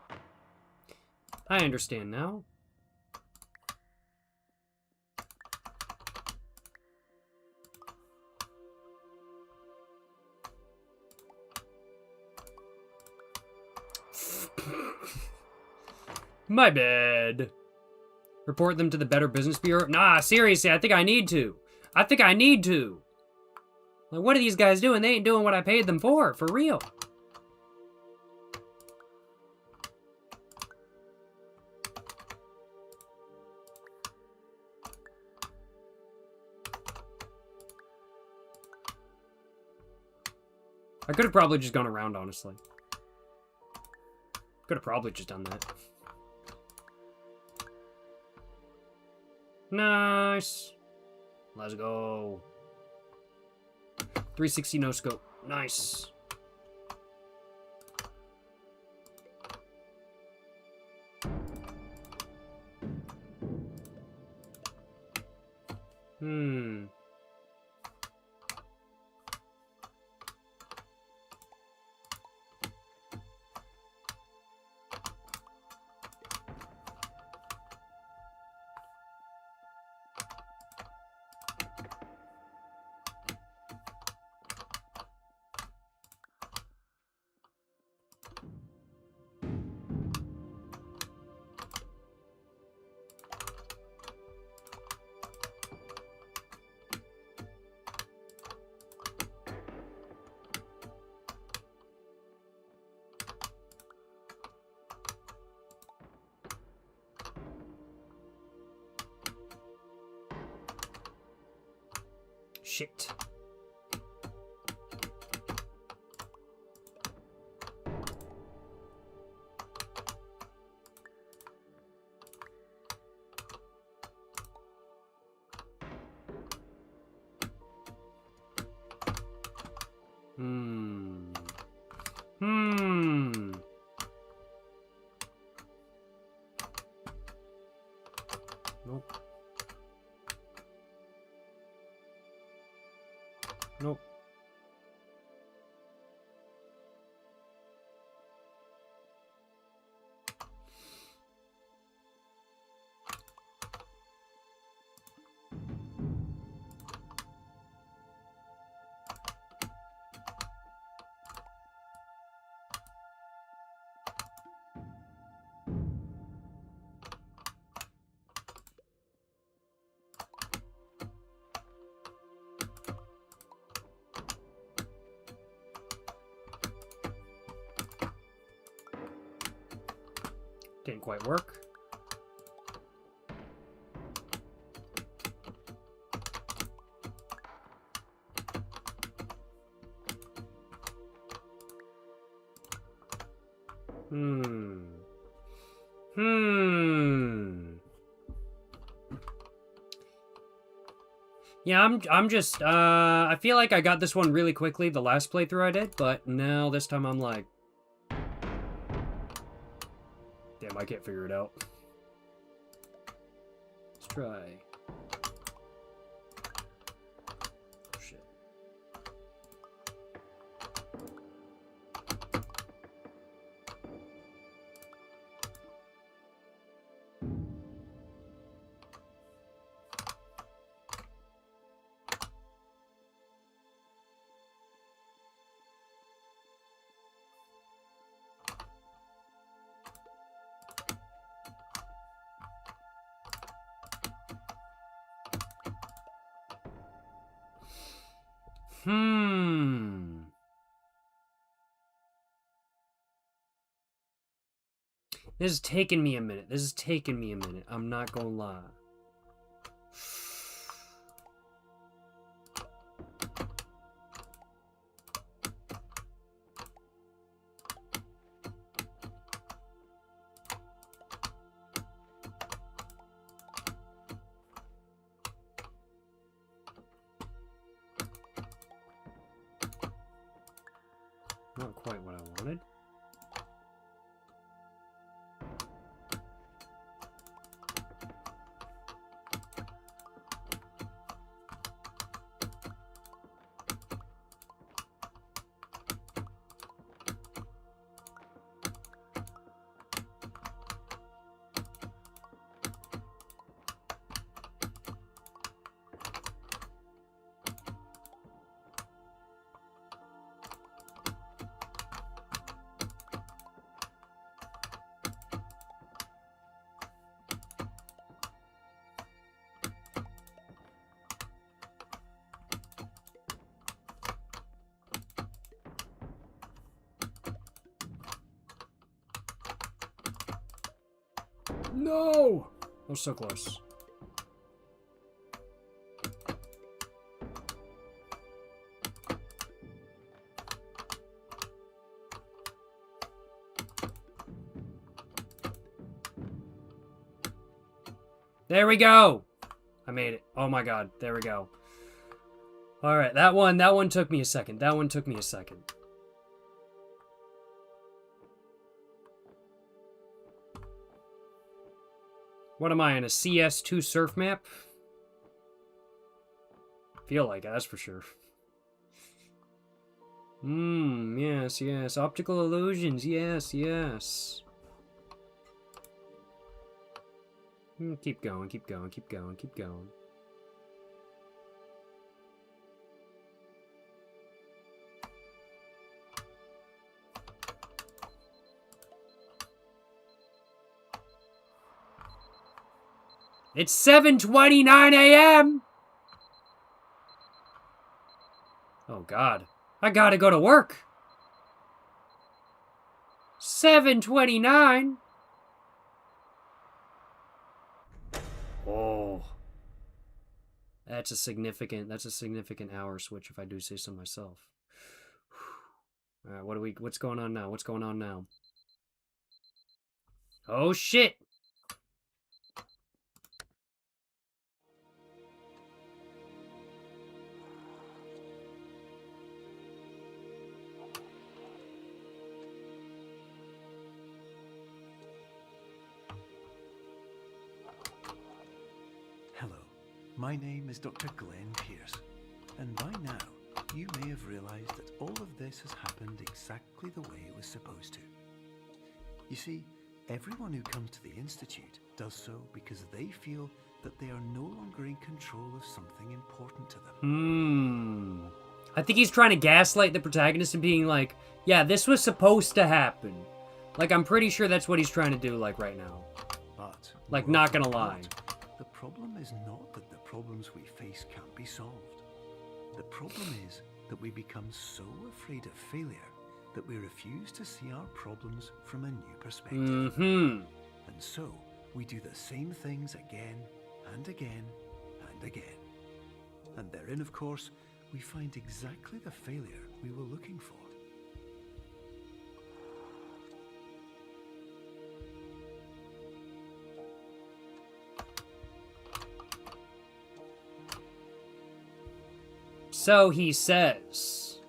I understand now. My bad. Report them to the Better Business Bureau? Nah, seriously, I think I need to. Like, what are these guys doing? They ain't doing what I paid them for real. I could have probably just gone around, honestly. Could have probably just done that. Nice. Let's go. 360 no scope. Nice. Shit. Nope. Nope. Didn't quite work. Yeah, I'm just, I feel like I got this one really quickly the last playthrough I did, but now this time I'm like, damn, I can't figure it out. Let's try. Shit. This is taking me a minute. I'm not gonna lie. Not quite what I wanted. No! That was so close. There we go! I made it. Oh my god, there we go. Alright, that one took me a second. What am I, in a CS2 surf map? Feel like it, that's for sure. Yes. Optical illusions, yes. Keep going. It's 7:29 a.m. Oh God, I gotta go to work. 7:29. Oh, that's a significant hour switch if I do say so myself. All right, what's going on now? Oh shit. Hello, my name is Dr. Glenn Pierce, and by now you may have realized that all of this has happened exactly the way it was supposed to. You see, everyone who comes to the Institute does so because they feel that they are no longer in control of something important to them. I think he's trying to gaslight the protagonist and being like, yeah, this was supposed to happen. Like, I'm pretty sure that's what he's trying to do, like, right now. But, like, not gonna lie. The problem is not that the problems we face can't be solved. The problem is that we become so afraid of failure that we refuse to see our problems from a new perspective. And so, we do the same things again and again and again. And therein, of course, we find exactly the failure we were looking for. So he says.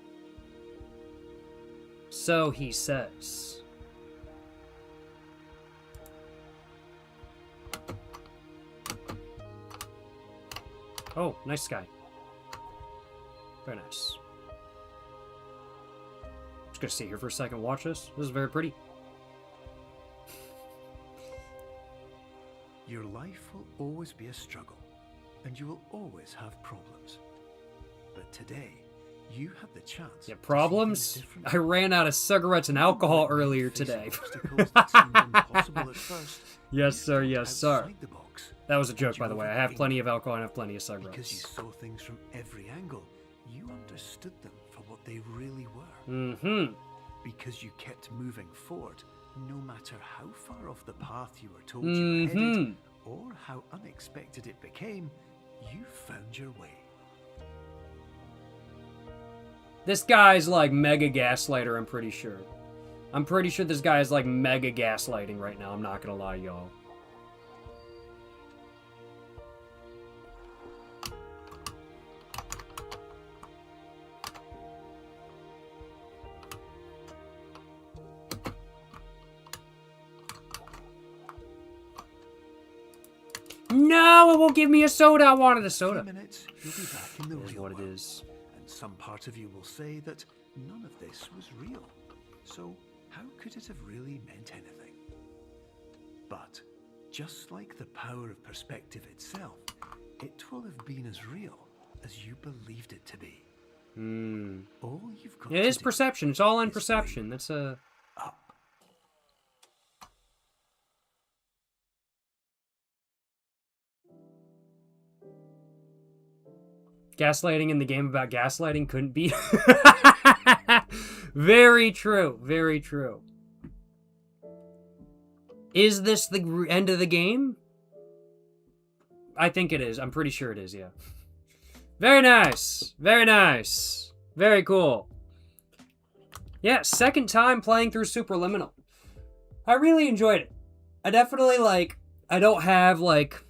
Oh, nice sky. Very nice. Just gonna sit here for a second and watch this. This is very pretty. Your life will always be a struggle, and you will always have problems. But today, you have the chance. Yeah, problems? I ran out of cigarettes and alcohol earlier today. Yes, sir. That was a joke, by the way. I have plenty of alcohol and I have plenty of cigarettes. Because you saw things from every angle, you understood understood them for what they really were. Mm-hmm. Because you kept moving forward, no matter how far off the path you were told you were headed, or how unexpected it became, you found your way. This guy's like mega gaslighter, I'm pretty sure. I'm pretty sure this guy is like mega gaslighting right now, I'm not gonna lie, y'all. No, it won't give me a soda. I wanted a soda. In a few minutes, you'll be back in the Here's real what it world. is. And some part of you will say that none of this was real. So how could it have really meant anything? But just like the power of perspective itself, it will have been as real as you believed it to be. All you've got It to is do perception. It's all in is perception. wake That's a... up. Gaslighting in the game about gaslighting couldn't be. Very true. Very true. Is this the end of the game? I think it is. I'm pretty sure it is, yeah. Very nice. Very nice. Very cool. Yeah, second time playing through Superliminal. I really enjoyed it. I definitely, like, I don't have, like,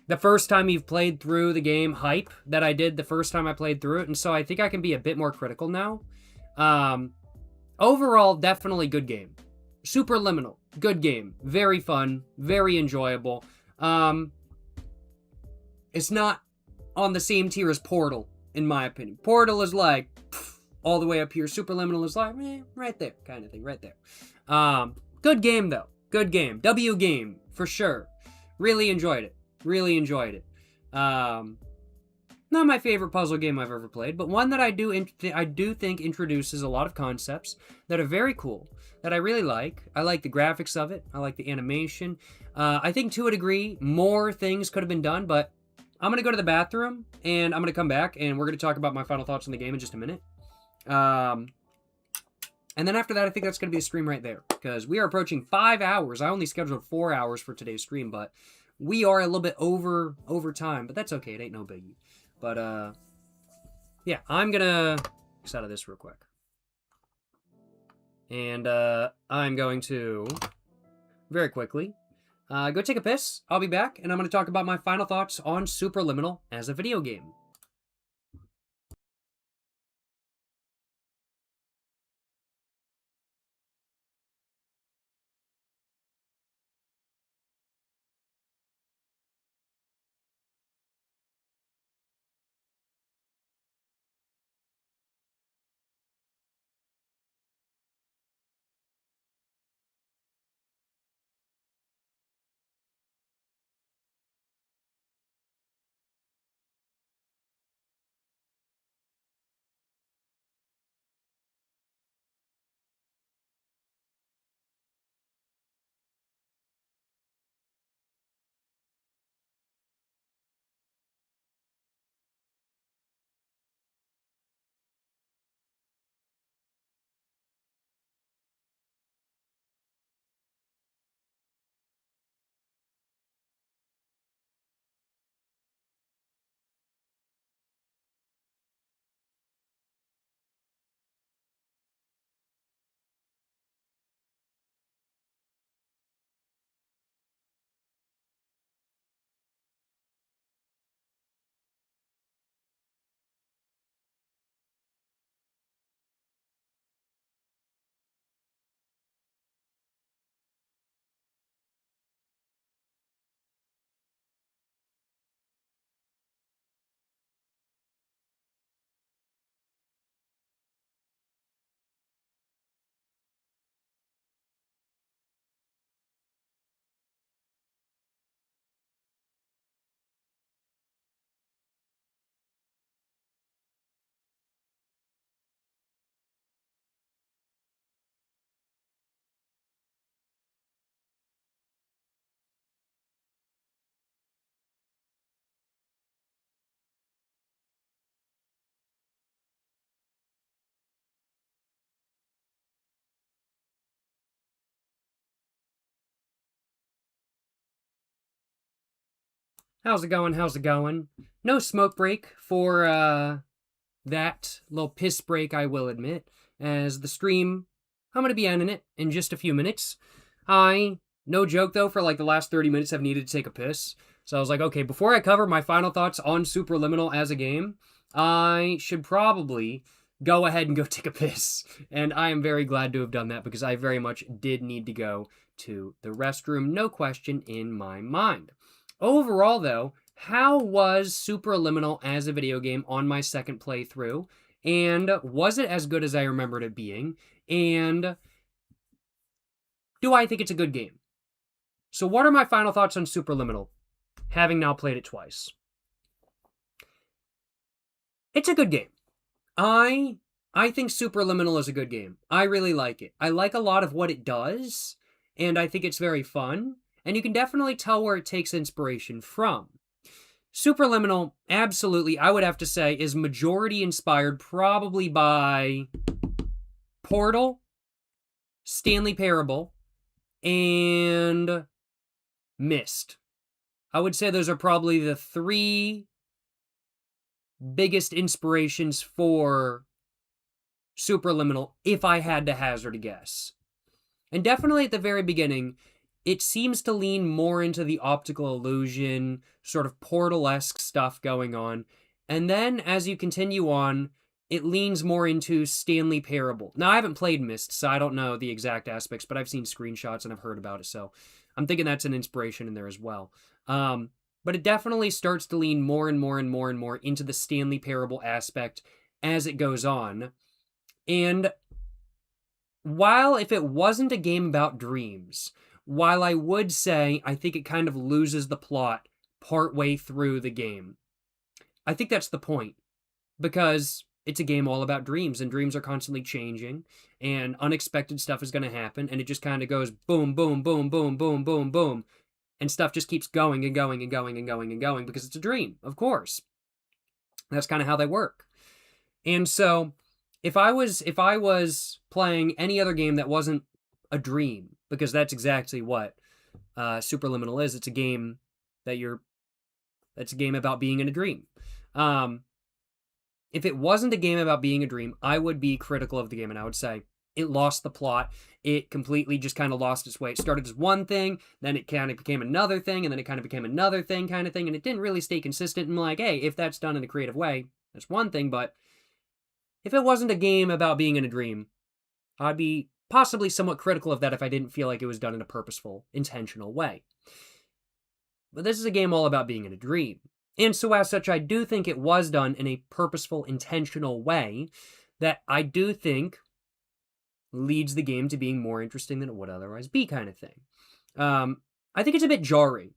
the first time you've played through the game hype that I did the first time I played through it, and so I think I can be a bit more critical now. Overall, definitely good game. Superliminal, good game. Very fun, very enjoyable. It's not on the same tier as Portal, in my opinion. Portal is like, all the way up here. Superliminal is like, right there, kind of thing, right there. Good game, though. Good game. W game, for sure. Really enjoyed it. Really enjoyed it. Not my favorite puzzle game I've ever played, but one that I do think introduces a lot of concepts that are very cool, that I really like. I like the graphics of it. I like the animation. I think to a degree, more things could have been done, but I'm going to go to the bathroom, and I'm going to come back, and we're going to talk about my final thoughts on the game in just a minute. And then after that, I think that's going to be the stream right there, because we are approaching 5 hours. I only scheduled 4 hours for today's stream, but we are a little bit over time, but that's okay. It ain't no biggie. But, yeah, I'm going to get out of this real quick. And I'm going to, very quickly, go take a piss. I'll be back, and I'm going to talk about my final thoughts on Superliminal as a video game. How's it going? How's it going? No smoke break for that little piss break, I will admit, as the stream, I'm going to be ending it in just a few minutes. No joke though, for like the last 30 minutes I've needed to take a piss. So I was like, okay, before I cover my final thoughts on Superliminal as a game, I should probably go ahead and go take a piss. And I am very glad to have done that because I very much did need to go to the restroom, no question in my mind. Overall though, how was Superliminal as a video game on my second playthrough? And was it as good as I remembered it being? And do I think it's a good game? So what are my final thoughts on Superliminal, having now played it twice? It's a good game. I think Superliminal is a good game. I really like it. I like a lot of what it does, and I think it's very fun, and you can definitely tell where it takes inspiration from. Superliminal, absolutely, I would have to say, is majority inspired probably by Portal, Stanley Parable, and Myst. I would say those are probably the three biggest inspirations for Superliminal if I had to hazard a guess. And definitely at the very beginning, it seems to lean more into the optical illusion, sort of Portal-esque stuff going on. And then as you continue on, it leans more into Stanley Parable. Now, I haven't played Myst, so I don't know the exact aspects, but I've seen screenshots and I've heard about it, so I'm thinking that's an inspiration in there as well. But it definitely starts to lean more and more and more and more into the Stanley Parable aspect as it goes on. And while if it wasn't a game about dreams, while I would say I think it kind of loses the plot partway through the game, I think that's the point. Because it's a game all about dreams, and dreams are constantly changing, and unexpected stuff is going to happen, and it just kind of goes boom, boom, boom, boom, boom, boom, boom. And stuff just keeps going and going and going and going and going because it's a dream, of course. That's kind of how they work. And so, if I was playing any other game that wasn't a dream, because that's exactly what Superliminal is. It's a game that's a game about being in a dream. If it wasn't a game about being a dream, I would be critical of the game, and I would say it lost the plot. It completely just kind of lost its way. It started as one thing, then it kind of became another thing, and then it kind of became another thing kind of thing, and it didn't really stay consistent. And like, hey, if that's done in a creative way, that's one thing, but if it wasn't a game about being in a dream, I'd be possibly somewhat critical of that if I didn't feel like it was done in a purposeful, intentional way. But this is a game all about being in a dream. And so as such, I do think it was done in a purposeful, intentional way that I do think leads the game to being more interesting than it would otherwise be, kind of thing. I think it's a bit jarring.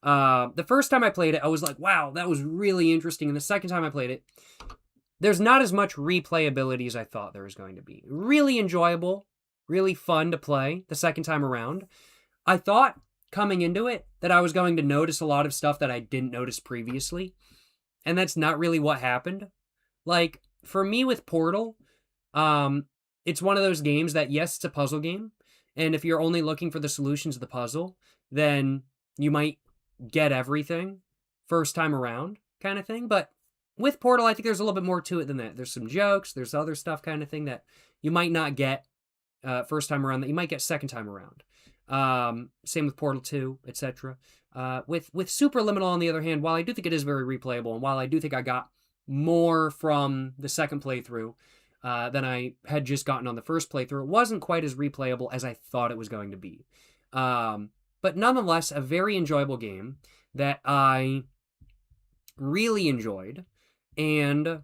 The first time I played it, I was like, wow, that was really interesting. And the second time I played it, there's not as much replayability as I thought there was going to be. Really enjoyable, really fun to play the second time around. I thought coming into it that I was going to notice a lot of stuff that I didn't notice previously. And that's not really what happened. Like, for me with Portal, it's one of those games that, yes, it's a puzzle game. And if you're only looking for the solutions of the puzzle, then you might get everything first time around kind of thing. But with Portal, I think there's a little bit more to it than that. There's some jokes, there's other stuff kind of thing that you might not get first time around that you might get second time around. Same with Portal 2, etc. With Superliminal, on the other hand, while I do think it is very replayable, and while I do think I got more from the second playthrough than I had just gotten on the first playthrough, it wasn't quite as replayable as I thought it was going to be. But nonetheless, a very enjoyable game that I really enjoyed, and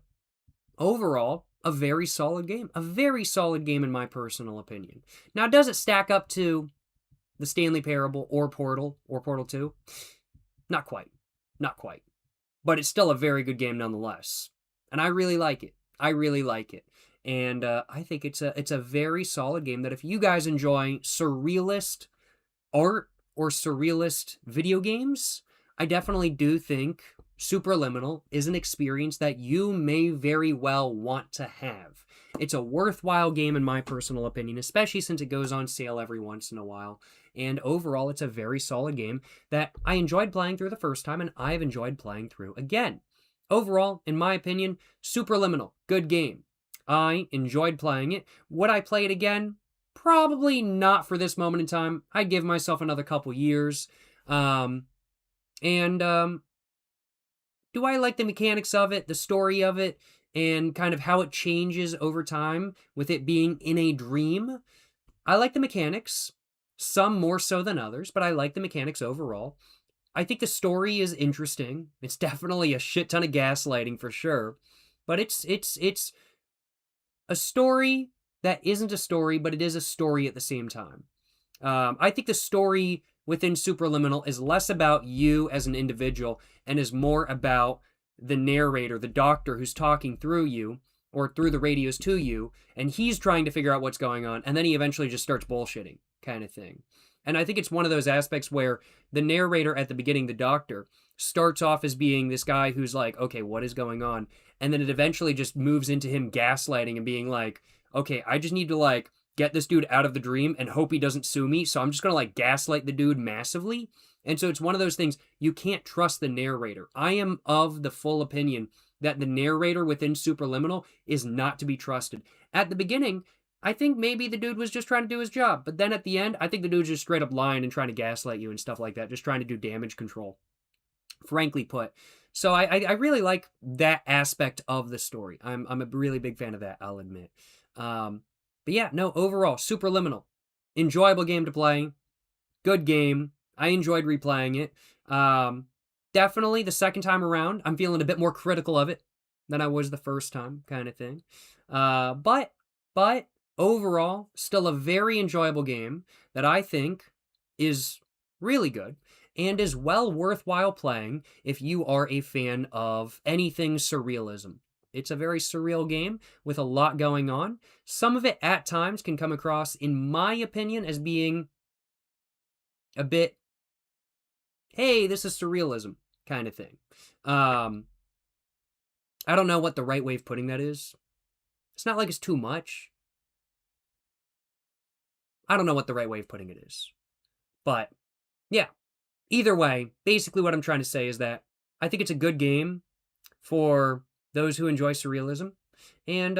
overall, a very solid game. A very solid game in my personal opinion. Now, does it stack up to the Stanley Parable or Portal 2? Not quite. But it's still a very good game nonetheless. And I really like it. And I think it's a very solid game that if you guys enjoy surrealist art or surrealist video games, I definitely do think Superliminal is an experience that you may very well want to have. It's a worthwhile game in my personal opinion, especially since it goes on sale every once in a while. And overall, it's a very solid game that I enjoyed playing through the first time, and I've enjoyed playing through again. Overall, in my opinion, Superliminal, good game. I enjoyed playing it. Would I play it again? Probably not for this moment in time. I'd give myself another couple years. Do I like the mechanics of it, the story of it, and kind of how it changes over time with it being in a dream? I like the mechanics, some more so than others, but I like the mechanics overall. I think the story is interesting. It's definitely a shit ton of gaslighting for sure, but it's a story that isn't a story, but it is a story at the same time. I think the story within Superliminal is less about you as an individual and is more about the narrator, the doctor who's talking through you or through the radios to you, and he's trying to figure out what's going on, and then he eventually just starts bullshitting, kind of thing. And I think it's one of those aspects where the narrator at the beginning, the doctor, starts off as being this guy who's like, okay, what is going on? And then it eventually just moves into him gaslighting and being like, okay, I just need to like get this dude out of the dream and hope he doesn't sue me. So I'm just going to like gaslight the dude massively. And so it's one of those things, you can't trust the narrator. I am of the full opinion that the narrator within Superliminal is not to be trusted. At the beginning, I think maybe the dude was just trying to do his job. But then at the end, I think the dude's just straight up lying and trying to gaslight you and stuff like that. Just trying to do damage control, frankly put. So I really like that aspect of the story. I'm a really big fan of that, I'll admit. But yeah, no, overall, Superliminal. Enjoyable game to play. Good game. I enjoyed replaying it. Definitely the second time around, I'm feeling a bit more critical of it than I was the first time, kind of thing. But overall, still a very enjoyable game that I think is really good and is well worthwhile playing if you are a fan of anything surrealism. It's a very surreal game with a lot going on. Some of it at times can come across, in my opinion, as being a bit, hey, this is surrealism kind of thing. I don't know what the right way of putting that is. It's not like it's too much. I don't know what the right way of putting it is. But, yeah. Either way, basically what I'm trying to say is that I think it's a good game for those who enjoy surrealism. And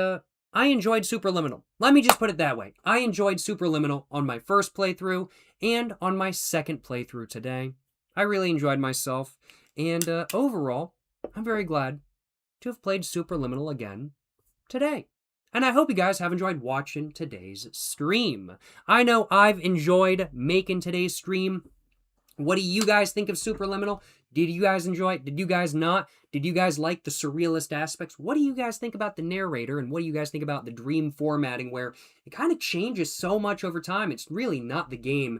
I enjoyed Superliminal. Let me just put it that way. I enjoyed Superliminal on my first playthrough and on my second playthrough today. I really enjoyed myself. And overall, I'm very glad to have played Superliminal again today. And I hope you guys have enjoyed watching today's stream. I know I've enjoyed making today's stream. What do you guys think of Superliminal? Did you guys enjoy it? Did you guys not? Did you guys like the surrealist aspects? What do you guys think about the narrator? And what do you guys think about the dream formatting where it kind of changes so much over time? It's really not the game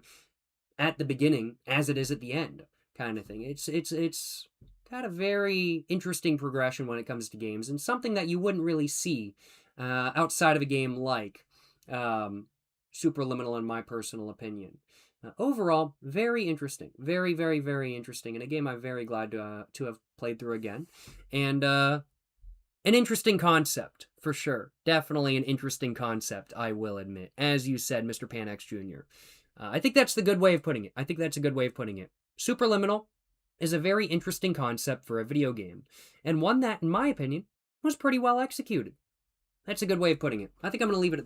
at the beginning as it is at the end, kind of thing. It's got a very interesting progression when it comes to games and something that you wouldn't really see outside of a game like Superliminal, in my personal opinion. Overall, very interesting. Very, very, very interesting. And a game I'm very glad to have played through again. And an interesting concept, for sure. Definitely an interesting concept, I will admit. As you said, Mr. Panex Jr. I think that's the good way of putting it. Superliminal is a very interesting concept for a video game. And one that, in my opinion, was pretty well executed. That's a good way of putting it. I think I'm going to leave it at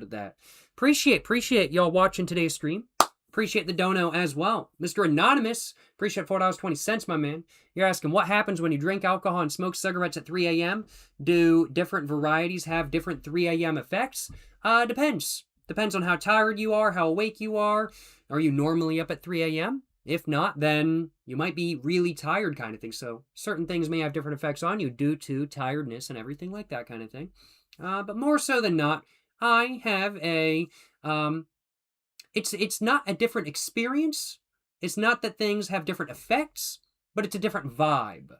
that. Appreciate y'all watching today's stream. Appreciate the dono as well. Mr. Anonymous, appreciate $4.20, my man. You're asking, what happens when you drink alcohol and smoke cigarettes at 3 a.m.? Do different varieties have different 3 a.m. effects? Depends. Depends on how tired you are, how awake you are. Are you normally up at 3 a.m.? If not, then you might be really tired, kind of thing. So certain things may have different effects on you due to tiredness and everything like that kind of thing. But more so than not, I have a... It's not a different experience. It's not that things have different effects, but it's a different vibe.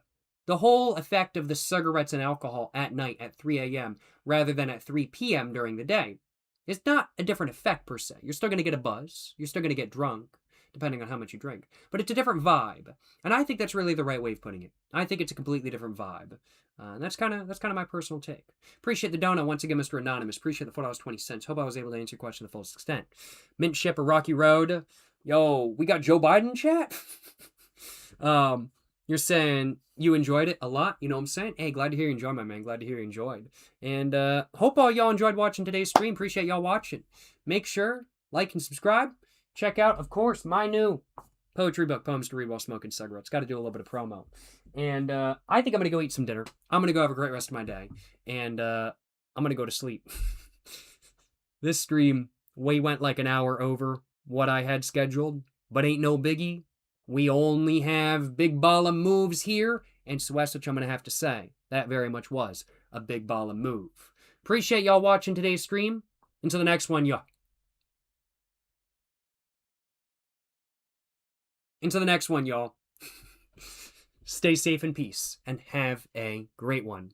The whole effect of the cigarettes and alcohol at night at 3 a.m. rather than at 3 p.m. during the day is not a different effect per se. You're still going to get a buzz. You're still going to get drunk. depending on how much you drink. But it's a different vibe. And I think that's really the right way of putting it. I think it's a completely different vibe. And that's kind of my personal take. Appreciate the donut once again, Mr. Anonymous. Appreciate the $4.20. Hope I was able to answer your question to the fullest extent. Mint Ship or Rocky Road. Yo, we got Joe Biden in chat. You're saying you enjoyed it a lot. You know what I'm saying? Hey, glad to hear you enjoyed, my man. Glad to hear you enjoyed. And hope all y'all enjoyed watching today's stream. Appreciate y'all watching. Make sure, like and subscribe. Check out, of course, my new poetry book, Poems to Read While Smoking Cigarettes. Got to do a little bit of promo. And I think I'm going to go eat some dinner. I'm going to go have a great rest of my day. And I'm going to go to sleep. This stream, we went like an hour over what I had scheduled. But ain't no biggie. We only have big ball of moves here. And so that's what I'm going to have to say. That very much was a big ball of move. Appreciate y'all watching today's stream. Until the next one, y'all. Until the next one, y'all. Stay safe in peace and have a great one.